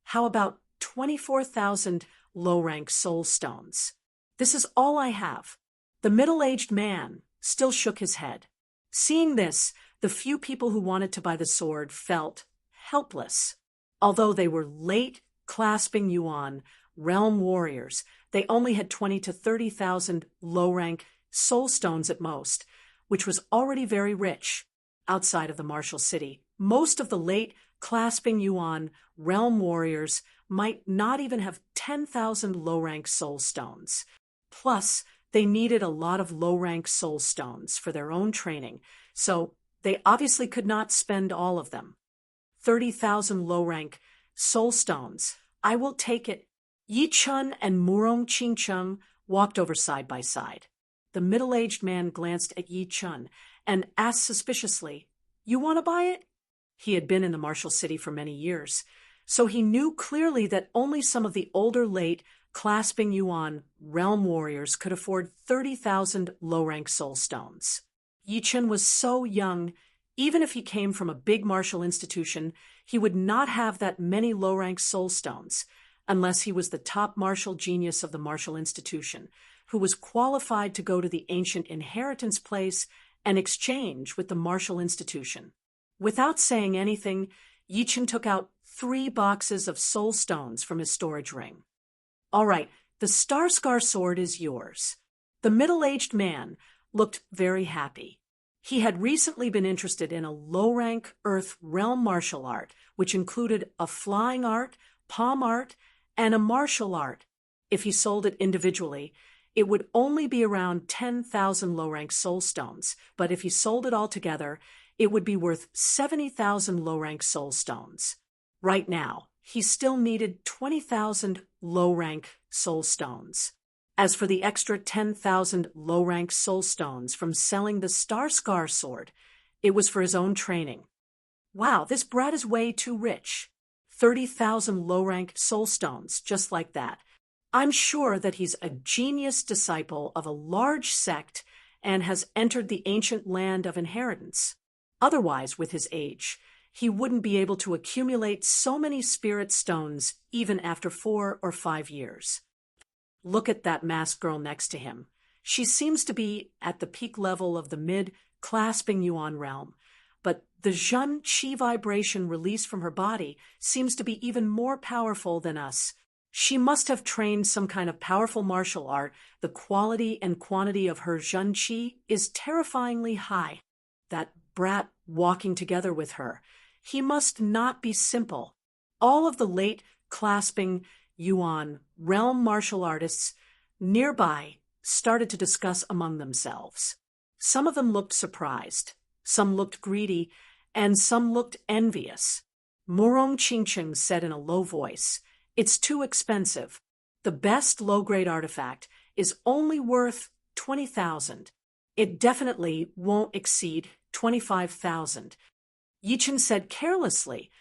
How about 24,000 low-rank soul stones? This is all I have. The middle-aged man still shook his head. Seeing this, the few people who wanted to buy the sword felt helpless. Although they were late clasping Yuan realm warriors, they only had 20 to 30,000 low-rank soul stones at most, which was already very rich. Outside of the martial city, most of the late clasping Yuan realm warriors might not even have 10,000 low-rank soul stones. Plus, they needed a lot of low-rank soul stones for their own training, so they obviously could not spend all of them. 30,000 low-rank soul stones. I will take it. Yi Chun and Murong Qingcheng walked over side by side. The middle-aged man glanced at Yi Chun and asked suspiciously, "You want to buy it?" He had been in the martial city for many years, so he knew clearly that only some of the older late clasping Yuan realm warriors could afford 30,000 low-rank soul stones. Yi Chun was so young, even if he came from a big martial institution, he would not have that many low-rank soul stones, unless he was the top martial genius of the martial institution, who was qualified to go to the ancient inheritance place and exchange with the martial institution. Without saying anything, Yi Chun took out 3 boxes of soul stones from his storage ring. All right, the Starscar sword is yours. The middle-aged man looked very happy. He had recently been interested in a low-rank Earth realm martial art, which included a flying art, palm art, and a martial art. If he sold it individually, it would only be around 10,000 low-rank soul stones, but if he sold it all together, it would be worth 70,000 low-rank soul stones. Right now, he still needed 20,000 low-rank soul stones. As for the extra 10,000 low-rank soul stones from selling the Star Scar sword, it was for his own training. Wow, this brat is way too rich. 30,000 low-rank soul stones, just like that. I'm sure that he's a genius disciple of a large sect and has entered the ancient land of inheritance. Otherwise, with his age, he wouldn't be able to accumulate so many spirit stones even after 4 or 5 years. Look at that masked girl next to him. She seems to be at the peak level of the mid-clasping Yuan realm, but the Zhen Qi vibration released from her body seems to be even more powerful than us. She must have trained some kind of powerful martial art. The quality and quantity of her Zhen Qi is terrifyingly high. That brat walking together with her, he must not be simple. All of the late clasping Yuan realm martial artists nearby started to discuss among themselves. Some of them looked surprised, some looked greedy, and some looked envious. Morong Qingqing said in a low voice, "It's too expensive. The best low-grade artifact is only worth 20,000. It definitely won't exceed 25,000. Yichen said carelessly,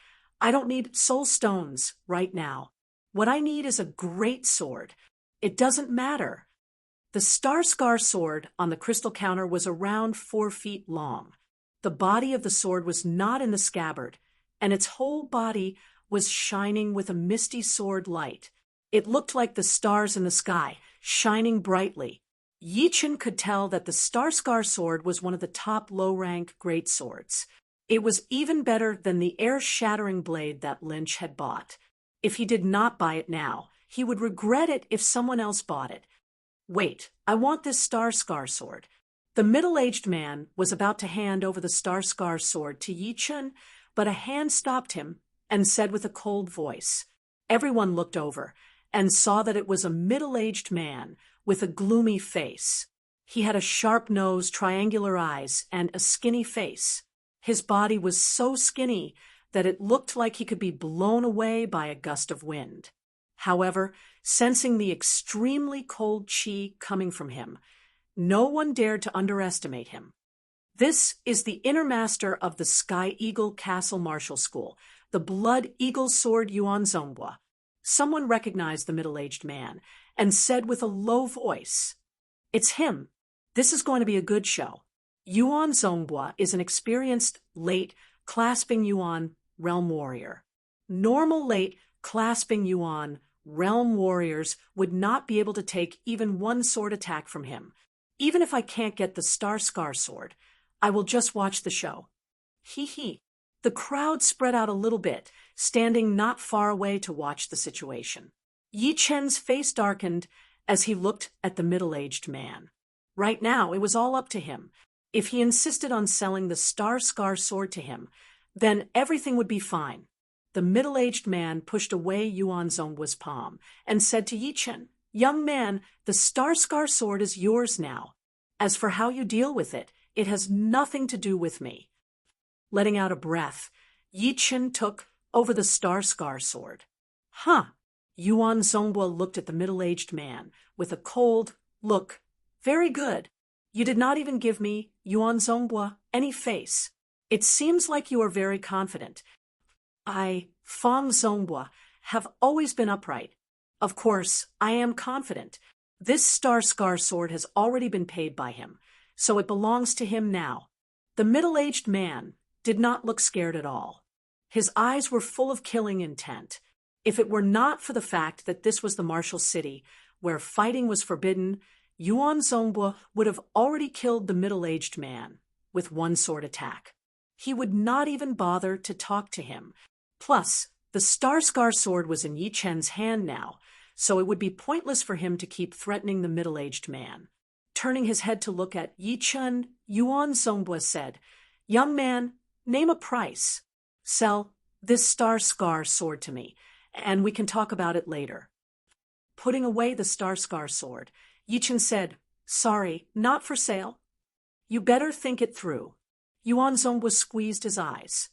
"I don't need soul stones right now. What I need is a great sword. It doesn't matter." The Star Scar sword on the crystal counter was around 4 feet long. The body of the sword was not in the scabbard, and its whole body was shining with a misty sword light. It looked like the stars in the sky, shining brightly. Yichen could tell that the Star Scar sword was one of the top low-rank great swords. It was even better than the air-shattering blade that Lynch had bought. If he did not buy it now, he would regret it if someone else bought it. "Wait, I want this Star Scar sword." The middle-aged man was about to hand over the Star Scar sword to Yichen, but a hand stopped him and said with a cold voice. Everyone looked over and saw that it was a middle-aged man with a gloomy face. He had a sharp nose, triangular eyes, and a skinny face. His body was so skinny that it looked like he could be blown away by a gust of wind. However, sensing the extremely cold qi coming from him, no one dared to underestimate him. This is the inner master of the Sky Eagle Castle Martial School, the Blood Eagle Sword Yuan Zonghua. Someone recognized the middle-aged man and said with a low voice, "It's him. This is going to be a good show." Yuan Zonghua is an experienced late clasping Yuan realm warrior. Normal late clasping Yuan realm warriors would not be able to take even one sword attack from him. "Even if I can't get the Star Scar sword, I will just watch the show." Hee hee. The crowd spread out a little bit, standing not far away to watch the situation. Yi Chen's face darkened as he looked at the middle-aged man. Right now, it was all up to him. If he insisted on selling the Star Scar sword to him, then everything would be fine. The middle-aged man pushed away Yuan Zonghua's palm and said to Yi Chen, "Young man, the Star Scar sword is yours now. As for how you deal with it, it has nothing to do with me." Letting out a breath, Yi Chen took over the Star Scar sword. "Huh." Yuan Zonghua looked at the middle-aged man with a cold look. "Very good. You did not even give me, Yuan Zonghua, any face. It seems like you are very confident. I, Fang Zonghua, have always been upright. Of course, I am confident. This Star Scar sword has already been paid by him, so it belongs to him now." The middle-aged man did not look scared at all. His eyes were full of killing intent. If it were not for the fact that this was the martial city, where fighting was forbidden, Yuan Zonghua would have already killed the middle-aged man with one sword attack. He would not even bother to talk to him. Plus, the Star Scar sword was in Yi Chen's hand now, so it would be pointless for him to keep threatening the middle-aged man. Turning his head to look at Yi Chun, Yuan Zongbua said, "Young man, name a price. Sell this star scar sword to me, and we can talk about it later." Putting away the star scar sword, Yi Chun said, "Sorry, not for sale." "You better think it through." Yuan Zongbua squeezed his eyes.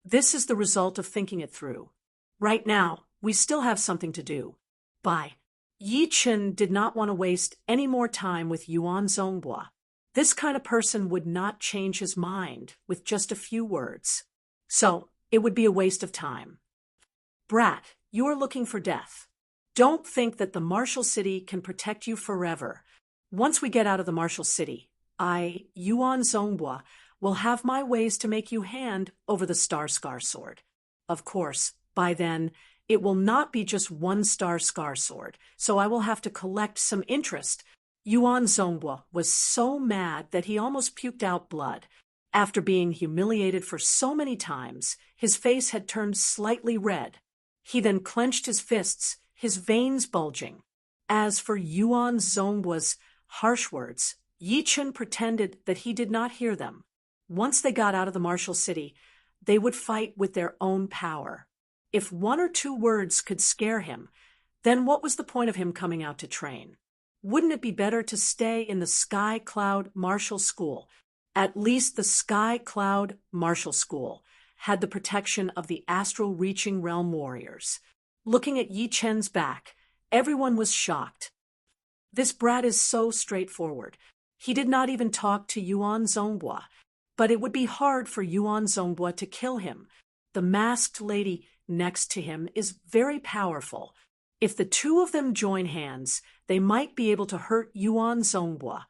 "This is the result of thinking it through. Right now, we still have something to do. Bye." Yi Chun did not want to waste any more time with Yuan Zongbua. This kind of person would not change his mind with just a few words. So, it would be a waste of time. "Brat, you are looking for death. Don't think that the Martial City can protect you forever. Once we get out of the Martial City, I, Yuan Zongbua, will have my ways to make you hand over the Star Scar sword. Of course, by then, it will not be just one Star Scar sword, so I will have to collect some interest." Yuan Zongbua was so mad that he almost puked out blood. After being humiliated for so many times, his face had turned slightly red. He then clenched his fists, his veins bulging. As for Yuan Zongbua's harsh words, Yi Chun pretended that he did not hear them. Once they got out of the Martial City, they would fight with their own power. If one or two words could scare him, then what was the point of him coming out to train? Wouldn't it be better to stay in the Sky Cloud Martial School? At least the Sky Cloud Martial School had the protection of the astral reaching realm warriors. Looking at Yi Chen's back, everyone was shocked. This brat is so straightforward. He did not even talk to Yuan Zongbua, but it would be hard for Yuan Zongbua to kill him. The masked lady next to him is very powerful. If the two of them join hands, they might be able to hurt Yuan Zongbua.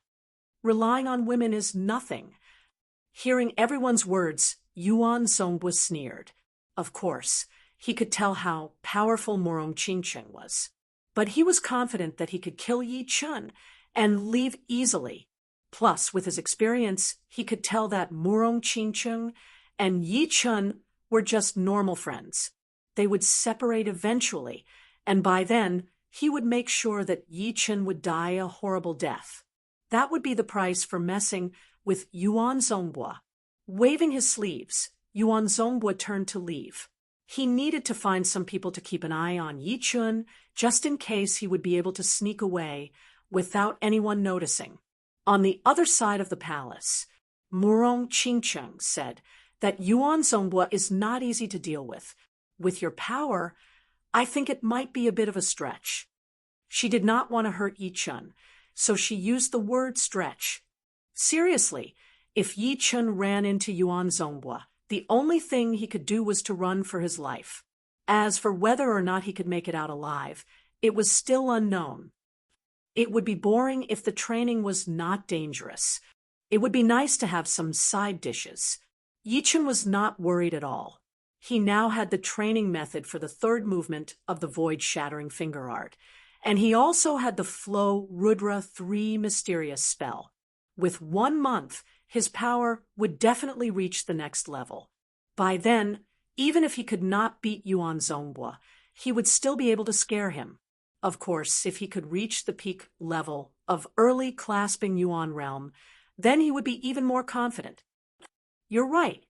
Relying on women is nothing. Hearing everyone's words, Yuan Zongbua sneered. Of course, he could tell how powerful Murong Qingcheng was. But he was confident that he could kill Yi Chun and leave easily. Plus, with his experience, he could tell that Murong Qingcheng and Yi Chun were just normal friends. They would separate eventually, and by then, he would make sure that Yi Chun would die a horrible death. That would be the price for messing with Yuan Zongbua. Waving his sleeves, Yuan Zongbua turned to leave. He needed to find some people to keep an eye on Yi Chun, just in case he would be able to sneak away without anyone noticing. On the other side of the palace, Murong Qingcheng said that Yuan Zongbua is not easy to deal with. With your power, I think it might be a bit of a stretch. She did not want to hurt Yi Chun, so she used the word stretch. Seriously, if Yi Chun ran into Yuan Zongbua, the only thing he could do was to run for his life. As for whether or not he could make it out alive, it was still unknown. It would be boring if the training was not dangerous. It would be nice to have some side dishes. Yi Chun was not worried at all. He now had the training method for the third movement of the void-shattering finger art, and he also had the Flow Rudra 3 mysterious spell. With 1 month, his power would definitely reach the next level. By then, even if he could not beat Yuan Zongbua, he would still be able to scare him. Of course, if he could reach the peak level of early clasping Yuan realm, then he would be even more confident. You're right.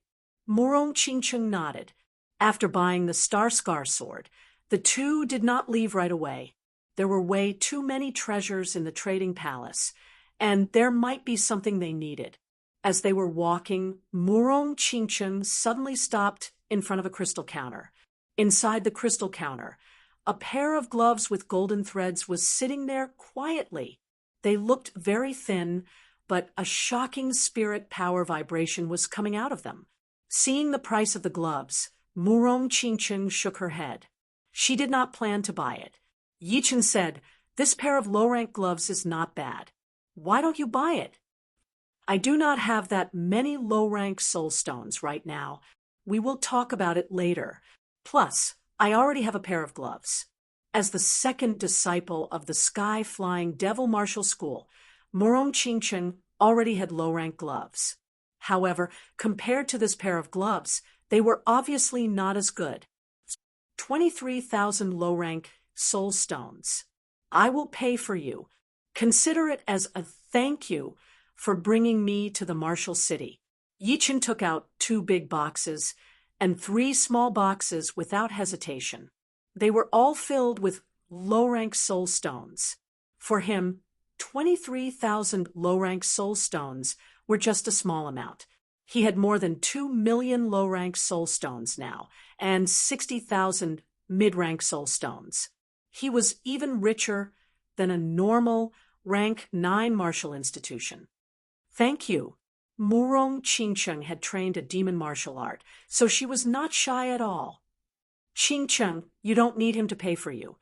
Murong Qingcheng nodded. After buying the Star Scar sword, the two did not leave right away. There were way too many treasures in the trading palace, and there might be something they needed. As they were walking, Murong Qingcheng suddenly stopped in front of a crystal counter. Inside the crystal counter, a pair of gloves with golden threads was sitting there quietly. They looked very thin, but a shocking spirit power vibration was coming out of them. Seeing the price of the gloves, Murong Qingcheng shook her head. She did not plan to buy it. Yi Chun said, "This pair of low-rank gloves is not bad. Why don't you buy it?" "I do not have that many low-rank soul stones right now. We will talk about it later. Plus, I already have a pair of gloves." As the second disciple of the Sky-Flying Devil Martial School, Murong Qingcheng already had low-rank gloves. However, compared to this pair of gloves, they were obviously not as good. 23,000 low-rank soul stones. I will pay for you. Consider it as a thank you for bringing me to the martial city. Yichen took out 2 big boxes and 3 small boxes without hesitation. They were all filled with low-rank soul stones. For him, 23,000 low-rank soul stones were just a small amount. He had more than 2 million low-rank soul stones now, and 60,000 mid-rank soul stones. He was even richer than a normal rank 9 martial institution. Thank you. Murong Qingcheng had trained a demon martial art, so she was not shy at all. Qingcheng, you don't need him to pay for you.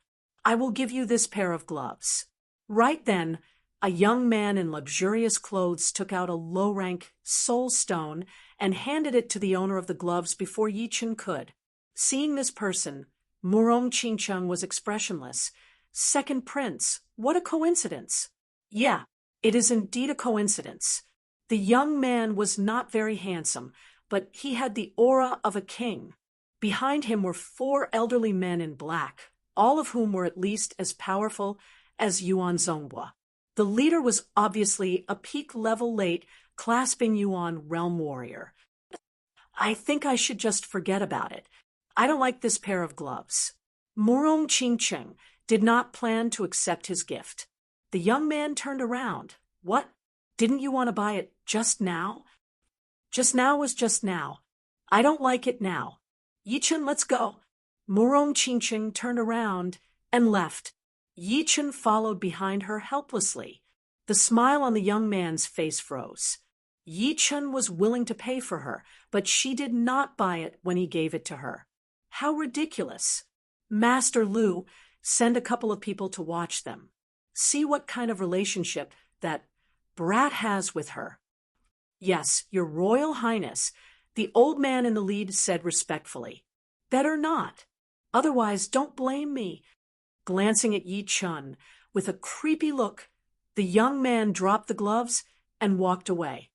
I will give you this pair of gloves. Right then, a young man in luxurious clothes took out a low-rank soul stone and handed it to the owner of the gloves before Yichen could. Seeing this person, Murong Qingcheng was expressionless. Second prince, what a coincidence! Yeah, it is indeed a coincidence. The young man was not very handsome, but he had the aura of a king. Behind him were 4 elderly men in black, all of whom were at least as powerful as Yuan Zonghua. The leader was obviously a peak-level late, clasping Yuan realm warrior. I think I should just forget about it. I don't like this pair of gloves. Murong Qingcheng did not plan to accept his gift. The young man turned around. What? Didn't you want to buy it just now? Just now was just now. I don't like it now. Yichen, let's go. Murong Qingcheng turned around and left. Yichen followed behind her helplessly. The smile on the young man's face froze. Yichen was willing to pay for her, but she did not buy it when he gave it to her. How ridiculous. Master Lu, send a couple of people to watch them. See what kind of relationship that brat has with her. Yes, Your Royal Highness, the old man in the lead said respectfully. Better not. Otherwise, don't blame me. Glancing at Yichen with a creepy look, the young man dropped the gloves and walked away.